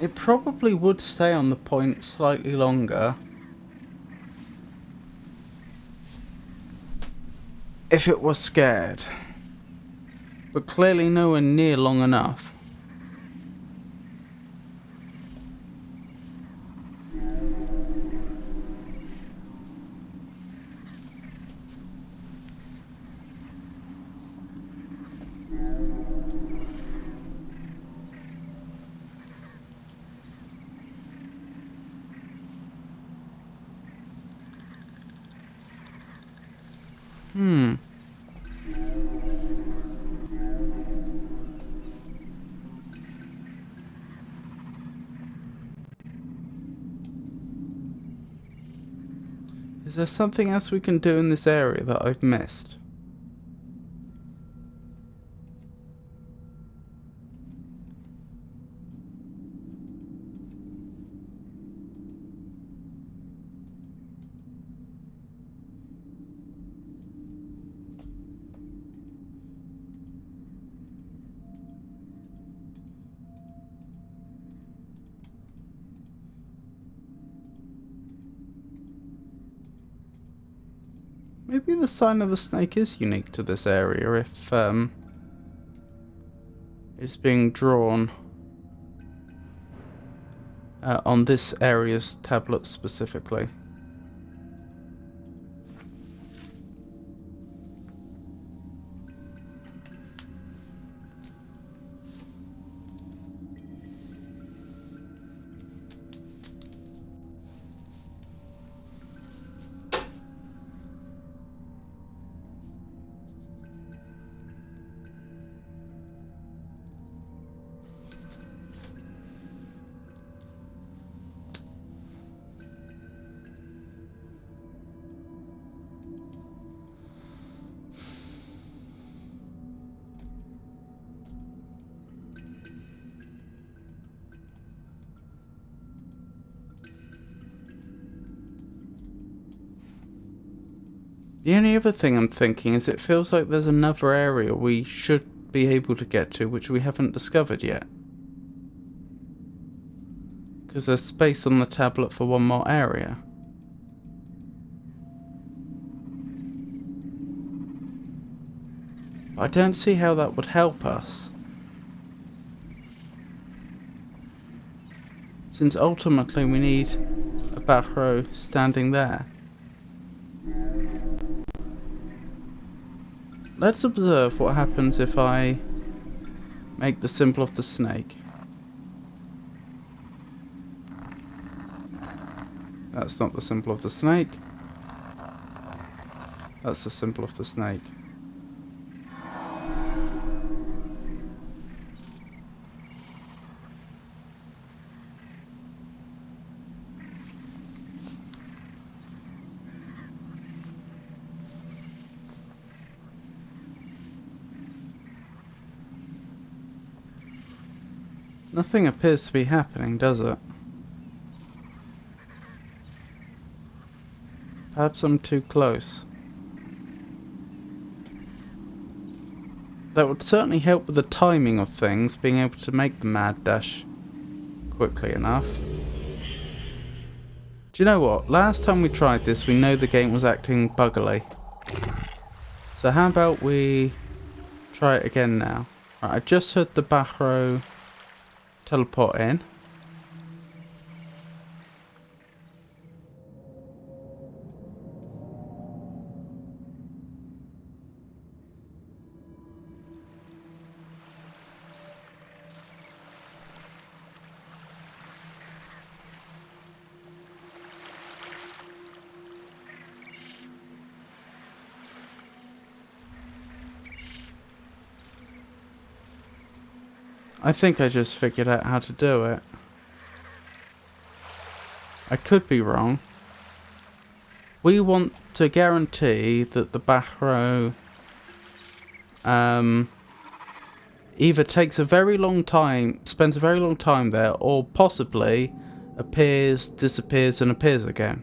It probably would stay on the point slightly longer. if it was scared. But clearly nowhere near long enough. Is there something else we can do in this area that I've missed? Maybe the sign of the snake is unique to this area if it's being drawn on this area's tablet specifically. The only other thing I'm thinking is it feels like there's another area we should be able to get to which we haven't discovered yet. Because there's space on the tablet for one more area. But I don't see how that would help us. Since ultimately we need a back row standing there. Let's observe what happens if I make the symbol of the snake. That's not the symbol of the snake. That's the symbol of the snake. Nothing appears to be happening, does it? Perhaps I'm too close. That would certainly help with the timing of things, being able to make the mad dash quickly enough. Do you know what? Last time we tried this, we know the game was acting buggily. So how about we try it again now? Right, I just heard the back row teleport in. I think I just figured out how to do it. I could be wrong. We want to guarantee that the back row either takes a very long time, spends a very long time there, or possibly appears, disappears and appears again.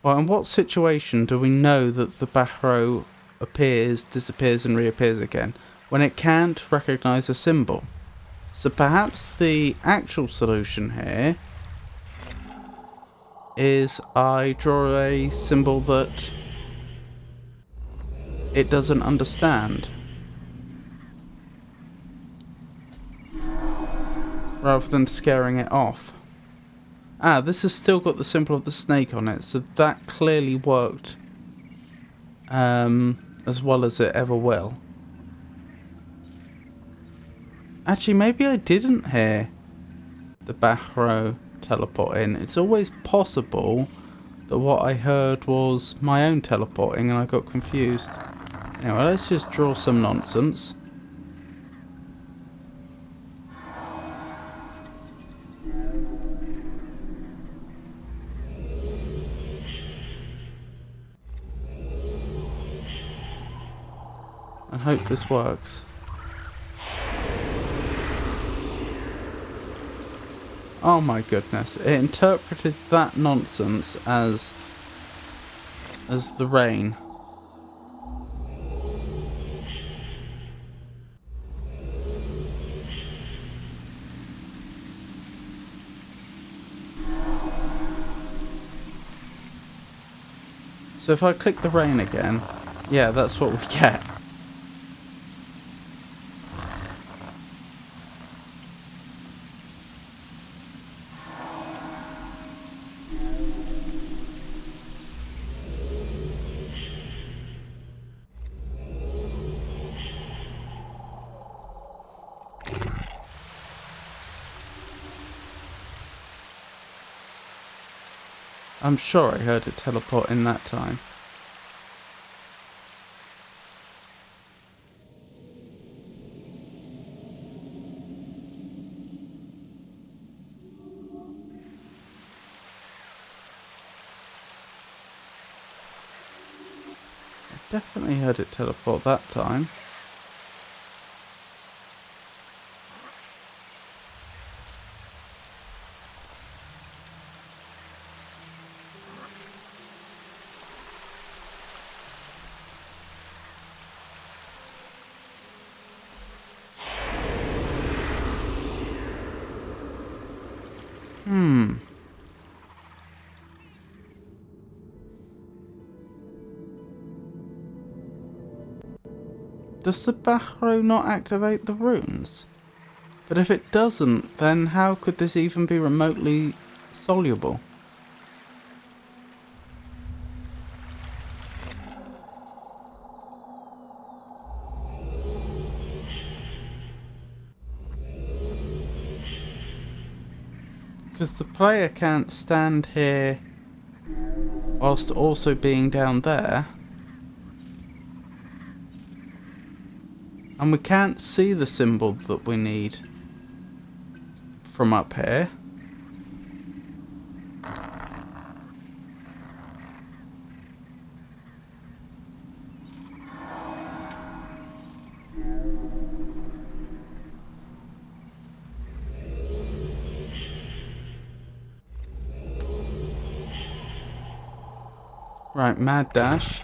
Well, in what situation do we know that the back row appears, disappears and reappears again? When it can't recognise a symbol. So perhaps the actual solution here is I draw a symbol that it doesn't understand. Rather than scaring it off. Ah, this has still got the symbol of the snake on it, so that clearly worked as well as it ever will. Actually, maybe I didn't hear the Bahro teleport in. It's always possible that what I heard was my own teleporting and I got confused. Anyway, let's just draw some nonsense. And hope this works. Oh my goodness, it interpreted that nonsense as the rain. So if I click the rain again, yeah, that's what we get. I'm sure I heard it teleport in that time. I definitely heard it teleport that time. Does the Bahro not activate the runes? But if it doesn't, then how could this even be remotely soluble? Because the player can't stand here whilst also being down there. And we can't see the symbol that we need from up here. Right, mad dash.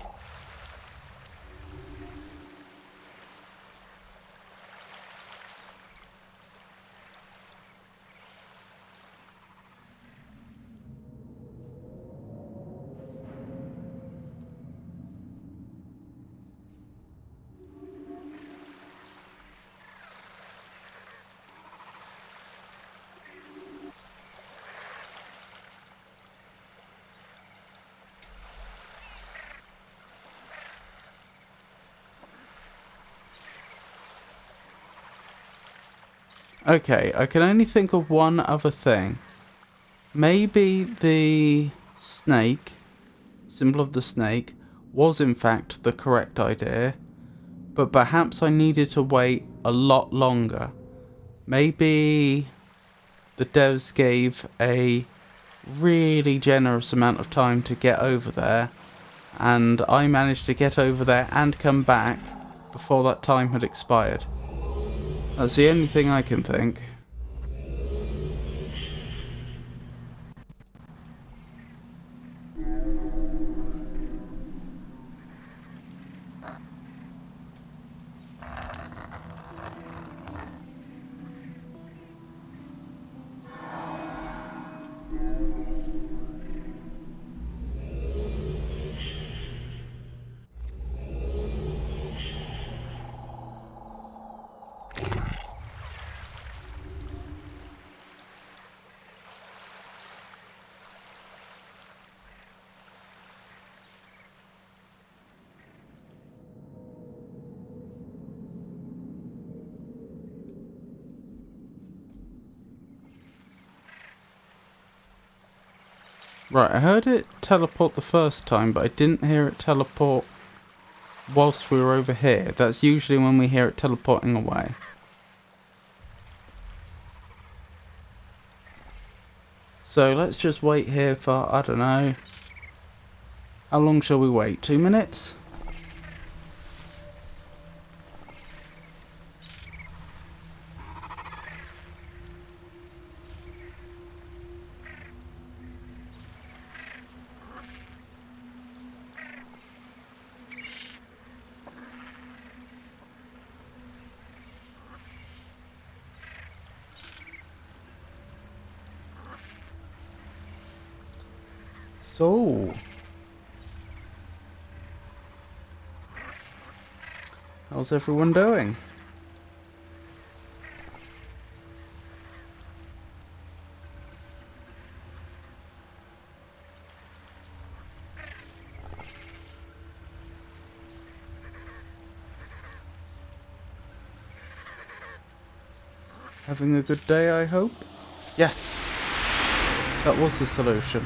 Okay, I can only think of one other thing. Maybe the snake, symbol of the snake, was in fact the correct idea, but perhaps I needed to wait a lot longer. Maybe the devs gave a really generous amount of time to get over there, and I managed to get over there and come back before that time had expired. That's the only thing I can think. Right, I heard it teleport the first time, but I didn't hear it teleport whilst we were over here. That's usually when we hear it teleporting away. So let's just wait here for, I don't know. How long shall we wait? 2 minutes? So, how's everyone doing? Having a good day, I hope? Yes! That was the solution.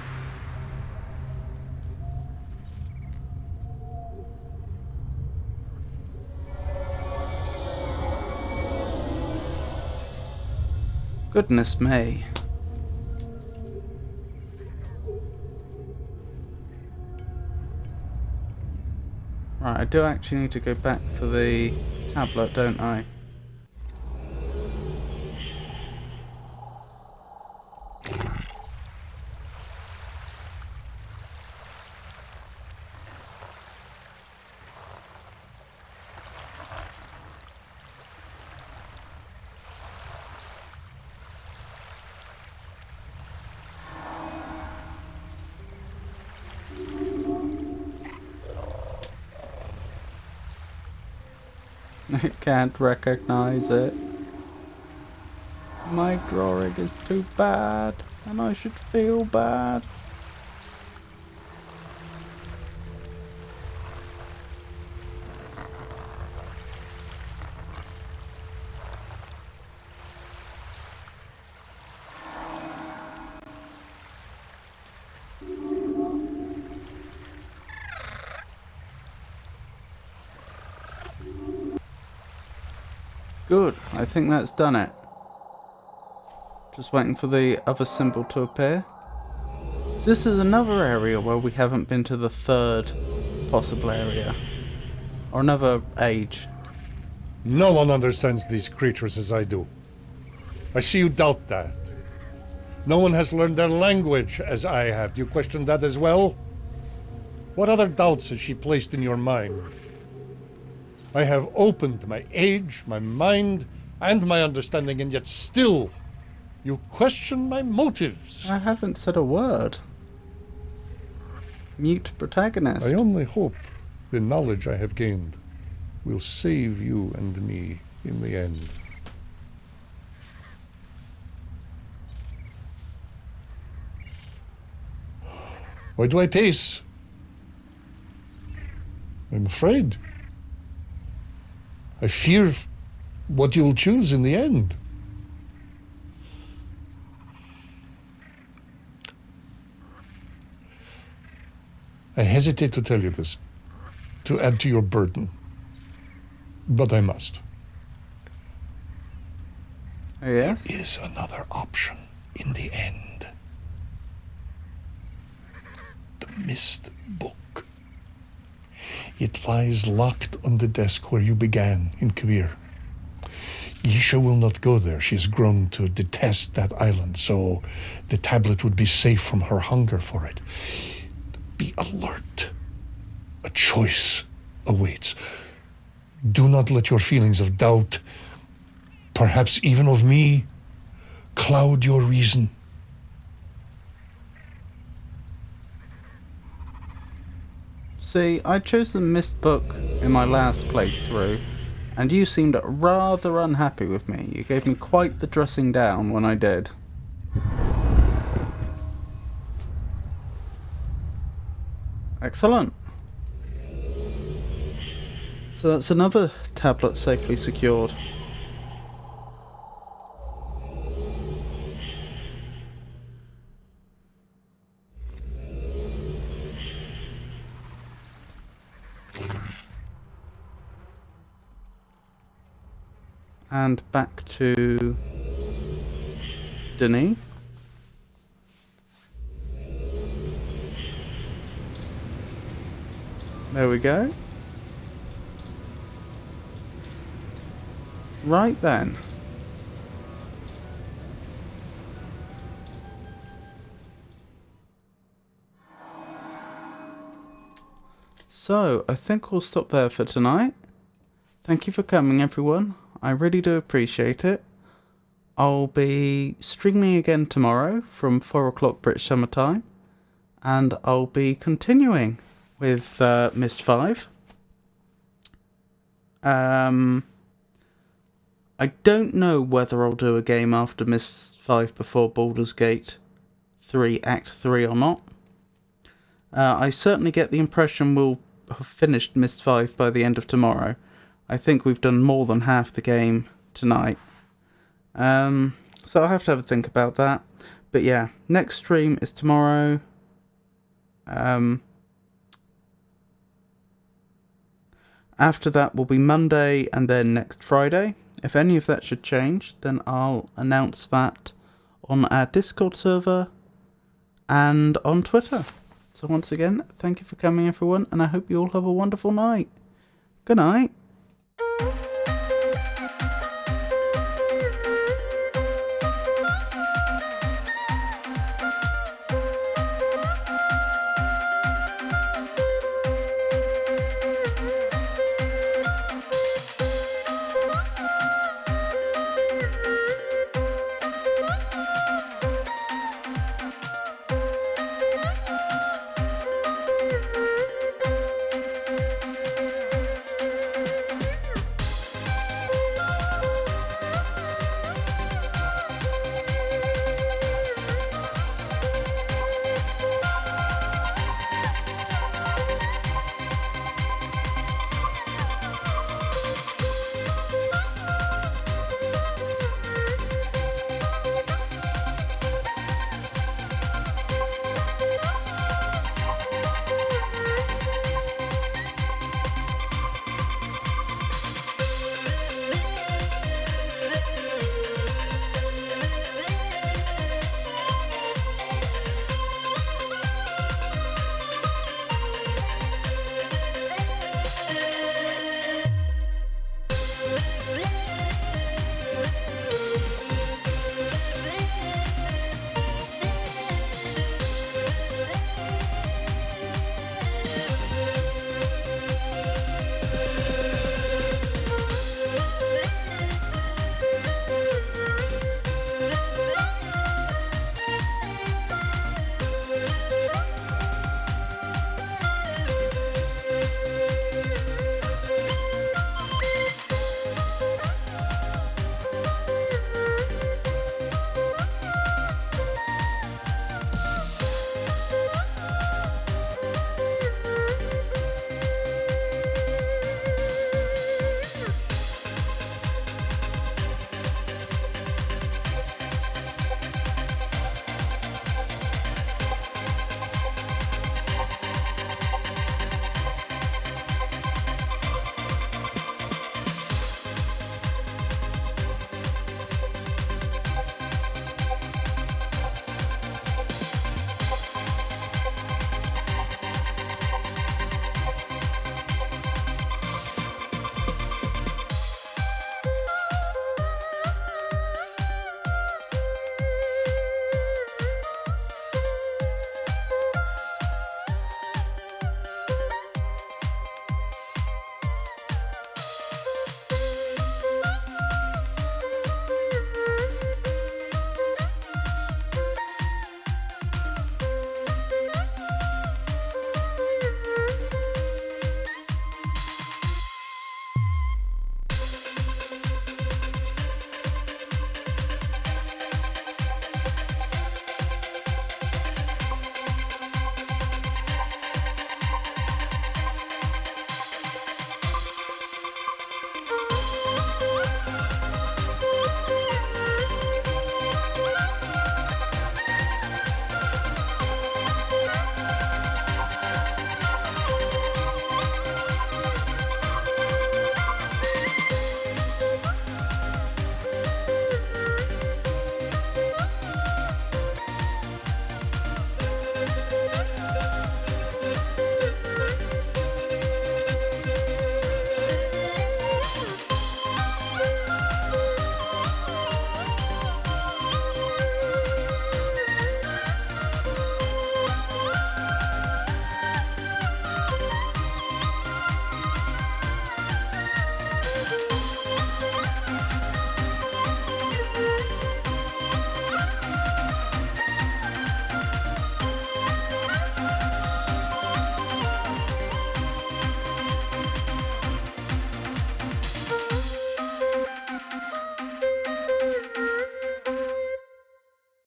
Goodness me. Right, I do actually need to go back for the tablet, don't I? I can't recognize it. My drawing is too bad, and I should feel bad. Good, I think that's done it. Just waiting for the other symbol to appear. So this is another area where we haven't been to the third possible area. Or another age. No one understands these creatures as I do. I see you doubt that. No one has learned their language as I have. Do you question that as well? What other doubts has she placed in your mind? I have opened my age, my mind, and my understanding, and yet still you question my motives. I haven't said a word. Mute protagonist. I only hope the knowledge I have gained will save you and me in the end. Why do I pace? I'm afraid. I fear what you'll choose in the end. I hesitate to tell you this, to add to your burden, but I must. Yes? There is another option in the end. The Myst book. It lies locked on the desk where you began in Kabir. Yisha will not go there. She has grown to detest that island, so the tablet would be safe from her hunger for it. Be alert. A choice awaits. Do not let your feelings of doubt, perhaps even of me, cloud your reason. See, I chose the Myst book in my last playthrough, and you seemed rather unhappy with me. You gave me quite the dressing down when I did. Excellent. So that's another tablet safely secured. And back to Denis. There we go. Right then. So, I think we'll stop there for tonight. Thank you for coming, everyone. I really do appreciate it. I'll be streaming again tomorrow from 4 o'clock British Summer Time. And I'll be continuing with Myst 5. I don't know whether I'll do a game after Myst 5 before Baldur's Gate 3 Act 3 or not. I certainly get the impression we'll have finished Myst 5 by the end of tomorrow. I think we've done more than half the game tonight. So I'll have to have a think about that. But yeah, next stream is tomorrow. After that will be Monday and then next Friday. If any of that should change, then I'll announce that on our Discord server and on Twitter. So once again, thank you for coming, everyone, and I hope you all have a wonderful night. Good night.